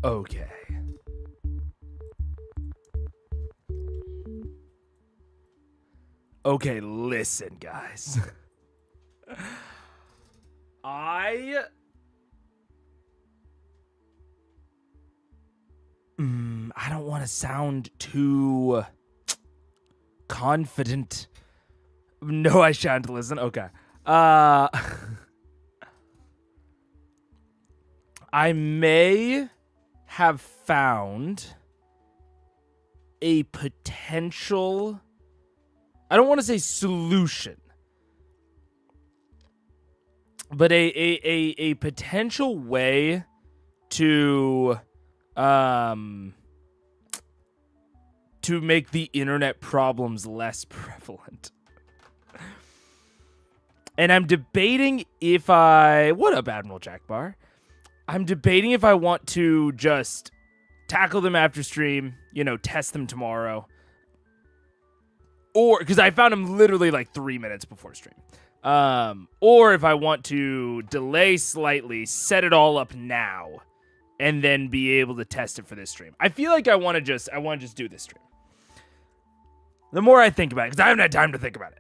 Okay. Okay, listen, guys. I don't want to sound too confident. No, I shan't listen. Okay. I may have found a potential, I don't want to say solution, but a potential way to make the internet problems less prevalent. And I'm debating if what up, Admiral Jackbar? I'm debating if I want to just tackle them after stream, test them tomorrow. Or, because I found them literally like 3 minutes before stream. Or if I want to delay slightly, set it all up now, and then be able to test it for this stream. I feel like I want to just do this stream. The more I think about it, because I haven't had time to think about it.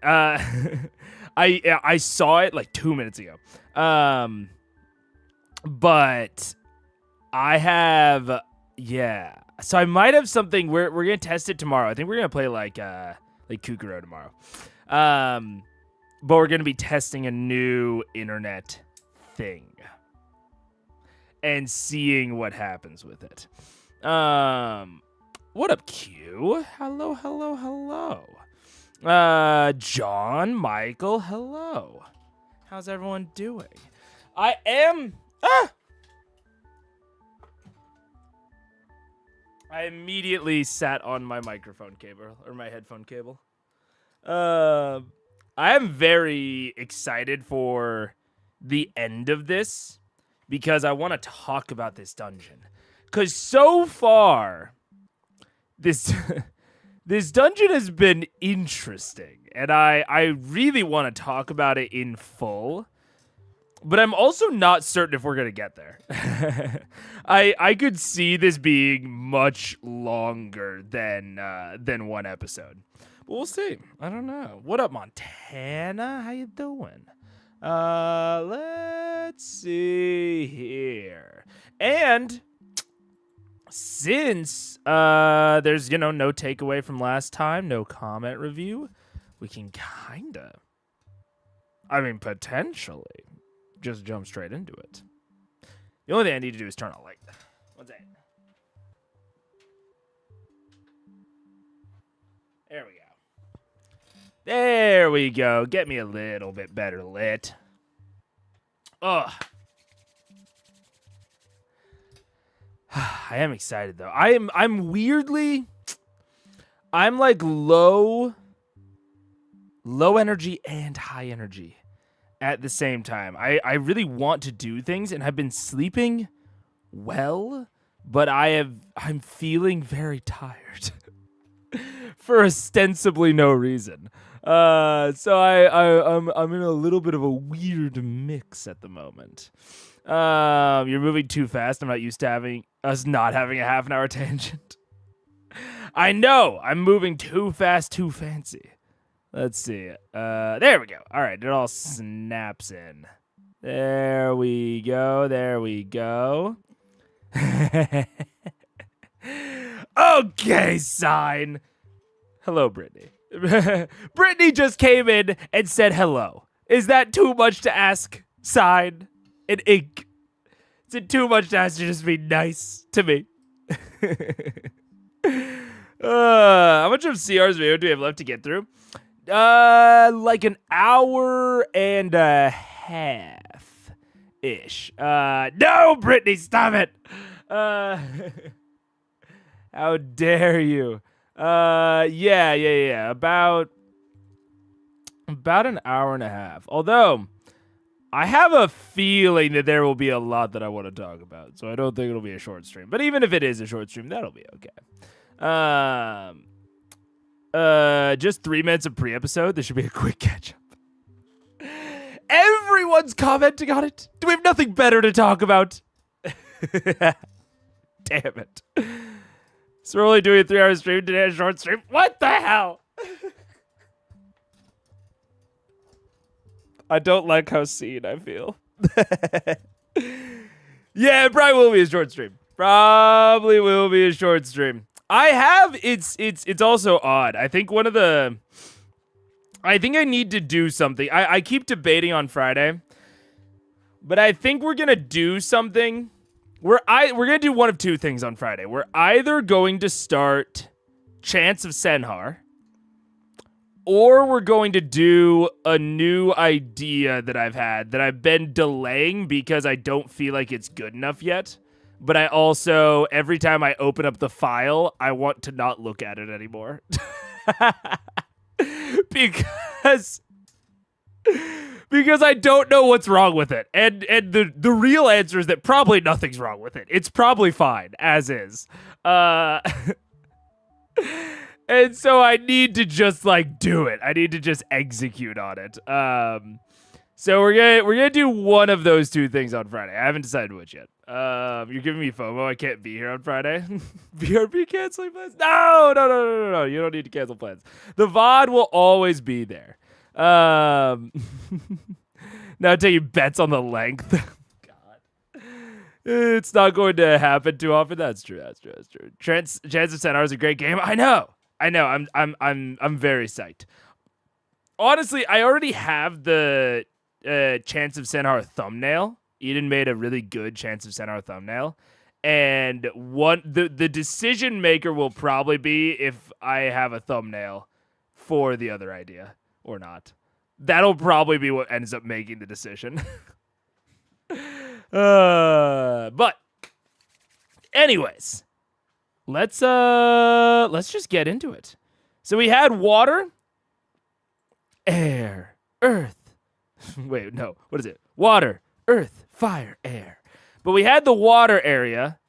I saw it like 2 minutes ago. But I have, so I might have something. We're gonna test it tomorrow. I think we're gonna play like Kukuro tomorrow. But we're gonna be testing a new internet thing and seeing what happens with it. What up, Q? Hello. John, Michael, hello. How's everyone doing? I immediately sat on my microphone cable, or my headphone cable. I am very excited for the end of this, because I want to talk about this dungeon. Because so far, this dungeon has been interesting, and I really want to talk about it in full. But I'm also not certain if we're going to get there. I could see this being much longer than one episode. But we'll see. I don't know. What up, Montana? How you doing? Let's see here. And since there's, no takeaway from last time, no comment review, we can potentially just jump straight into it. The only thing I need to do is turn on light. What's that? There we go. Get me a little bit better lit. Ugh. I am excited though. I'm weirdly, I'm like low energy and high energy at the same time. I really want to do things, and I've been sleeping well, but I'm feeling very tired for ostensibly no reason. So I'm in a little bit of a weird mix at the moment. You're moving too fast. I'm not used to us not having a half an hour tangent. I know I'm moving too fast, too fancy. Let's see. There we go. All right, it all snaps in. There we go. Okay, sign. Hello, Brittany. Brittany just came in and said hello. Is that too much to ask? Sign and ink. Is it too much to ask to just be nice to me? How much of CR's video do we have left to get through? Like an hour and a half ish. No, Brittany, stop it. How dare you? Yeah. About an hour and a half. Although I have a feeling that there will be a lot that I want to talk about, so I don't think it'll be a short stream. But even if it is a short stream, that'll be okay. Just 3 minutes of pre-episode. This should be a quick catch-up. Everyone's commenting on it. Do we have nothing better to talk about? Damn it. So we're only doing a 3-hour stream today, a short stream. What the hell? I don't like how seen I feel. Yeah, it probably will be a short stream. Probably will be a short stream. It's also odd. I think I need to do something. I keep debating on Friday, but I think we're gonna do something. We're gonna do one of two things on Friday. We're either going to start Chants of Senhar, or we're going to do a new idea that I've had that I've been delaying because I don't feel like it's good enough yet. But I also, every time I open up the file, I want to not look at it anymore. because I don't know what's wrong with it. And the real answer is that probably nothing's wrong with it. It's probably fine, as is. And so I need to just like do it. I need to just execute on it. So we're gonna do one of those two things on Friday. I haven't decided which yet. You're giving me FOMO. I can't be here on Friday. BRB canceling plans? No. You don't need to cancel plans. The VOD will always be there. Now taking bets on the length. God. It's not going to happen too often. That's true. Chance of Senhar is a great game. I know. I'm very psyched. Honestly, I already have the Chance of Senhar thumbnail. Eden made a really good Chance of Senhar thumbnail. And the decision maker will probably be if I have a thumbnail for the other idea or not. That'll probably be what ends up making the decision. But anyways, let's just get into it. So we had water, air, earth. Wait, no. What is it? Water, earth, fire, air. But we had the water area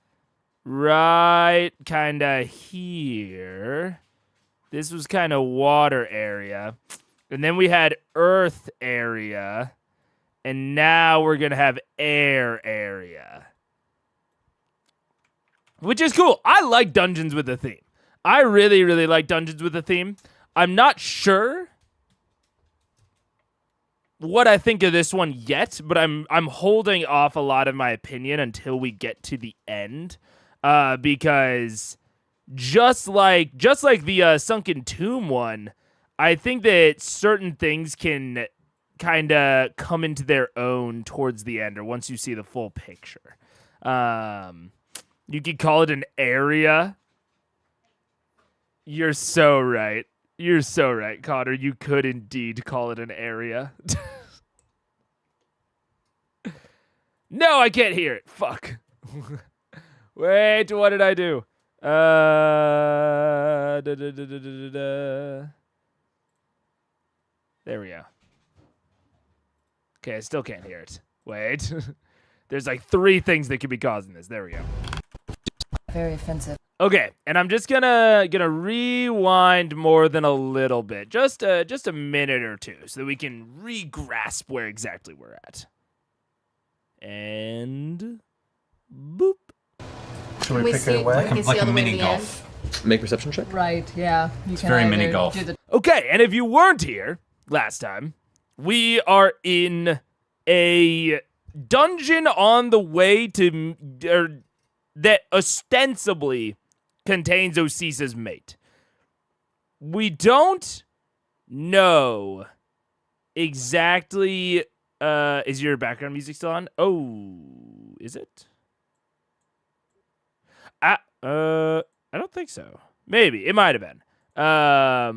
right kind of here. This was kind of water area. And then we had earth area. And now we're going to have air area. Which is cool. I like dungeons with a theme. I really, really like dungeons with a theme. I'm not sure what I think of this one yet, but I'm holding off a lot of my opinion until we get to the end, because just like the Sunken Tomb one, I think that certain things can kind of come into their own towards the end, or once you see the full picture. You could call it an area. You're so right. You're so right, Connor. You could indeed call it an area. No, I can't hear it. Fuck. Wait, what did I do? There we go. Okay, I still can't hear it. Wait. There's like 3 things that could be causing this. There we go. Very offensive. Okay, and I'm just gonna rewind more than a little bit, just a minute or two, so that we can re-grasp where exactly we're at. And boop. Should we pick a way? Like a mini golf. Make perception check. Right, yeah. You It's can very either mini golf. do the Okay, and if you weren't here last time, we are in a dungeon on the way to that ostensibly contains Osisa's mate. We don't know exactly. Is your background music still on? Oh, is it? I don't think so. Maybe it might have been. I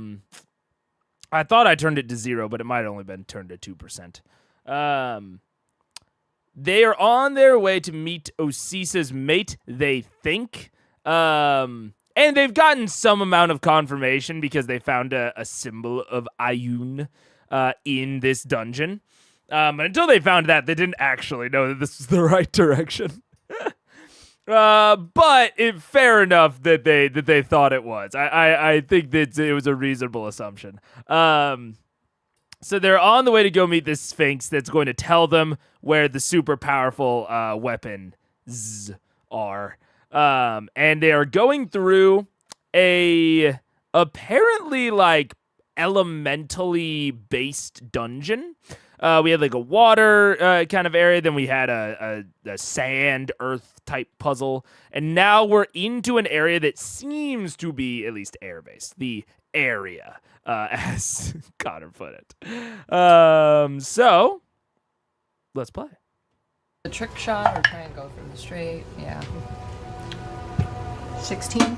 thought I turned it to 0, but it might have only been turned to 2%. They are on their way to meet Osisa's mate, they think. And they've gotten some amount of confirmation because they found a symbol of Ayun in this dungeon. And until they found that, they didn't actually know that this was the right direction. But fair enough that they thought it was. I think that it was a reasonable assumption. So they're on the way to go meet this Sphinx that's going to tell them where the super powerful weapons are. and they are going through a apparently like elementally based dungeon. We had like a water kind of area, then we had a sand earth type puzzle, and now we're into an area that seems to be at least air based. The area, as Connor put it. So let's play. The trick shot or try and go for the straight. Yeah. 16.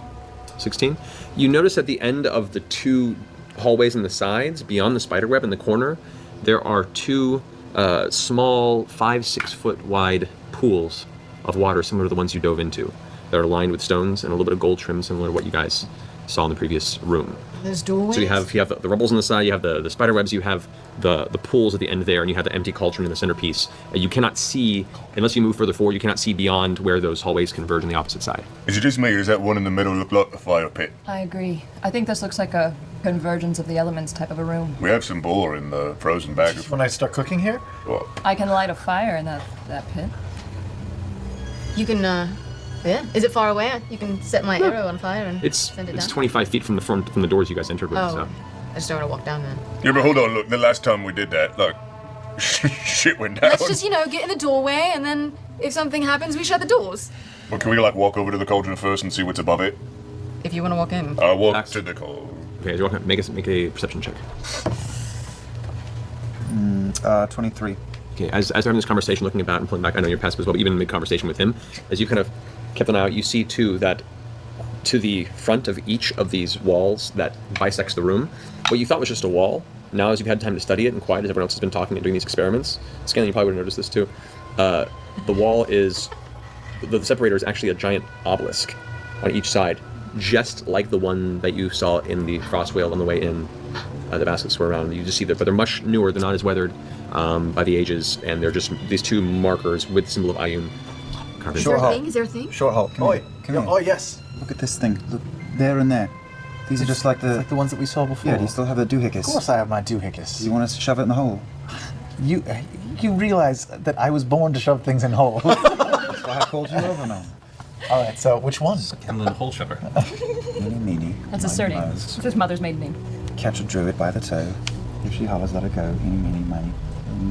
16. You notice at the end of the two hallways on the sides, beyond the spiderweb in the corner, there are two small 5-6 foot wide pools of water similar to the ones you dove into that are lined with stones and a little bit of gold trim similar to what you guys saw in the previous room. There's doorways? So you have the rubbles on the side, you have the spider webs, you have the pools at the end there, and you have the empty cauldron in the centerpiece. You cannot see, unless you move further forward, you cannot see beyond where those hallways converge on the opposite side. Is it just me, or does that one in the middle look like a fire pit? I agree. I think this looks like a convergence of the elements type of a room. We have some boar in the frozen bag. When I start cooking here? What? I can light a fire in that pit. You can, yeah. Is it far away? You can set my arrow on fire and send it It's down? 25 feet from the doors you guys entered with. Oh, So. I just don't want to walk down then. Yeah, but hold on, look, the last time we did that, like, shit went down. Let's just, get in the doorway, and then if something happens, we shut the doors. Well, can we, like, walk over to the cauldron first and see what's above it? If you want to walk in. Walk to the cauldron. Okay, as you walk up, make a perception check. 23. Okay, as we're having this conversation, looking about and pulling back, I know you're passive as well, but even in mid-conversation with him, as you kind of kept an eye out, you see too that to the front of each of these walls that bisects the room, what you thought was just a wall, now as you've had time to study it and quiet as everyone else has been talking and doing these experiments, Scanlan, you probably would have noticed this too, the wall is, the separator is actually a giant obelisk on each side, just like the one that you saw in the frost whale on the way in. The baskets were around. You just see that, but they're much newer. They're not as weathered by the ages, and they're just these two markers with the symbol of Ayun carved Is into there them. a thing? Is there a thing? Short halt. Come here. Come here. Oh, yes. Look at this thing. Look, there and there. These are just like It's like the ones that we saw before. Yeah, do you still have the doohickeys? Of course I have my doohickeys. You want us to shove it in the hole? You realize that I was born to shove things in holes. That's why I called you over, man. All right, so which one? Scanlan hole shover. Meeny, meeny. That's a miny, surname. mo's. It's his mother's maiden name. Catch a druid by the toe. If she hollers, let her go. Meeny, meeny, miny.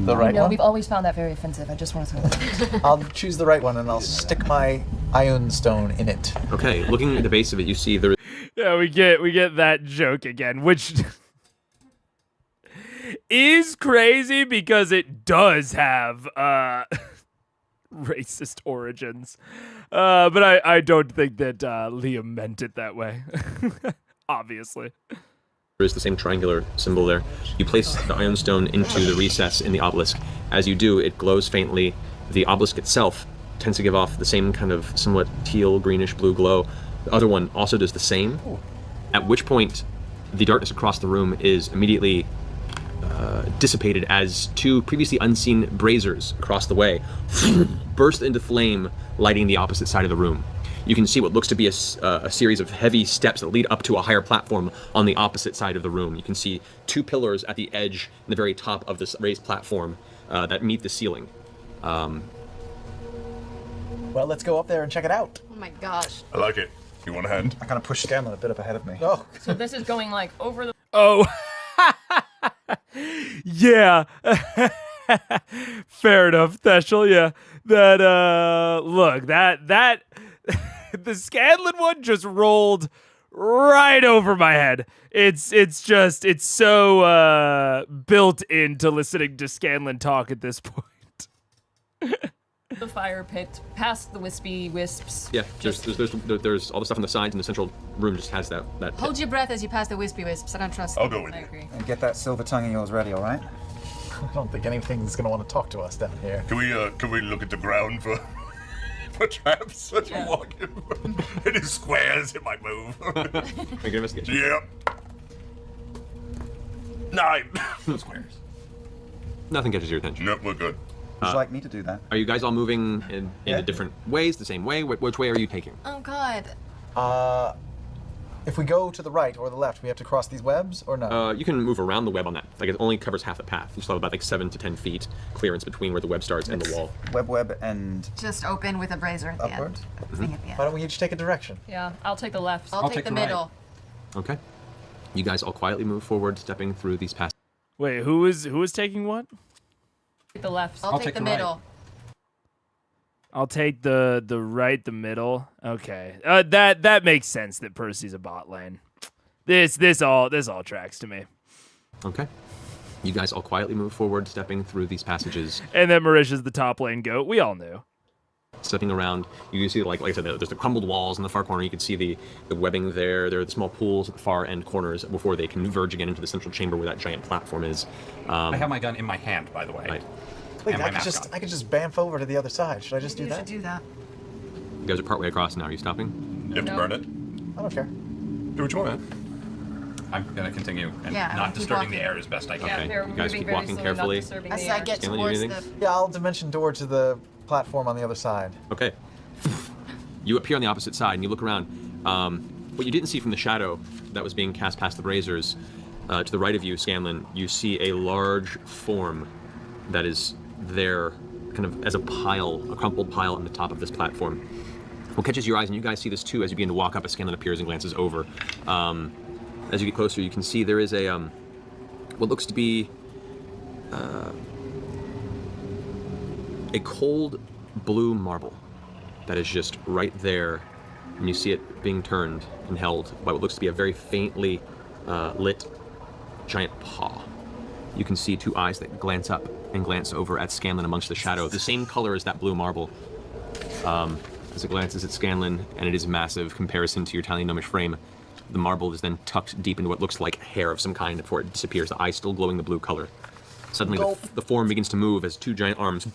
The right No, one? we've always found that very offensive. I just want to throw that out. I'll choose the right one and I'll stick my ion stone in it. Okay, looking at the base of it, you see there Yeah, we get that joke again, which is crazy because it does have racist origins. But I don't think that Liam meant it that way. Obviously. is the same triangular symbol there. You place the iron stone into the recess in the obelisk. As you do, it glows faintly. The obelisk itself tends to give off the same kind of somewhat teal, greenish, blue glow. The other one also does the same, at which point the darkness across the room is immediately dissipated as two previously unseen braziers across the way burst into flame, lighting the opposite side of the room. You can see what looks to be a series of heavy steps that lead up to a higher platform on the opposite side of the room. You can see two pillars at the edge and the very top of this raised platform that meet the ceiling. Well, let's go up there and check it out. Oh my gosh. I like it. You want a hand? I kind of pushed Scanlan a bit up ahead of me. Oh, So this is going like over the. Oh. Yeah. Fair enough, Theshel. Yeah. That look, that the Scanlan one just rolled right over my head. It's so built into listening to Scanlan talk at this point. The fire pit, past the wispy wisps. Yeah, there's all the stuff on the sides, and the central room just has that. Hold your breath as you pass the wispy wisps. I don't trust I'll them. go with I you. agree. And get that silver tongue of yours ready, all right? I don't think anything's going to want to talk to us down here. Can we look at the ground for traps as we're walking? Any squares, it might move. Make an investigation. Yep. 9. No squares. Nothing catches your attention. Nope, we're good. Would you like me to do that? Are you guys all moving in the different ways, the same way? Which way are you taking? Oh god. If we go to the right or the left, we have to cross these webs, or no? You can move around the web on that. Like, it only covers half the path. You still have about 7 to 10 feet clearance between where the web starts and the wall. Web, and Just open with a brazier at the Upward? end. Thing at the end. Why don't we each take a direction? Yeah, I'll take the left. I'll take the middle. Okay. You guys all quietly move forward, stepping through these passages. Wait, who is taking what? Take the left. I'll take the middle. I'll take the right, the middle. Okay, that makes sense. That Percy's a bot lane. This all tracks to me. Okay. You guys all quietly move forward, stepping through these passages. And then Marisha's the top lane goat. We all knew. Stepping around, you can see, like I said, there's the crumbled walls in the far corner. You can see the webbing there. There are the small pools at the far end corners before they converge again into the central chamber where that giant platform is. I have my gun in my hand, by the way. Right. Wait, And I my could mask just bamf over to the other side. Should I just do You that? should do that. You guys are partway across now. Are you stopping? You have to No. burn it. I don't care. Do what you want, man. I'm going to continue and Yeah, not keep disturbing the walking. air as best I can. Yeah, Okay, they're you guys moving keep very walking slowly, carefully. Not disturbing As the I air. get Scanlan, towards you the. anything? Yeah, I'll dimension door to the platform on the other side. Okay. You appear on the opposite side and you look around. What you didn't see from the shadow that was being cast past the braziers, to the right of you, Scanlan, you see a large form that is there kind of as a pile, a crumpled pile on the top of this platform. What catches your eyes, and you guys see this too as you begin to walk up, as Scanlan appears and glances over. As you get closer, you can see there is a, what looks to be a cold blue marble that is just right there, and you see it being turned and held by what looks to be a very faintly lit giant paw. You can see two eyes that glance up and glance over at Scanlan amongst the shadow, the same color as that blue marble. As it glances at Scanlan, and it is massive comparison to your tiny gnomish frame, the marble is then tucked deep into what looks like hair of some kind before it disappears, the eyes still glowing the blue color. Suddenly the form begins to move as two giant arms,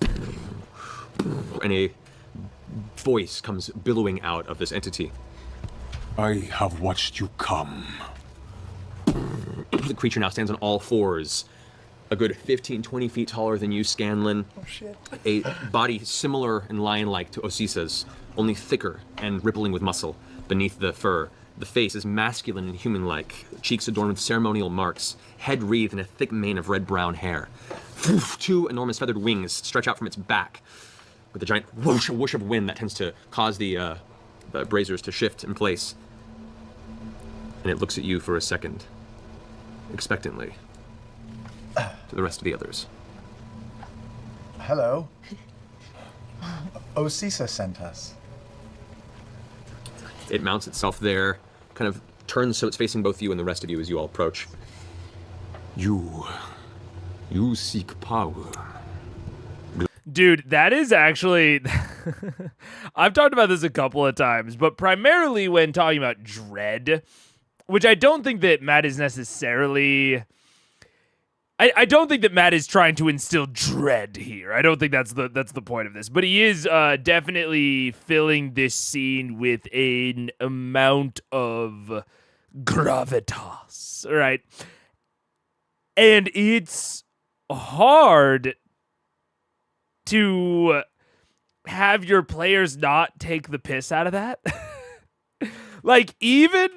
and a voice comes billowing out of this entity. I have watched you come. The creature now stands on all fours, a good 15, 20 feet taller than you, Scanlan. Oh shit. A body similar and lion-like to Osisa's, only thicker and rippling with muscle beneath the fur. The face is masculine and human-like, cheeks adorned with ceremonial marks, head wreathed in a thick mane of red-brown hair. Two enormous feathered wings stretch out from its back, with a giant whoosh, a whoosh of wind that tends to cause the braziers to shift in place. And it looks at you for a second, expectantly, to the rest of the others. Hello. Osisa sent us. It mounts itself there, kind of turns so it's facing both you and the rest of you as you all approach. You seek power. Dude, that is actually... I've talked about this a couple of times, but primarily when talking about dread, which I don't think that Matt is necessarily... I don't think that Matt is trying to instill dread here. I don't think that's the point of this. But he is definitely filling this scene with an amount of gravitas, right? And it's hard to have your players not take the piss out of that. Like, even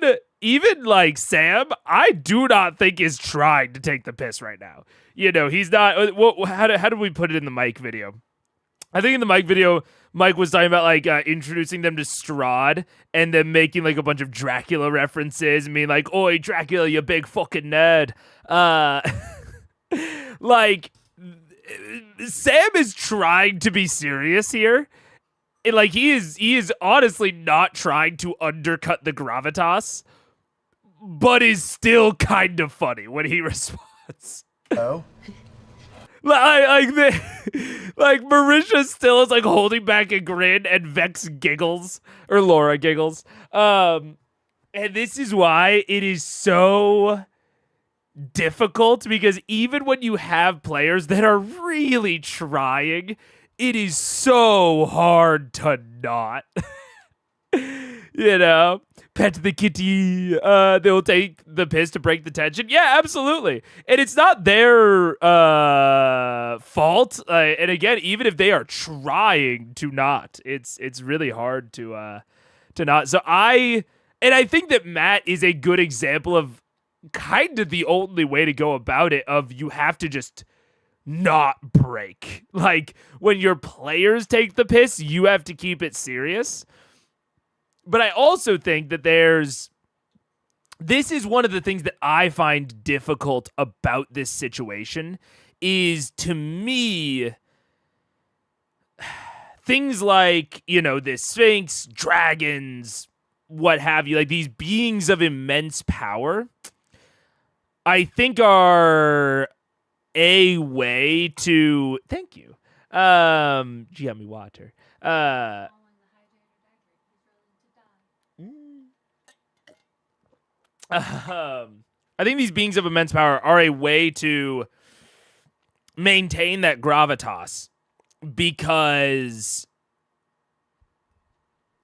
like Sam, I do not think is trying to take the piss right now. You know, he's not. How did we put it in the Mike video? I think in the Mike video, Mike was talking about like introducing them to Strahd and then making like a bunch of Dracula references and being like, "Oi, Dracula, you big fucking nerd." Like, Sam is trying to be serious here. And like he is honestly not trying to undercut the gravitas, but is still kind of funny when he responds. Oh? Like Marisha still is like holding back a grin, and Vex giggles, or Laura giggles. And this is why it is so difficult, because even when you have players that are really trying, it is so hard to not. You know, pet the kitty. They'll take the piss to break the tension. Yeah, absolutely. And it's not their fault. And again, even if they are trying to not, it's really hard to not. So I And I think that Matt is a good example of kind of the only way to go about it, of you have to just not break. Like, when your players take the piss, you have to keep it serious. But I also think that this is one of the things that I find difficult about this situation is, to me, things like, this Sphinx, dragons, what have you, like these beings of immense power, I think are a way to, thank you, she got me water, I think these beings of immense power are a way to maintain that gravitas, because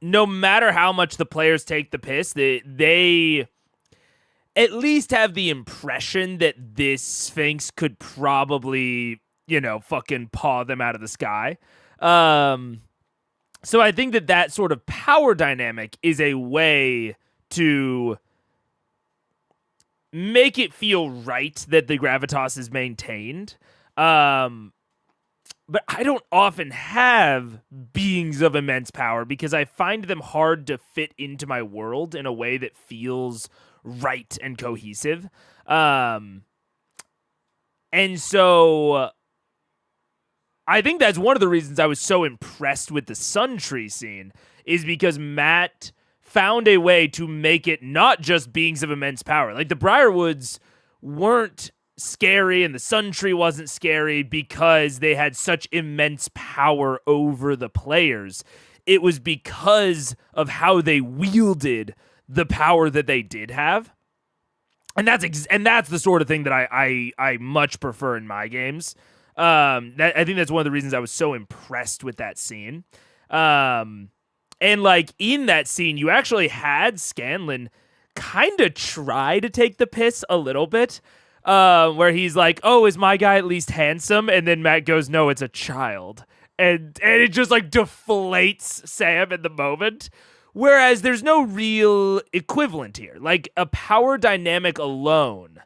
no matter how much the players take the piss, they at least have the impression that this Sphinx could probably, fucking paw them out of the sky. So I think that sort of power dynamic is a way to make it feel right that the gravitas is maintained. But I don't often have beings of immense power because I find them hard to fit into my world in a way that feels right and cohesive. And so I think that's one of the reasons I was so impressed with the Sun Tree scene, is because Matt found a way to make it not just beings of immense power. Like, the Briarwoods weren't scary and the Sun Tree wasn't scary because they had such immense power over the players. It was because of how they wielded the power that they did have. And that's the sort of thing that I much prefer in my games. I think that's one of the reasons I was so impressed with that scene. And like, in that scene, you actually had Scanlan kind of try to take the piss a little bit. Where he's like, "Oh, is my guy at least handsome?" And then Matt goes, "No, it's a child." And it just like deflates Sam in the moment. Whereas there's no real equivalent here. Like, a power dynamic alone,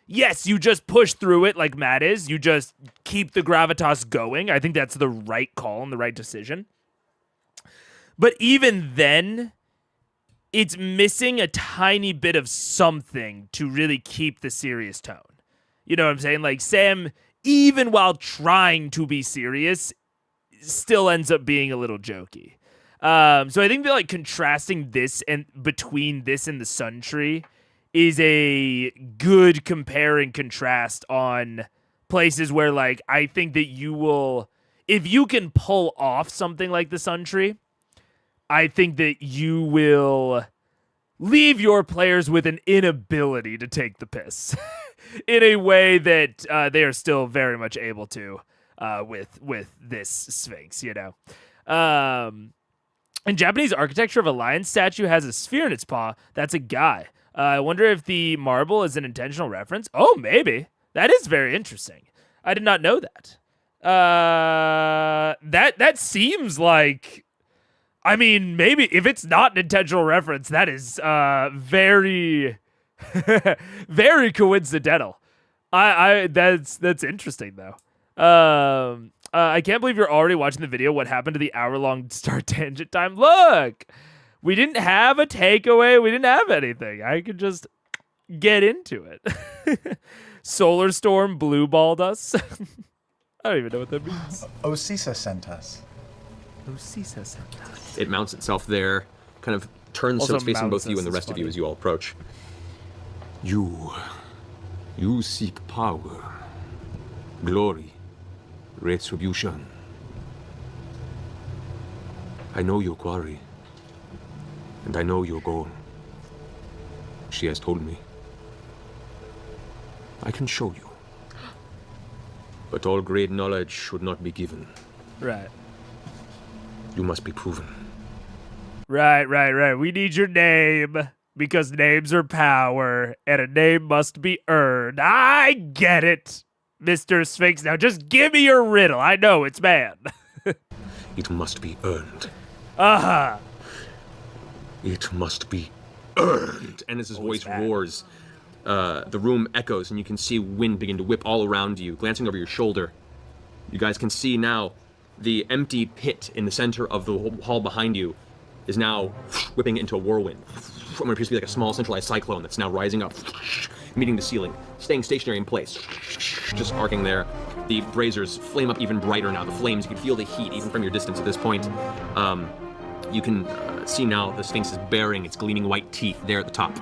yes, you just push through it like Matt is. You just keep the gravitas going. I think that's the right call and the right decision. But even then, it's missing a tiny bit of something to really keep the serious tone. You know what I'm saying? Like, Sam, even while trying to be serious, still ends up being a little jokey. So I think that, like, contrasting this and between this and the Sun Tree is a good compare and contrast on places where, like, I think that you will, if you can pull off something like the Sun Tree, I think that you will leave your players with an inability to take the piss in a way that they are still very much able to with this Sphinx, In Japanese architecture, if a lion statue has a sphere in its paw, that's a guy. I wonder if the marble is an intentional reference. Oh, maybe. That is very interesting. I did not know that. That seems like, I mean, maybe if it's not an intentional reference, that is very, very coincidental. That's interesting though. I can't believe you're already watching the video. What happened to the hour-long Star Tangent time? Look, we didn't have a takeaway. We didn't have anything. I could just get into it. Solar Storm blue-balled us. I don't even know what that means. Osisa sent us. Osisa sent us. It mounts itself there, kind of turns so Also it's facing mounts both you us and the is rest of you funny. as you all approach. You seek power, glory, retribution. I know your quarry, and I know your goal. She has told me. I can show you. But all great knowledge should not be given. Right. You must be proven. Right. We need your name because names are power and a name must be earned. I get it, Mr. Sphinx. Now just give me your riddle. I know it's man. It must be earned. Uh-huh. It must be earned. And as his voice roars, the room echoes, and you can see wind begin to whip all around you. Glancing over your shoulder, you guys can see now the empty pit in the center of the hall behind you is now whipping into a whirlwind. What appears to be like a small centralized cyclone that's now rising up, meeting the ceiling, staying stationary in place, just arcing there. The braziers flame up even brighter now. The flames, you can feel the heat even from your distance at this point. You can see now the Sphinx is baring its gleaming white teeth there at the top.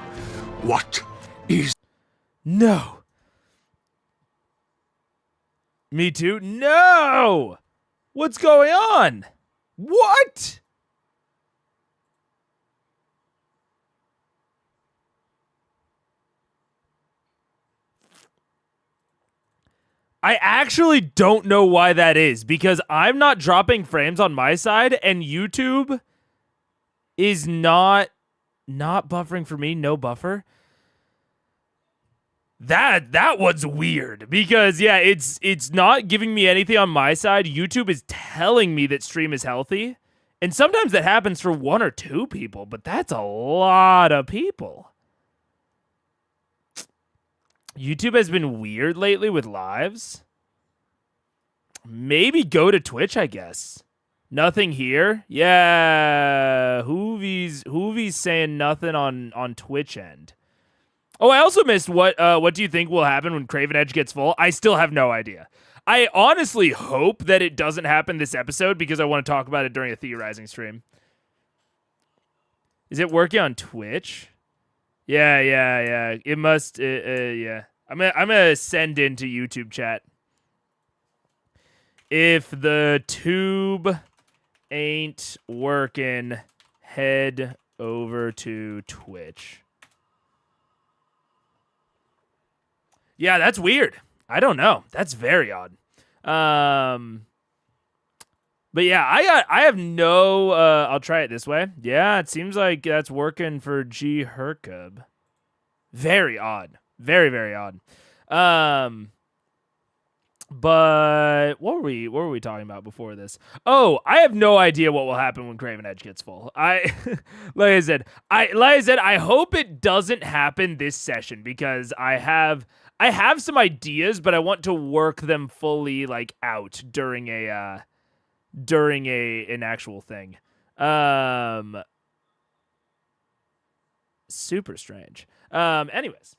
What is... No. Me too? No! What's going on? What? I actually don't know why that is, because I'm not dropping frames on my side, and YouTube is not buffering for me, no buffer. That one's weird, because yeah, it's not giving me anything on my side. YouTube is telling me that stream is healthy, and sometimes that happens for 1 or 2 people, but that's a lot of people. YouTube has been weird lately with lives. Maybe go to Twitch, I guess. Nothing here? Yeah. Hoovy's saying nothing on Twitch end. Oh, I also missed what do you think will happen when Craven Edge gets full? I still have no idea. I honestly hope that it doesn't happen this episode because I want to talk about it during a theorizing stream. Is it working on Twitch? Yeah. It must. Yeah. I'm gonna send into YouTube chat. If the tube ain't working, head over to Twitch. Yeah, that's weird. I don't know. That's very odd. But yeah, I have no. I'll try it this way. Yeah, it seems like that's working for G Hercub. Very odd. Very, very odd. But what were we talking about before this? Oh, I have no idea what will happen when Craven Edge gets full. Like I said, I hope it doesn't happen this session because I have some ideas, but I want to work them fully like out during an actual thing. Super strange. Anyways.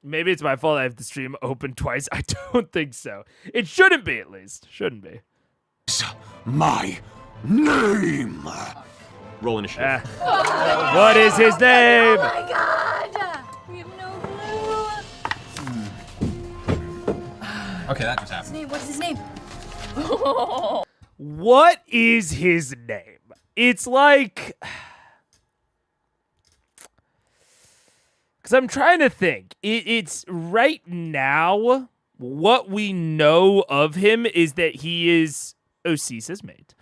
Maybe it's my fault I have the stream open twice. I don't think so. It shouldn't be, at least. Shouldn't be. My name. Roll initiative. What is his name? Oh my god! We have no clue. Okay, that just happened. What's his name? What is his name? It's like... Because I'm trying to think. It's right now, what we know of him is that he is Osisa's mate.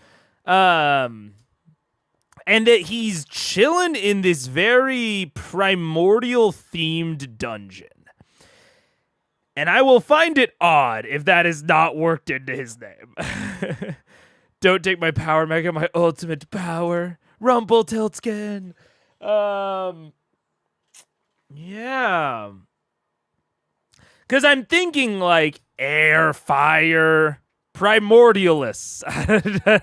And that he's chilling in this very primordial themed dungeon. And I will find it odd if that is not worked into his name. Don't take my power, Mega, my ultimate power. Rumpelstiltskin. Yeah. Because I'm thinking like air, fire, primordialists.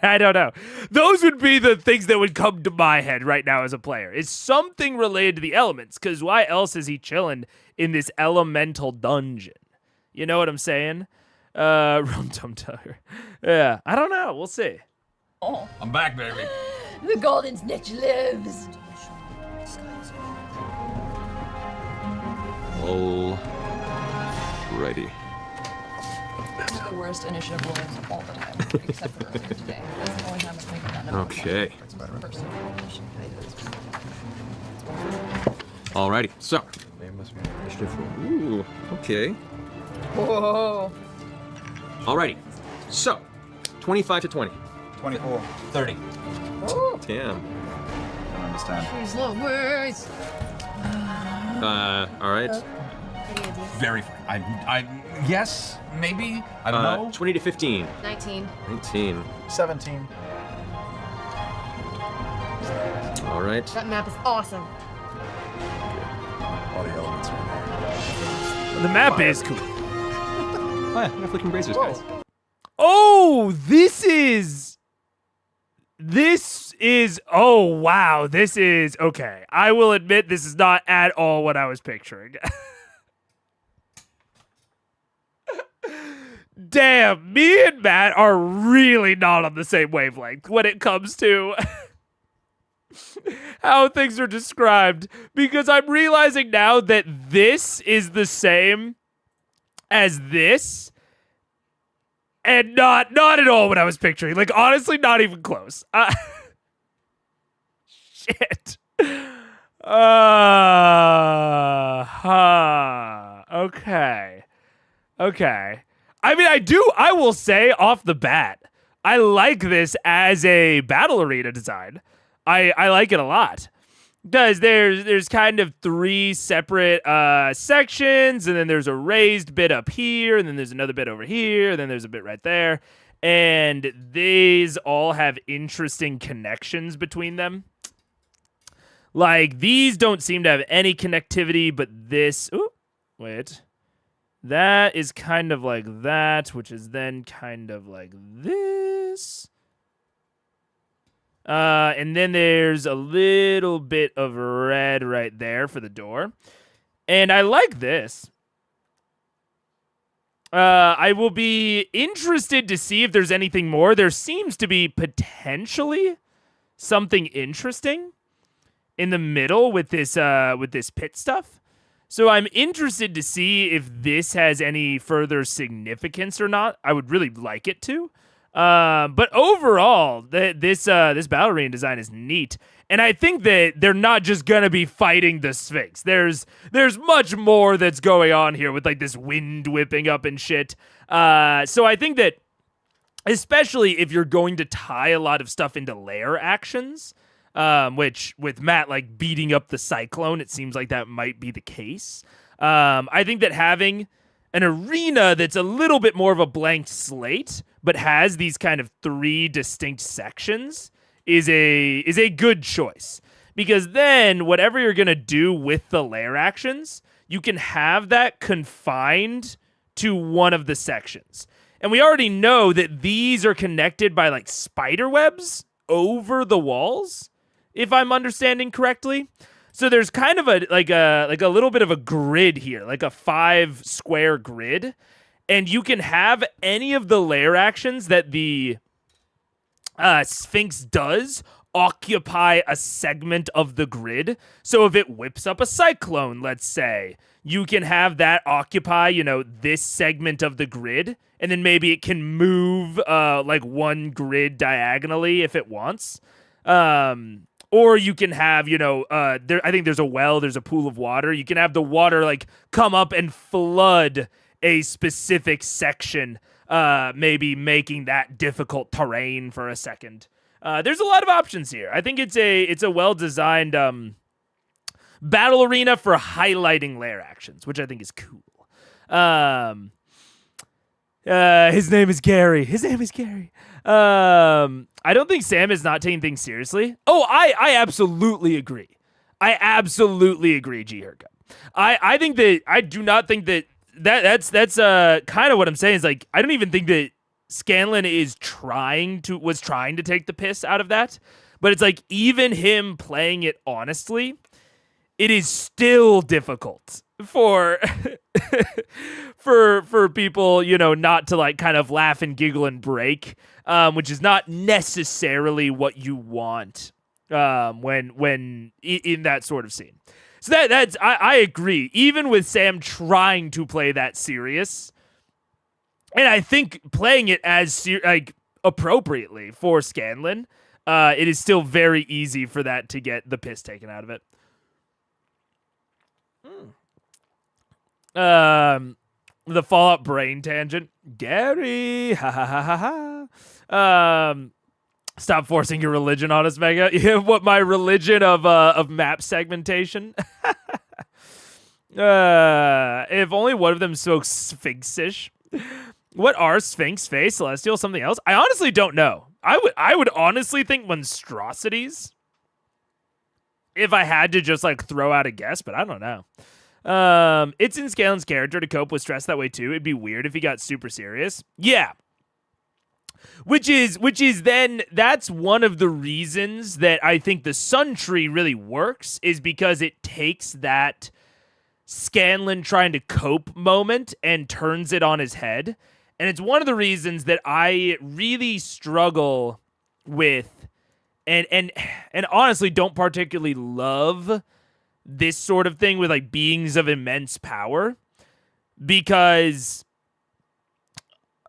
I don't know. Those would be the things that would come to my head right now as a player. It's something related to the elements. Because why else is he chilling in this elemental dungeon? You know what I'm saying? Rum Tum Tugger. Yeah. I don't know. We'll see. Oh, I'm back, baby. The golden snitch lives. All righty. It's the worst initiative rolls of all the time, except for earlier today. That's the only time it's making that number. Okay. Person. Alrighty. So. Initiative roll. Ooh. Okay. Whoa. Alrighty. So. 25 to 20. 24. 30. Damn. I don't understand. Please, love words. All right. Very funny. I yes, maybe. I don't know. 20 to 15. 19. 19. 17. All right. That map is awesome. All the elements are in there. The map is cool. Oh yeah, we got flicking braziers, guys. Oh, this is. Oh, wow. This is. Okay. I will admit this is not at all what I was picturing. Damn, me and Matt are really not on the same wavelength when it comes to how things are described, because I'm realizing now that this is the same as this, and not at all what I was picturing. Like, honestly, not even close. Shit. Okay. I mean, I will say off the bat, I like this as a battle arena design. I like it a lot. Because there's kind of 3 separate sections, and then there's a raised bit up here, and then there's another bit over here, and then there's a bit right there. And these all have interesting connections between them. Like, these don't seem to have any connectivity, but this... Ooh, wait. That is kind of like that, which is then kind of like this. And then there's a little bit of red right there for the door. And I like this. I will be interested to see if there's anything more. There seems to be potentially something interesting in the middle with this pit stuff. So I'm interested to see if this has any further significance or not. I would really like it to. But overall, this battle arena design is neat. And I think that they're not just gonna be fighting the Sphinx. There's much more that's going on here with like this wind whipping up and shit. So I think that especially if you're going to tie a lot of stuff into lair actions, which with Matt like beating up the cyclone, it seems like that might be the case. I think that having an arena that's a little bit more of a blank slate, but has these kind of 3 distinct sections is a good choice. Because then whatever you're going to do with the lair actions, you can have that confined to one of the sections. And we already know that these are connected by like spider webs over the walls, if I'm understanding correctly. So there's kind of a little bit of a grid here, like a 5 square grid, and you can have any of the lair actions that the Sphinx does occupy a segment of the grid. So if it whips up a cyclone, let's say, you can have that occupy, this segment of the grid, and then maybe it can move like one grid diagonally if it wants. Or you can have, I think there's a well, there's a pool of water. You can have the water like come up and flood a specific section, maybe making that difficult terrain for a second. There's a lot of options here. I think it's a well-designed battle arena for highlighting lair actions, which I think is cool. His name is Gary. I don't think Sam is not taking things seriously. Oh, I absolutely agree. G. Herka. I think that I do not think that's kind of what I'm saying is like I don't even think that Scanlan was trying to take the piss out of that, but it's like even him playing it honestly, it is still difficult for for people, not to like kind of laugh and giggle and break, which is not necessarily what you want when in that sort of scene. So that's I agree. Even with Sam trying to play that serious, and I think playing it as appropriately for Scanlan, it is still very easy for that to get the piss taken out of it. The Fallout brain tangent. Gary, ha ha ha ha ha. Stop forcing your religion on us, Mega. What my religion of map segmentation? If only one of them spoke Sphinxish. What are Sphinx, Fae, Celestial, something else? I honestly don't know. I would honestly think monstrosities. if I had to just like throw out a guess, but I don't know. It's in Scanlan's character to cope with stress that way too. It'd be weird if he got super serious. Yeah. Which is then that's one of the reasons that I think the Sun Tree really works, is because it takes that Scanlan trying to cope moment and turns it on his head. And it's one of the reasons that I really struggle with and honestly don't particularly love this sort of thing with like beings of immense power, because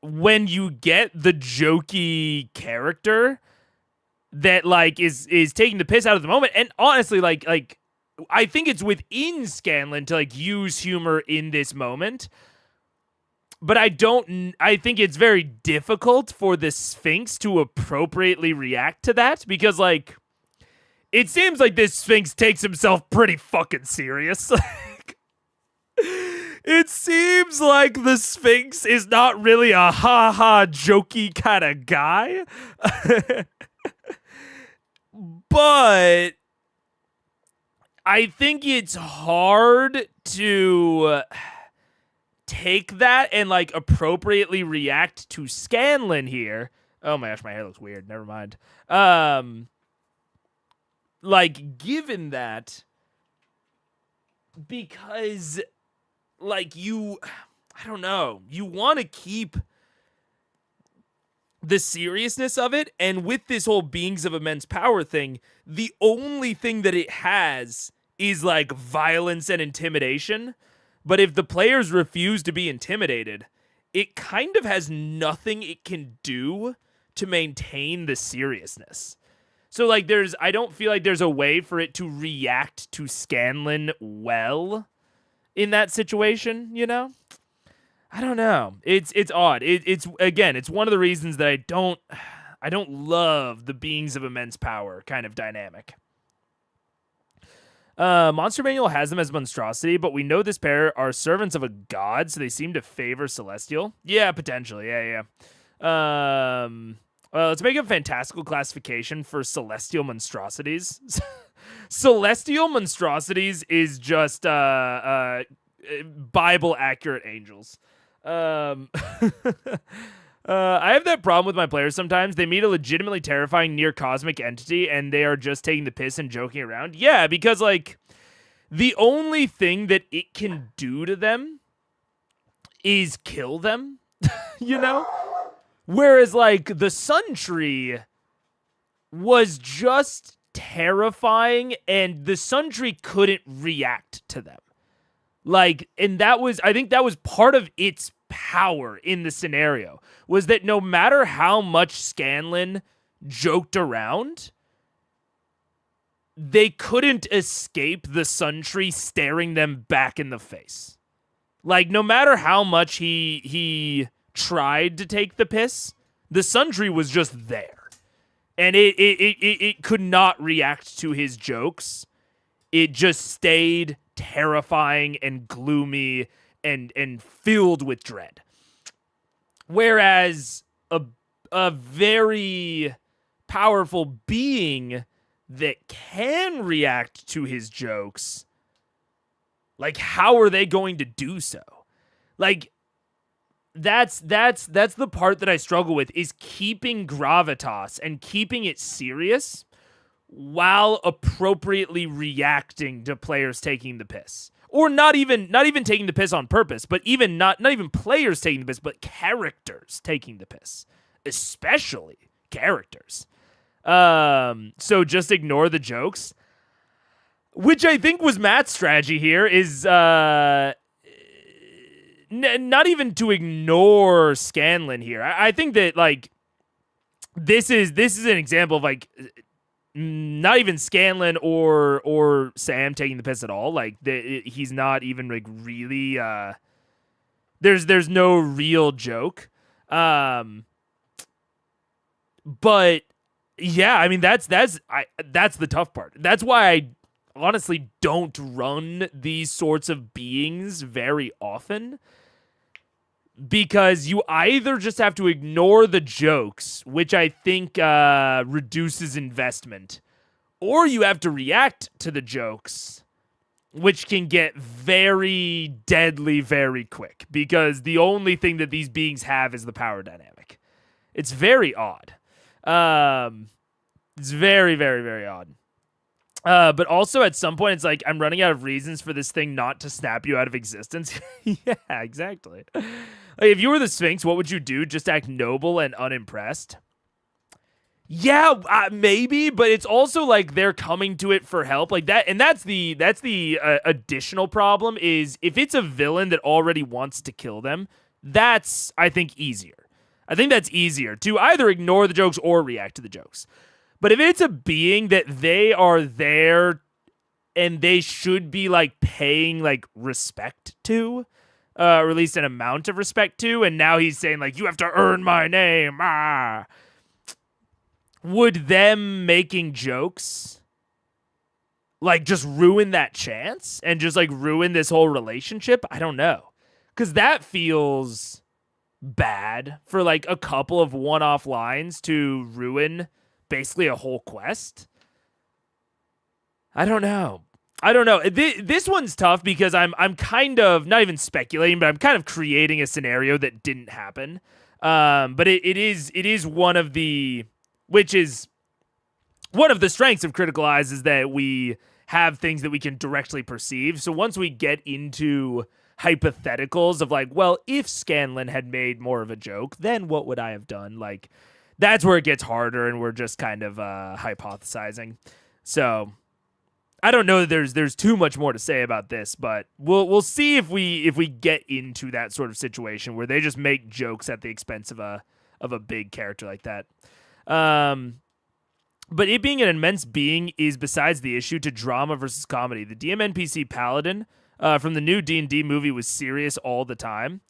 when you get the jokey character that like is taking the piss out of the moment, and honestly like I think it's within Scanlan to like use humor in this moment, but I think it's very difficult for the Sphinx to appropriately react to that, because like it seems like this Sphinx takes himself pretty fucking serious. It seems like the Sphinx is not really a ha-ha jokey kind of guy. But I think it's hard to take that and like appropriately react to Scanlan here. Oh my gosh, my hair looks weird. Never mind. Like, given that, because like I don't know, you want to keep the seriousness of it, and with this whole beings of immense power thing, the only thing that it has is like violence and intimidation. But if the players refuse to be intimidated, it kind of has nothing it can do to maintain the seriousness. So like I don't feel like there's a way for it to react to Scanlan well in that situation, you know? I don't know. It's odd. It's again, it's one of the reasons that I don't love the beings of immense power kind of dynamic. Monster Manual has them as monstrosity, but we know this pair are servants of a god, so they seem to favor celestial. Yeah, potentially. Yeah. Well, let's make a fantastical classification for celestial monstrosities. Celestial monstrosities is just Bible accurate angels. I have that problem with my players sometimes. They meet a legitimately terrifying near cosmic entity and they are just taking the piss and joking around. Yeah, because like the only thing that it can do to them is kill them, you know? Whereas like the Sun Tree was just terrifying and the Sun Tree couldn't react to them. Like, and I think that was part of its power in the scenario, was that no matter how much Scanlan joked around, they couldn't escape the Sun Tree staring them back in the face. Like, no matter how much he tried to take the piss, the Sun Tree was just there. And it could not react to his jokes. It just stayed terrifying and gloomy and filled with dread. Whereas a very powerful being that can react to his jokes, like, how are they going to do so? Like, that's the part that I struggle with, is keeping gravitas and keeping it serious while appropriately reacting to players taking the piss. Or not even taking the piss on purpose, but even not even players taking the piss, but characters taking the piss. Especially characters. So just ignore the jokes. Which I think was Matt's strategy here, is not even to ignore Scanlan here. I think that like this is an example of like not even Scanlan or Sam taking the piss at all. Like he's not even like really. There's no real joke. But yeah, I mean that's the tough part. That's why I honestly don't run these sorts of beings very often. Because you either just have to ignore the jokes, which I think reduces investment, or you have to react to the jokes, which can get very deadly very quick because the only thing that these beings have is the power dynamic. It's very odd. It's very, very, very odd. But also at some point, it's like, I'm running out of reasons for this thing not to snap you out of existence. Yeah, exactly. Like, if you were the Sphinx, what would you do? Just act noble and unimpressed? Yeah, maybe, but it's also like they're coming to it for help, like that, and that's the additional problem is if it's a villain that already wants to kill them, that's I think easier. I think that's easier to either ignore the jokes or react to the jokes. But if it's a being that they are there and they should be like paying like respect to, or at least an amount of respect to, and now he's saying like you have to earn my name, would them making jokes like just ruin that chance and just like ruin this whole relationship? I don't know. Because that feels bad for like a couple of one-off lines to ruin basically a whole quest. I don't know. This one's tough because I'm kind of not even speculating, but I'm kind of creating a scenario that didn't happen. But it is one of the... Which is one of the strengths of Critical Eyes is that we have things that we can directly perceive. So once we get into hypotheticals of like, well, if Scanlan had made more of a joke, then what would I have done? Like, that's where it gets harder, and we're just kind of hypothesizing. So I don't know that there's too much more to say about this, but we'll see if we get into that sort of situation where they just make jokes at the expense of a big character like that. But it being an immense being is besides the issue to drama versus comedy. The DM NPC Paladin from the new D&D movie was serious all the time.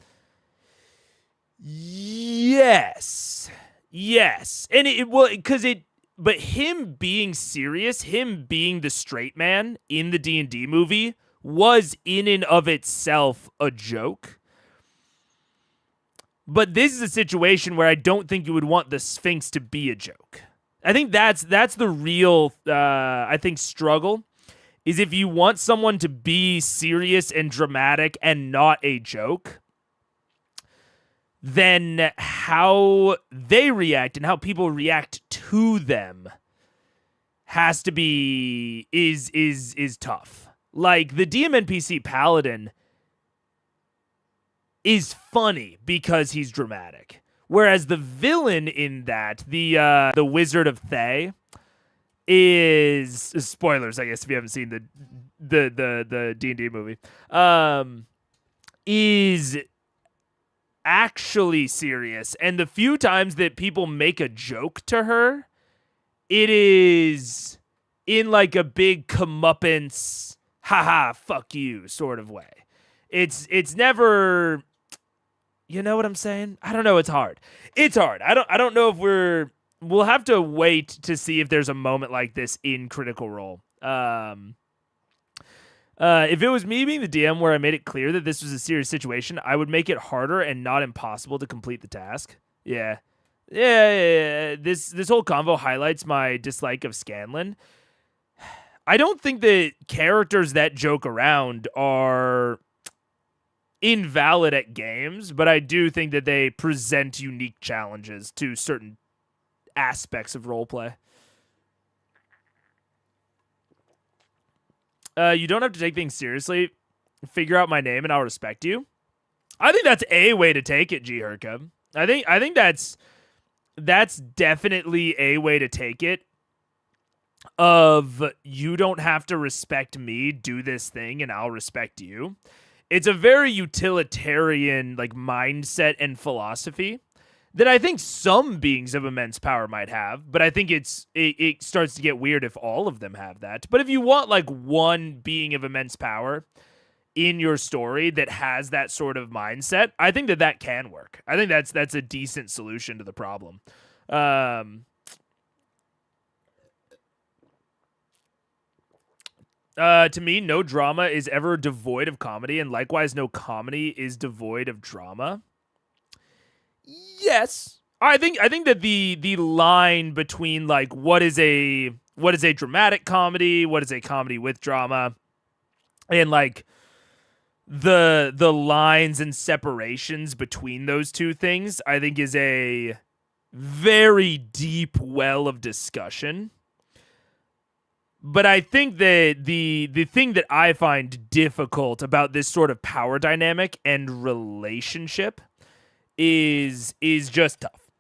Yes. And but him being serious, him being the straight man in the D&D movie was in and of itself a joke. But this is a situation where I don't think you would want the Sphinx to be a joke. I think that's the real, struggle, is if you want someone to be serious and dramatic and not a joke, then how they react and how people react to them has to be, is tough. Like, the DM NPC Paladin is funny because he's dramatic. Whereas the villain in that, the Wizard of Thay, is spoilers, I guess, if you haven't seen the D&D movie, is actually serious. And the few times that people make a joke to her, it is in like a big comeuppance, haha, fuck you sort of way. It's never... You know what I'm saying? I don't know. It's hard. I don't know if we'll have to wait to see if there's a moment like this in Critical Role. If it was me being the DM where I made it clear that this was a serious situation, I would make it harder and not impossible to complete the task. Yeah. This whole convo highlights my dislike of Scanlan. I don't think that characters that joke around are invalid at games, but I do think that they present unique challenges to certain aspects of roleplay. You don't have to take things seriously. Figure out my name and I'll respect you. I think that's a way to take it, G Hercub. I think that's definitely a way to take it. Of you don't have to respect me, do this thing, and I'll respect you. It's a very utilitarian like mindset and philosophy that I think some beings of immense power might have, but I think it starts to get weird if all of them have that. But if you want like one being of immense power in your story that has that sort of mindset, I think that can work. I think that's a decent solution to the problem. To me, no drama is ever devoid of comedy, and likewise, no comedy is devoid of drama. Yes, I think that the line between like what is a what is a dramatic comedy, what is a comedy with drama, and like the lines and separations between those two things, I think is a very deep well of discussion. But I think that the thing that I find difficult about this sort of power dynamic and relationship is just tough.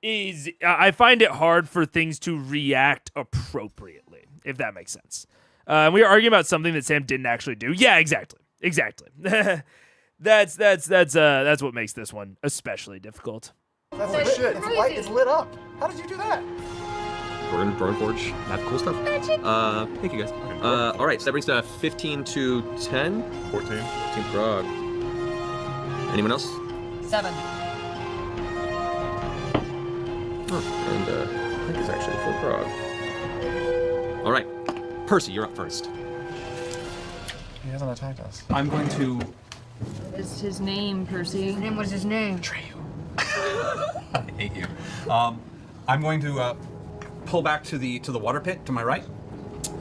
I find it hard for things to react appropriately, if that makes sense. We were arguing about something that Sam didn't actually do. Yeah, exactly. That's what makes this one especially difficult. That's lit. It's light. It's lit up. How did you do that? Burn Forge, that cool stuff. Thank you guys. All right, so that brings to 15 to 10. 14. 14 grog. Anyone else? 7. Oh, and I think it's actually full grog. All right, Percy, you're up first. He hasn't attacked us. I'm going to. What is his name, Percy? What's his name? I hate you. I'm going to pull back to the water pit to my right.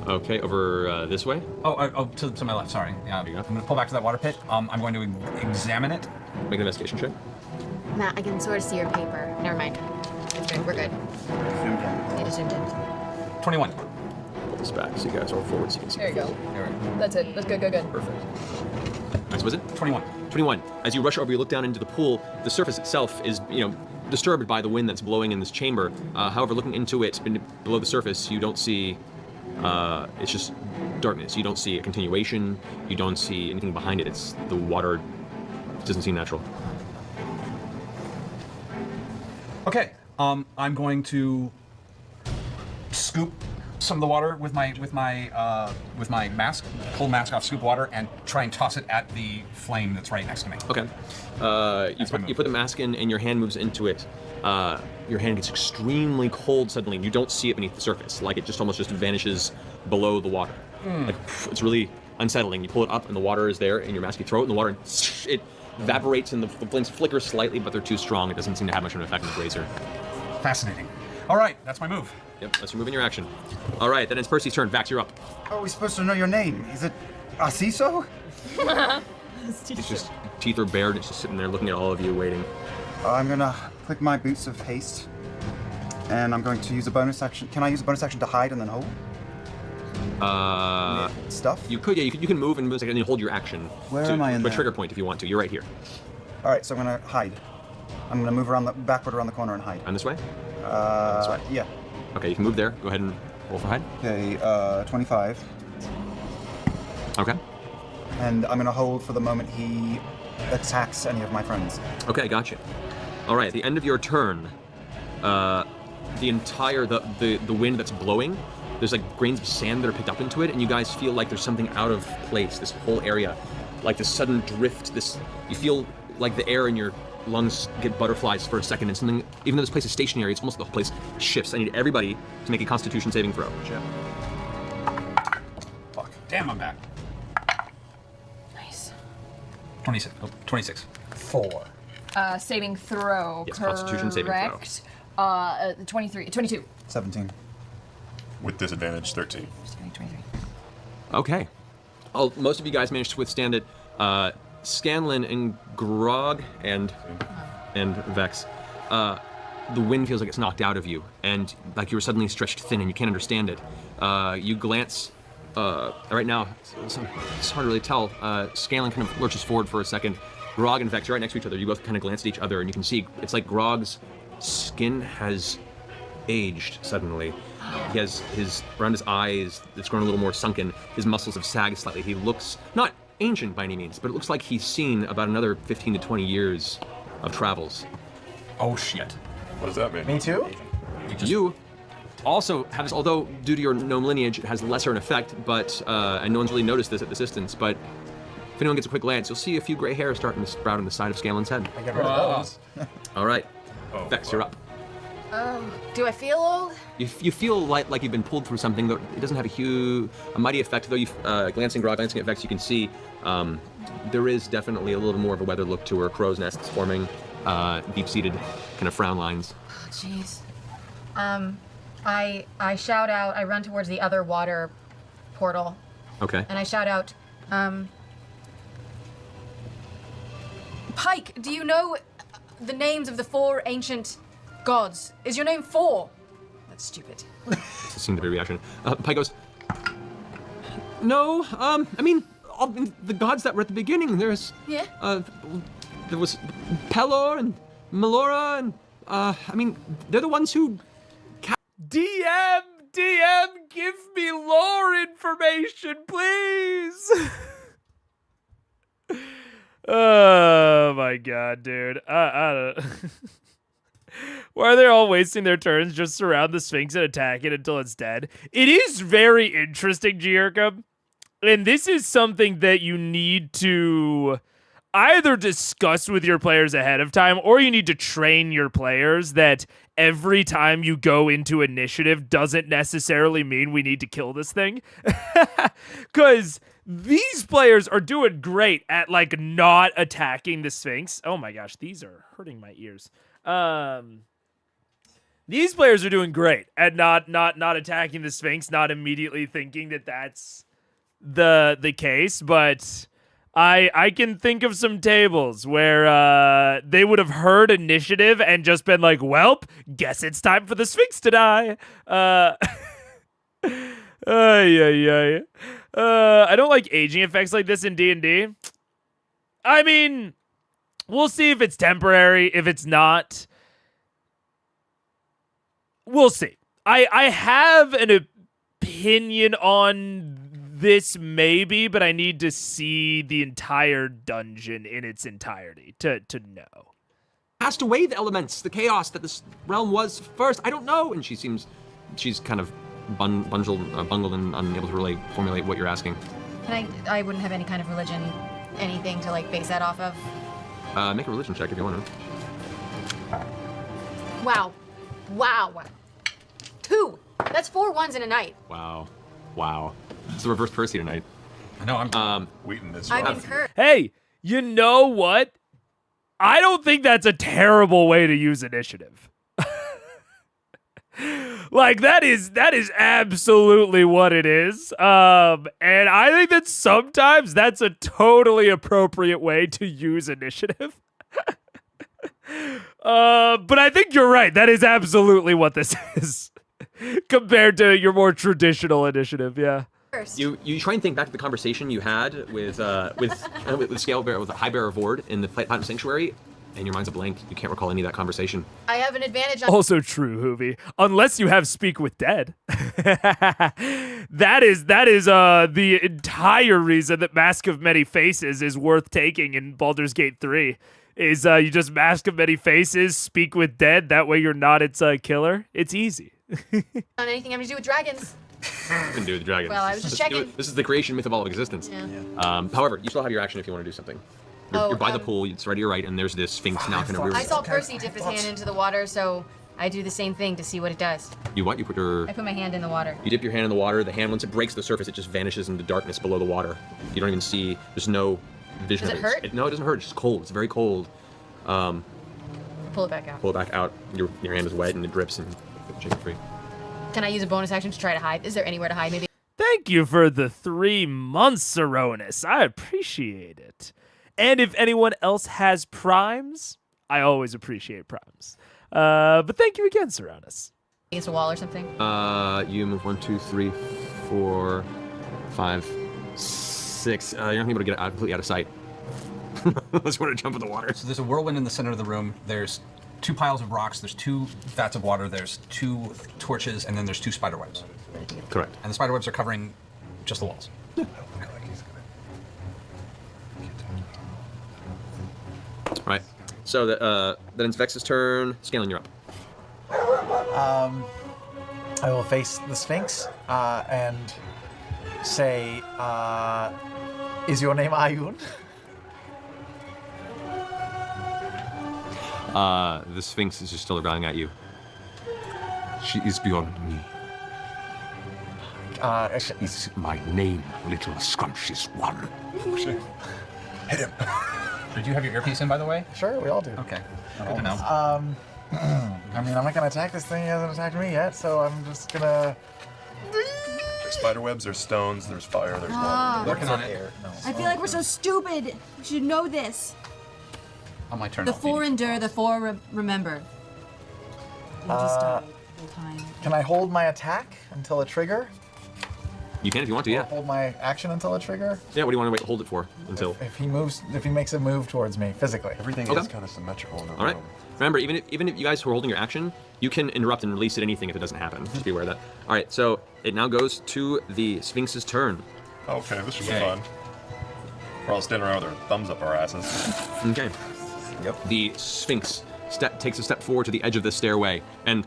Okay, over this way. To my left. Sorry. Yeah, I'm going to pull back to that water pit. I'm going to examine it. Make an investigation check. Matt, I can sort of see your paper. Never mind. It's good. We're good. Need to zoom in. 21. Pull this back so you guys are forward so you can see. There you go. There we go. That's it. That's good. Perfect. Nice, was it? 21. 21. As you rush over, you look down into the pool. The surface itself is, disturbed by the wind that's blowing in this chamber. However, looking into it, below the surface, you don't see. It's just darkness. You don't see a continuation. You don't see anything behind it. It's the water. It doesn't seem natural. Okay. I'm going to scoop some of the water with my mask, pull the mask off, scoop water, and try and toss it at the flame that's right next to me. Okay. You put the mask in, and your hand moves into it. Your hand gets extremely cold suddenly, and you don't see it beneath the surface. Like it just almost just vanishes below the water. Like it's really unsettling. You pull it up, and the water is there in your mask. You throw it in the water, and it evaporates, and the flames flicker slightly, but they're too strong. It doesn't seem to have much of an effect on the brazier. Fascinating. All right, that's my move. Yep, that's your move in your action. All right, then it's Percy's turn. Vax, you're up. How are we supposed to know your name? Is it Asiso? It's just teeth are bared. It's just sitting there looking at all of you, waiting. I'm gonna click my boots of haste, and I'm going to use a bonus action. Can I use a bonus action to hide and then hold? Stuff? You could, yeah. You can move and then hold your action. Where am I in to a there? trigger point if you want to. You're right here. All right, so I'm gonna hide. I'm gonna move backward around the corner and hide. And this way? This way. Yeah. Okay, you can move there. Go ahead and roll for hide. Okay, 25. Okay. And I'm gonna hold for the moment he attacks any of my friends. Okay, gotcha. All right, at the end of your turn, the entire the wind that's blowing, there's like grains of sand that are picked up into it, and you guys feel like there's something out of place. This whole area, like this sudden drift. You feel like the air in your lungs get butterflies for a second, and something. Even though this place is stationary, it's almost the whole place shifts. I need everybody to make a Constitution saving throw. Shit. Fuck. Damn, I'm back. Nice. 26. Oh, 26. 4. Saving throw. Yes, Constitution saving throw. Correct. 22. 17. With disadvantage, 13. 23. Okay. Most of you guys managed to withstand it. Scanlan and Grog and Vex, the wind feels like it's knocked out of you, and like you were suddenly stretched thin, and you can't understand it. You glance. Right now, it's hard to really tell. Scanlan kind of lurches forward for a second. Grog and Vex, you're right next to each other. You both kind of glance at each other, and you can see it's like Grog's skin has aged suddenly. He has around his eyes, it's grown a little more sunken. His muscles have sagged slightly. He looks not ancient by any means, but it looks like he's seen about another 15 to 20 years of travels. Oh shit. What does that mean? Me too? You also have this, although due to your gnome lineage, it has lesser an effect, but and no one's really noticed this at this distance, but if anyone gets a quick glance, you'll see a few gray hairs starting to sprout on the side of Scanlan's head. I get rid of those. All right, Vex, you're up. Do I feel old? You feel like you've been pulled through something, though it doesn't have a mighty effect. Though you glancing at Vex, you can see there is definitely a little more of a weathered look to her. Crow's nests forming, deep-seated kind of frown lines. Oh, jeez. I shout out. I run towards the other water portal, Okay. and I shout out, Pike, do you know the names of the 4 ancient gods? Is your name 4? That's stupid. It seemed to be a reaction. Pike goes, no, I mean, all the gods that were at the beginning, there's, Yeah? there was Pelor and Melora, and, I mean, they're the ones who... DM, give me lore information, please. Oh my god, dude. I don't. Why are they all wasting their turns just surround the Sphinx and attack it until it's dead? It is very interesting, Giorca. And this is something that you need to either discuss with your players ahead of time, or you need to train your players that every time you go into initiative doesn't necessarily mean we need to kill this thing. Because these players are doing great at, like, not attacking the Sphinx. Oh my gosh, these are hurting my ears. These players are doing great at not attacking the Sphinx, not immediately thinking that that's the case, but I can think of some tables where they would have heard initiative and just been like, "Welp, guess it's time for the Sphinx to die." I don't like aging effects like this in D&D. I mean, we'll see if it's temporary. If it's not, we'll see. I have an opinion on this maybe, but I need to see the entire dungeon in its entirety to know. Cast away the elements, the chaos that this realm was first. I don't know. And she's kind of bungled and unable to really formulate what you're asking. I wouldn't have any kind of religion, anything to like base that off of. Make a religion check if you want to. Wow. 2. That's 4 ones in a night. Wow. It's the reverse Percy tonight. I know, I'm Wheaton is I'm rough. encouraged. Hey, you know what? I don't think that's a terrible way to use initiative. Like, that is absolutely what it is. And I think that sometimes that's a totally appropriate way to use initiative. But I think you're right. That is absolutely what this is compared to your more traditional initiative. Yeah. You try and think back to the conversation you had with Scale Bearer, with the High Bearer Vord in the Platinum Sanctuary, and your mind's a blank. You can't recall any of that conversation. I have an advantage on Also true, Hoovy. Unless you have Speak with Dead. That is the entire reason that Mask of Many Faces is worth taking in Baldur's Gate 3. Is you just Mask of Many Faces, Speak with Dead, that way you're not its killer. It's easy. on anything having to do with dragons. Can do with the dragon. Well, I was just checking. This is the creation myth of all of existence. Yeah. However, you still have your action if you want to do something. You're by the pool. It's right to your right, and there's this Sphinx now kind of rear. I saw Percy dip his hand into the water, so I do the same thing to see what it does. You what? You put your. I put my hand in the water. You dip your hand in the water. The hand, once it breaks the surface, it just vanishes into darkness below the water. You don't even see. There's no vision. Does of it hurt? No, it doesn't hurt. It's just cold. It's very cold. Pull it back out. Pull it back out. Your hand is wet and it drips and shake it free. Can I use a bonus action to try to hide? Is there anywhere to hide? Maybe. Thank you for the 3 months, Saronis. I appreciate it. And if anyone else has primes, I always appreciate primes. But thank you again, Saronis. Against a wall or something. You move 1, 2, 3, 4, 5, 6. You're not gonna be able to get completely out of sight. Unless you want to jump in the water. So there's a whirlwind in the center of the room. There's 2 piles of rocks. There's 2 vats of water. There's 2 torches, and then there's 2 spider webs. Correct. And the spider webs are covering just the walls. Right. So then it's Vex's turn. Scaling, you're up. I will face the Sphinx and say, is your name Ayun? The Sphinx is just still growling at you. She is beyond me. Is my name, little scrumptious one. Hit him. Did you have your earpiece in, by the way? Sure, we all do. Okay. Good to know. I mean, I'm not gonna attack this thing. He hasn't attacked me yet, so I'm just gonna. There's spider webs, there's stones, there's fire, there's water. Working on it. I feel like we're so stupid. We should know this. On my turn. The I'll four feed endure, the four remember. You just die the time. Can I hold my attack until a trigger? You can if you want to, Or yeah. hold my action until a trigger? Yeah, what do you want to hold it for until? If he moves, if he makes a move towards me physically. Everything Okay. is kind of symmetrical in the All right. room. Remember, even if you guys who are holding your action, you can interrupt and release at anything if it doesn't happen. Just be aware of that. All right, so it now goes to the Sphinx's turn. Okay, this should be Okay. fun. We're all standing around with our thumbs up our asses. Okay. Yep. The Sphinx takes a step forward to the edge of the stairway and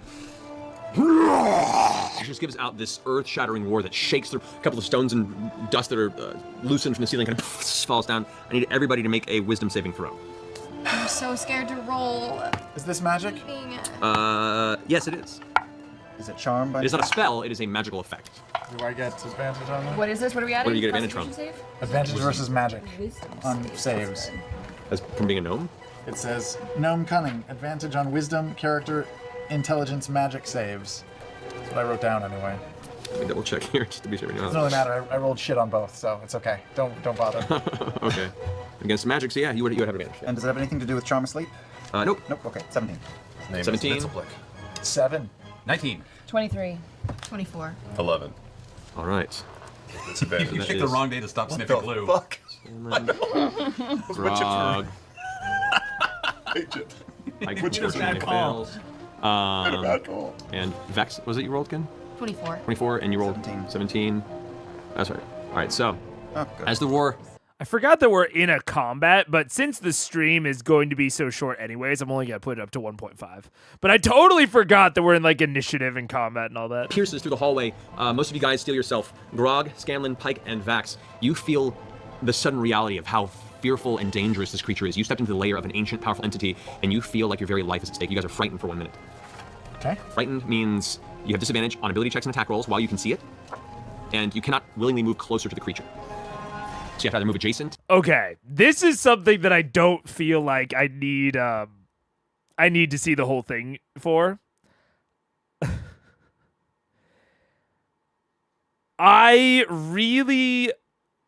just gives out this earth-shattering roar that shakes through a couple of stones and dust that are loosened from the ceiling, kind of falls down. I need everybody to make a wisdom saving throw. I'm so scared to roll. Is this magic? Yes, it is. Is it charm by It is not a spell, it is a magical effect. Do I get advantage on that? What is this? What are we adding? What do you get advantage from? Constitution save? Advantage versus magic on saves. As from being a gnome? It says gnome cunning, advantage on wisdom, character, intelligence, magic saves. That's what I wrote down anyway. Let me double check here just to be sure. It doesn't really matter. I rolled shit on both, so it's okay. Don't bother. Okay. Against magic, so yeah, you would have advantage. And does it have anything to do with charm asleep? Nope. Nope. Okay, 17. His name 17. is Mitzelblick. 7. 19. 23. 24. 11. All right. It's a bad. You That picked the is- wrong day to stop sniffing glue. Fuck. Grog. Agent. Pike Which is unfortunately bad call. fails. Made a bad call. And Vex, was it you rolled again? 24. 24, and you rolled 17. 17. That's right. All right, so Oh, good. as the war, I forgot that we're in a combat, but since the stream is going to be so short anyways, I'm only going to put it up to 1.5. But I totally forgot that we're in, like, initiative and combat and all that. pierces through the hallway, most of you guys steal yourself. Grog, Scanlan, Pike, and Vax, you feel the sudden reality of how fearful and dangerous this creature is. You stepped into the lair of an ancient, powerful entity, and you feel like your very life is at stake. You guys are frightened for 1 minute. Okay. Frightened means you have disadvantage on ability checks and attack rolls while you can see it, and you cannot willingly move closer to the creature. So you have to either move adjacent. Okay, this is something that I don't feel like I need to see the whole thing for. I really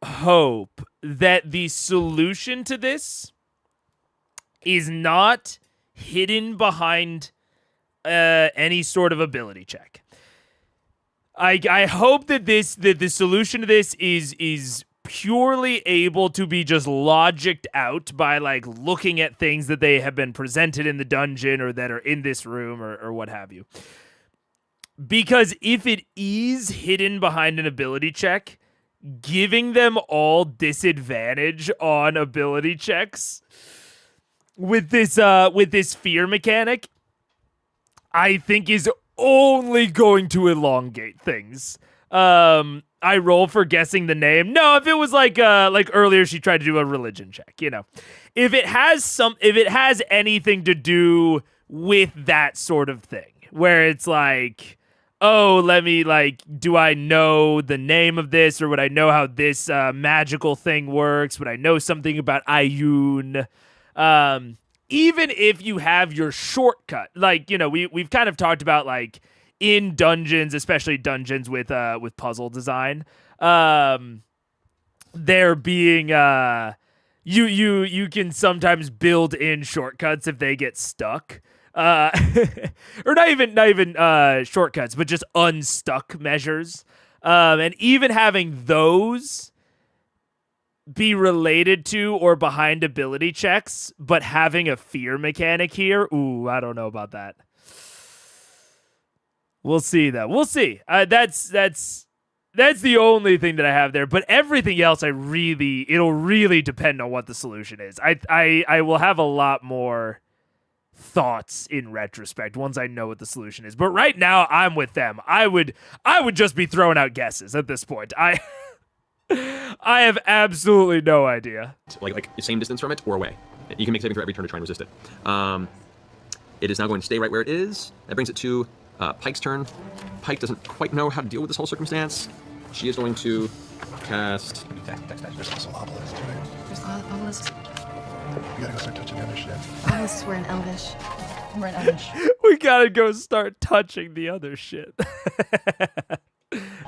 hope that the solution to this is not hidden behind any sort of ability check. I hope that the solution to this is purely able to be just logicked out by, like, looking at things that they have been presented in the dungeon or that are in this room or what have you. Because if it is hidden behind an ability check, giving them all disadvantage on ability checks with this fear mechanic, I think is only going to elongate things. I roll for guessing the name. No, if it was like earlier she tried to do a religion check, you know. If it has anything to do with that sort of thing, where it's like, oh, let me, like, do I know the name of this, or would I know how this magical thing works? Would I know something about Ayun? Even if you have your shortcut, like, you know, we've kind of talked about, like, in dungeons, especially dungeons with puzzle design, there being you can sometimes build in shortcuts if they get stuck. Or not even shortcuts, but just unstuck measures. And even having those be related to or behind ability checks, but having a fear mechanic here, ooh, I don't know about that. We'll see, though. We'll see. That's the only thing that I have there. But everything else, it'll really depend on what the solution is. I will have a lot more thoughts in retrospect once I know what the solution is. But right now, I'm with them. I would just be throwing out guesses at this point. I have absolutely no idea. Like the same distance from it or away. You can make saving throw every turn to try and resist it. It is now going to stay right where it is. That brings it to Pike's turn. Pike doesn't quite know how to deal with this whole circumstance. She is going to cast. There's also obelisks, right? There's obelisks. You gotta go start touching the other shit. Obelisks were in Elvish. We're in Elvish. We gotta go start touching the other shit.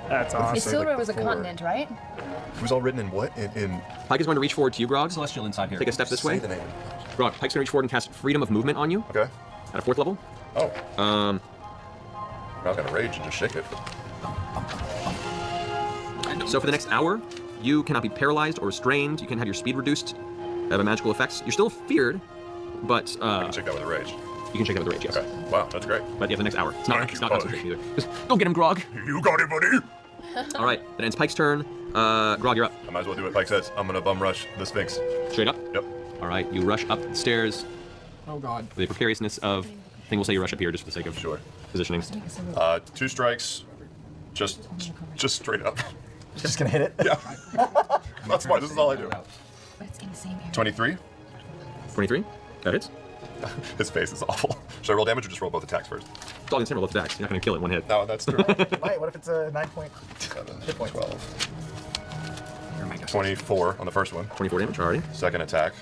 That's awesome. Isildur was a continent, right? It was all written in what? In Pike is going to reach forward to you, Grog. Celestial inside here. Take a step this way. Say the name. Grog, Pike's going to reach forward and cast Freedom of Movement on you. Okay. At a 4th level. Oh. I'm not gonna rage and just shake it. So for the next hour, you cannot be paralyzed or restrained. You can have your speed reduced. Have magical effects. You're still feared, but I can shake that with a rage. You can shake that with a rage, yes. Okay. Wow, that's great. But yeah, for the next hour. It's not, Thank it's you, not buddy. concentration either. Just don't get him, Grog. You got it, buddy. All right, that ends Pike's turn. Grog, you're up. I might as well do what Pike says. I'm gonna bum rush the Sphinx. Straight up? Yep. All right, you rush up the stairs. Oh God. The precariousness of, I think we'll say you rush up here just for the sake of positioning. 2 strikes. Just straight up. Just gonna hit it? Yeah. That's smart. This is all I do. It's in the same area. 23. 23? That hits. His face is awful. Should I roll damage or just roll both attacks first? It's all in the same roll of attacks. You're not going to kill it in one hit. No, that's true. Wait, what if it's a 9-point hit point? 12. 24 on the first one. 24 damage already. Second attack.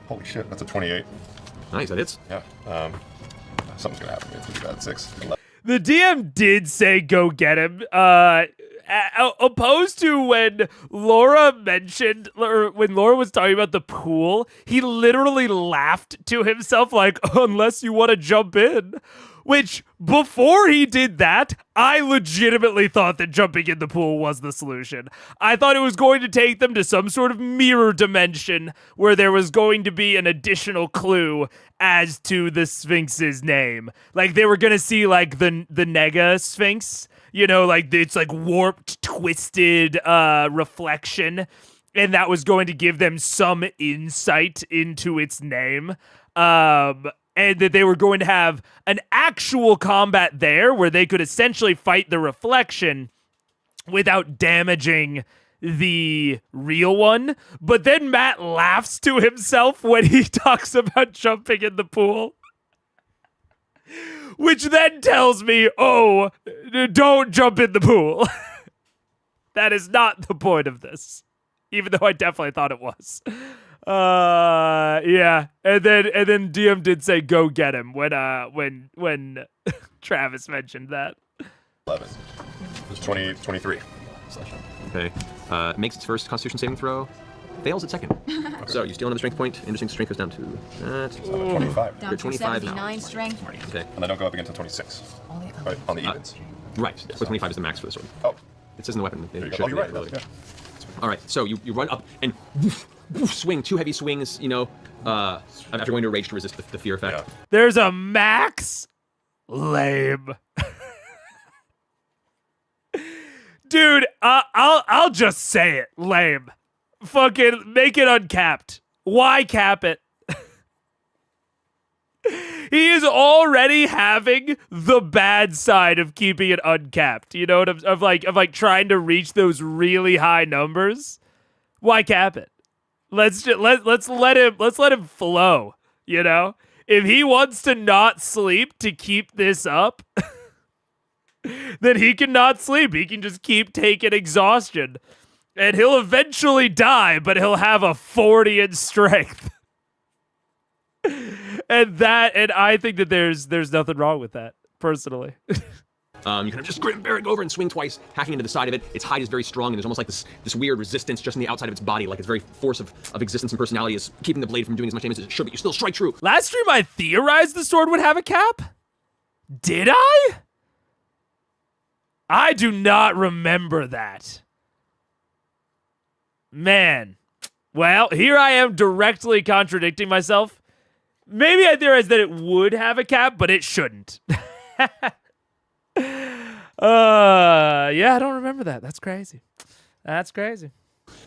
Holy shit, that's a 28. Nice, that hits. Yeah. Something's gonna happen to me. It's gonna be bad. 6. 11. The DM did say go get him. Opposed to when Laura mentioned, or when Laura was talking about the pool, he literally laughed to himself like, unless you want to jump in. Which, before he did that, I legitimately thought that jumping in the pool was the solution. I thought it was going to take them to some sort of mirror dimension where there was going to be an additional clue as to the Sphinx's name. Like, they were going to see, like, the Nega Sphinx. You know, like, it's, like, warped, twisted reflection. And that was going to give them some insight into its name. And that they were going to have an actual combat there where they could essentially fight the reflection without damaging the real one. But then Matt laughs to himself when he talks about jumping in the pool. Which then tells me, oh, don't jump in the pool. That is not the point of this. Even though I definitely thought it was. Yeah. And then DM did say go get him when Travis mentioned that. 11. It's 23. Okay. Makes its first Constitution saving throw. Fails its second. Okay. So you steal another strength point. Interesting strength goes down to 25. You're 25 now. 79 strength. Okay. And I don't go up again until 26. Right, on the evens. Right. So 25 is the max for the sword. Oh. It says in the weapon. There you go. Oh, you're right. Yeah. All right. So you run up and swing 2 heavy swings, you know, after going to rage to resist the fear effect. Yeah. There's a max? Lame. Dude, I'll just say it. Lame. Fucking make it uncapped. Why cap it? He is already having the bad side of keeping it uncapped. You know what of like trying to reach those really high numbers. Why cap it? Let's let him flow, you know? If he wants to not sleep to keep this up, then he can not sleep. He can just keep taking exhaustion. And he'll eventually die, but he'll have a 40 in strength. And I think that there's nothing wrong with that, personally. You kind of just grit and bear it over and swing twice, hacking into the side of it. Its hide is very strong, and there's almost like this weird resistance just on the outside of its body, like its very force of existence and personality is keeping the blade from doing as much damage as it should, but you still strike true. Last stream I theorized the sword would have a cap? Did I? I do not remember that. Man. Well, here I am directly contradicting myself. Maybe I theorized that it would have a cap, but it shouldn't. Yeah, I don't remember that. That's crazy. That's crazy.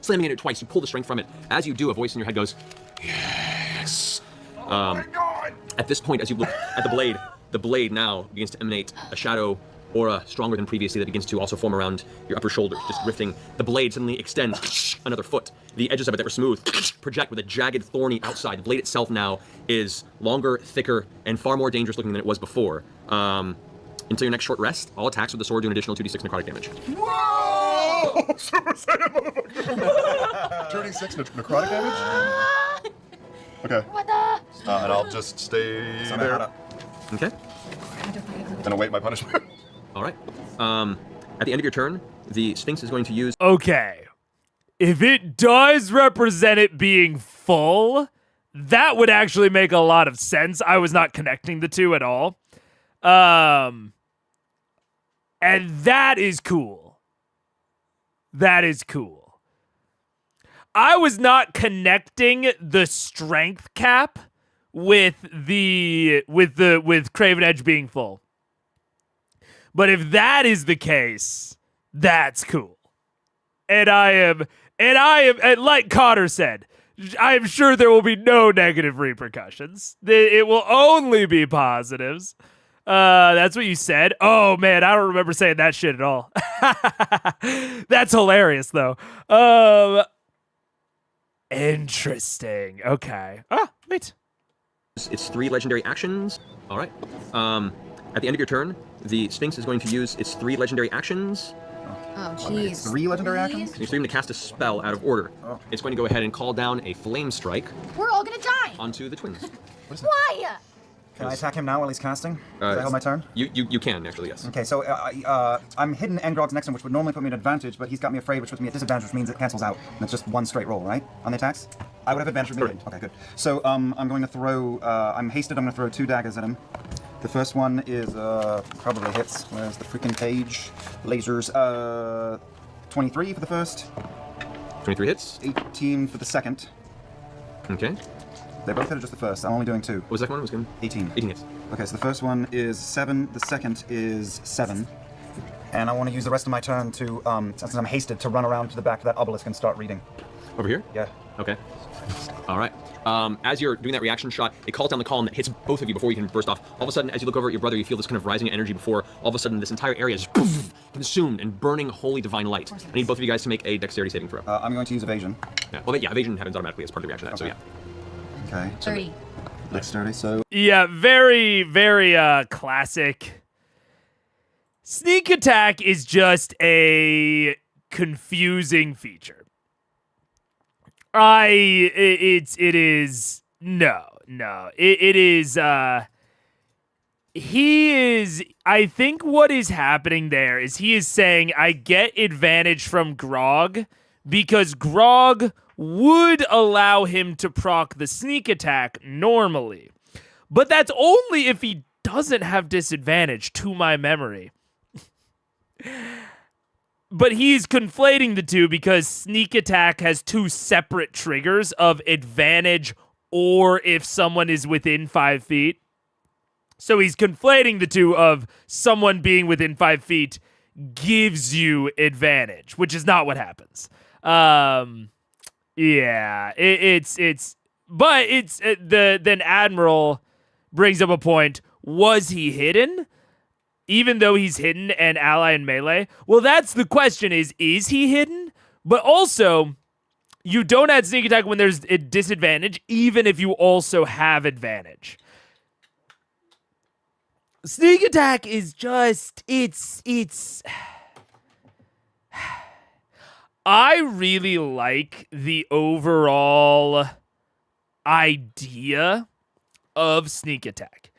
Slamming into it twice, you pull the strength from it. As you do, a voice in your head goes, yes. At this point, as you look at the blade now begins to emanate a shadow aura stronger than previously that begins to also form around your upper shoulder, just rifting. The blade suddenly extends another foot. The edges of it that were smooth project with a jagged, thorny outside. The blade itself now is longer, thicker, and far more dangerous looking than it was before. Until your next short rest, all attacks with the sword do an additional 2d6 necrotic damage. Whoa! Super Saiyan motherfucker! 36 necrotic damage? Okay. And I'll just stay there. Okay. Then await my punishment. All right. At the end of your turn, the Sphinx is going to use. Okay. If it does represent it being full, that would actually make a lot of sense. I was not connecting the two at all. And that is cool. That is cool. I was not connecting the strength cap with Craven Edge being full. But if that is the case, that's cool. And I am, and like Cotter said, I am sure there will be no negative repercussions. It will only be positives. That's what you said. Oh man, I don't remember saying that shit at all. That's hilarious though. Interesting. Okay. Ah, wait. It's 3 legendary actions. All right. At the end of your turn, the Sphinx is going to use its 3 legendary actions. Oh, jeez. 3 legendary actions? It's going to cast a spell out of order. Oh. It's going to go ahead and call down a flame strike We're all gonna die. onto the twins. Why? Can I attack him now while he's casting? Does that hold my turn? You can, actually, yes. Okay, so I'm hidden Engrod's next to him, which would normally put me at advantage, but he's got me afraid, which puts me at disadvantage, which means it cancels out. And it's just one straight roll, right? On the attacks? I would have advantage with me. Okay, good. So I'm going to throw, I'm hasted, I'm going to throw 2 daggers at him. The first one is, probably hits. Where's the freaking page? Lasers, 23 for the first. 23 hits. 18 for the second. Okay. They both hit or just the first? I'm only doing 2. What was the second one? It was good. 18. 18 hits. Okay, so the first one is 7, the second is 7. And I want to use the rest of my turn to, since I'm hasted, to run around to the back of that obelisk and start reading. Over here? Yeah. Okay. All right. As you're doing that reaction shot, it calls down the column that hits both of you before you can burst off. All of a sudden, as you look over at your brother, you feel this kind of rising energy before all of a sudden this entire area is poof, consumed and burning holy divine light. I need both of you guys to make a dexterity saving throw. I'm going to use evasion. Yeah. Well, yeah, evasion happens automatically as part of the reaction to that, Okay. so yeah. Okay. 30. Dexterity, so... Yeah, very, very classic. Sneak attack is just a confusing feature. It is he is, I think what is happening there is he is saying I get advantage from Grog because Grog would allow him to proc the sneak attack normally. But that's only if he doesn't have disadvantage, to my memory. But he's conflating the two because sneak attack has 2 separate triggers of advantage or if someone is within 5 feet. So he's conflating the two of someone being within 5 feet gives you advantage, which is not what happens. Then Admiral brings up a point. Was he hidden? Even though he's hidden and ally in melee? Well, that's the question is he hidden? But also, you don't add sneak attack when there's a disadvantage, even if you also have advantage. Sneak attack is just, it's... I really like the overall idea of sneak attack.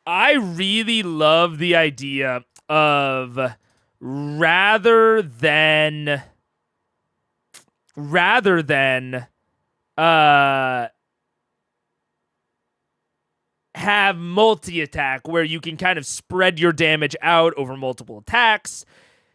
I really love the idea of rather than have multi-attack where you can kind of spread your damage out over multiple attacks.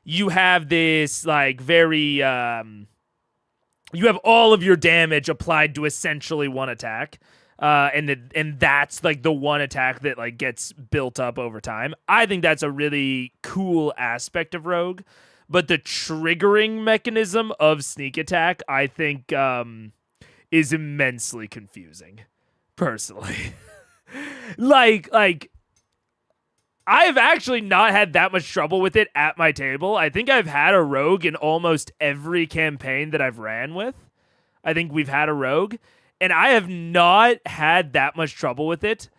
You have this like very you have all of your damage applied to essentially one attack. And that's like the one attack that like gets built up over time. I think that's a really cool aspect of Rogue, but the triggering mechanism of sneak attack, I think, is immensely confusing, personally. like I've actually not had that much trouble with it at my table. I think I've had a Rogue in almost every campaign that I've ran with. I think we've had a Rogue. And I have not had that much trouble with it.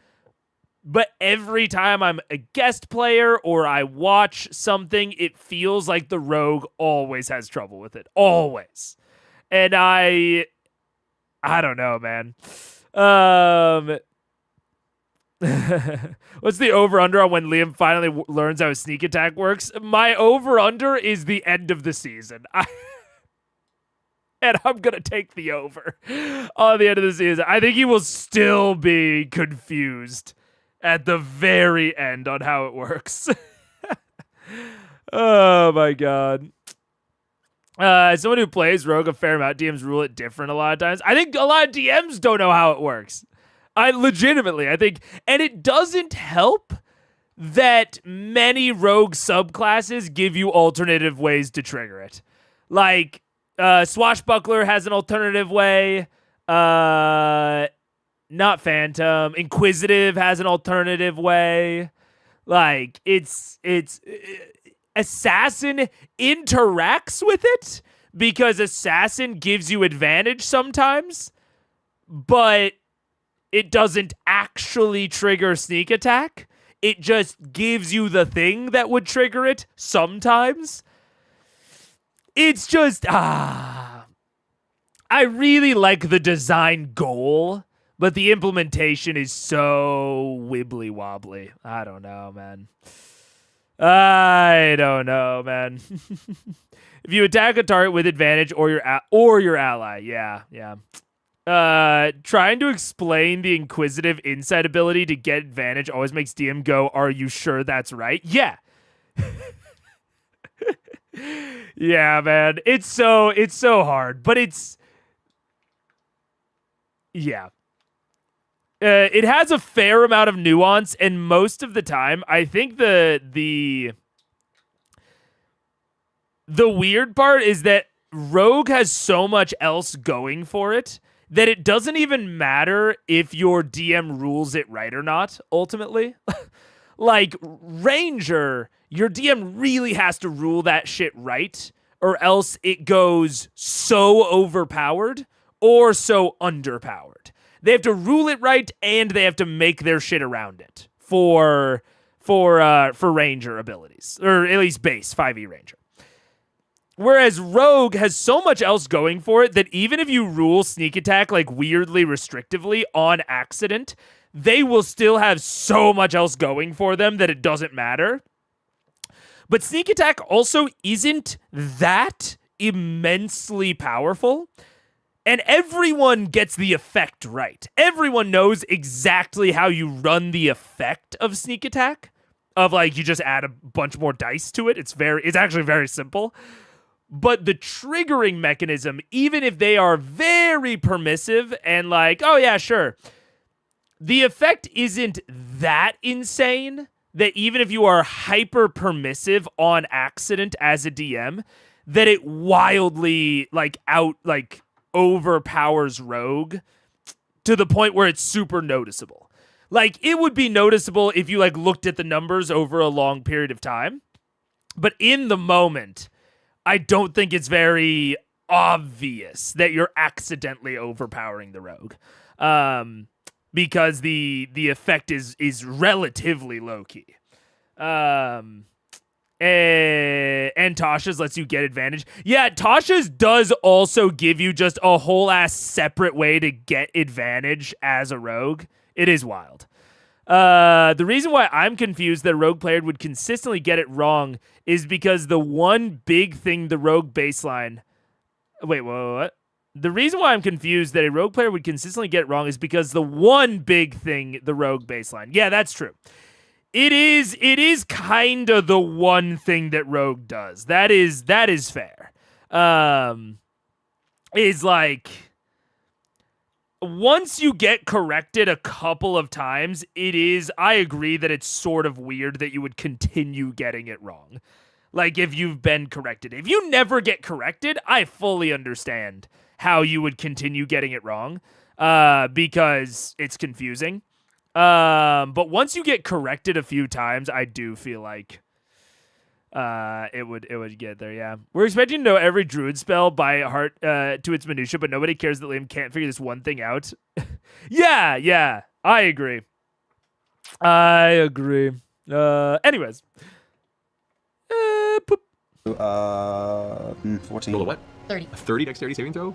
But every time I'm a guest player or I watch something, it feels like the Rogue always has trouble with it. Always. And I don't know, man. What's the over-under on when Liam finally learns how his sneak attack works? My over-under is the end of the season. And I'm going to take the over on the end of the season. I think he will still be confused at the very end on how it works. Oh, my God. Someone who plays Rogue a fair amount, DMs rule it different a lot of times. I think a lot of DMs don't know how it works. I think, and it doesn't help that many Rogue subclasses give you alternative ways to trigger it. Like, Swashbuckler has an alternative way. Not Phantom. Inquisitive has an alternative way. Like, Assassin interacts with it because Assassin gives you advantage sometimes, but it doesn't actually trigger sneak attack. It just gives you the thing that would trigger it sometimes. It's just, I really like the design goal, but the implementation is so wibbly wobbly. I don't know, man. If you attack a target with advantage or your ally, yeah. Trying to explain the Inquisitive Insight ability to get advantage always makes DM go, "Are you sure that's right?" Yeah. Yeah, man. It's so hard, but yeah. It has a fair amount of nuance, and most of the time, I think the weird part is that Rogue has so much else going for it that it doesn't even matter if your DM rules it right or not, ultimately. Like, Ranger, your DM really has to rule that shit right, or else it goes so overpowered or so underpowered. They have to rule it right, and they have to make their shit around it for Ranger abilities, or at least base 5e Ranger. Whereas Rogue has so much else going for it that even if you rule sneak attack like weirdly restrictively on accident, they will still have so much else going for them that it doesn't matter. But sneak attack also isn't that immensely powerful. And everyone gets the effect right. Everyone knows exactly how you run the effect of sneak attack. Of like, you just add a bunch more dice to it. It's actually very simple. But the triggering mechanism, even if they are very permissive and like, oh yeah, sure, the effect isn't that insane that even if you are hyper permissive on accident as a DM, that it wildly overpowers Rogue to the point where it's super noticeable. Like, it would be noticeable if you like looked at the numbers over a long period of time. But in the moment, I don't think it's very obvious that you're accidentally overpowering the Rogue. Because the effect is relatively low key. And Tasha's lets you get advantage. Yeah, Tasha's does also give you just a whole ass separate way to get advantage as a rogue. It is wild. The reason why I'm confused that a rogue player would consistently get it wrong is because the one big thing the rogue baseline... Wait, what? The reason why I'm confused that a rogue player would consistently get it wrong is because the one big thing the rogue baseline... Yeah, that's true. It is kind of the one thing that Rogue does. That is fair. Is like, once you get corrected a couple of times, I agree that it's sort of weird that you would continue getting it wrong. Like, if you've been corrected. If you never get corrected, I fully understand how you would continue getting it wrong, because it's confusing. But once you get corrected a few times, I do feel like it would get there. Yeah, we're expecting to know every druid spell by heart to its minutia, but nobody cares that Liam can't figure this one thing out. yeah, I agree. Anyways, 14. Roll a what? 30. A 30 dexterity saving throw?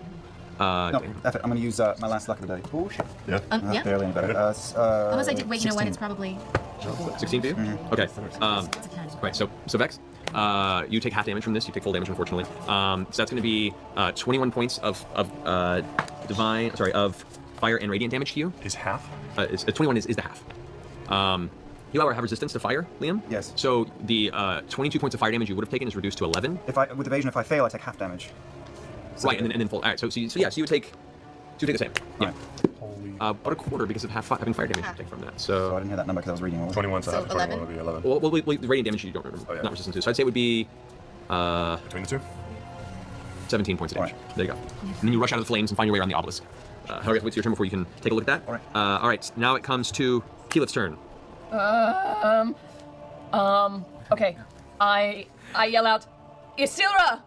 No, F it. I'm going to use my last luck of the day. Oh, shit. Yeah. Yeah. Barely any better. Unless I did. Wait, you know what? 16. It's probably. 16 for you? Okay. Right, so Vex, you take half damage from this. You take full damage, unfortunately. So that's going to be 21 points of fire and radiant damage to you. Is half? 21 is the half. You have resistance to fire, Liam? Yes. So the 22 points of fire damage you would have taken is reduced to 11. With evasion, if I fail, I take half damage. So Right, and then full. All right, so you would take the same. Yeah. But a quarter because of having fire damage you take from that. So I didn't hear that number because I was reading. 21 So half. 11? 21 would be 11. Well, the radiant damage you don't remember, not resistant to. So I'd say it would be Between the two? 17 points of damage. There you go. And then you rush out of the flames and find your way around the obelisk. Helga, wait till your turn before you can take a look at that. All right, now it comes to Keyleth's turn. Okay. I yell out, Isilra!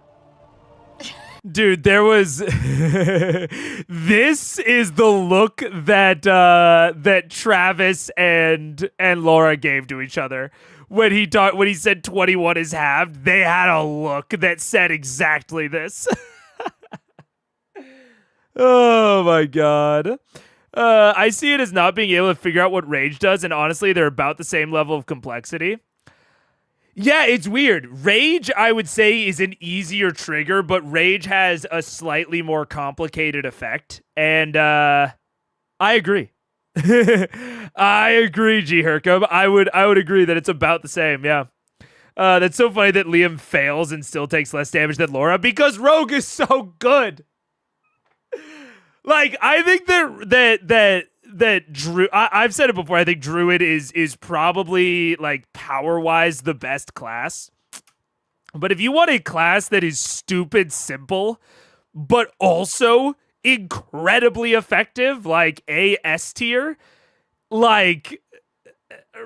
Dude, there was this is the look that that Travis and Laura gave to each other when he said 21 is halved. They had a look that said exactly this. Oh my god. I see it as not being able to figure out what rage does, and honestly, they're about the same level of complexity. Yeah, it's weird. Rage, I would say, is an easier trigger, but Rage has a slightly more complicated effect. And I agree. I agree, G. Hercum. I would agree that it's about the same, yeah. That's so funny that Liam fails and still takes less damage than Laura because Rogue is so good. Like, I think that Drew, I've said it before, I think Druid is probably, like, power-wise the best class. But if you want a class that is stupid simple, but also incredibly effective, like a S tier, like,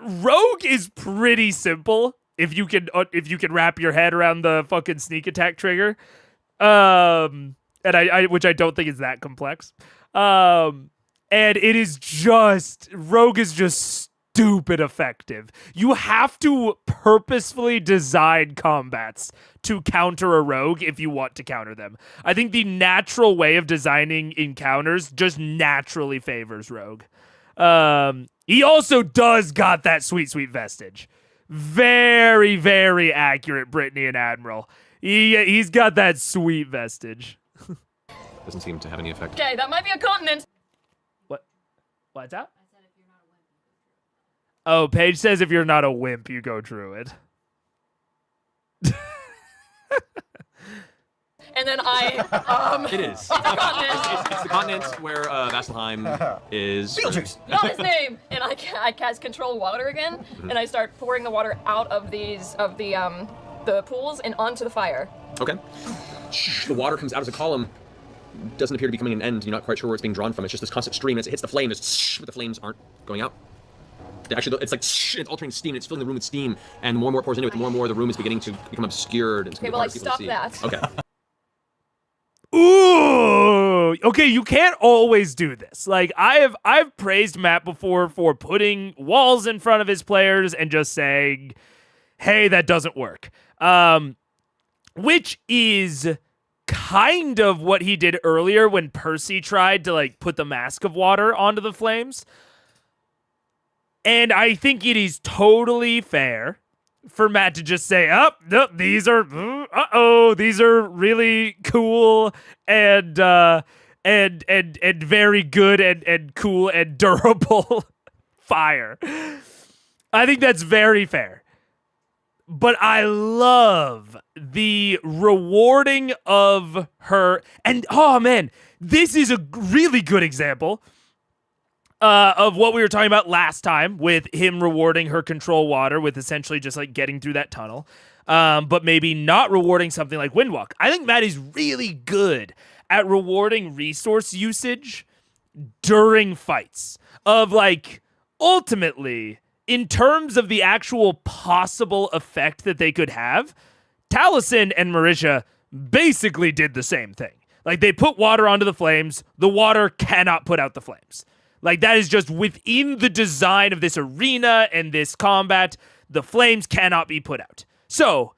Rogue is pretty simple if you can wrap your head around the fucking sneak attack trigger. And I which I don't think is that complex. And it is just, Rogue is just stupid effective. You have to purposefully design combats to counter a Rogue if you want to counter them. I think the natural way of designing encounters just naturally favors Rogue. He also does got that sweet, sweet vestige. Very, very accurate, Brittany and Admiral. He's got that sweet vestige. Doesn't seem to have any effect. Okay, that might be a continent. What's that? Oh, Paige says if you're not a wimp, you go Druid. And then I, It is. It's a continent. It's the continent where Vasselheim is. Beetlejuice! Not his name. And I cast control water again, and I start pouring the water out of the pools and onto the fire. Okay. The water comes out as a column. Doesn't appear to be coming to an end. You're not quite sure where it's being drawn from. It's just this constant stream. As it hits the flame, but the flames aren't going out. Actually, it's like it's altering steam. It's filling the room with steam, and the more and more it pours into it, the more and more the room is beginning to become obscured. And it's Okay, gonna be well, I harder for people to stopped see. that. Okay. Ooh, okay, you can't always do this. Like I've praised Matt before for putting walls in front of his players and just saying, "Hey, that doesn't work." Which is kind of what he did earlier when Percy tried to like put the mask of water onto the flames. And I think it is totally fair for Matt to just say, "Oh, no, these are really cool and very good and cool and durable fire." I think that's very fair. But I love the rewarding of her. And, oh, man, this is a really good example of what we were talking about last time with him rewarding her control water with essentially just, like, getting through that tunnel. But maybe not rewarding something like Windwalk. I think Matt is really good at rewarding resource usage during fights. Of, like, ultimately, in terms of the actual possible effect that they could have, Taliesin and Marisha basically did the same thing. Like, they put water onto the flames. The water cannot put out the flames. Like, that is just within the design of this arena and this combat. The flames cannot be put out. So,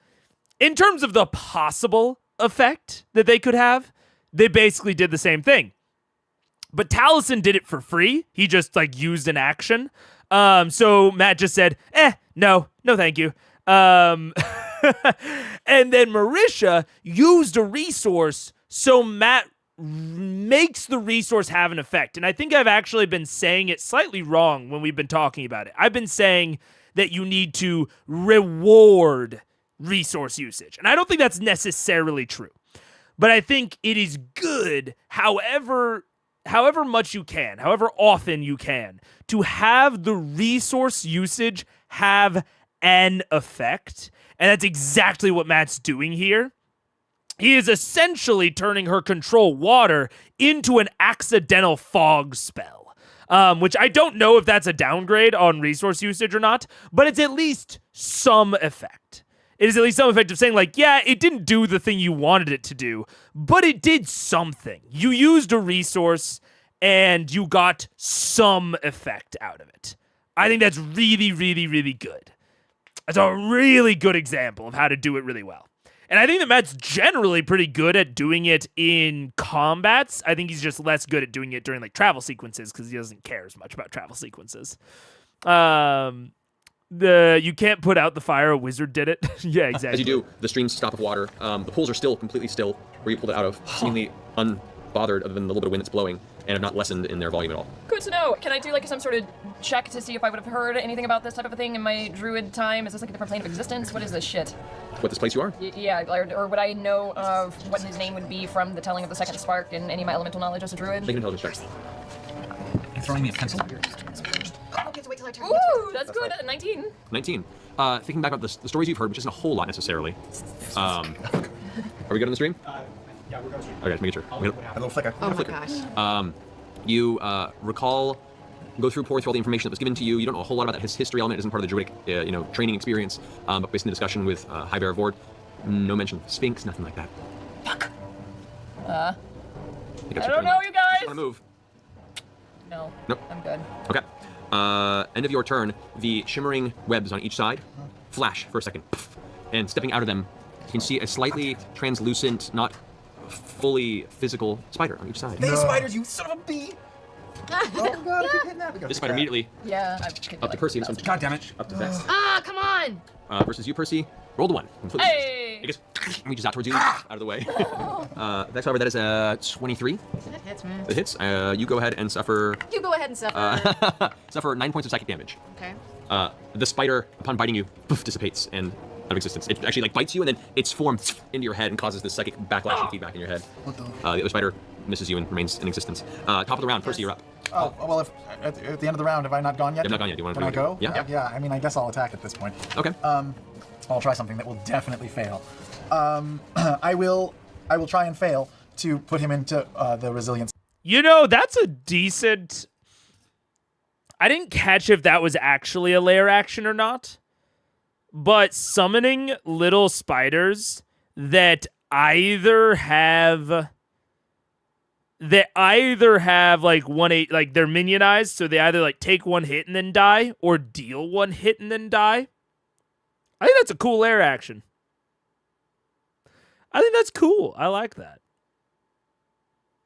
in terms of the possible effect that they could have, they basically did the same thing. But Taliesin did it for free. He just like used an action. So Matt just said, no, thank you. And then Marisha used a resource, so Matt makes the resource have an effect. And I think I've actually been saying it slightly wrong when we've been talking about it. I've been saying that you need to reward resource usage. And I don't think that's necessarily true. But I think it is good, however much you can, however often you can, to have the resource usage have an effect. And that's exactly what Matt's doing here. He is essentially turning her control water into an accidental fog spell, which I don't know if that's a downgrade on resource usage or not, but it's at least some effect. It is at least some effect of saying, like, yeah, it didn't do the thing you wanted it to do, but it did something. You used a resource, and you got some effect out of it. I think that's really, really, really good. That's a really good example of how to do it really well. And I think that Matt's generally pretty good at doing it in combats. I think he's just less good at doing it during, like, travel sequences, because he doesn't care as much about travel sequences. You can't put out the fire, a wizard did it. Yeah, exactly. As you do, the streams stop of water. The pools are still completely still where you pulled it out of, seemingly unbothered other than the little bit of wind that's blowing, and have not lessened in their volume at all. Good to know. Can I do like some sort of check to see if I would have heard anything about this type of a thing in my druid time? Is this like a different plane of existence? What is this shit? What, this place you are? Yeah, or would I know of what his name would be from the telling of the second spark and any of my elemental knowledge as a druid? Make an intelligence check. You're throwing me a pencil? Ooh, that's good. 19. 19. Thinking back about the stories you've heard, which isn't a whole lot necessarily. Are we good on the stream? Yeah, we're going to stream. Okay, just making sure. A little flicker. Oh my gosh. You recall, pour through all the information that was given to you. You don't know a whole lot about that. His history element isn't part of the druidic, training experience. But based on the discussion with High Bear Vord, no mention of Sphinx, nothing like that. Fuck. I don't know, you guys. Want to move? No. Nope. I'm good. Okay. End of your turn, the shimmering webs on each side flash for a second, and stepping out of them, you can see a slightly translucent, not fully physical spider on each side. These spiders, you son of a bee! Oh god, I keep hitting that. This spider immediately Yeah. up to Percy. This one's God damn it. up to Vex. Come on! Versus you, Percy. Roll the one. Completely. Hey! It just reaches out towards you, out of the way. Vex, however, that is a 23. That hits, man. It hits. You go ahead and suffer. You go ahead and suffer. Suffer 9 points of psychic damage. Okay. The spider, upon biting you, dissipates and out of existence. It actually bites you, and then its form into your head and causes this psychic backlash and feedback in your head. What the other spider misses you and remains in existence. Top of the round, Percy, you're up. Oh, well, if at the end of the round, have I not gone yet? You have not gone yet. Do you want to Can I go? Yeah. Yeah, I mean, I guess I'll attack at this point. Okay. I'll try something that will definitely fail. I will try and fail to put him into the resilience. That's a decent... I didn't catch if that was actually a lair action or not, but summoning little spiders that either have like 1/8, like they're minionized, so they either like take one hit and then die, or deal one hit and then die. I think that's a cool lair action. I think that's cool. I like that.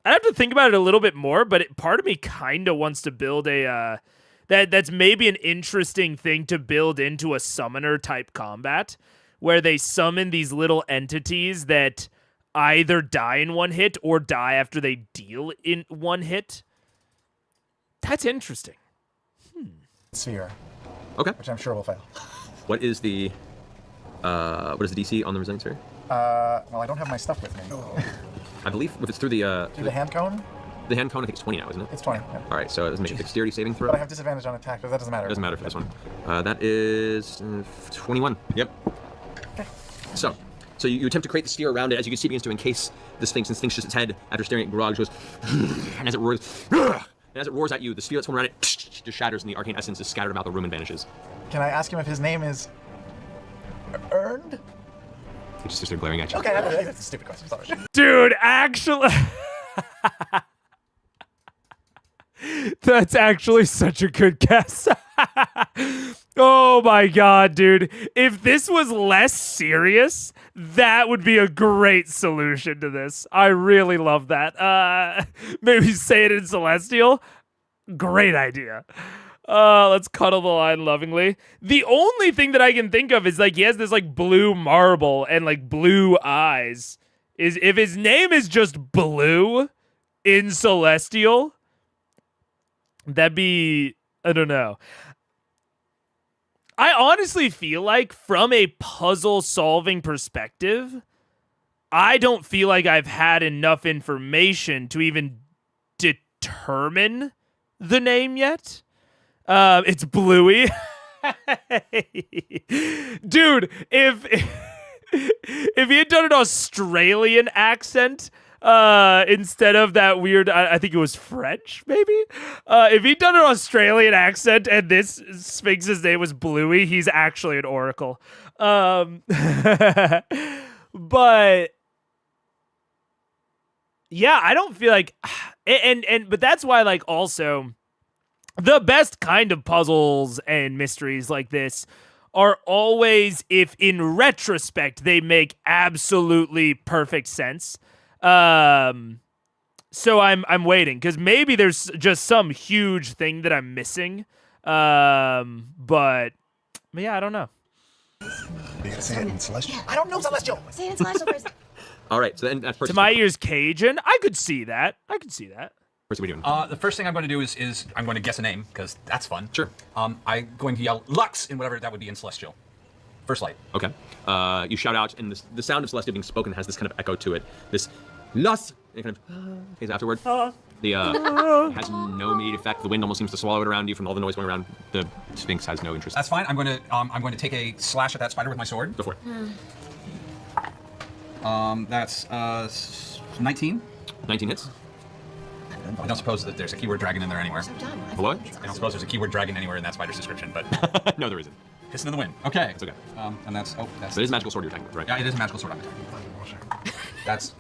I have to think about it a little bit more, but part of me kind of wants to build a that's maybe an interesting thing to build into a summoner type combat, where they summon these little entities that either die in one hit or die after they deal in one hit. That's interesting. Sphere. Okay. Which I'm sure will fail. What is the DC on the resilience sphere? Well, I don't have my stuff with me. I believe if it's through the Through the hand cone? The hand cone, I think it's 20 now, isn't it? It's 20. Yeah. All right, so let's make a dexterity saving throw. But I have disadvantage on attack, but that doesn't matter. It doesn't matter for this one. That is 21. Yep. Okay. So you attempt to create the sphere around it. As you can see, it begins to encase the Sphinx, and Sphinx just its head after staring at Garage goes, and as it roars at you, the sphere that's formed around it just shatters, and the arcane essence is scattered about the room and vanishes. Can I ask him if his name is Earned? He just sits there glaring at you. Okay, that's a stupid question. Sorry. Dude, actually... That's actually such a good guess. Oh my god, dude. If this was less serious, That would be a great solution to this. I really love that. Maybe say it in Celestial. Great idea. Let's cuddle the line lovingly. The only thing that I can think of is like he has this like blue marble and like blue eyes. Is if his name is just Blue in Celestial, that'd be, I don't know. I honestly feel like from a puzzle solving perspective, I don't feel like I've had enough information to even determine the name yet. It's Bluey. Dude, if he had done an Australian accent instead of that weird, I think it was French, maybe? If he'd done an Australian accent and this Sphinx's name was Bluey, he's actually an oracle. But yeah, I don't feel like, but that's why, like, also the best kind of puzzles and mysteries like this are always, if in retrospect they make absolutely perfect sense. So I'm waiting because maybe there's just some huge thing that I'm missing. But yeah, I don't know. You gotta say it in Celestial. I don't know Celestial. Say it in Celestial first. All right, so then that's To my ears, Cajun. I could see that. Percy, what are you doing? The first thing I'm going to do is I'm going to guess a name because that's fun. Sure. I'm going to yell Lux in whatever that would be in Celestial. First light. Okay. You shout out, and the sound of Celestia being spoken has this kind of echo to it. This Lux, and it kind of phase afterward. The it has no immediate effect. The wind almost seems to swallow it around you from all the noise going around. The Sphinx has no interest. That's fine. I'm going to take a slash at that spider with my sword. Go for it. That's 19. 19 hits. I don't suppose that there's a keyword dragon in there anywhere. Hello? I don't suppose there's a keyword dragon anywhere in that spider's description, but No, there isn't. Piston in the wind. Okay. It's okay. And that's So it is a magical sword you're attacking with, right? Yeah, it is a magical sword I'm attacking. That's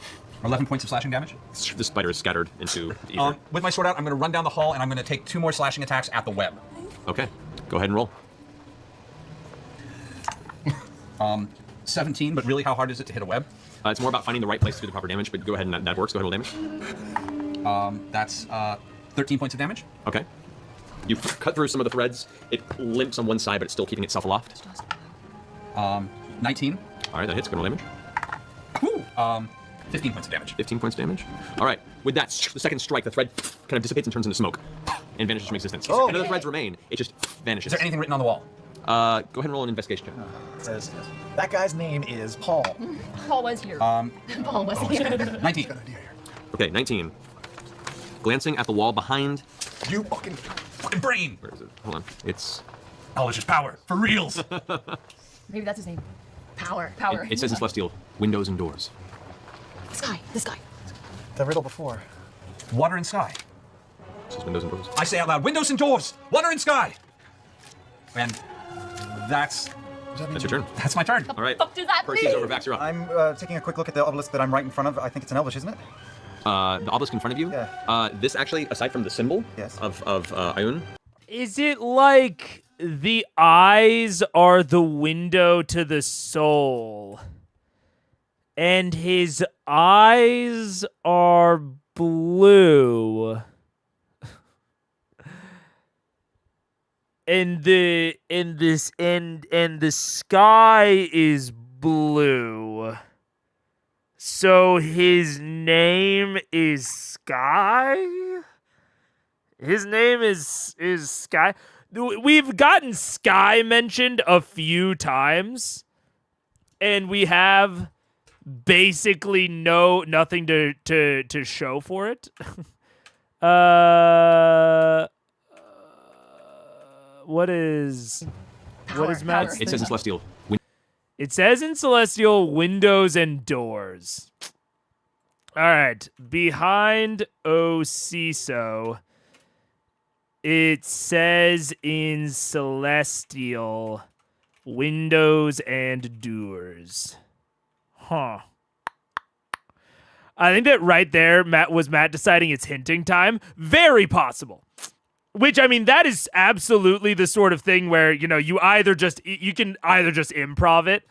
11 points of slashing damage. The spider is scattered into the ether. With my sword out, I'm going to run down the hall and I'm going to take 2 more slashing attacks at the web. Okay. Go ahead and roll. 17, but really, how hard is it to hit a web? It's more about finding the right place to do the proper damage, but go ahead and that works. Go ahead and roll damage. That's 13 points of damage. Okay. You cut through some of the threads. It limps on one side, but it's still keeping itself aloft. 19. All right, that hits. Go roll damage. Woo! 15 points of damage. 15 points of damage. All right. With that, the second strike, the thread kind of dissipates and turns into smoke and vanishes from existence. Oh. And the threads remain. It just vanishes. Is there anything written on the wall? Go ahead and roll an investigation check. It says, that guy's name is Paul. Paul was here. Paul was here. 19. Okay, 19. Glancing at the wall behind. You fucking brain! Where is it? Hold on. It's. Knowledge is power. For reals. Maybe that's his name. Power. It says in Celestial, windows and doors. This guy. The riddle before. Water and sky. It says windows and doors. I say out loud, windows and doors! Water and sky! And that's That's your turn. That's my turn. All right. Fuck does that Percy's mean? over. Backs, you're up. I'm taking a quick look at the obelisk that I'm right in front of. I think it's an elvish, isn't it? The obelisk in front of you. Yeah. This actually, aside from the symbol Yes. of Ioun. Is it like the eyes are the window to the soul? And his eyes are blue. And the sky is blue. So his name is Sky? His name is Sky. We've gotten Sky mentioned a few times, and we have basically nothing to show for it. What is Matt's? It says in Celestial. It says in Celestial, windows and doors. All right. Behind Ociso, it says in Celestial, windows and doors. Huh. I think that right there, Matt deciding it's hinting time. Very possible. Which, I mean, that is absolutely the sort of thing where, you know, you can either just improv it.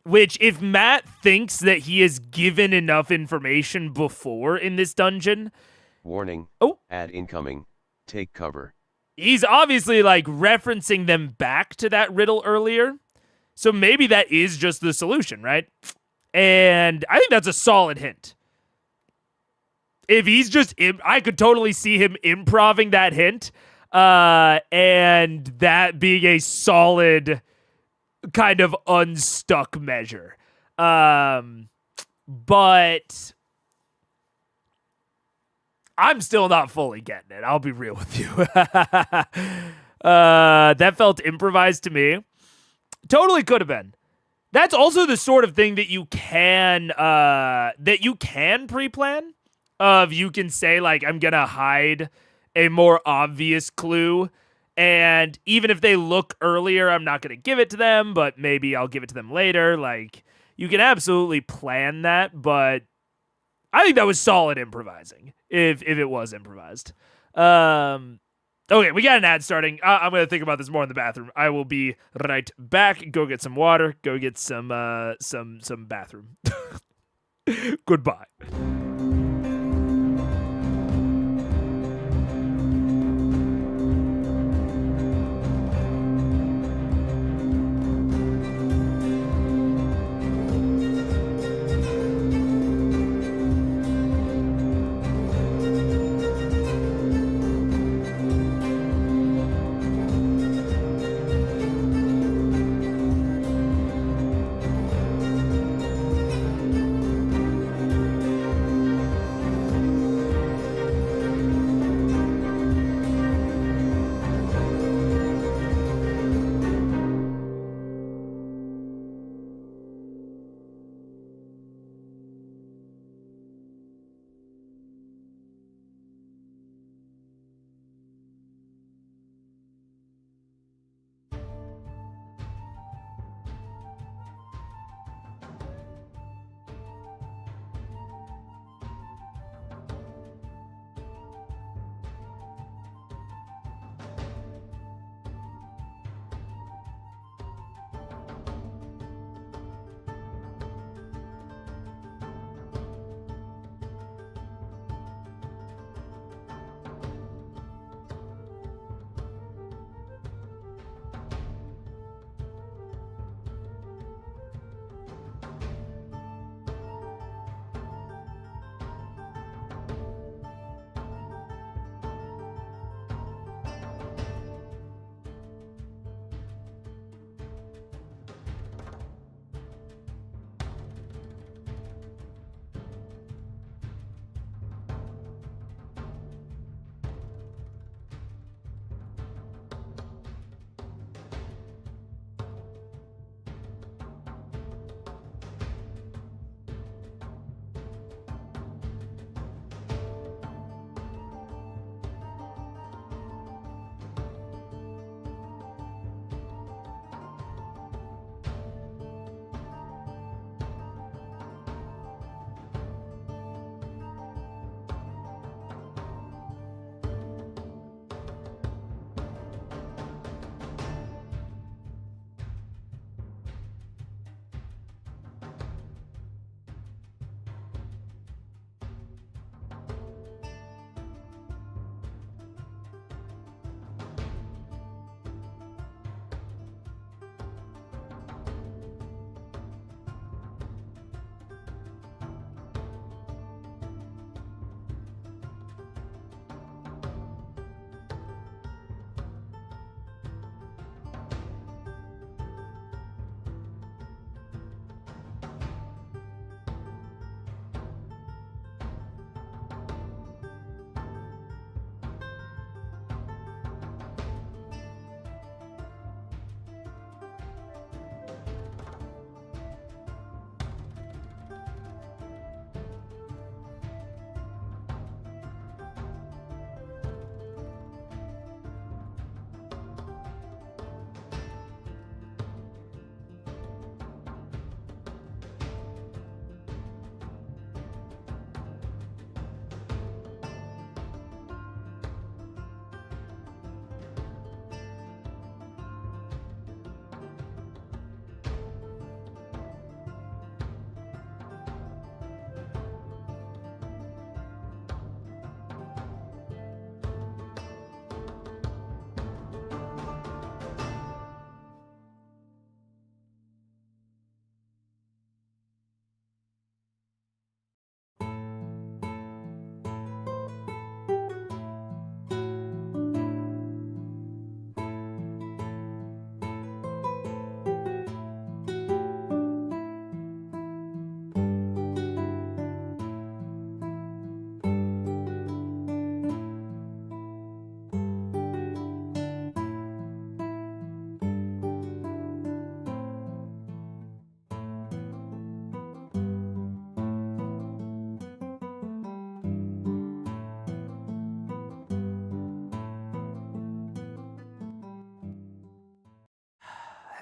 Which, if Matt thinks that he has given enough information before in this dungeon, Warning. Oh. Ad incoming. Take cover. he's obviously like referencing them back to that riddle earlier. So maybe that is just the solution, right? And I think that's a solid hint. If he's just, I could totally see him improving that hint, and that being a solid kind of unstuck measure. But I'm still not fully getting it. I'll be real with you. That felt improvised to me. Totally could have been. That's also the sort of thing that you can pre-plan. You can say, like, I'm gonna hide a more obvious clue, and even if they look earlier, I'm not gonna give it to them, but maybe I'll give it to them later. Like, you can absolutely plan that, but I think that was solid improvising, if it was improvised. Okay, we got an ad starting. I'm gonna think about this more in the bathroom. I will be right back. Go get some water. Go get some bathroom. Goodbye.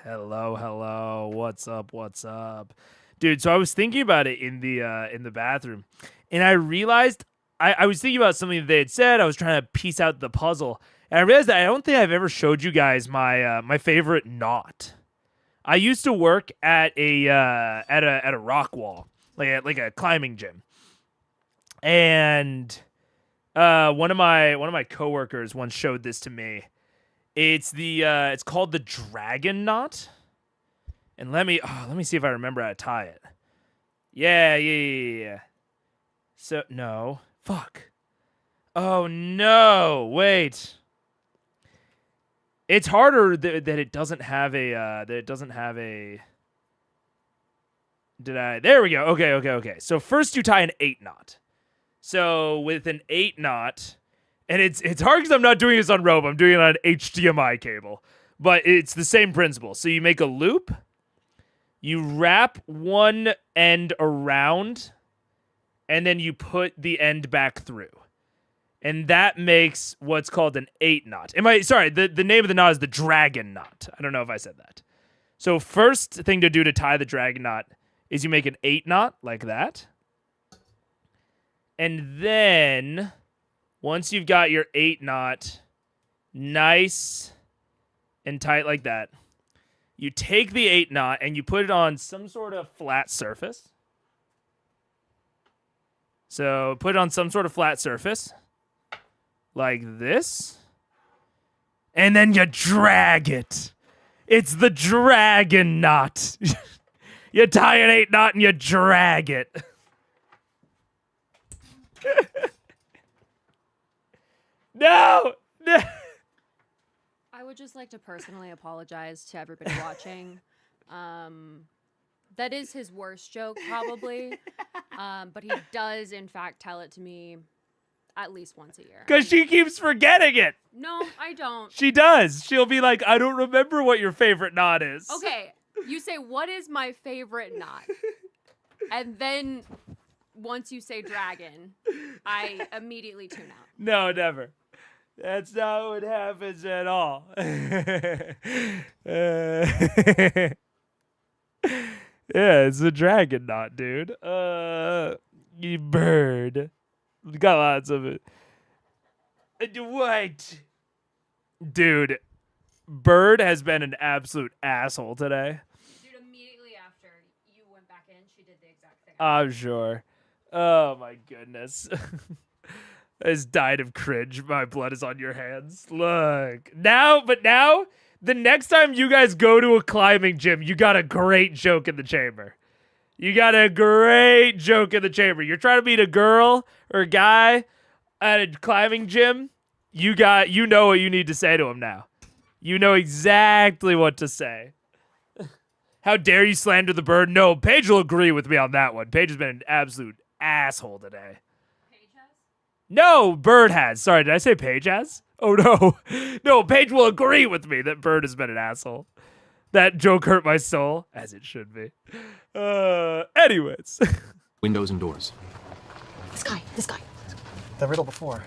Hello, hello. What's up? What's up? Dude, so I was thinking about it in the bathroom, and I realized I was thinking about something that they had said. I was trying to piece out the puzzle, and I realized that I don't think I've ever showed you guys my my favorite knot. I used to work at a rock wall, like a climbing gym, and one of my coworkers once showed this to me. It's called the dragon knot. And let me see if I remember how to tie it. Yeah. So no, fuck. Oh no, wait. It's harder that it doesn't have a There we go. Okay. So first you tie an 8 knot. So with an 8 knot, and it's hard because I'm not doing this on rope. I'm doing it on an HDMI cable, but it's the same principle. So you make a loop. You wrap one end around, and then you put the end back through. And that makes what's called an 8 knot. The name of the knot is the dragon knot. I don't know if I said that. So first thing to do to tie the dragon knot is you make an 8 knot like that. And then once you've got your 8 knot nice and tight like that, you take the 8 knot and you put it on some sort of flat surface. So put it on some sort of flat surface. Like this. And then you drag it. It's the dragon knot. You tie an 8 knot and you drag it. No! I would just like to personally apologize to everybody watching. That is his worst joke, probably. But he does, in fact, tell it to me at least once a year. Because she keeps forgetting it. No, I don't. She does. She'll be like, I don't remember what your favorite knot is. Okay, you say, what is my favorite knot? And then once you say dragon, I immediately tune out. No, never. That's not what happens at all. Yeah, it's a dragon knot, dude. You bird. We got lots of it. What? Dude, Bird has been an absolute asshole today. Dude, immediately after you went back in, she did the exact thing. I'm sure. Oh my goodness. I just died of cringe. My blood is on your hands. Look. Now, the next time you guys go to a climbing gym, you got a great joke in the chamber. You got a great joke in the chamber. You're trying to meet a girl or a guy at a climbing gym. You know what you need to say to him now. You know exactly what to say. How dare you slander the bird? No, Paige will agree with me on that one. Paige has been an absolute asshole today. Paige has? No, Bird has. Sorry, did I say Paige has? Oh, no. No, Paige will agree with me that Bird has been an asshole. That joke hurt my soul, as it should be. Anyways. Windows and doors. This guy. The riddle before.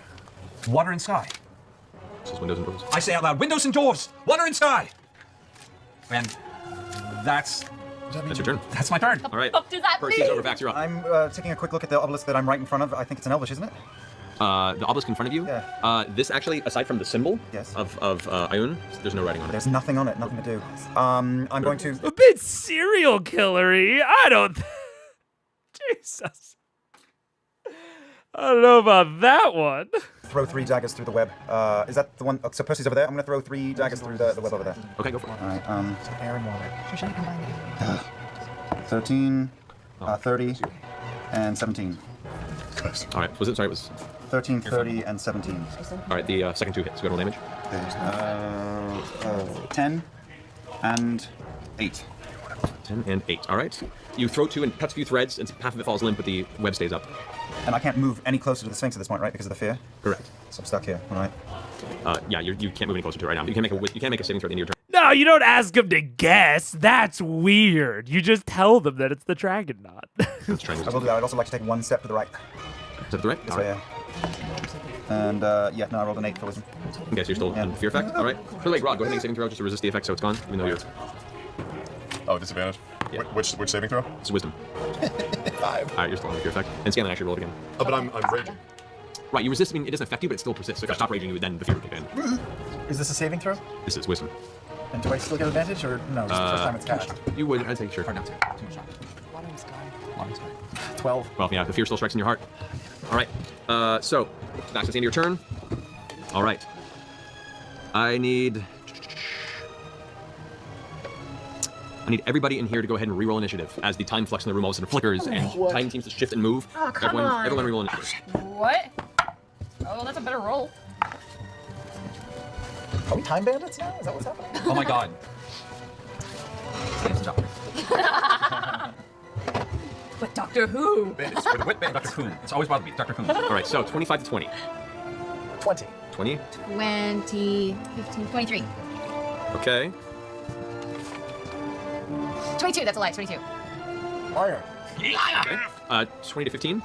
Water and sky. It says windows and doors. I say out loud, windows and doors, water and sky. And that's That's your turn. That's my turn. What All right. the fuck does that Percy's mean? over, Vax, you're up. I'm taking a quick look at the obelisk that I'm right in front of. I think it's an Elvish, isn't it? The obelisk in front of you? Yeah. This actually, aside from the symbol Yes. of Ioun, there's no writing on it. There's nothing on it, nothing to do. I'm going to... A bit serial killery. I don't... Jesus. I don't know about that one. throw 3 daggers through the web. Is that the one? Oh, so Percy's over there. I'm going to throw 3 daggers through the web over there. Okay, go for it. All right. Air and water. 13, 30, and 17. All right. Was it? Sorry, it was. 13, 30, and 17. All right. The second 2 hits. Go roll damage. Okay. 10 and 8. 10 and 8. All right. You throw 2 and cuts a few threads, and half of it falls limp, but the web stays up. And I can't move any closer to the Sphinx at this point, right? Because of the fear? Correct. So I'm stuck here, all right? Yeah, you can't move any closer to it right now. You can't make a saving throw at the end of your turn. No, you don't ask him to guess. That's weird. You just tell them that it's the dragon knot. Let's try I will do that. I'd also like to take 1 step to the right. Step to the right? This All way, right. yeah. And, yeah, no, I rolled an 8 for wisdom. Okay, so you're still in fear effect? All right. By the way, Rod, go ahead and make a saving throw just to resist the effect so it's gone, even though you're... Oh, disadvantage. Yeah. Which saving throw? It's wisdom. 5. All right, you're still on with your effect. And Scanlan actually rolled again. Oh, but I'm raging. Right, you resist. I mean, it doesn't affect you, but it still persists. So if you stop raging, you would then the fear would kick in. Is this a saving throw? This is wisdom. And do I still get advantage, or no? Just the first time it's cast. You would, I'd say, sure. Or not too much shot. Water in the sky. Water in the sky. 12. Well, yeah, the fear still strikes in your heart. All right, so that's the end of your turn. All right. I need everybody in here to go ahead and reroll initiative as the time flux in the room all of a sudden flickers and time seems to shift and move. Oh, come on. Everyone reroll initiative. What? Oh, that's a better roll. Are we time bandits now? Is that what's happening? Oh my god. But Doctor Who? Bandits for the wit band. Dr. Coon. It's always bothered me. Dr. Coon. All right, so 25 to 20. 20. 20. 20, 15, 23. Okay. 22, that's a lie, 22. Mario. Okay. 20 to 15.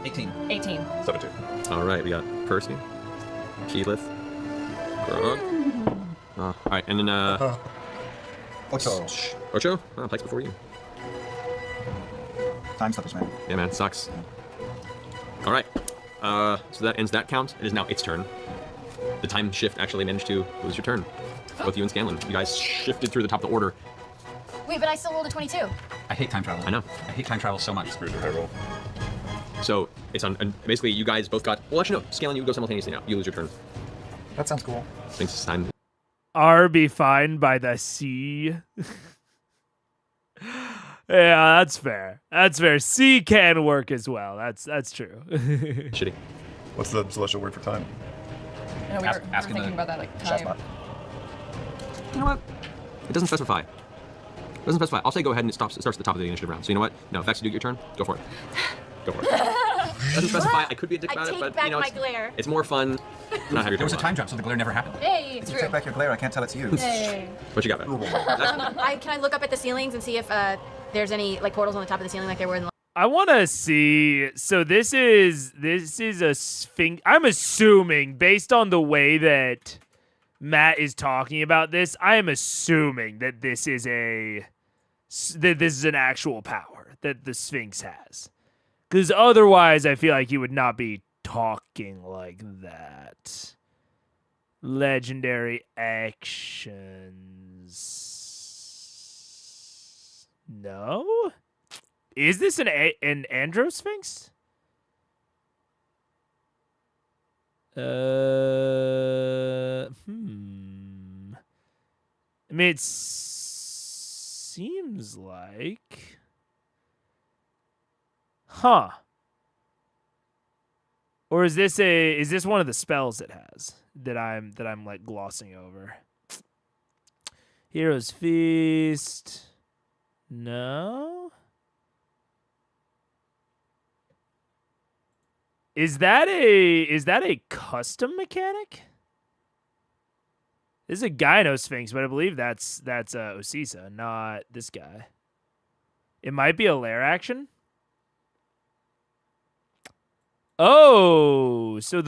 18. 18. 17. All right, we got Percy, Keyleth, Grog. All right, and then Ocho. Ocho. Oh, Pike's before you. Time suffers, man. Yeah, man, it sucks. All right. So that ends that count. It is now its turn. The time shift actually managed to lose your turn. Both you and Scanlan. You guys shifted through the top of the order. Wait, but I still rolled a 22. I hate time travel. I know. I hate time travel so much. Screwed your high roll. So it's on. And basically, you guys both got. Well, actually, no. Scanlan, you go simultaneously now. You lose your turn. That sounds cool. Thanks. It's time. Are be fine by the sea. Yeah, that's fair. That's fair. C can work as well. That's true. Shitty. What's the celestial word for time? You know, we were thinking about that like time. You know what? It doesn't specify. It doesn't specify. I'll say go ahead and it starts at the top of the initiative round. So you know what? No, if that's you get your turn, go for it. Go for it. Doesn't specify. I could be a dick about it, but back you know, my glare. it's more fun. Not have your There was a turn time jump, so the glare never happened. Hey, it's You true. take back your glare, I can't tell it's you. Hey. What you got, man? Can I look up at the ceilings and see if there's any like portals on the top of the ceiling like there were in the I want to see. So this is a sphinx. I'm assuming based on the way that Matt is talking about this, I am assuming that this is an actual power that the Sphinx has. Because otherwise, I feel like he would not be talking like that. Legendary actions. No? Is this an Androsphinx? I mean, it seems like... Huh. Or is this one of the spells it has that I'm like glossing over? Hero's Feast. No. Is that a custom mechanic? This is a Gyno Sphinx, but I believe that's Osisa, not this guy. It might be a lair action. Oh, so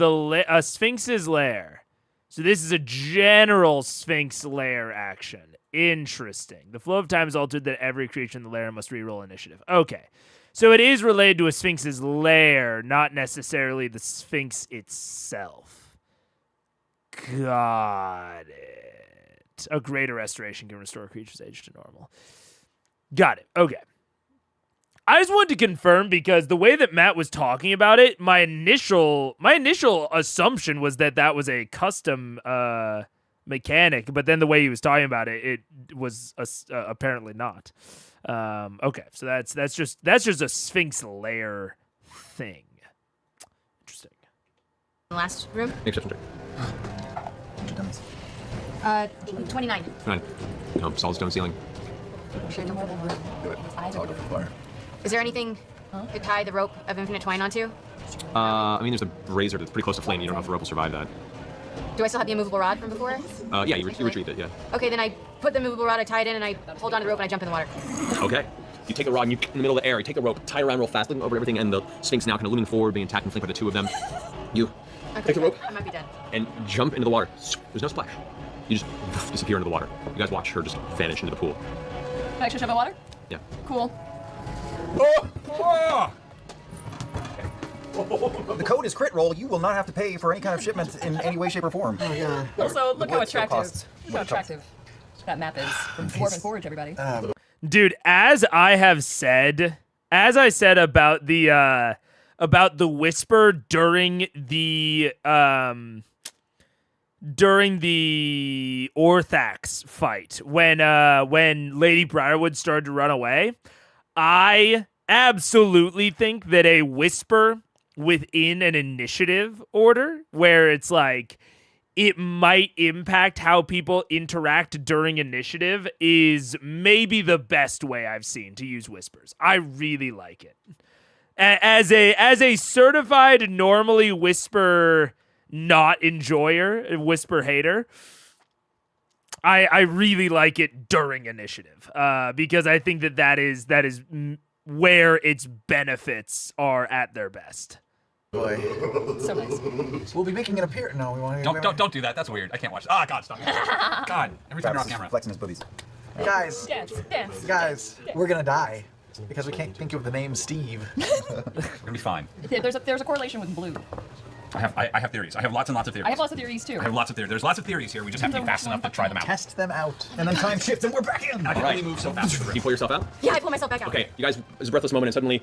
a Sphinx's lair. So this is a general Sphinx lair action. Interesting. The flow of time is altered that every creature in the lair must reroll initiative. Okay. So it is related to a Sphinx's lair, not necessarily the Sphinx itself. Got it. A greater restoration can restore a creature's age to normal. Got it. Okay. I just wanted to confirm because the way that Matt was talking about it, my initial assumption was that was a custom mechanic, but then the way he was talking about it, it was apparently not. Okay, so that's just a Sphinx lair thing. Interesting. last room? Exception check. 29. Fine. No, solid stone ceiling. Is there anything to tie the rope of infinite twine onto? I mean, there's a razor that's pretty close to flame. You don't know if the rope will survive that. Do I still have the immovable rod from before? Yeah, you retrieve it, yeah. Okay, then I put the immovable rod, I tie it in, and I hold on to the rope and I jump in the water. Okay. You take the rod and you, in the middle of the air, you take the rope, tie around real fast, looking over everything, and the Sphinx now kind of looming forward, being attacked and flanked by the two of them. You take the rope I might be dead. and jump into the water. There's no splash. You just disappear into the water. You guys watch her just vanish into the pool. Extra shove of water? Yeah. Cool. The code is crit roll. You will not have to pay for any kind of shipment in any way, shape, or form. Oh, yeah. Also, look how wood still attractive. costs. Look how attractive that map is from Dwarf and Forge, everybody. Dude, as I said about the whisper during the Orthax fight when Lady Briarwood started to run away, I absolutely think that a whisper within an initiative order where it's like it might impact how people interact during initiative is maybe the best way I've seen to use whispers. I really like it. As a certified normally whisper not enjoyer, whisper hater, I really like it during initiative because I think that is where its benefits are at their best. Boy. So nice. We'll be making an appearance. No, we want to. Don't do that. That's weird. I can't watch. Ah, God, stop. God, every time you're off camera. Flexing his boobies. Guys, Dance. we're gonna die because we can't think of the name Steve. We're gonna be fine. There's a correlation with blue. I have theories. I have lots and lots of theories. I have lots of theories too. I have lots of theories. There's lots of theories here. We just have to be fast enough to try them out. Test them out. And then time shifts and we're back in. I can only move so fast. Can you pull yourself out? Yeah, I pull myself back out. Okay, you guys, there's a breathless moment, and suddenly,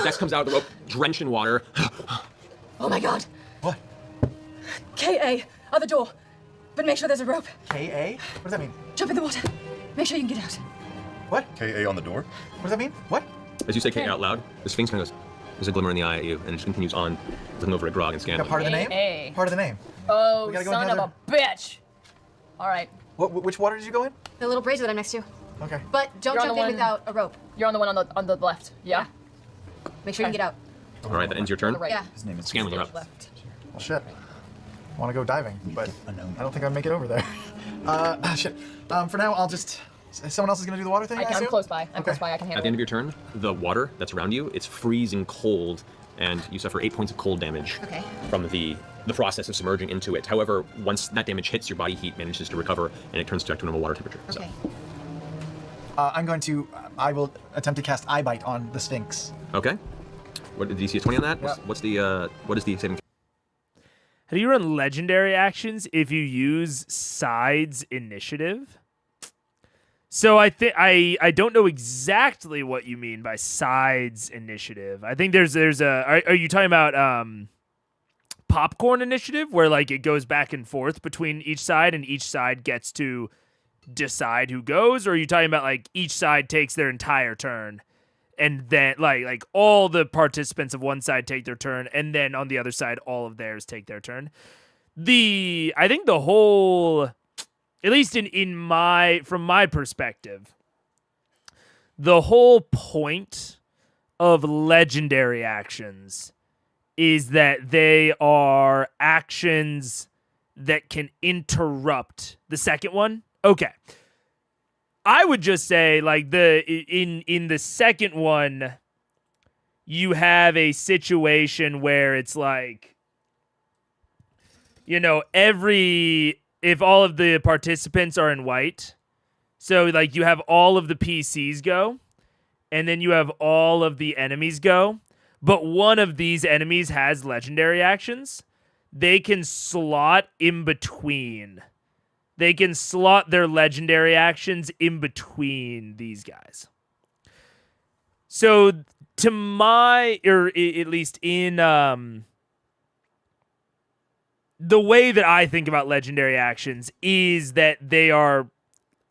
Dex comes out of the rope, drenched in water. Oh my god. What? KA, other door. But make sure there's a rope. KA? What does that mean? Jump in the water. Make sure you can get out. What? KA on the door? What does that mean? What? As you say K out loud, the Sphinx kind of goes, there's a glimmer in the eye at you, and it just continues on, looking over at Grog and scanning. Got part of the name? KA. Part of the name. Oh, We gotta go son of together. a bitch. All right. Which water did you go in? The little brazier that I'm next to. Okay. But don't You're on jump the in one- without a rope. You're on the one on the left. Yeah. Make sure you can get out. All right, that ends your turn. On the right. Yeah. His name is Scanlan, you're up. Left. Well, shit. I want to go diving, but I don't think I'd make it over there. Shit. For now, I'll just. Someone else is gonna do the water thing. I I'm assume? close by. I'm Okay. close by. I can At handle the end of it. your turn, the water that's around you, it's freezing cold, and you suffer 8 points of cold damage Okay. from the process of submerging into it. However, once that damage hits, your body heat manages to recover, and it turns back to normal water temperature. Okay. I'm going to. I will attempt to cast Eye Bite on the Sphinx. So, okay. What did you see a 20 on that? Yeah. What is the saving? How do you run legendary actions if you use sides initiative? So I think I don't know exactly what you mean by sides initiative. I think there's a are you talking about popcorn initiative where like it goes back and forth between each side and each side gets to decide who goes, or are you talking about like each side takes their entire turn and then like all the participants of one side take their turn and then on the other side all of theirs take their turn? I think the whole, at least from my perspective, the whole point of legendary actions is that they are actions that can interrupt the second one. Okay. I would just say like in the second one you have a situation where it's like, you know, if all of the participants are in white, so like you have all of the PCs go, and then you have all of the enemies go, but one of these enemies has legendary actions, they can slot in between. They can slot their legendary actions in between these guys. So to my, or at least in the way that I think about legendary actions is that they are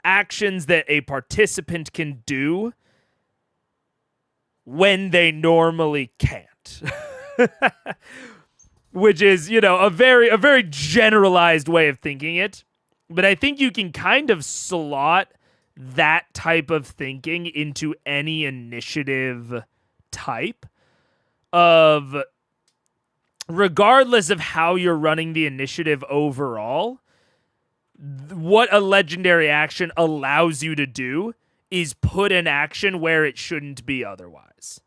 actions that a participant can do when they normally can't. Which is, you know, a very generalized way of thinking it. But I think you can kind of slot that type of thinking into any initiative type of, regardless of how you're running the initiative overall, what a legendary action allows you to do is put an action where it shouldn't be otherwise.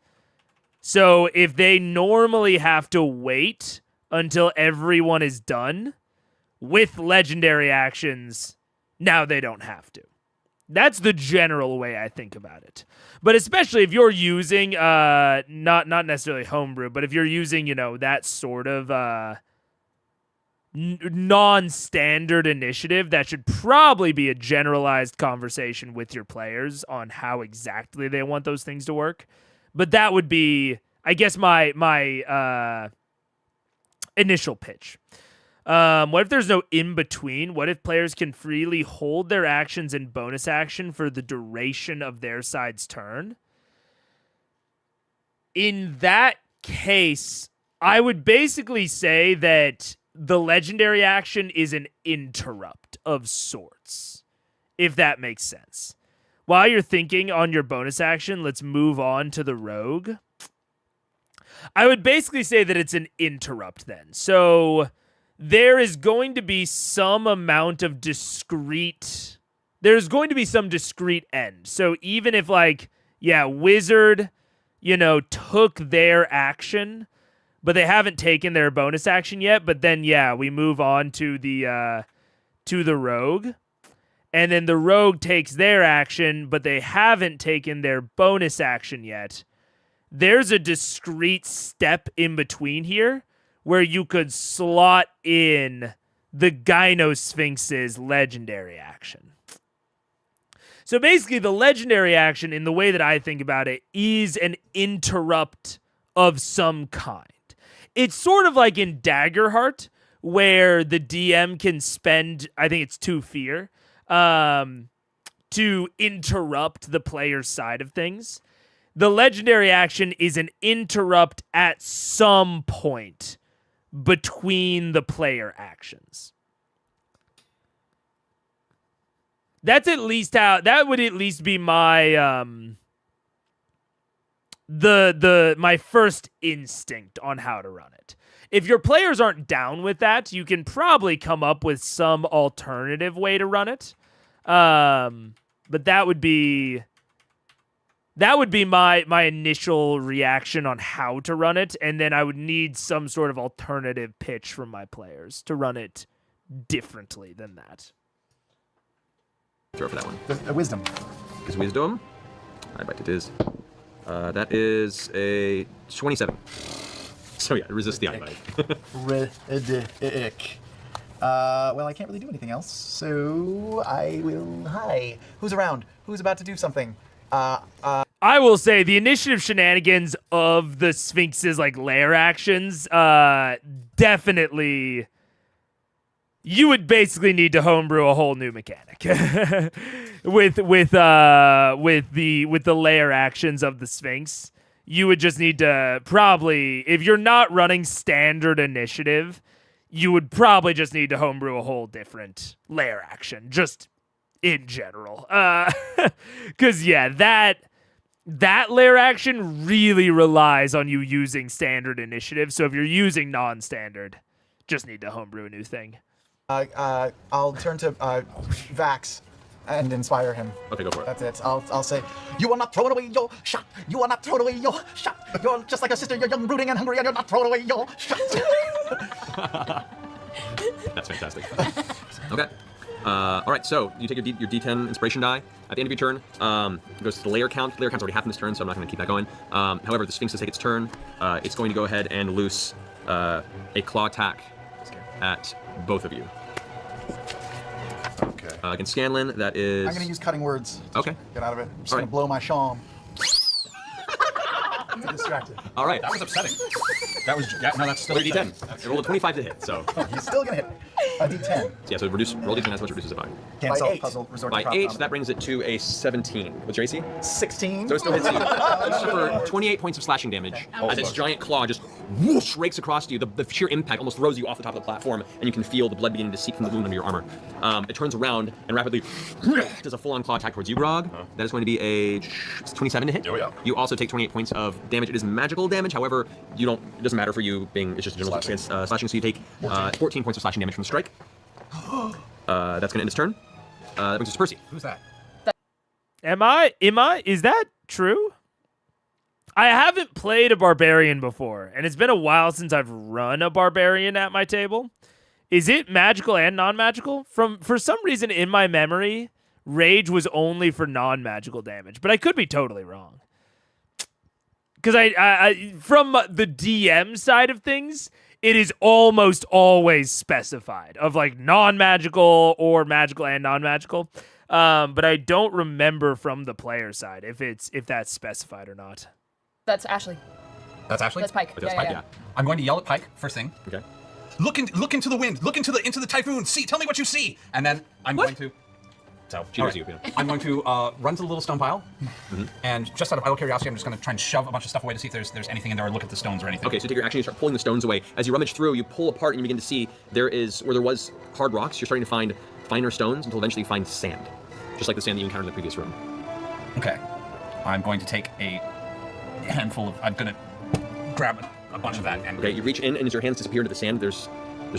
So if they normally have to wait until everyone is done, with legendary actions, now they don't have to. That's the general way I think about it. But especially if you're using not necessarily homebrew, but if you're using, that sort of non-standard initiative, that should probably be a generalized conversation with your players on how exactly they want those things to work. But that would be, I guess, my initial pitch. What if there's no in-between? What if players can freely hold their actions and bonus action for the duration of their side's turn? In that case, I would basically say that the legendary action is an interrupt of sorts, if that makes sense. While you're thinking on your bonus action, let's move on to the rogue. I would basically say that it's an interrupt then. So there is going to be some amount of discrete... There's going to be some discrete end. So even if, wizard, took their action, but they haven't taken their bonus action yet, but then, we move on to the rogue. And then the rogue takes their action, but they haven't taken their bonus action yet. There's a discrete step in between here where you could slot in the Gynosphinx's legendary action. So basically, the legendary action, in the way that I think about it, is an interrupt of some kind. It's sort of like in Daggerheart, where the DM can spend, I think it's 2 fear, to interrupt the player's side of things. The legendary action is an interrupt at some point between the player actions. That's at least how, that would at least be my my first instinct on how to run it. If your players aren't down with that, you can probably come up with some alternative way to run it. But that would be my initial reaction on how to run it, and then I would need some sort of alternative pitch from my players to run it differently than that. Throw for that one. A wisdom. Because wisdom. I bet it is. That is a 27. So yeah, resist the eye bite. Well, I can't really do anything else, so I will... Hi. Who's around? Who's about to do something? I will say the initiative shenanigans of the Sphinx's lair actions, definitely, you would basically need to homebrew a whole new mechanic with the lair actions of the Sphinx. You would just need to probably, if you're not running standard initiative, you would probably just need to homebrew a whole different lair action, just in general. Because, that lair action really relies on you using standard initiative. So if you're using non-standard, just need to homebrew a new thing. I'll turn to Vax and inspire him. Okay, go for it. That's it. I'll say, you are not throwing away your shot. You are not throwing away your shot. You're just like a sister. You're young, brooding, and hungry, and you're not throwing away your shot. That's fantastic. Okay. All right, so you take your D10 inspiration die. At the end of your turn, it goes to the layer count. Layer count's already happened this turn, so I'm not going to keep that going. However, the Sphinx will take its turn. It's going to go ahead and loose a claw attack at both of you. Okay. Against Scanlan, that is... I'm going to use cutting words. Okay. Get out of it. I'm just going to blow my shawm. I'm distracted. All right. That was upsetting. That was... Yeah, no, that's still a D10. It rolled a 25 to hit, so... He's still going to hit a D10. Yeah, so roll D10, that's what reduces it by. Can't solve 8. puzzle, resort By to 8, that brings it to a 17. What's your AC? 16. So it still hits you. For 28 points of slashing damage, as its giant claw just whoosh rakes across you. The sheer impact almost throws you off the top of the platform, and you can feel the blood beginning to seep from the wound under your armor. It turns around and rapidly does a full-on claw attack towards you, Grog. That is going to be a 27 to hit. Oh, yeah. You also take 28 points of damage. It is magical damage, however, it doesn't matter for you being, it's just a general against slashing, so you take 14 points of slashing damage from the strike. That's going to end its turn. That brings us to Percy. Who's that? Am I? Is that true? I haven't played a barbarian before, and it's been a while since I've run a barbarian at my table. Is it magical and non-magical? For some reason in my memory, rage was only for non-magical damage, but I could be totally wrong. Because I from the DM side of things, it is almost always specified of like non-magical or magical and non-magical. But I don't remember from the player side if that's specified or not. That's Ashley. That's Ashley? That's Pike. That's Yeah, Pike, yeah. I'm going to yell at Pike first thing. Okay. Look into the wind. Look into the typhoon. See, tell me what you see. And then I'm going to. So She knows you, yeah. I'm going to run to the little stone pile, and just out of idle curiosity, I'm just going to try and shove a bunch of stuff away to see if there's anything in there, or look at the stones or anything. Okay, so you take your action, you start pulling the stones away. As you rummage through, you pull apart and you begin to see where there was hard rocks, you're starting to find finer stones until eventually you find sand. Just like the sand that you encountered in the previous room. Okay. I'm going to take a handful of. I'm going to grab a bunch of that. And Okay, you reach in, and as your hands disappear into the sand, there's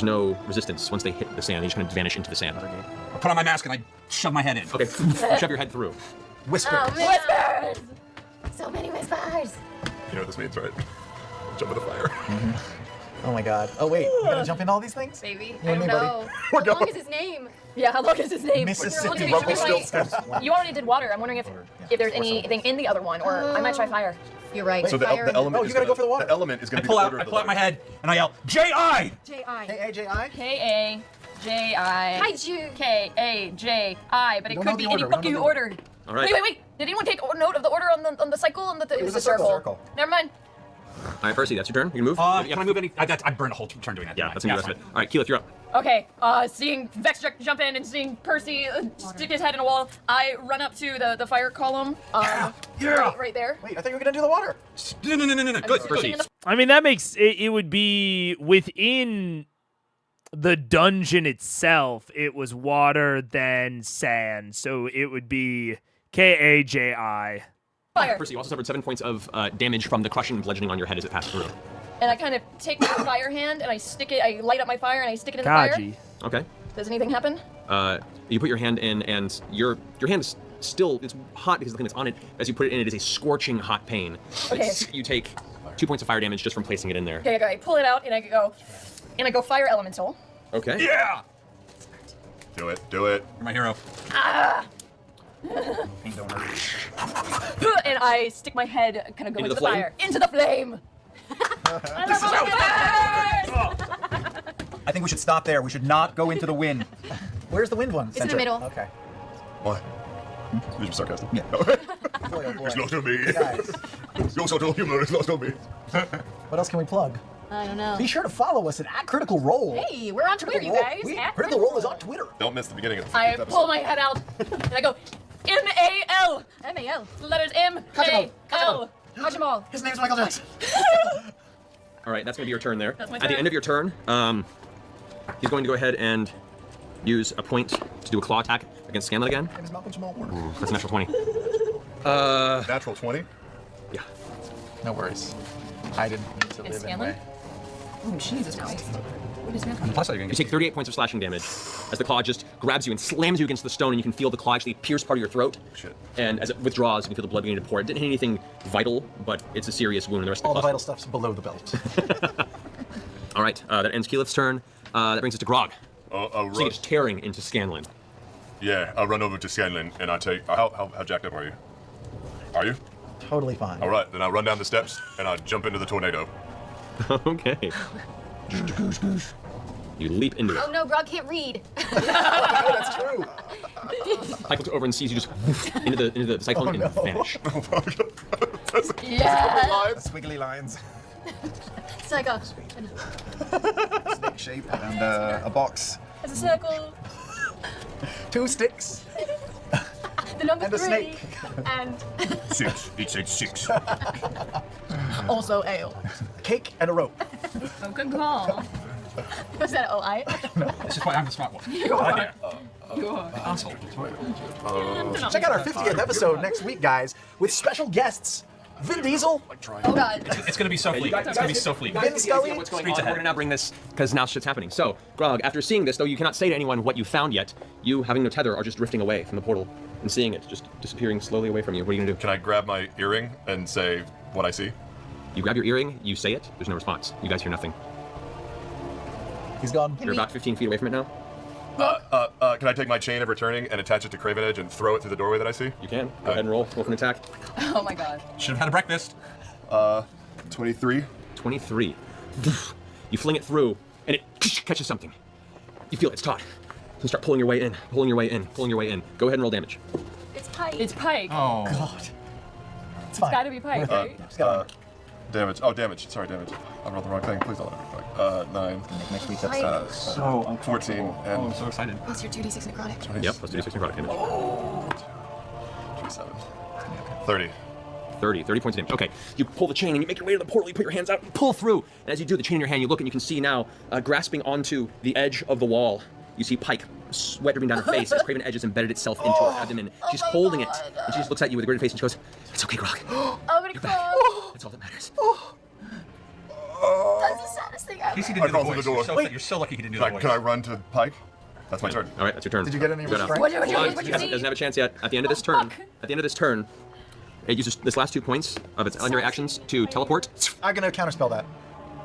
no resistance. Once they hit the sand, they just kind of vanish into the sand. I put on my mask and I shove my head in. Okay, shove your head through. Whispers. Whispers! So many whispers! You know what this means, right? Jump in the fire. Oh my god. Oh wait, we're gonna jump into all these things? Baby, You I and don't me, know. buddy. How long is his name? Yeah, how long is his name? Mississippi We're looking- Rumpelstiltskin. You already did water. I'm wondering if there's anything in the other one, or I might try fire. You're right. So the Fire and- element. Oh, you gotta go for the water. The element is I going to be pull the out order of the my letter. head and I yell, J.I. J.I. K-A-J-I? K-A-J-I. Kaiju. K-A-J-I, but it don't could know be the any order. We don't fucking know the order. All right. Wait. Did anyone take note of the order on the cycle? It was a circle. Never mind. All right, Percy, that's your turn. You can move. Can I move any? I burned a whole turn doing that. Yeah, didn't I? that's gonna be the rest of it. All right, Keyleth, you're up. Okay, seeing Vex jump in and seeing Percy stick his head in a wall, I run up to the fire column. Right there. Wait, I thought you were gonna do the water. No. Good. Percy. I mean, that makes it would be within the dungeon itself. It was water, then sand. So it would be K-A-J-I. Fire. Percy, you also suffered 7 points of damage from the crushing and bludgeoning on your head as it passed through. And I kind of take my fire hand and I stick it. I light up my fire and I stick it in the fire. Kaji. Okay. Does anything happen? You put your hand in, and your hand is still, it's hot because the thing that's on it. As you put it in, it is a scorching hot pain. Okay. You take 2 points of fire damage just from placing it in there. Okay, I pull it out and I go fire elemental. Okay. Yeah. Do it. Do it. You're my hero. And I stick my head, kind of go Into into the the flame? fire. Into the flame! I think we should stop there. We should not go into the wind. Where's the wind one? It's in the middle. Okay. What? You're just sarcastic. Yeah. Boy, oh boy. It's lost on me. Guys, Your subtle humor is lost on me. what else can we plug? I don't know. Be sure to follow us at @Critical Role. Hey, we're on Twitter, you guys. Critical Role is on Twitter. Don't miss the beginning of the I fifth episode. pull my head out and I go, M-A-L! M-A-L. The letters M-A-L. Hajimal. His name's Michael Jackson. All right, that's going to be your turn there. That's my At the turn. end of your turn, he's going to go ahead and use a point to do a claw attack against Scanlan again. His name is Malcolm Jamal Warner. That's a natural 20. Natural 20? Yeah. No worries. I didn't need to live Scanlan? anyway. Oh, Jesus Christ. What is On the plus side, you're You gonna take 38 points of slashing damage as the claw just grabs you and slams you against the stone, and you can feel the claw actually pierce part of your throat. Shit. And as it withdraws, you can feel the blood beginning to pour. It didn't hit anything vital, but it's a serious wound. And the rest All of the the vital stuff's below the belt. All right, that ends Keyleth's turn. That brings us to Grog. I'll So run. you're just tearing into Scanlan. Yeah, I'll run over to Scanlan and I take. How jacked up are you? Are you? Totally fine. All right, then I'll run down the steps and I'll jump into the tornado. Okay. You leap into it. Oh no, Grog can't read. That's true. Pike looks over and sees you just into the cyclone and vanish. Yeah. Squiggly lines, It's like a snake shape, and a box. It's a circle. 2 sticks. the number And a 3. snake. And 6. It said 6. Also ale. Cake and a rope. Oh, good call. Was that O-I? This is why I'm the smart one. You are. Console. Check out our 50th episode next week, guys, with special guests. Vin Diesel, Oh god. It's gonna be so fleek. It's gonna be so fleek. Vin Scully. What's going Streets on? ahead. We're gonna now bring this because now shit's happening. So, Grog, after seeing this, though you cannot say to anyone what you found yet, you, having no tether, are just drifting away from the portal and seeing it just disappearing slowly away from you. What are you gonna do? Can I grab my earring and say what I see? You grab your earring, you say it. There's no response. You guys hear nothing. He's gone. You're about 15 feet away from it now. Can I take my chain of returning and attach it to Craven Edge and throw it through the doorway that I see? You can. Go ahead and roll. Roll for an attack. Oh my god. Should have had a breakfast. 23. 23. You fling it through, and it catches something. You feel it's taut. You start pulling your way in, pulling your way in, pulling your way in. Go ahead and roll damage. It's Pike. It's Pike. Oh. God. It's gotta be Pike, right? Damage. Oh, damage. Sorry, damage. I rolled the wrong thing. Please don't let me Pike. 9. Next week's Pike. episode. 14. And Oh, I'm so excited. Plus your 2d6 necrotic. Yep, let's do 6 necrotic damage. 27. 30. 30 points of damage. Okay, you pull the chain and you make your way to the portal, you put your hands out and pull through. And as you do, the chain in your hand, you look and you can see now, grasping onto the edge of the wall, you see Pike, sweat dripping down her face as Craven Edge has embedded itself into her abdomen. She's holding it, and she just looks at you with a gritted face and she goes, "It's okay, Grog. Oh my god. That's all that matters." That's the saddest thing ever. Casey didn't do the I called voice. through the door. You're so lucky he didn't do the voice. Can I run to Pike? That's my turn. All right, that's your turn. Did you get any Go now. restraint? What'd you It doesn't have a chance yet. At the end of this turn, it uses this last 2 points of its on your actions to teleport. I'm gonna counterspell that.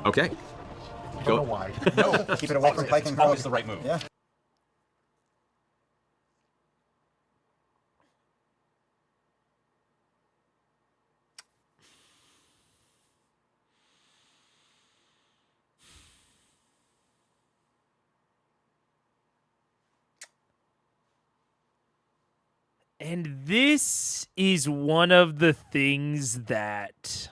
Okay. Don't know why. No, keep it away from Pike and Grog. Always the right move. Yeah. And this is one of the things that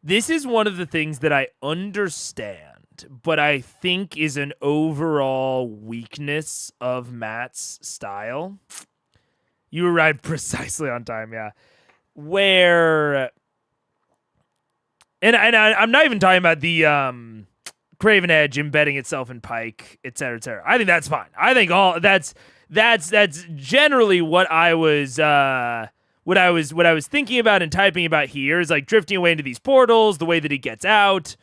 this is one of the things that I understand, but I think is an overall weakness of Matt's style. You arrived precisely on time, yeah. Where... And I'm not even talking about the Craven Edge embedding itself in Pike, et cetera, et cetera. I think that's fine. I think all that's generally what I was thinking about and typing about here is like drifting away into these portals, the way that he gets out.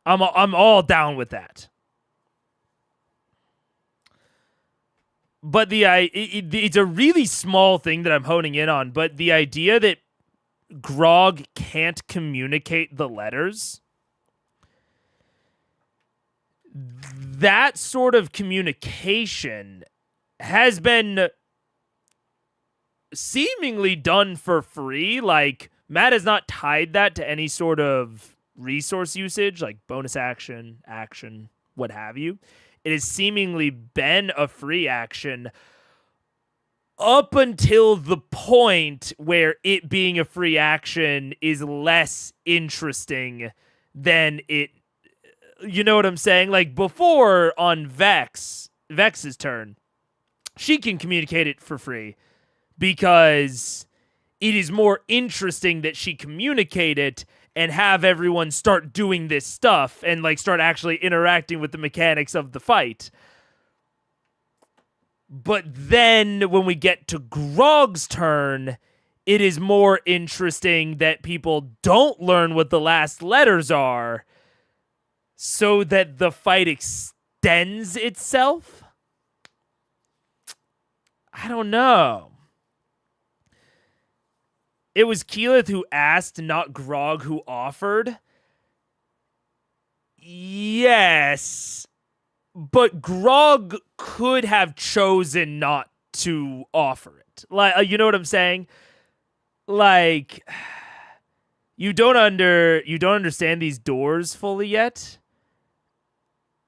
I'm all down with that. But it's a really small thing that I'm honing in on. But the idea that Grog can't communicate the letters, that sort of communication has been seemingly done for free. Like, Matt has not tied that to any sort of resource usage, like bonus action, what have you. It has seemingly been a free action up until the point where it being a free action is less interesting than it... You know what I'm saying? Like, before on Vex's turn, she can communicate it for free because it is more interesting that she communicate it and have everyone start doing this stuff and, like, start actually interacting with the mechanics of the fight. But then when we get to Grog's turn, it is more interesting that people don't learn what the last letters are so that the fight extends itself. I don't know. It was Keyleth who asked, not Grog who offered. Yes. But Grog could have chosen not to offer it. Like, you know what I'm saying? Like, you don't understand these doors fully yet.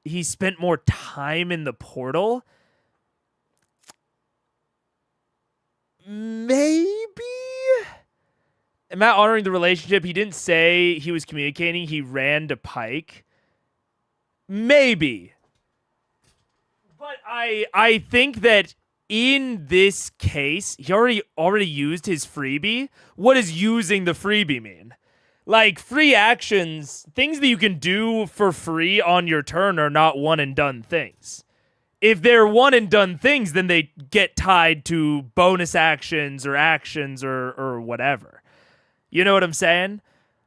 He spent more time in the portal. Maybe? Am I honoring the relationship? He didn't say he was communicating. He ran to Pike. Maybe. But I think that in this case, he already used his freebie. What does using the freebie mean? Like, free actions, things that you can do for free on your turn are not one and done things. If they're one and done things, then they get tied to bonus actions or whatever. You know what I'm saying?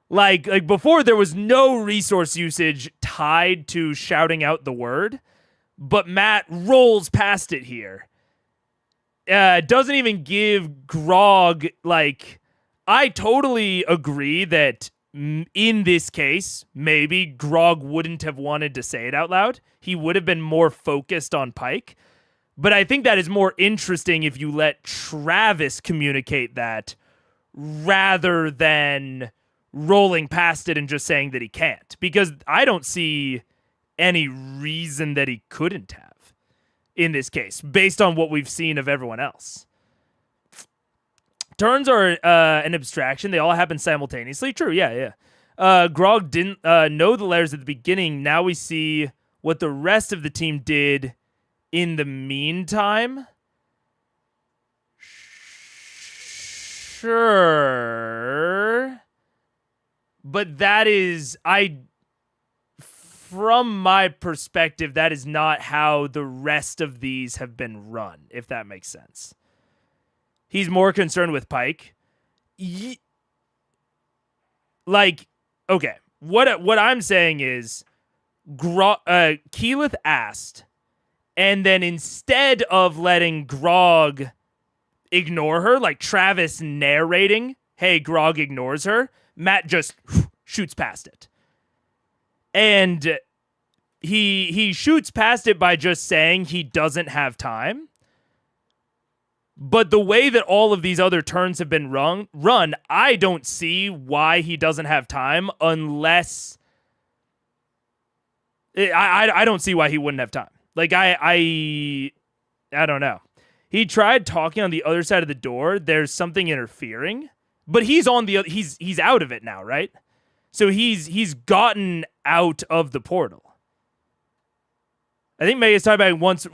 Like before, there was no resource usage tied to shouting out the word. But Matt rolls past it here. doesn't even give Grog, like, I totally agree that in this case, maybe Grog wouldn't have wanted to say it out loud. He would have been more focused on Pike. But I think that is more interesting if you let Travis communicate that rather than rolling past it and just saying that he can't. Because I don't see any reason that he couldn't have in this case, based on what we've seen of everyone else. Turns are an abstraction. They all happen simultaneously. True, yeah. Grog didn't know the letters at the beginning. Now we see what the rest of the team did in the meantime. Sure. But that is, from my perspective, that is not how the rest of these have been run, if that makes sense. He's more concerned with Pike. Like, okay, what I'm saying is, Keyleth asked, and then instead of letting Grog ignore her, like Travis narrating, hey, Grog ignores her, Matt just shoots past it. And he shoots past it by just saying he doesn't have time. But the way that all of these other turns have been run, I don't see why he doesn't have time unless... I don't see why he wouldn't have time. Like, I don't know. He tried talking on the other side of the door. There's something interfering. But he's on the he's out of it now, right? So he's gotten out of the portal. I think Mega's talking about once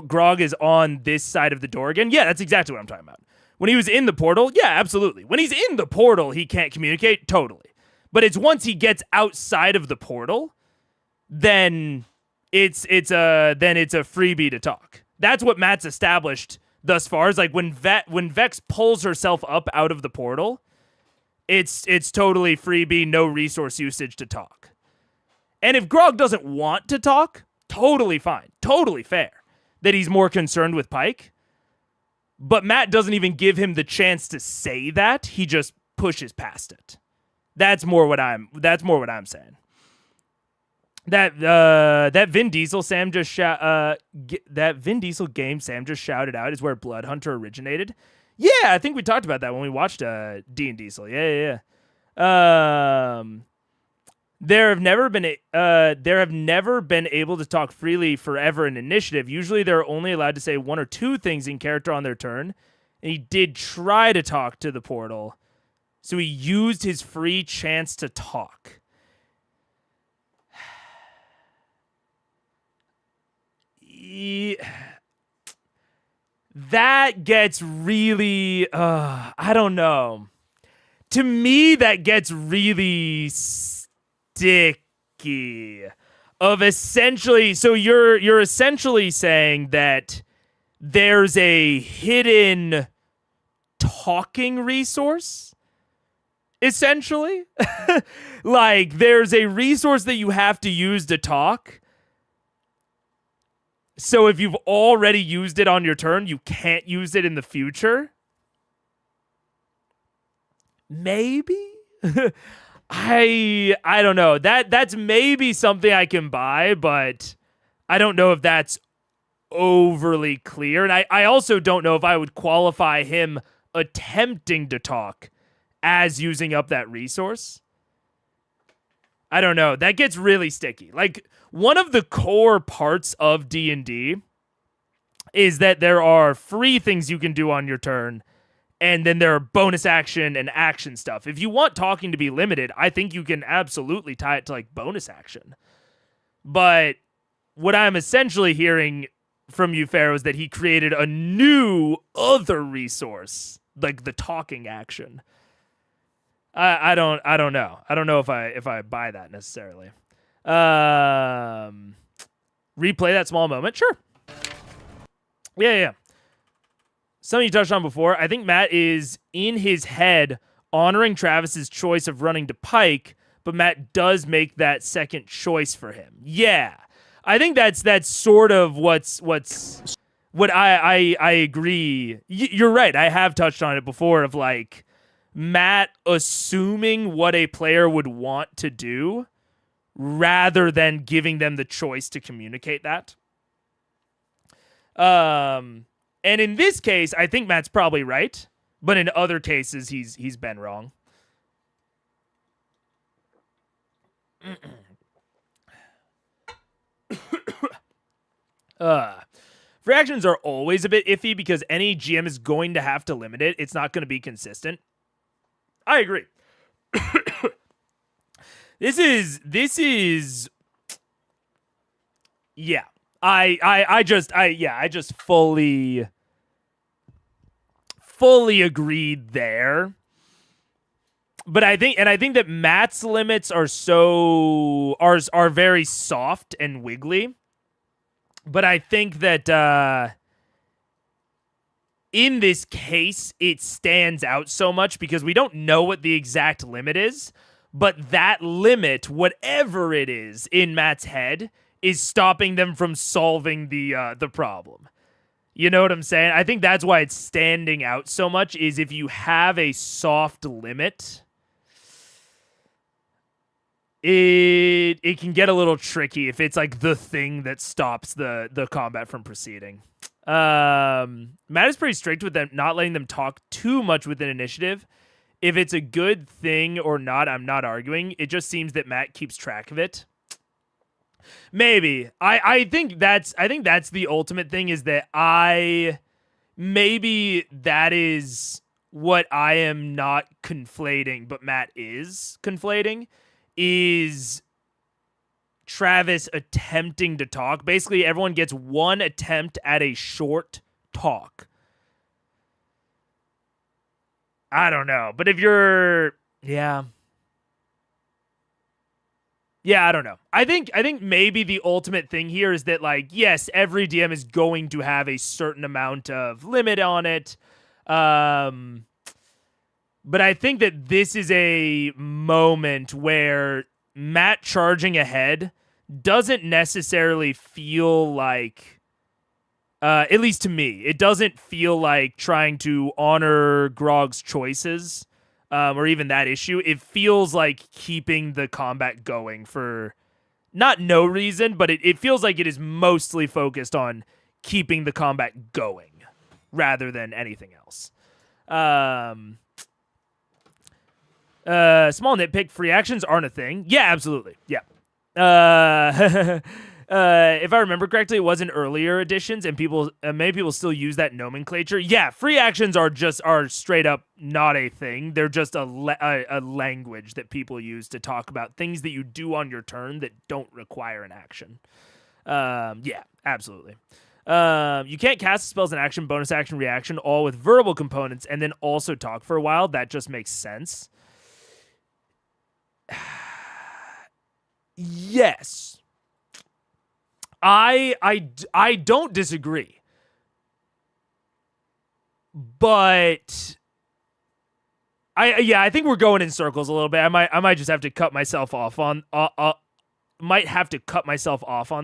Grog is on this side of the door again. Yeah, that's exactly what I'm talking about. When he was in the portal, yeah, absolutely. When he's in the portal, he can't communicate, totally. But it's once he gets outside of the portal, then it's a freebie to talk. That's what Matt's established thus far. Is like when Vex pulls herself up out of the portal, it's totally freebie, no resource usage to talk. And if Grog doesn't want to talk, totally fine, totally fair that he's more concerned with Pike. But Matt doesn't even give him the chance to say that. He just pushes past it. That's more what I'm saying. That Vin Diesel game Sam just shouted out is where Blood Hunter originated. Yeah, I think we talked about that when we watched D and Diesel. Yeah. There have never been able to talk freely forever in initiative. Usually they're only allowed to say one or two things in character on their turn. And he did try to talk to the portal. So he used his free chance to talk. That gets really, I don't know. To me, that gets really sticky. Of essentially, so you're essentially saying that there's a hidden talking resource, essentially. Like, there's a resource that you have to use to talk. So if you've already used it on your turn, you can't use it in the future? Maybe? I don't know. That's maybe something I can buy, but I don't know if that's overly clear. And I also don't know if I would qualify him attempting to talk as using up that resource. I don't know. That gets really sticky. Like, one of the core parts of D&D is that there are free things you can do on your turn, and then there are bonus action and action stuff. If you want talking to be limited, I think you can absolutely tie it to, like, bonus action. But what I'm essentially hearing from you, Pharaoh, is that he created a new other resource, like the talking action. I don't know. I don't know if I buy that necessarily. Replay that small moment, sure. Yeah. Something you touched on before. I think Matt is in his head honoring Travis's choice of running to Pike, but Matt does make that second choice for him. Yeah, I think that's sort of what's what I agree. You're right. I have touched on it before of like Matt assuming what a player would want to do rather than giving them the choice to communicate that. And in this case, I think Matt's probably right, but in other cases, he's been wrong. Free actions are always a bit iffy because any GM is going to have to limit it. It's not going to be consistent. I agree. This is yeah. I just fully agreed there. But I think that Matt's limits are very soft and wiggly. But I think that in this case, it stands out so much because we don't know what the exact limit is, but that limit, whatever it is in Matt's head, is stopping them from solving the problem. You know what I'm saying? I think that's why it's standing out so much, is if you have a soft limit, it can get a little tricky if it's like the thing that stops the combat from proceeding. Matt is pretty strict with them, not letting them talk too much within initiative. If it's a good thing or not, I'm not arguing. It just seems that Matt keeps track of it. Maybe. I think that's the ultimate thing, is that maybe that is what I am not conflating, but Matt is conflating, is Travis attempting to talk. Basically, everyone gets one attempt at a short talk. I don't know. But if you're... Yeah, I don't know. I think maybe the ultimate thing here is that, like, yes, every DM is going to have a certain amount of limit on it. But I think that this is a moment where Matt charging ahead doesn't necessarily feel like, at least to me, it doesn't feel like trying to honor Grog's choices, or even that issue. It feels like keeping the combat going for not no reason, but it feels like it is mostly focused on keeping the combat going rather than anything else. Small nitpick, free actions aren't a thing. Yeah, absolutely. Yeah. If I remember correctly, it was in earlier editions, and many people still use that nomenclature. Yeah, free actions are straight up not a thing. They're just a language that people use to talk about things that you do on your turn that don't require an action. Yeah, absolutely. You can't cast spells in action, bonus action, reaction, all with verbal components, and then also talk for a while. That just makes sense. Yes. I don't disagree. But I think we're going in circles a little bit. I might just have to cut myself off on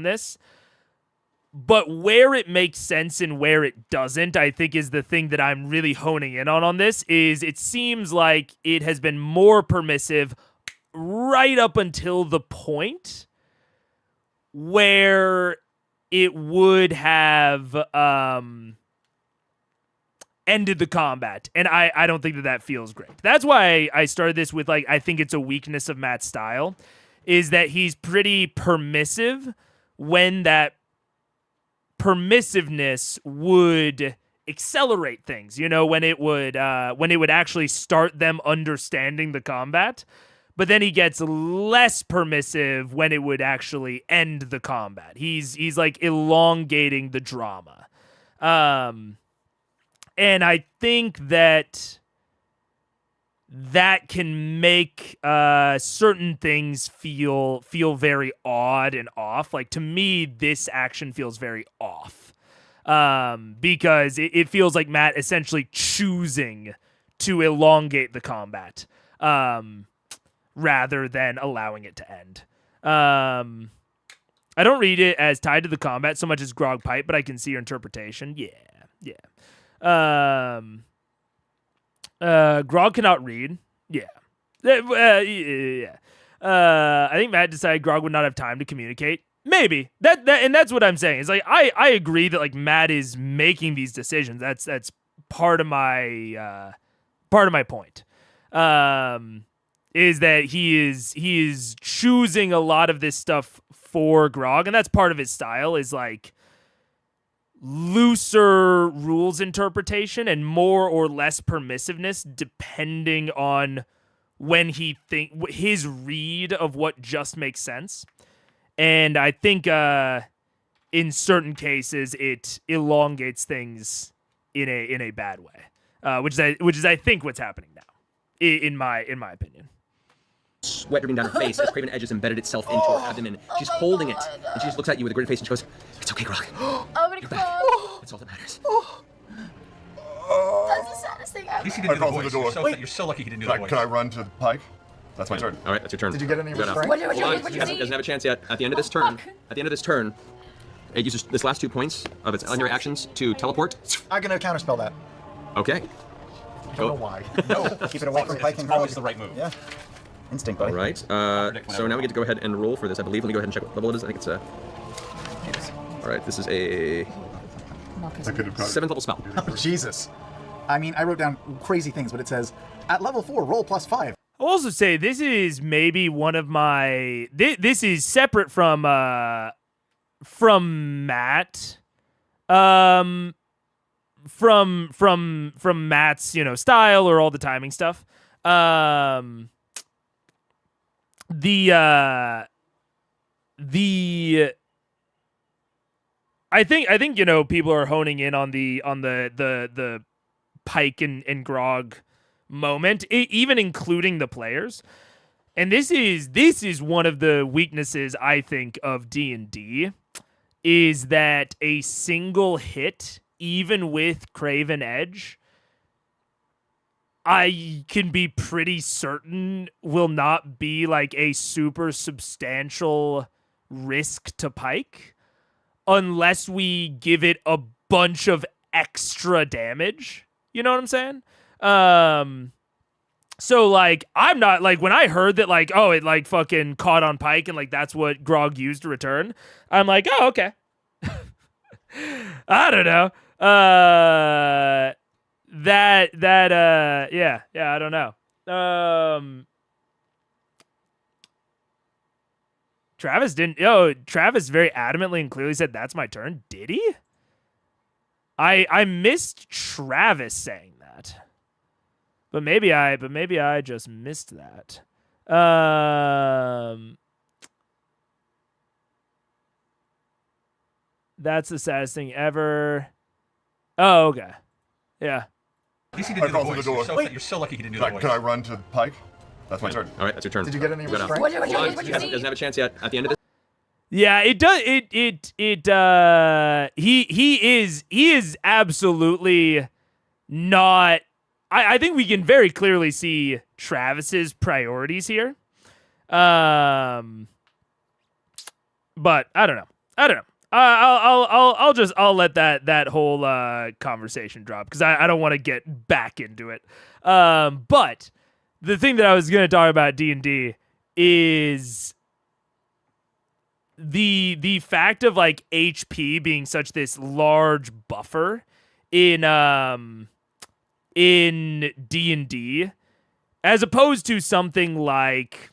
this. But where it makes sense and where it doesn't, I think, is the thing that I'm really honing in on this, is it seems like it has been more permissive right up until the point where it would have ended the combat. And I don't think that feels great. That's why I started this with, like, I think it's a weakness of Matt's style, is that he's pretty permissive when that permissiveness would accelerate things, you know, when it would actually start them understanding the combat. But then he gets less permissive when it would actually end the combat. He's like elongating the drama. And I think that can make certain things feel very odd and off. Like, to me, this action feels very off. Because it feels like Matt essentially choosing to elongate the combat. Rather than allowing it to end. I don't read it as tied to the combat so much as Grog Pipe, but I can see your interpretation. Yeah. Grog cannot read. Yeah. Yeah. I think Matt decided Grog would not have time to communicate. Maybe and that's what I'm saying. It's like I agree that like Matt is making these decisions. That's part of my point. Is that he is choosing a lot of this stuff for Grog, and that's part of his style. Is like looser rules interpretation and more or less permissiveness depending on when he his read of what just makes sense. And I think in certain cases it elongates things in a bad way, which is I think what's happening now, in my opinion. Sweat dripping down her face as Craven Edge has embedded itself into her abdomen. She's holding it, and she just looks at you with a gritted face and she goes, "It's okay, Grog. I'm gonna cry. That's all that matters." That's the saddest thing ever. At least he didn't do the voice. You're so lucky he didn't do the voice. Can I run to the pike? That's my turn. All right, that's your turn. Did you get any Good enough. restraint? What you Doesn't have a chance yet. At the end of this turn, it uses this last 2 points of its legendary actions to teleport. I'm gonna counterspell that. Okay. I don't know why. No, keep it away from Pike and Grog. Always the right move. Yeah. Instinct, buddy. All right. So now we get to go ahead and roll for this. I believe. Let me go ahead and check what level it is. I think it's a. All right. This is a 7th level spell. Oh, Jesus. I mean, I wrote down crazy things, but it says, at level 4, roll +5. I'll also say this is maybe one of my. This is separate from Matt. From Matt's style or all the timing stuff. I think people are honing in on the Pike and Grog moment, even including the players. And this is one of the weaknesses I think of D&D, is that a single hit, even with Craven Edge, I can be pretty certain will not be like a super substantial risk to Pike unless we give it a bunch of extra damage. You know what I'm saying? So like I'm not like, when I heard that like, oh, it like fucking caught on Pike and like that's what Grog used to return, I'm like, oh, okay. I don't know. Yeah, I don't know. Travis very adamantly and clearly said that's my turn. Did he? I missed Travis saying that. But maybe I just missed that. That's the saddest thing ever. Oh, okay. Yeah. At least he didn't do the voice. You're so lucky he didn't do the voice. Can I run to Pike? That's my turn. All right, that's your turn. Did you get any Good enough. restraint? He doesn't have a chance yet. At the end of this. Yeah, it does. He is absolutely not. I think we can very clearly see Travis's priorities here. But I don't know. I'll let that whole conversation drop because I don't want to get back into it. But the thing that I was going to talk about D&D is the fact of like HP being such this large buffer in D&D, as opposed to something like,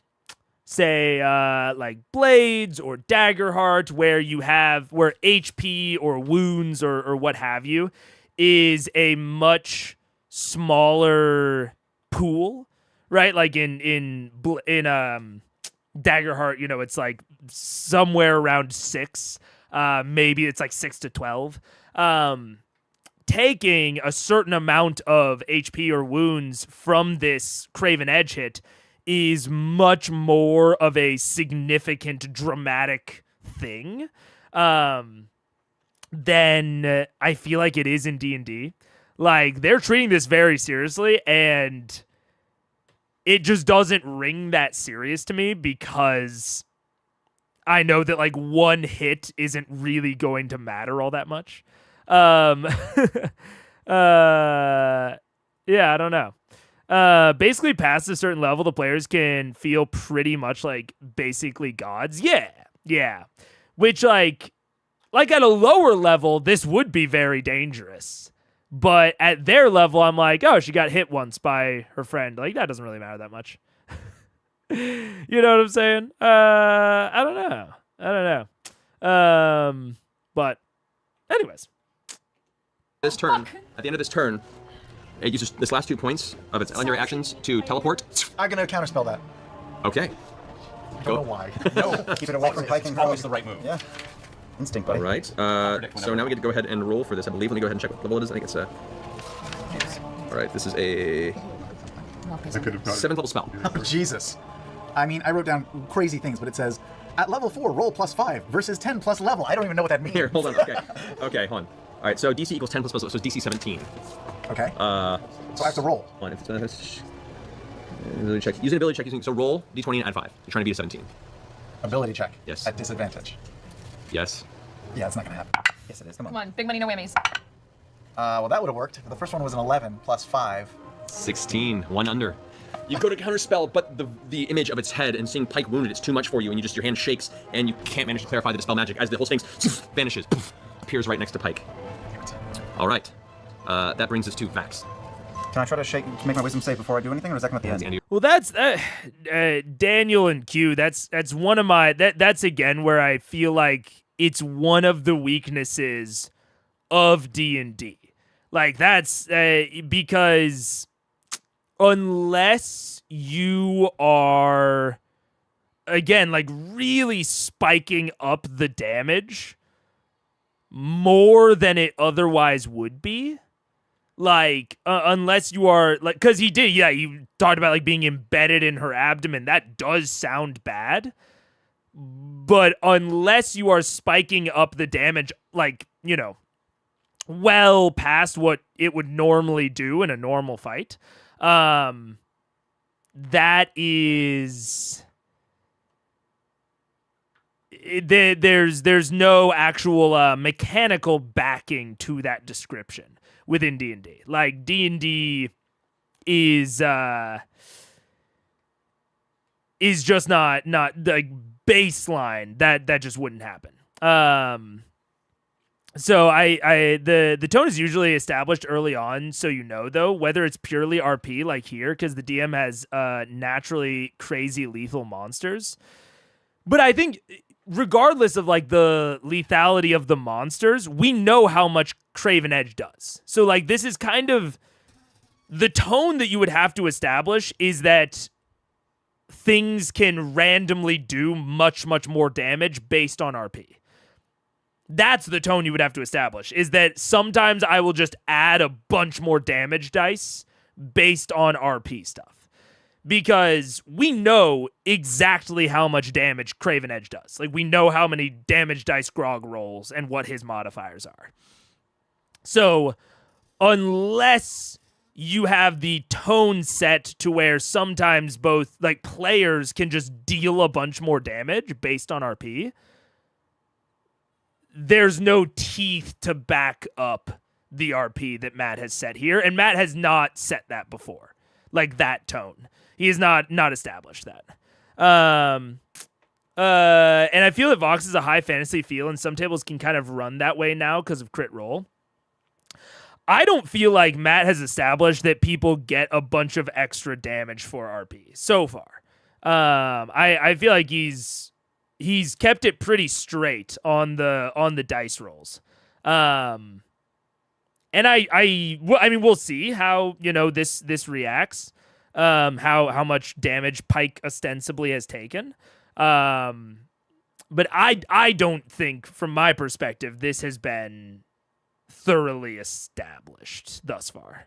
say, like Blades or Daggerheart, where HP or wounds or what have you is a much smaller pool, right? Like in Daggerheart, it's like somewhere around 6. Maybe it's like 6 to 12. Taking a certain amount of HP or wounds from this Craven Edge hit is much more of a significant, dramatic thing than I feel like it is in D&D. Like, they're treating this very seriously, and it just doesn't ring that serious to me because I know that like one hit isn't really going to matter all that much. Yeah, I don't know. Basically past a certain level, the players can feel pretty much like basically gods. Yeah. Which like at a lower level, this would be very dangerous. But at their level, I'm like, oh, she got hit once by her friend. Like, that doesn't really matter that much. You know what I'm saying? I don't know. But anyways. This turn, at the end of this turn, it uses this last 2 points of its legendary actions to teleport. I'm gonna counterspell that. Okay. I don't know why. No, keep it away from Pike and always the right move. Yeah. Instinct, All buddy. right. So now we get to go ahead and roll for this. I believe. Let me go ahead and check what level it is. I think it's a. All right. This is a. I could have 7th level spell. Oh, Jesus. I mean, I wrote down crazy things, but it says, at level 4, roll +5 versus 10 plus level. I don't even know what that means. Here, hold on. Okay, hold on. All right. So DC equals 10 plus plus, so it's DC 17. Okay. So I have to roll. Ability check. Use an ability check using. So roll D20 and add 5. You're trying to beat a 17. Ability check. Yes. At disadvantage. Yes. Yeah, it's not gonna happen. Yes, it is. Come on. Come on, big money, no whammies. Well, that would have worked. The first one was an 11 plus 5. 16. 1 under. You go to counterspell, but the image of its head and seeing Pike wounded is too much for you, and your hand shakes, and you can't manage to clarify the dispel magic as the whole Sphinx vanishes, appears right next to Pike. All right. That brings us to Vax. Can I try to make my wisdom save before I do anything, or does that come at the end? Well, that's Daniel and Q. That's one of my that's again where I feel like it's one of the weaknesses of D&D. Like that's because unless you are again like really spiking up the damage more than it otherwise would be. Like, unless you are, like, because he talked about, like, being embedded in her abdomen. That does sound bad. But unless you are spiking up the damage, like, you know, well past what it would normally do in a normal fight, that is... There's no actual mechanical backing to that description within D&D. Like D&D is just not like baseline that just wouldn't happen. So the tone is usually established early on, so you know though whether it's purely RP like here because the DM has naturally crazy lethal monsters. But I think regardless of like the lethality of the monsters, we know how much Craven Edge does. So like this is kind of the tone that you would have to establish is that things can randomly do much more damage based on RP. That's the tone you would have to establish, is that sometimes I will just add a bunch more damage dice based on RP stuff. Because we know exactly how much damage Craven Edge does. Like, we know how many damage dice Grog rolls and what his modifiers are. So, unless you have the tone set to where sometimes both, like, players can just deal a bunch more damage based on RP, there's no teeth to back up the RP that Matt has set here. And Matt has not set that before. Like, that tone. He has not established that. And I feel that Vox is a high fantasy feel, and some tables can kind of run that way now because of crit roll. I don't feel like Matt has established that people get a bunch of extra damage for RP so far. I feel like he's kept it pretty straight on the dice rolls. And I mean, we'll see how, you know, this reacts. How much damage Pike ostensibly has taken. But I don't think, from my perspective, this has been thoroughly established thus far.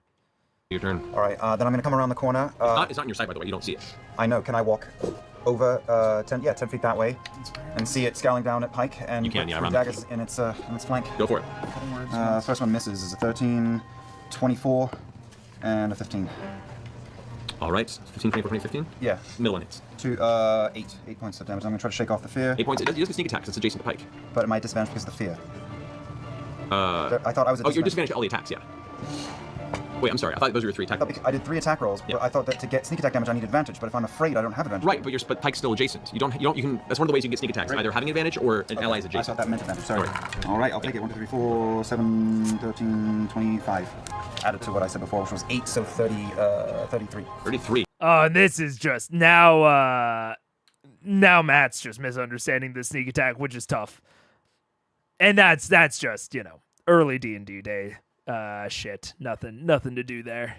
Your turn. All right, then I'm going to come around the corner. It's not on your side, by the way. You don't see it. I know. Can I walk over 10 feet that way and see it scowling down at Pike and you can, yeah, put daggers in its flank? Go for it. First one misses. Is a 13, 24, and a 15. All right, 15, 24, 20, 15? Yeah. Middle one hits. 8 points of damage. I'm going to try to shake off the fear. 8 points. It does get sneak attacks. It's adjacent to Pike. But am I disadvantaged because of the fear? I thought I was. Oh, you're disadvantaged to all the attacks, yeah. Wait, I'm sorry. I thought those were your 3 attack rolls. I did 3 attack rolls, Yeah. but I thought that to get sneak attack damage I need advantage. But if I'm afraid, I don't have advantage. Right, but Pike's still adjacent. You can. That's one of the ways you can get sneak attacks. Right. Either having advantage or an ally is I adjacent. thought that meant advantage. Sorry. All right, I'll take it. 1, 2, 3, 4, 7, 13, 25. Added to what I said before, which was 8, so 33. 33. Oh, and this is just now Matt's just misunderstanding the sneak attack, which is tough. And that's just, you know, early D&D day. Shit. Nothing to do there.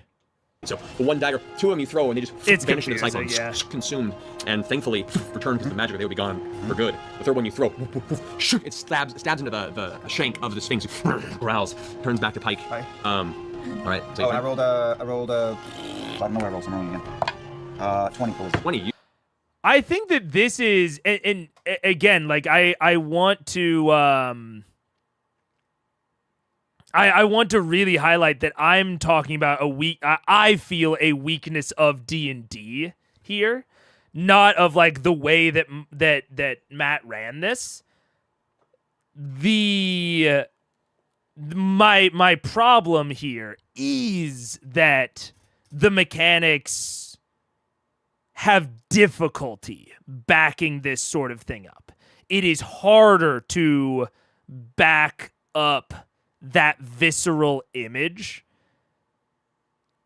So one dagger, 2 of them you throw, and they just vanish into the cyclone, yeah. consumed, and thankfully return because the magic, they would be gone for good. The third one you throw, shoot, it stabs into the shank of the Sphinx, growls, turns back to Pike. All right. So I rolled I don't know what I rolled, so I'm rolling again. 24. 20. I think that this is, and again, like I want to. I want to really highlight that I'm talking about I feel a weakness of D&D here, not of like the way that Matt ran this. My problem here is that the mechanics have difficulty backing this sort of thing up. It is harder to back up that visceral image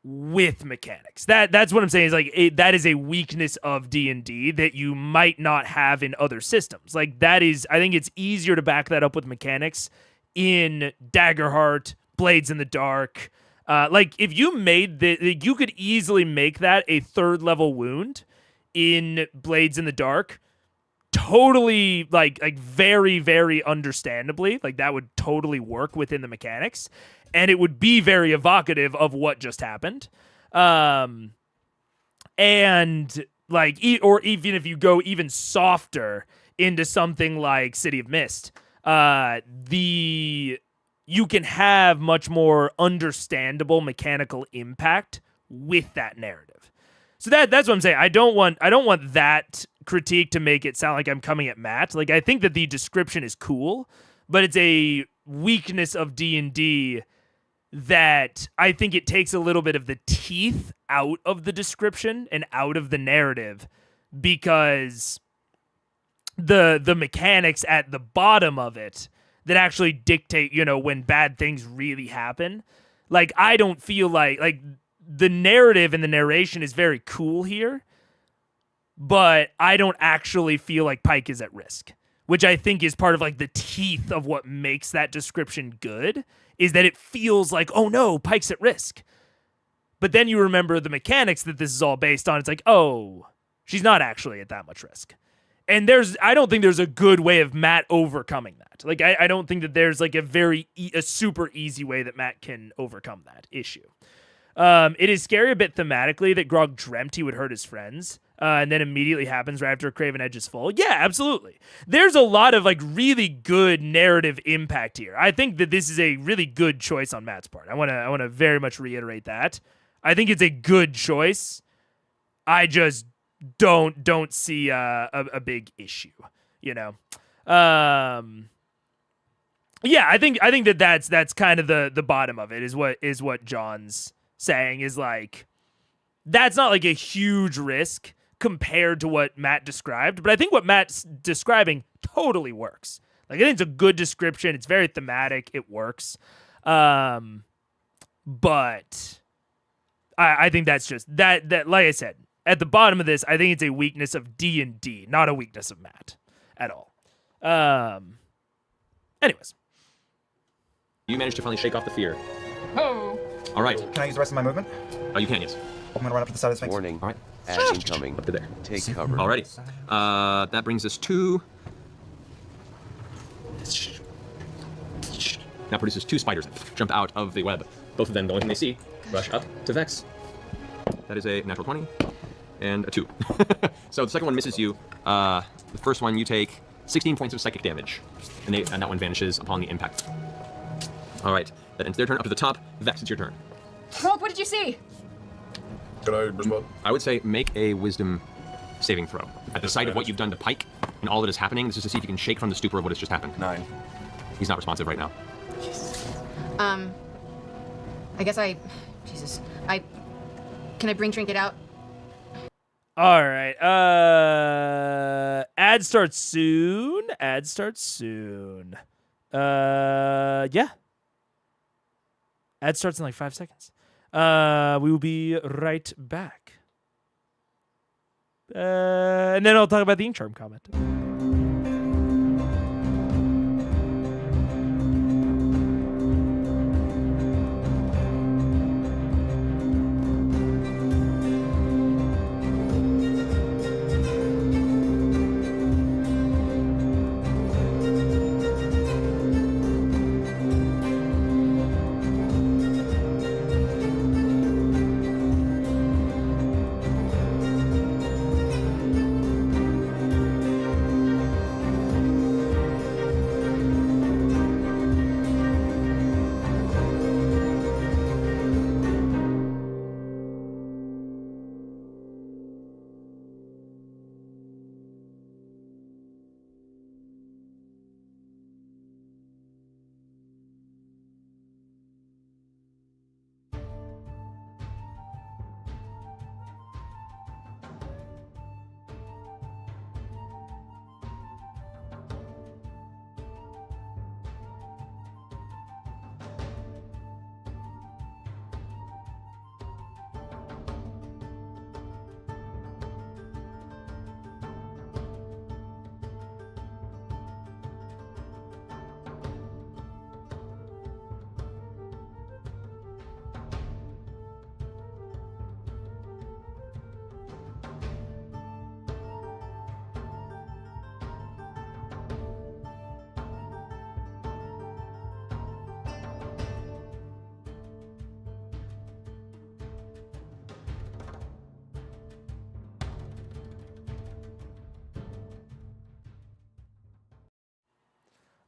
with mechanics. That's what I'm saying is like that is a weakness of D&D that you might not have in other systems. Like that is, I think it's easier to back that up with mechanics in Daggerheart, Blades in the Dark. Like if you made you could easily make that a 3rd level wound in Blades in the Dark. Totally like very, very understandably, like that would totally work within the mechanics, and it would be very evocative of what just happened. And like, or even if you go even softer into something like City of Mist, you can have much more understandable mechanical impact with that narrative. So that's what I'm saying. I don't want that critique to make it sound like I'm coming at Matt. Like I think that the description is cool, but it's a weakness of D&D that I think it takes a little bit of the teeth out of the description and out of the narrative, because the mechanics at the bottom of it that actually dictate, you know, when bad things really happen. Like I don't feel like the narrative and the narration is very cool here, but I don't actually feel like Pike is at risk, which I think is part of like the teeth of what makes that description good, is that it feels like, oh no, Pike's at risk. But then you remember the mechanics that this is all based on. It's like, oh, she's not actually at that much risk. And I don't think there's a good way of Matt overcoming that. Like, I don't think that there's like a super easy way that Matt can overcome that issue. It is scary a bit thematically that Grog dreamt he would hurt his friends, and then immediately happens right after Craven Edge is full. Yeah, absolutely. There's a lot of like really good narrative impact here. I think that this is a really good choice on Matt's part. I want to very much reiterate that. I think it's a good choice. I just don't see a big issue, you know. Yeah, I think that's kind of the bottom of it, is what John's saying, is like that's not like a huge risk compared to what Matt described, but I think what Matt's describing totally works. Like I think it's a good description. It's very thematic. It works. But I think that's just that like I said, at the bottom of this, I think it's a weakness of D&D, not a weakness of Matt at all. Anyways. You managed to finally shake off the fear. Oh. All right. Can I use the rest of my movement? Oh, you can, yes. I'm gonna run up to the side of the Sphinx. Warning. All right. Ad incoming. Up to there. Take cover. Alrighty. That brings us to... Now produces 2 spiders that jump out of the web. Both of them, the only thing they see, rush up to Vex. That is a natural 20 and a 2. So the second one misses you. The first one, you take 16 points of psychic damage, and that one vanishes upon the impact. All right, that ends their turn. Up to the top, Vex, it's your turn. Grog, what did you see? Can I respond? I would say make a wisdom saving throw. At the sight of what you've done to Pike and all that is happening, this is to see if you can shake from the stupor of what has just happened. 9. He's not responsive right now. I guess can I bring Trinket out? All right. Ad starts soon. Yeah. Ad starts in like 5 seconds. We will be right back. And then I'll talk about the ink charm comment.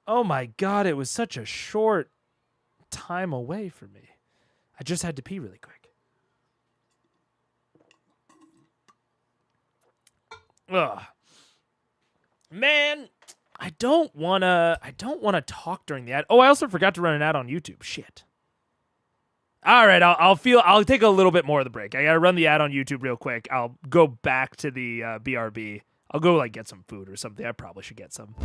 Oh my god, it was such a short time away for me. I just had to pee really quick. Ugh. Man, I don't wanna talk during the ad. Oh, I also forgot to run an ad on YouTube. Shit. All right, I'll take a little bit more of the break. I gotta run the ad on YouTube real quick. I'll go back to the BRB. I'll go like get some food or something. I probably should get some.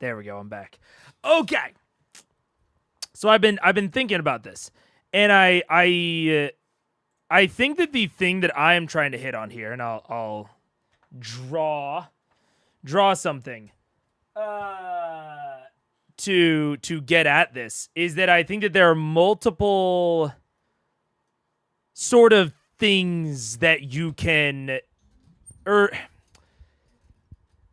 There we go. I'm back. Okay. So I've been thinking about this, and I think that the thing that I am trying to hit on here, and I'll draw something to get at this, is that I think that there are multiple sort of things that you can, or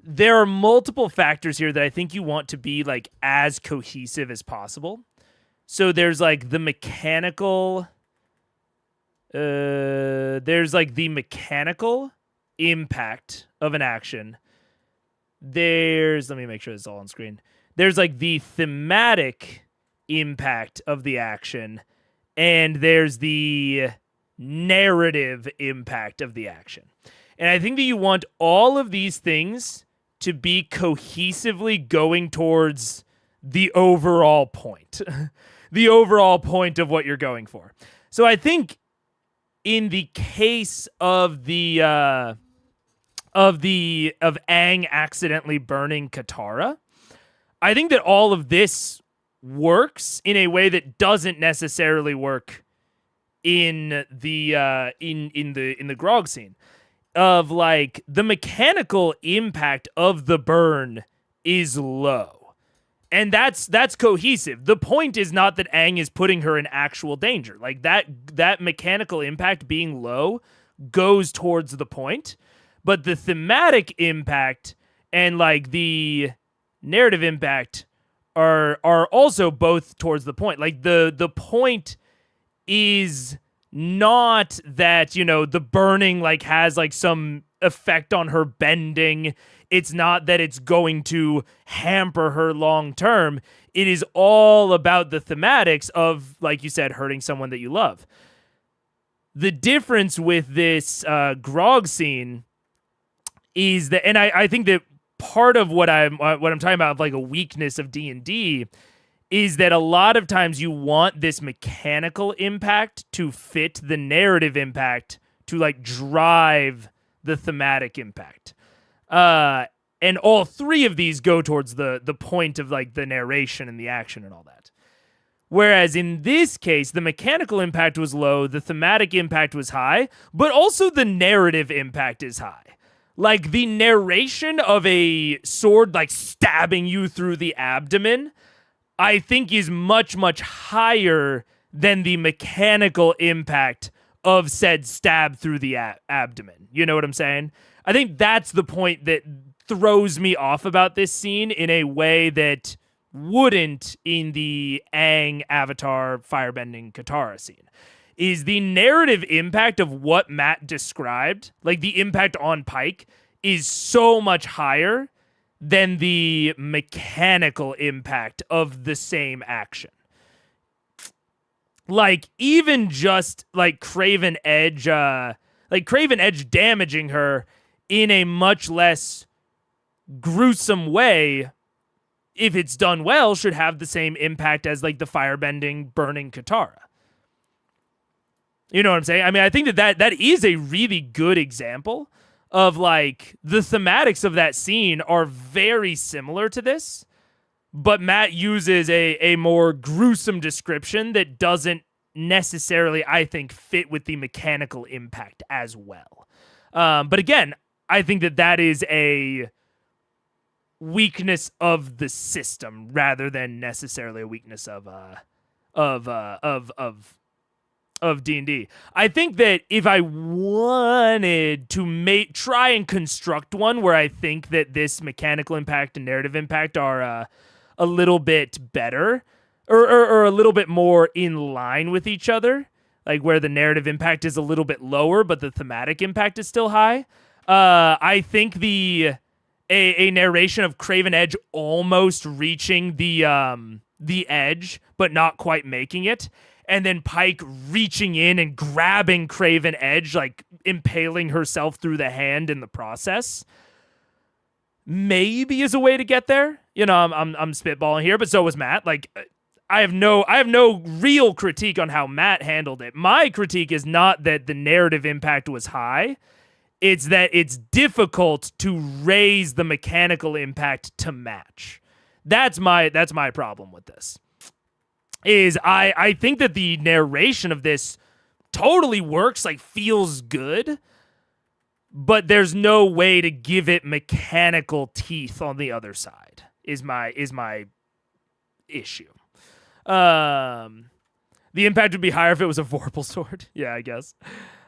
there are multiple factors here that I think you want to be like as cohesive as possible. So there's like the mechanical impact of an action. Let me make sure this is all on screen. There's like the thematic impact of the action, and there's the narrative impact of the action. And I think that you want all of these things to be cohesively going towards the overall point. The overall point of what you're going for. So I think in the case of Aang accidentally burning Katara, I think that all of this works in a way that doesn't necessarily work in the Grog scene. Of like the mechanical impact of the burn is low. And that's cohesive. The point is not that Aang is putting her in actual danger. Like that mechanical impact being low goes towards the point, but the thematic impact and like the narrative impact are also both towards the point. Like the point is not that, you know, the burning like has like some effect on her bending. It's not that it's going to hamper her long term. It is all about the thematics of, like you said, hurting someone that you love. The difference with this Grog scene is that, and I think that part of what I'm talking about, like a weakness of D&D, is that a lot of times you want this mechanical impact to fit the narrative impact to like drive the thematic impact. And all three of these go towards the point of like the narration and the action and all that. Whereas in this case, the mechanical impact was low, the thematic impact was high, but also the narrative impact is high. Like the narration of a sword like stabbing you through the abdomen, I think is much, much higher than the mechanical impact of said stab through the abdomen. You know what I'm saying? I think that's the point that throws me off about this scene in a way that wouldn't in the Aang Avatar firebending Katara scene. Is the narrative impact of what Matt described, like the impact on Pike, is so much higher than the mechanical impact of the same action. Like, even just, like, Craven Edge damaging her in a much less gruesome way, if it's done well, should have the same impact as, like, the firebending, burning Katara. You know what I'm saying? I mean, I think that is a really good example of, like, the thematics of that scene are very similar to this, but Matt uses a more gruesome description that doesn't necessarily, I think, fit with the mechanical impact as well. But again, I think that is a weakness of the system rather than necessarily a weakness of D&D. I think that if I wanted to try and construct one where I think that this mechanical impact and narrative impact are a little bit better or a little bit more in line with each other, like where the narrative impact is a little bit lower but the thematic impact is still high, I think a narration of Craven Edge almost reaching the edge but not quite making it, and then Pike reaching in and grabbing Craven Edge, like impaling herself through the hand in the process, maybe is a way to get there. You know, I'm spitballing here, but so was Matt. Like, I have no real critique on how Matt handled it. My critique is not that the narrative impact was high. It's that it's difficult to raise the mechanical impact to match. That's my problem with this. Is I think that the narration of this totally works, like feels good, but there's no way to give it mechanical teeth on the other side. Is my issue. The impact would be higher if it was a Vorpal sword. Yeah, I guess.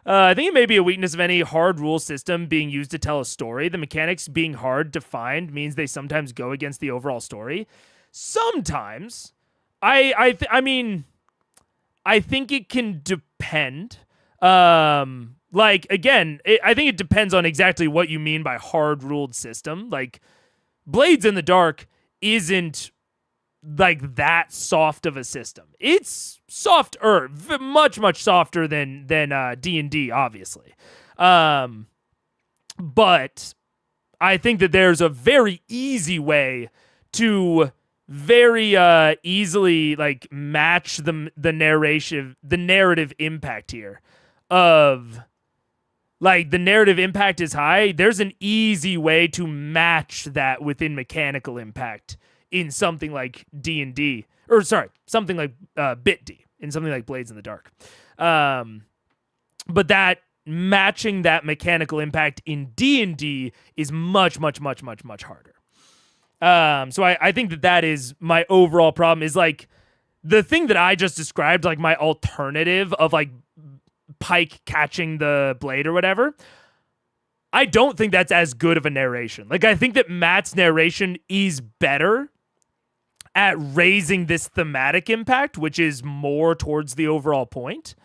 I think it may be a weakness of any hard rule system being used to tell a story. The mechanics being hard to find means they sometimes go against the overall story. Sometimes. I mean, I think it can depend. Like, again, I think it depends on exactly what you mean by hard-ruled system. Like, Blades in the Dark isn't, like, that soft of a system. It's softer, much, much softer than D&D, obviously. But I think that there's a very easy way to very easily like match the narrative impact here of like the narrative impact is high. There's an easy way to match that within mechanical impact in something like D&D, or sorry, something like Bit D, in something like Blades in the Dark. But that matching that mechanical impact in D&D is much, much, much, much, much harder. So I think that is my overall problem, is like the thing that I just described, like my alternative of like Pike catching the blade or whatever. I don't think that's as good of a narration. Like, I think that Matt's narration is better at raising this thematic impact, which is more towards the overall point.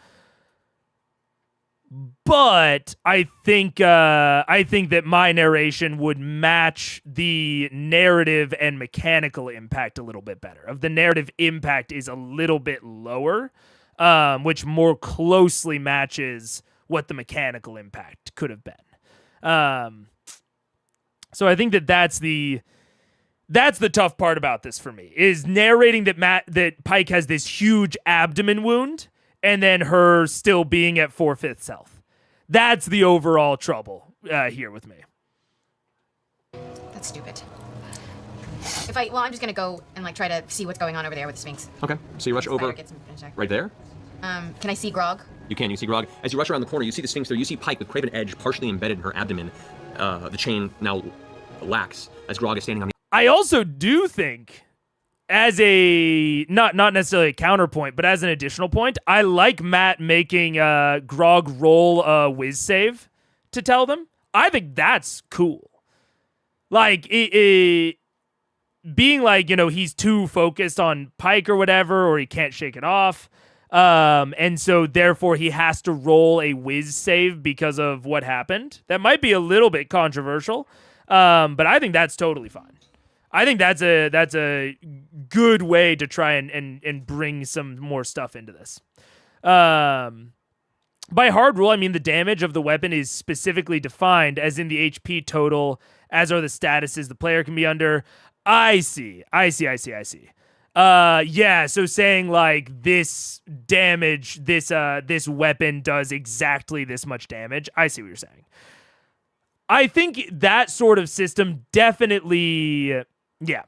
But I think that my narration would match the narrative and mechanical impact a little bit better. Of the narrative impact is a little bit lower, which more closely matches what the mechanical impact could have been. So I think that that's the tough part about this for me, is narrating that Pike has this huge abdomen wound and then her still being at 4/5 health. That's the overall trouble here with me. That's stupid. I'm just gonna go and like try to see what's going on over there with the Sphinx. Okay, so you rush over right there. Can I see Grog? You can. You see Grog. As you rush around the corner, you see the Sphinx there. You see Pike with Craven Edge partially embedded in her abdomen. The chain now lax as Grog is standing on the... I also do think, as a not necessarily a counterpoint, but as an additional point, I like Matt making Grog roll a whiz save to tell them. I think that's cool. Like being like, he's too focused on Pike or whatever, or he can't shake it off, and so therefore he has to roll a whiz save because of what happened. That might be a little bit controversial, but I think that's totally fine. I think that's a good way to try and bring some more stuff into this. By hard rule, I mean the damage of the weapon is specifically defined as in the HP total, as are the statuses the player can be under. I see. Yeah, so saying like this damage, this weapon does exactly this much damage. I see what you're saying. I think that sort of system definitely... Yeah.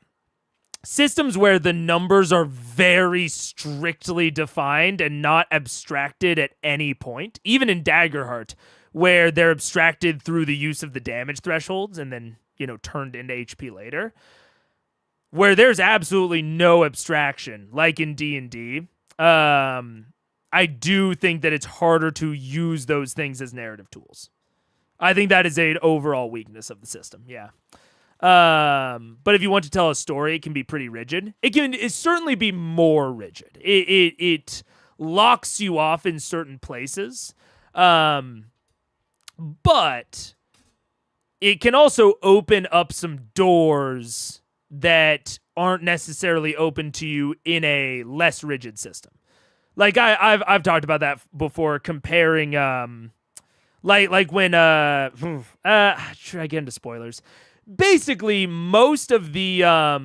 Systems where the numbers are very strictly defined and not abstracted at any point, even in Daggerheart, where they're abstracted through the use of the damage thresholds and then, turned into HP later, where there's absolutely no abstraction, like in D&D, I do think that it's harder to use those things as narrative tools. I think that is an overall weakness of the system, yeah. But if you want to tell a story, it can be pretty rigid. It can certainly be more rigid. It locks you off in certain places. But it can also open up some doors that aren't necessarily open to you in a less rigid system. Like I've talked about that before, comparing like when should I get into spoilers? Basically, most of the a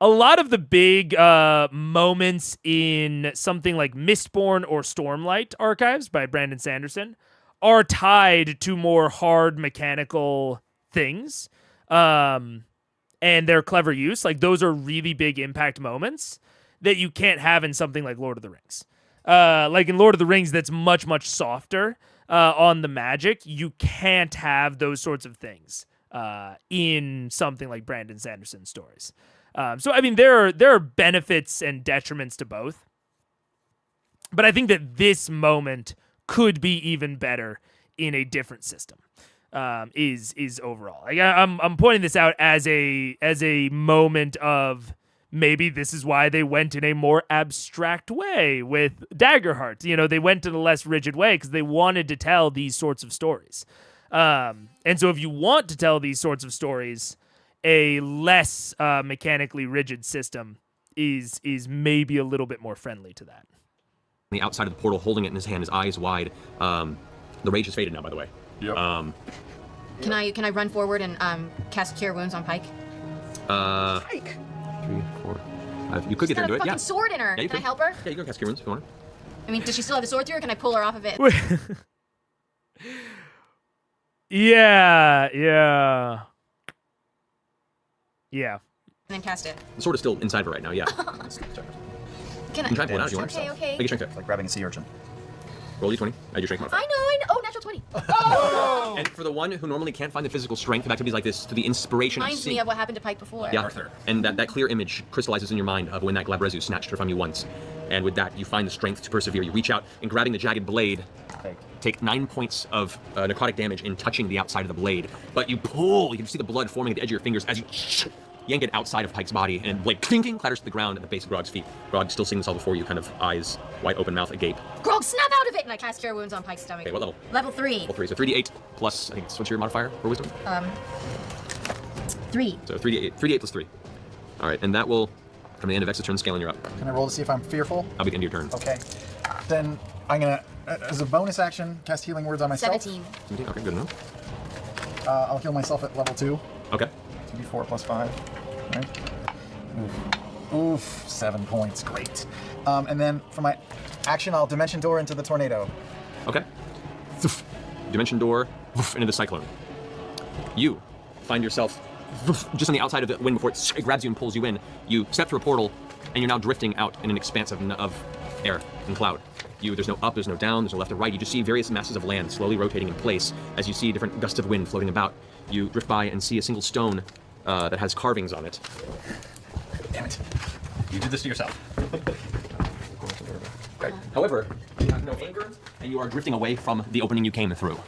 lot of the big moments in something like Mistborn or Stormlight Archives by Brandon Sanderson are tied to more hard mechanical things. And and their clever use, like those are really big impact moments that you can't have in something like Lord of the Rings. Like in Lord of the Rings, that's much, much softer on the magic. You can't have those sorts of things in something like Brandon Sanderson's stories. So, I mean, there are benefits and detriments to both. But I think that this moment could be even better in a different system. Is overall. Like, I'm pointing this out as a moment of maybe this is why they went in a more abstract way with Daggerheart. You know, they went in a less rigid way because they wanted to tell these sorts of stories. And so if you want to tell these sorts of stories, a less mechanically rigid system is maybe a little bit more friendly to that. On the outside of the portal, holding it in his hand, his eyes wide. The rage has faded now, by the way. Yep. Can I run forward and cast Cure Wounds on Pike? Pike. 3, 4, 5. You could get there and do it. She's got a Yeah. fucking sword in her. Yeah, you Can I could. help her? Yeah, you can cast Cure Wounds if you want. I mean, does she still have the sword through her? Can I pull her off of it? Yeah. And then cast it. The sword is still inside of her right now. Yeah. Can I? You can try and pull it out if you want. Okay. Make a strength check. Like grabbing a sea urchin. Roll d20. Add your strength modifier. I know. Oh, natural 20. Oh! And for the one who normally can't find the physical strength of activities like this, to the inspiration of Reminds seeing... me of what happened to Pike before. Yeah, and that clear image crystallizes in your mind of when that Glabrezu snatched her from you once. And with that, you find the strength to persevere. You reach out and grabbing the jagged blade, take 9 points of necrotic damage in touching the outside of the blade. But you pull, you can see the blood forming at the edge of your fingers as you yank it outside of Pike's body, and the blade clinking clatters to the ground at the base of Grog's feet. Grog still seeing this all before you, kind of eyes wide open, mouth agape. Grog, snap out of it! And I cast Cure Wounds on Pike's stomach. Okay, what level? Level 3. Level 3, so 3d8 plus, I think, what's your modifier for wisdom? 3. So 3d8 plus 3. All right, and that will, from the end of X's turn, scaling you're up. Can I roll to see if I'm fearful? That'll be the end of your turn. Okay. Then I'm gonna, as a bonus action, cast Healing Words on myself. 17. 17, okay, good enough. I'll heal myself at level 2. Okay. 2d4 plus 5. Right. Oof. 7 points. Great. And then for my action, I'll Dimension Door into the tornado. Okay. Dimension door into the cyclone. You find yourself just on the outside of the wind before it grabs you and pulls you in. You step through a portal, and you're now drifting out in an expanse of air and cloud. There's no up, there's no down, there's no left or right. You just see various masses of land slowly rotating in place as you see different gusts of wind floating about. You drift by and see a single stone that has carvings on it. Damn it. You did this to yourself. Okay. However, you have no anger, and you are drifting away from the opening you came through.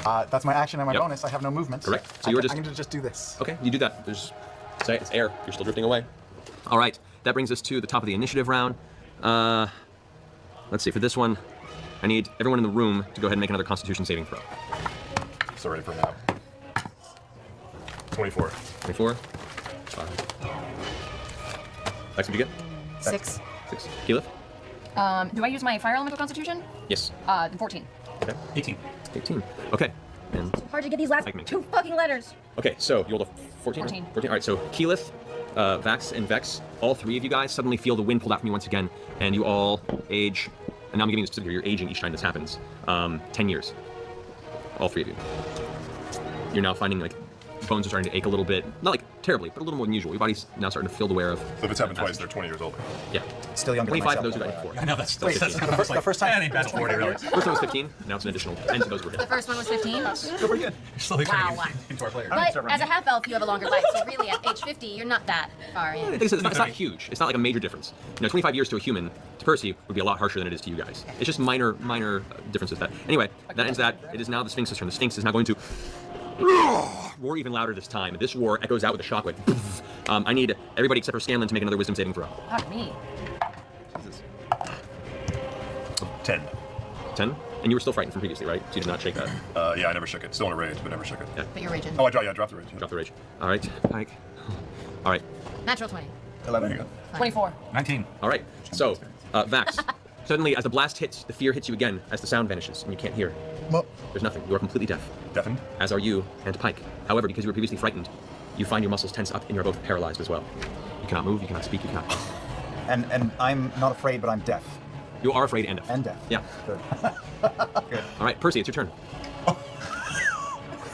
That's my action and my Yep. bonus. I have no movement. Correct. So you're just... I'm gonna just do this. Okay, you do that. It's air. You're still drifting away. All right, that brings us to the top of the initiative round. Let's see, for this one, I need everyone in the room to go ahead and make another Constitution saving throw. So ready for now. 24. 24. Lex, what'd you get? 6. 6. Keyleth? Do I use my fire elemental constitution? Yes. 14. Okay. 18. 18. Okay. And Hard to get these last Mike makes 2 fucking letters. okay, so you rolled a 14? 14. 14. All right, so Keyleth, Vax, and Vex, all three of you guys suddenly feel the wind pulled out from you once again, and you all age, and now I'm giving you a specific, you're aging each time this happens. 10 years. All three of you. You're now finding, like, bones are starting to ache a little bit. Not, like, terribly, but a little more than usual. Your body's now starting to feel aware of... So if it's happened twice, they're 20 years older. Yeah. Still younger than 25 for myself. those who got it before. I know, that's Wait, that's the first time. ain't bad for 40, really. First one was 15, now it's an additional 10 to those who were The hit. first one was 15. You're pretty good. You're slowly turning Wow. into our player. But as a half elf, you have a longer life, so really at age 50, you're not that far in. It's not huge. It's not like a major difference. 25 years to a human, to Percy, would be a lot harsher than it is to you guys. It's just minor differences. That anyway, that ends that. It is now the Sphinx's turn. The Sphinx is now going to roar even louder this time. This roar echoes out with a shockwave. I need everybody except for Scanlan to make another Wisdom saving throw. Fuck me. 10. 10? And you were still frightened from previously, right? So you did not shake that. Yeah, I never shook it. Still in a rage, but never shook it. Yeah. But you're raging. Oh, I dropped the rage. Drop the rage. All right, Pike. All right. Natural 20. 11. There you go. 24. 19. All right. So, Vax. Suddenly, as the blast hits, the fear hits you again as the sound vanishes and you can't hear. There's nothing. You are completely deaf. Deafened? As are you and Pike. However, because you were previously frightened, you find your muscles tense up and you're both paralyzed as well. You cannot move, you cannot speak, you cannot... And I'm not afraid, but I'm deaf. You are afraid and deaf. And deaf. Yeah. Good. Good. All right, Percy, it's your turn.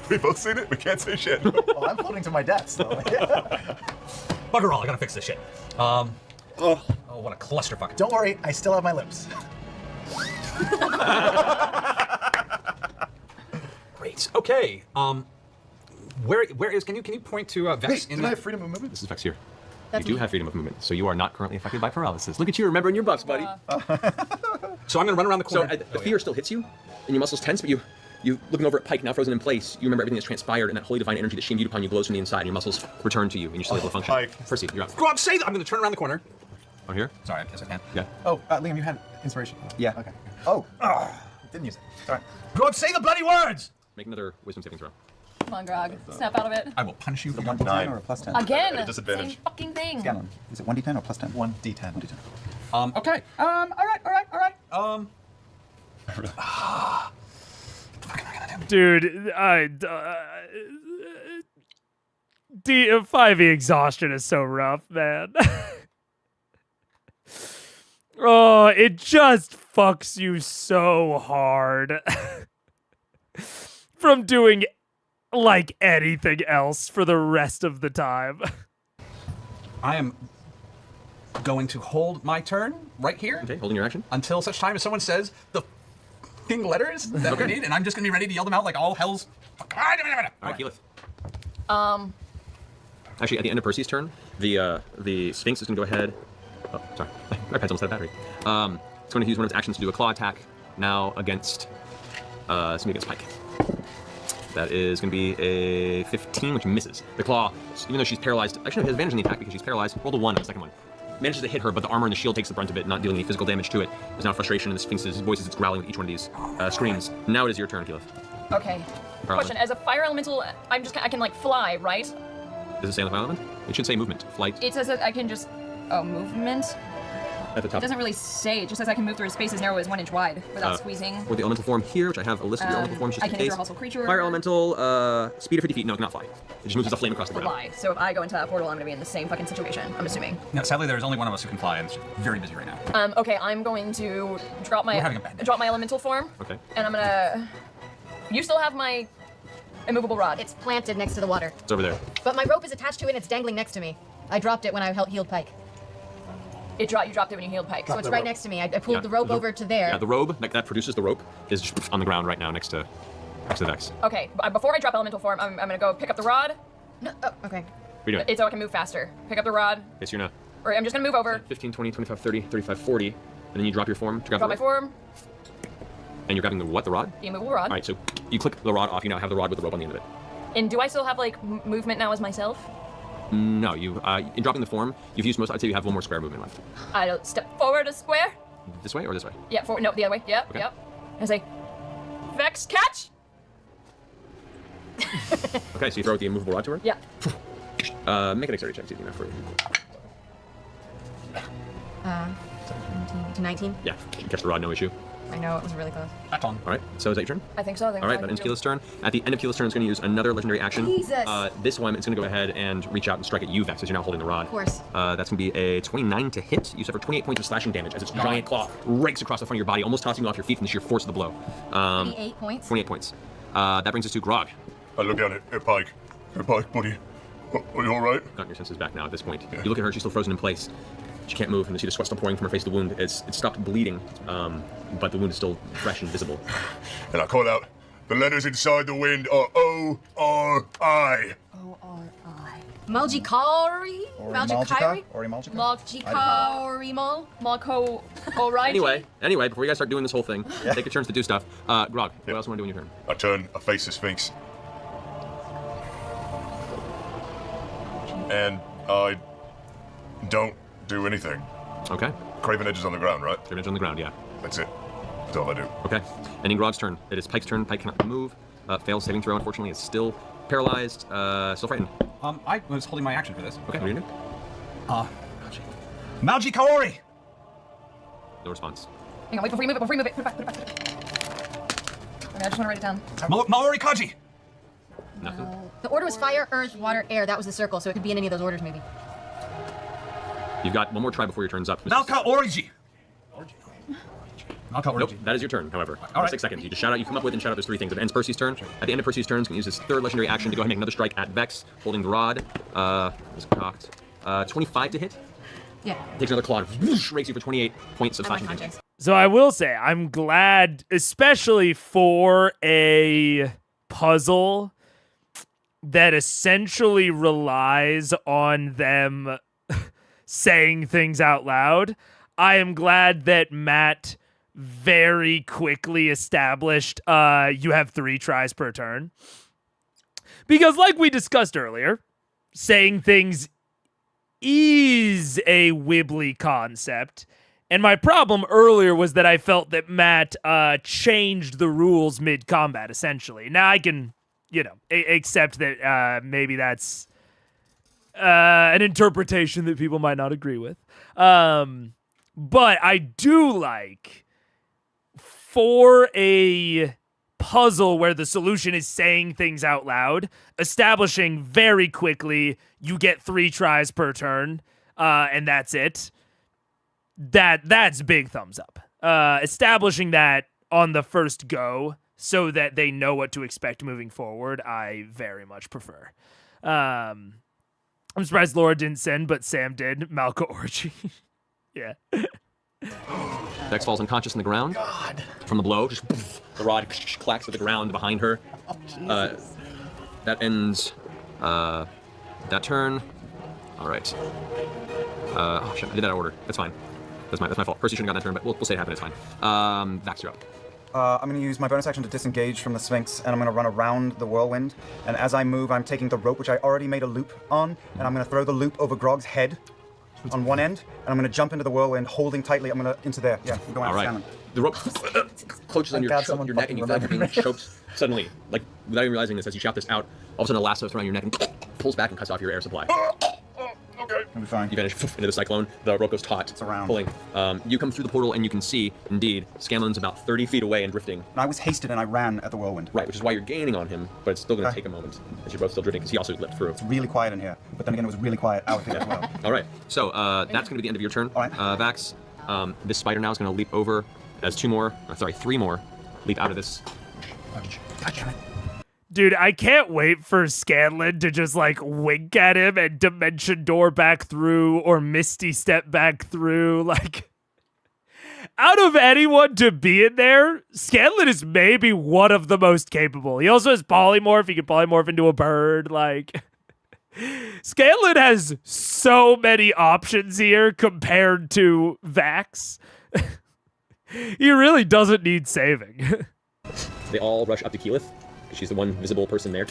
We both seen it. We can't say shit. Well, I'm floating to my death, so. Bugger all, I gotta fix this shit. Oh, what a clusterfuck. Don't worry, I still have my lips. Great. Okay. Where is? Can you point to Vex? Wait, do I have freedom of movement? This is Vex here. That's you do me. have freedom of movement, so you are not currently affected by paralysis. Look at you remembering your buffs, buddy. So I'm gonna run around the So corner. the fear still hits you, and your muscles tense, but you looking over at Pike, now frozen in place, you remember everything that's transpired, and that holy divine energy that she imbued upon you glows from the inside, and your muscles return to you, and you're still able to function. Pike. Percy, you're up. Grog, say that. I'm gonna turn around the corner. Oh, here? Sorry, yes I can. Yeah. Oh, Liam, you had inspiration. Yeah. Okay. Oh. Didn't use it. Sorry. Grog, say the bloody words! Make another wisdom saving throw. Come on, Grog. Snap out of it. I will punish you. Is it 1d10 or a plus 10? Again. At a disadvantage. Same fucking thing. Scanlan. Is it 1d10 or plus 10? 1d10. 1d10. Okay. All right. Dude, 5e exhaustion is so rough, man. Oh, it just fucks you so hard from doing like anything else for the rest of the time. I am going to hold my turn right here. Okay, holding your action. Until such time as someone says the f***ing letters that we need, and I'm just gonna be ready to yell them out like all hell's. All right, Keyleth. Actually, at the end of Percy's turn, the Sphinx is going to go ahead. Oh, sorry. My pen's almost out of battery. It's going to use one of its actions to do a claw attack now against. It's going to be against Pike. That is going to be a 15, which misses. The claw, even though she's paralyzed, actually no, it has advantage in the attack because she's paralyzed. Rolled a 1 on the second one. Manages to hit her, but the armor and the shield takes the brunt of it, not dealing any physical damage to it. There's now frustration in the Sphinx's voice as it's growling with each one of these screams. Now it is your turn, Keyleth. Okay. Question: as a fire elemental, I can like fly, right? Does it say on the file element? It should say movement, flight. It says that I can just movement. At the top. It doesn't really say. It just says I can move through a space as narrow as 1 inch wide without squeezing. Or the elemental form here, which I have a list of your elemental forms just I in can case. enter a hostile creature. Fire elemental, speed of 50 feet. No, it cannot fly. It just moves as a flame across the ground. Fly. So if I go into a portal, I'm gonna be in the same fucking situation. I'm assuming. No, sadly, there's only one of us who can fly, and it's very busy right now. Okay, I'm going to drop We're having a bad my day. drop my elemental form. Okay. And I'm gonna. You still have my immovable rod. It's planted next to the water. It's over there. But my rope is attached to it and it's dangling next to me. I dropped it when I healed Pike. You dropped it when you healed Pike. So it's right next to me. I pulled the rope over to there. Yeah, the robe that produces the rope is just on the ground right now next to the Vex. Okay, before I drop elemental form, I'm gonna go pick up the rod. No, oh, okay. What are you doing? It's so I can move faster. Pick up the rod. Okay, so you're not. Or I'm just gonna move over. 15, 20, 25, 30, 35, 40. And then you drop your form to grab Drop the my rope. form. And you're grabbing the what? The rod? The immovable rod. Alright, so you click the rod off. You now have the rod with the rope on the end of it. And do I still have like movement now as myself? No, you in dropping the form, you've used most. I'd say you have one more square movement left. I'll step forward a square. This way or this way? Yeah, no, the other way. Yep, Okay. yep. I say, Vex, catch! Okay, so you throw the immovable rod to her? Yeah. Make a dexterity check, it's easy enough for you. 19. Yeah, you catch the rod, no issue. I know, it was really close. That's on. Alright, so is that your turn? I think so. Alright, that ends Keyleth's turn. At the end of Keyleth's turn, it's going to use another legendary action. Jesus. This one, it's going to go ahead and reach out and strike at you, Vex, as you're now holding the rod. Of course. That's going to be a 29 to hit. You suffer 28 points of slashing damage as its giant claw rakes across the front of your body, almost tossing you off your feet from the sheer force of the blow. 28 points. 28 points. That brings us to Grog. I look down at Pike. Hey, Pike, buddy. Are you alright? Gotten your senses back now at this point. You look at her, she's still frozen in place. She can't move, and you see the sweat still pouring from her face. The wound, it's stopped bleeding, but the wound is still fresh and visible. And I call out, the letters inside the wind are O-R-I. O-R-I. Maljikari? Maljikari? Ori Malchika? Maljikari Mal? Malko, alright. Anyway, before you guys start doing this whole thing, take your turns to do stuff. Grog, what else do you want to do in your turn? I turn, I face the Sphinx. And I don't do anything. Okay. Craven Edge is on the ground, right? Craven Edge on the ground, yeah. That's it. That's all I do. Okay. Ending Grog's turn. It is Pike's turn. Pike cannot move. Fails saving throw, unfortunately. Is still paralyzed. Still frightened. I was holding my action for this. Okay, what are you doing? Malji Kaori! No response. Hang on, wait, before you move it, put it back. Okay, I just want to write it down. Maori Kaji! Nothing. The order was fire, earth, water, air. That was the circle, so it could be in any of those orders, maybe. You've got one more try before your turn's up. Malka Origi! I'll call Nope, Orgy. that is your turn, however. All right. 6 seconds. You just shout out, you come up with and shout out those 3 things. It ends Percy's turn. At the end of Percy's turn, he's going to use his 3rd legendary action to go ahead and make another strike at Vex, holding the rod. It's cocked. 25 to hit. Yeah. Takes another claw and whoosh, rakes you for 28 points of slashing damage. So I will say, I'm glad, especially for a puzzle that essentially relies on them saying things out loud. I am glad that Matt very quickly established you have 3 tries per turn. Because like we discussed earlier, saying things is a wibbly concept. And my problem earlier was that I felt that Matt changed the rules mid-combat, essentially. Now I can, accept that maybe that's an interpretation that people might not agree with. But I do like, for a puzzle where the solution is saying things out loud, establishing very quickly you get 3 tries per turn, and that's it. That's big thumbs up. Establishing that on the first go so that they know what to expect moving forward, I very much prefer. I'm surprised Laura didn't send, but Sam did. Malka Orgy. Yeah. Vex falls unconscious on the ground. God. From the blow, just poof, the rod clacks to the ground behind her. That ends that turn. All right. Oh shit, I did that out of order. That's fine. That's my fault. Percy shouldn't have gotten that turn, but we'll say it happened. It's fine. Vax, you're up. I'm going to use my bonus action to disengage from the Sphinx, and I'm going to run around the whirlwind. And as I move, I'm taking the rope, which I already made a loop on, and I'm going to throw the loop over Grog's head on one end, and I'm going to jump into the whirlwind, holding tightly. I'm going to into there. Yeah, I'm going All right. Scanlan. The rope cloaches on your neck, and you feel like you're being choked suddenly, like without even realizing this. As you shout this out, all of a sudden a lasso is around your neck and pulls back and cuts off your air supply. Okay. I'll be fine. You vanish into the cyclone. The rope goes taut. It's around. Pulling. You come through the portal and you can see, indeed, Scanlan's about 30 feet away and drifting. And I was hasted and I ran at the whirlwind. Right, which is why you're gaining on him, but it's still going to take a moment as you're both still drifting because he also leapt through. It's really quiet in here, but then again, it was really quiet out here as well. All right, so that's going to be the end of your turn, Vax. This spider now is going to leap over as 3 more leap out of this. God damn it. Dude, I can't wait for Scanlan to just wink at him and dimension door back through or Misty step back through. Like, out of anyone to be in there, Scanlan is maybe one of the most capable. He also has polymorph. He can polymorph into a bird. Like, Scanlan has so many options here compared to Vax. He really doesn't need saving. They all rush up to Keyleth. She's the one visible person there.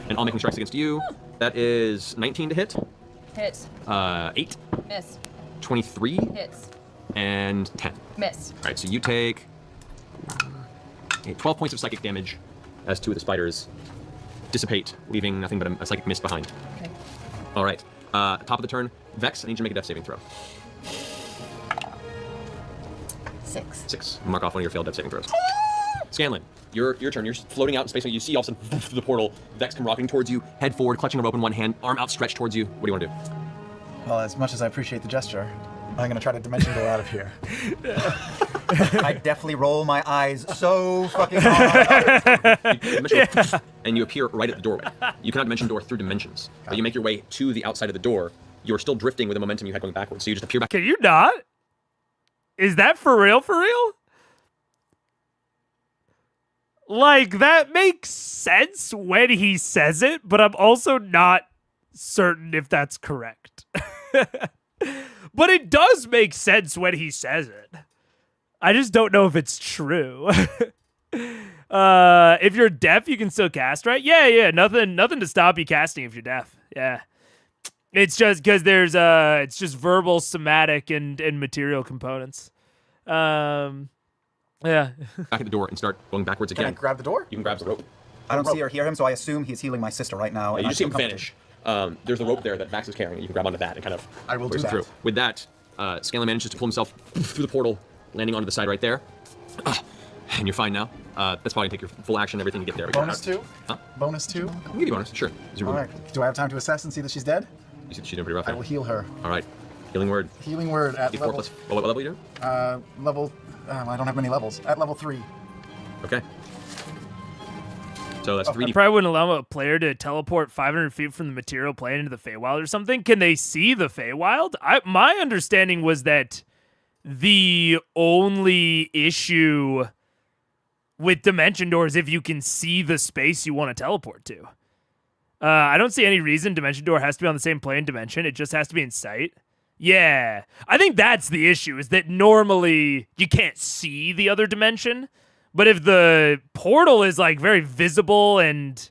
And all making strikes against you. That is 19 to hit. Hits. 8. Miss. 23. Hits. And 10. Miss. All right, so you take 12 points of psychic damage as 2 of the spiders dissipate, leaving nothing but a psychic mist behind. Okay. All right, top of the turn, Vex, I need you to make a death saving throw. 6. Mark off one of your failed death saving throws. Scanlan, your turn. You're floating out in space, and you see all of a sudden through the portal, Vex come rocketing towards you, head forward, clutching a rope in one hand, arm outstretched towards you. What do you want to do? Well, as much as I appreciate the gesture, I'm going to try to dimension go out of here. I definitely roll my eyes so fucking hard. And you appear right at the doorway. You cannot dimension door through dimensions. But you make your way to the outside of the door. You're still drifting with the momentum you had going backwards, so you just appear back. Can you not? Is that for real? For real? Like, that makes sense when he says it, but I'm also not certain if that's correct. But it does make sense when he says it. I just don't know if it's true. If you're deaf, you can still cast, right? Yeah, nothing to stop you casting if you're deaf. Yeah. It's just because there's it's just verbal, somatic, and material components. Yeah. Back at the door and start going backwards again. Can I grab the door? You can grab the rope. I don't see or hear him, so I assume he's healing my sister right now. You just see him vanish. There's a rope there that Vax is carrying. You can grab onto that and kind of I will do that. through. With that, Scanlan manages to pull himself through the portal, landing onto the side right there. And you're fine now. That's probably take your full action, everything to get there. Bonus 2? Huh? Bonus 2? I'll give you bonus, sure. All right. Do I have time to assess and see that she's dead? You said she's doing pretty rough. I will heal her. All right. Healing word. Healing word at D4 level... plus... What level are you doing? Level I don't have many levels. At level 3. Okay. So that's I 3D. probably wouldn't allow a player to teleport 500 feet from the material plane into the Feywild or something. Can they see the Feywild? My understanding was that the only issue with Dimension Door is if you can see the space you want to teleport to. I don't see any reason Dimension Door has to be on the same plane dimension. It just has to be in sight. Yeah. I think that's the issue, is that normally you can't see the other dimension. But if the portal is like very visible and,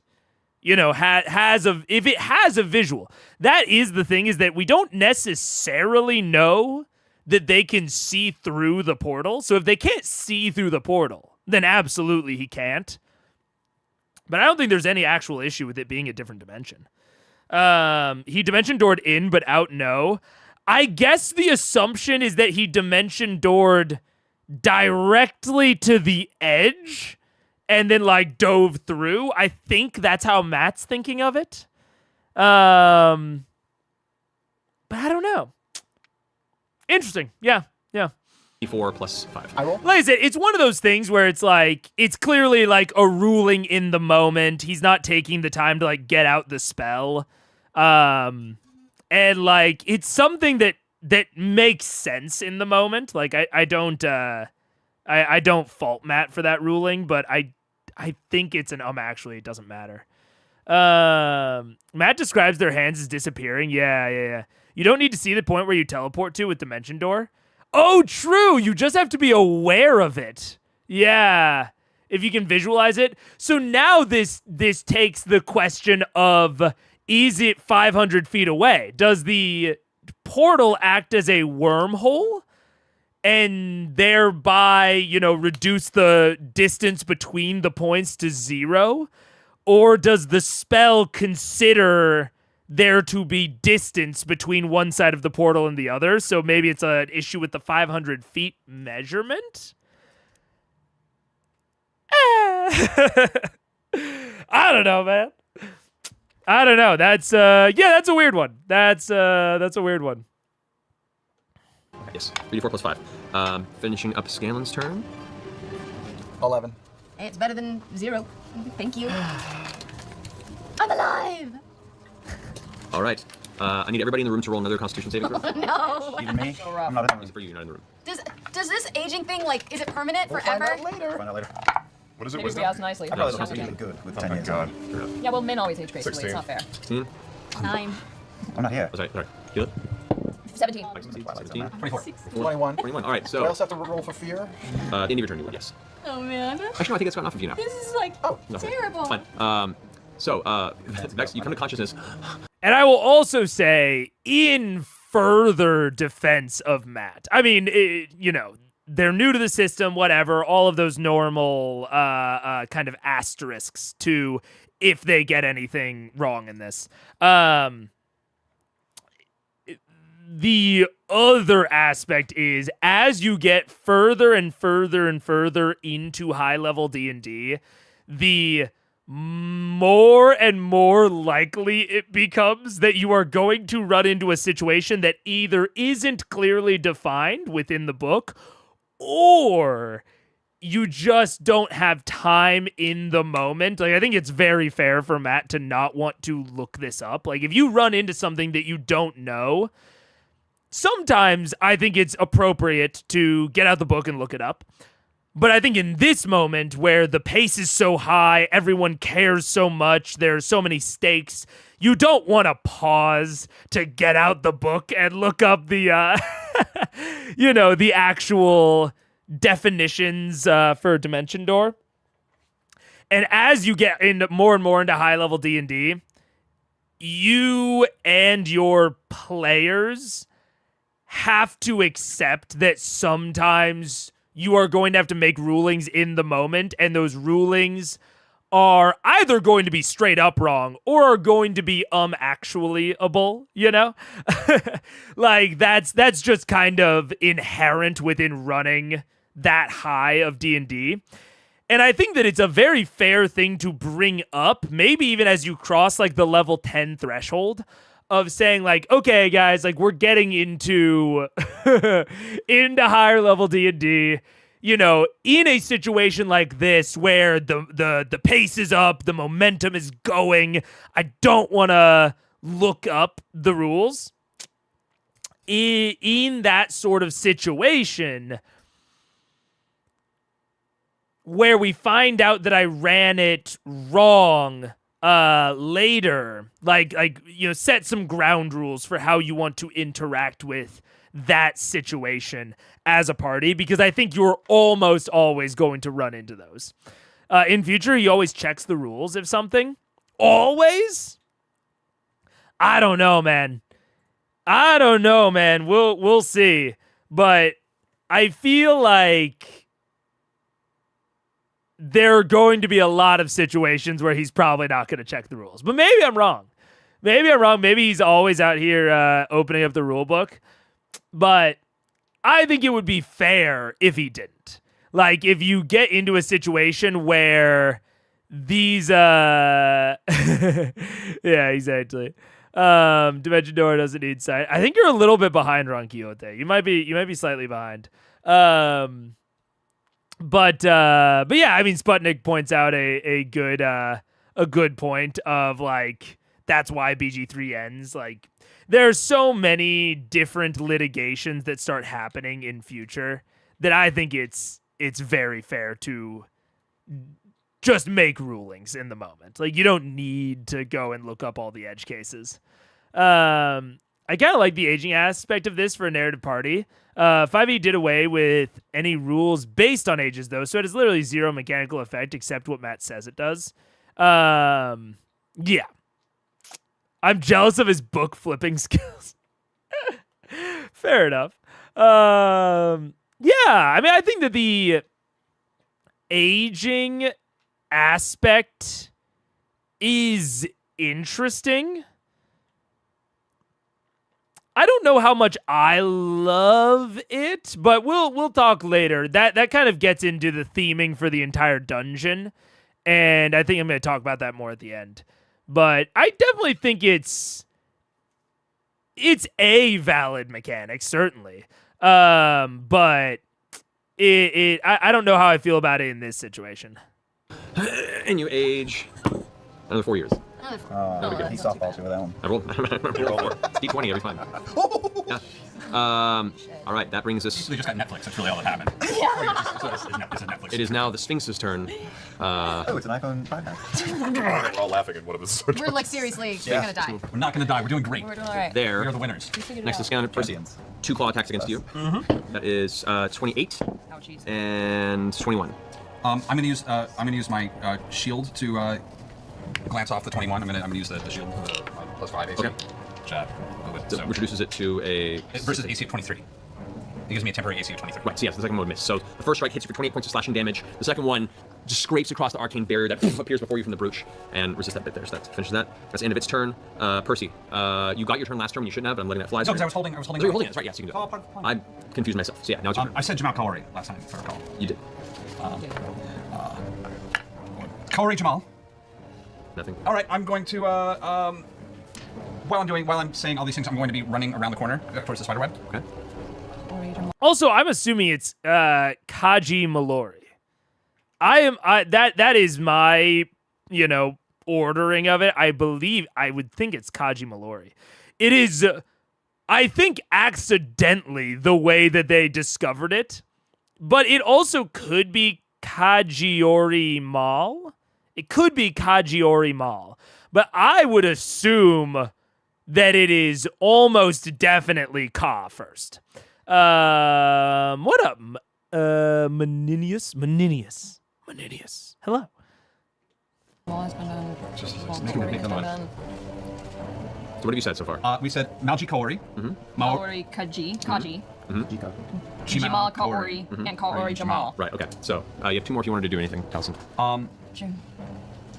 you know, if it has a visual, that is the thing, is that we don't necessarily know that they can see through the portal. So if they can't see through the portal, then absolutely he can't. But I don't think there's any actual issue with it being a different dimension. He dimension doored in, but out no. I guess the assumption is that he dimension doored directly to the edge and then like dove through. I think that's how Matt's thinking of it. But I don't know. Interesting. Yeah. 4 plus 5. I roll. Like I said, it's one of those things where it's like, it's clearly like a ruling in the moment. He's not taking the time to like get out the spell. And like, it's something that makes sense in the moment. Like I don't fault Matt for that ruling, but I think it's actually it doesn't matter. Matt describes their hands as disappearing. Yeah. You don't need to see the point where you teleport to with Dimension Door. Oh, true. You just have to be aware of it. Yeah. If you can visualize it. So now this takes the question of, is it 500 feet away? Does the portal act as a wormhole and thereby, you know, reduce the distance between the points to 0? Or does the spell consider there to be distance between one side of the portal and the other? So maybe it's an issue with the 500 feet measurement? I don't know, man. I don't know. That's that's a weird one. That's a weird one. Yes, 3d4 plus 5. Finishing up Scanlan's turn. 11. It's better than 0. Thank you. I'm alive. All right. I need everybody in the room to roll another Constitution saving throw. Oh, no. Even me? I'm not in the room. For you, you're not in the room. Does this aging thing, like, is it permanent forever? Find out later. What is it? Maybe Wisdom? we ask nicely. I probably wasn't really good with 10 Oh my years. god. Yeah, well, men always age gracefully. 16. It's not fair. 16. 9. I'm not here. Oh, sorry. Heal it. 17. 17. 24. 21. 21. All right, Do I so also have to roll for fear? the end of your turn, you would, yes. Oh, man. Actually, no, I think it's gotten off of you now. This is, like, terrible. Fine. So, Vex, you come to consciousness. And I will also say, in further defense of Matt, I mean, you know, they're new to the system, whatever, all of those normal kind of asterisks to if they get anything wrong in this. The other aspect is, as you get further and further and further into high-level D&D, the more and more likely it becomes that you are going to run into a situation that either isn't clearly defined within the book, or you just don't have time in the moment. Like, I think it's very fair for Matt to not want to look this up. Like, if you run into something that you don't know, sometimes I think it's appropriate to get out the book and look it up. But I think in this moment where the pace is so high, everyone cares so much, there's so many stakes, you don't want to pause to get out the book and look up the, you know, the actual definitions for Dimension Door. And as you get into more and more into high-level D&D, you and your players have to accept that sometimes you are going to have to make rulings in the moment, and those rulings are either going to be straight up wrong or are going to be actually-able, you know? Like, that's just kind of inherent within running that high of D&D. And I think that it's a very fair thing to bring up, maybe even as you cross, like, the level 10 threshold, of saying, like, okay, guys, like, we're getting into higher level D&D. you know, in a situation like this where the pace is up, the momentum is going, I don't want to look up the rules. In that sort of situation where we find out that I ran it wrong later, like you know, set some ground rules for how you want to interact with that situation as a party, because I think you're almost always going to run into those. In future, he always checks the rules of something. Always? I don't know, man. We'll see. But I feel like there are going to be a lot of situations where he's probably not going to check the rules. But maybe I'm wrong. Maybe he's always out here opening up the rule book. But I think it would be fair if he didn't. Like, if you get into a situation where these yeah, exactly. Dimension Door doesn't need sight. I think you're a little bit behind, Ron Quixote. You might be slightly behind. But yeah, I mean, Sputnik points out a good point of, like, that's why BG3 ends. Like, there's so many different litigations that start happening in future that I think it's very fair to just make rulings in the moment. Like, you don't need to go and look up all the edge cases. I kind of like the aging aspect of this for a narrative party. 5e did away with any rules based on ages, though, so it has literally zero mechanical effect except what Matt says it does. Yeah. I'm jealous of his book flipping skills. Fair enough. Yeah, I mean, I think that the aging aspect is interesting. I don't know how much I love it, but we'll talk later. That kind of gets into the theming for the entire dungeon, and I think I'm going to talk about that more at the end. But I definitely think it's a valid mechanic, certainly. But I don't know how I feel about it in this situation. And you age another 4 years. He softballs you with that one. I rolled 4. It's D20 every time. Yeah. All right, that brings us. We just got Netflix. That's really all that happened. It's a Netflix. It is now the Sphinx's turn. Oh, it's an iPhone 5 now. We're all laughing at one of us. We're like, seriously, we're gonna die. We're not gonna die. We're doing great. We're doing all right. There. We are the winners. Next to Scanner, Percy. 2 claw attacks against you. Mm-hmm. That is 28 and 21. I'm gonna use my shield to glance off the 21. I'm gonna use the shield plus 5 AC. Okay. Which reduces it to a versus AC of 23. It gives me a temporary AC of 23. Right, so yes, the second one would miss. So the first strike hits you for 28 points of slashing damage. The second one just scrapes across the arcane barrier that appears before you from the brooch and resist that bit there. So that finishes that. That's the end of its turn. Percy, you got your turn last turn. You shouldn't have, but I'm letting that fly. No, because I was holding. Oh, you're holding it. That's right. Yes, you can do it. I confused myself. So yeah, now it's your turn. I said Jamal Kawari last time, if I recall. You did. Kawari Jamal. Nothing. All right, I'm going to while I'm saying all these things, I'm going to be running around the corner towards the spiderweb. Okay. Also, I'm assuming it's Kaji Malori. That is my, ordering of it. I would think it's Kaji Malori. It is, I think, accidentally the way that they discovered it, but it also could be Kajiori Mal. It could be Kajiori Mal, but I would assume that it is almost definitely Ka first. What up, Maninius? Hello. So what have you said so far? We said Malji Kaori. Kaori Kaji. Jamal Kaori and Kaori Jamal. Right, okay. So you have 2 more if you wanted to do anything, Taliesin.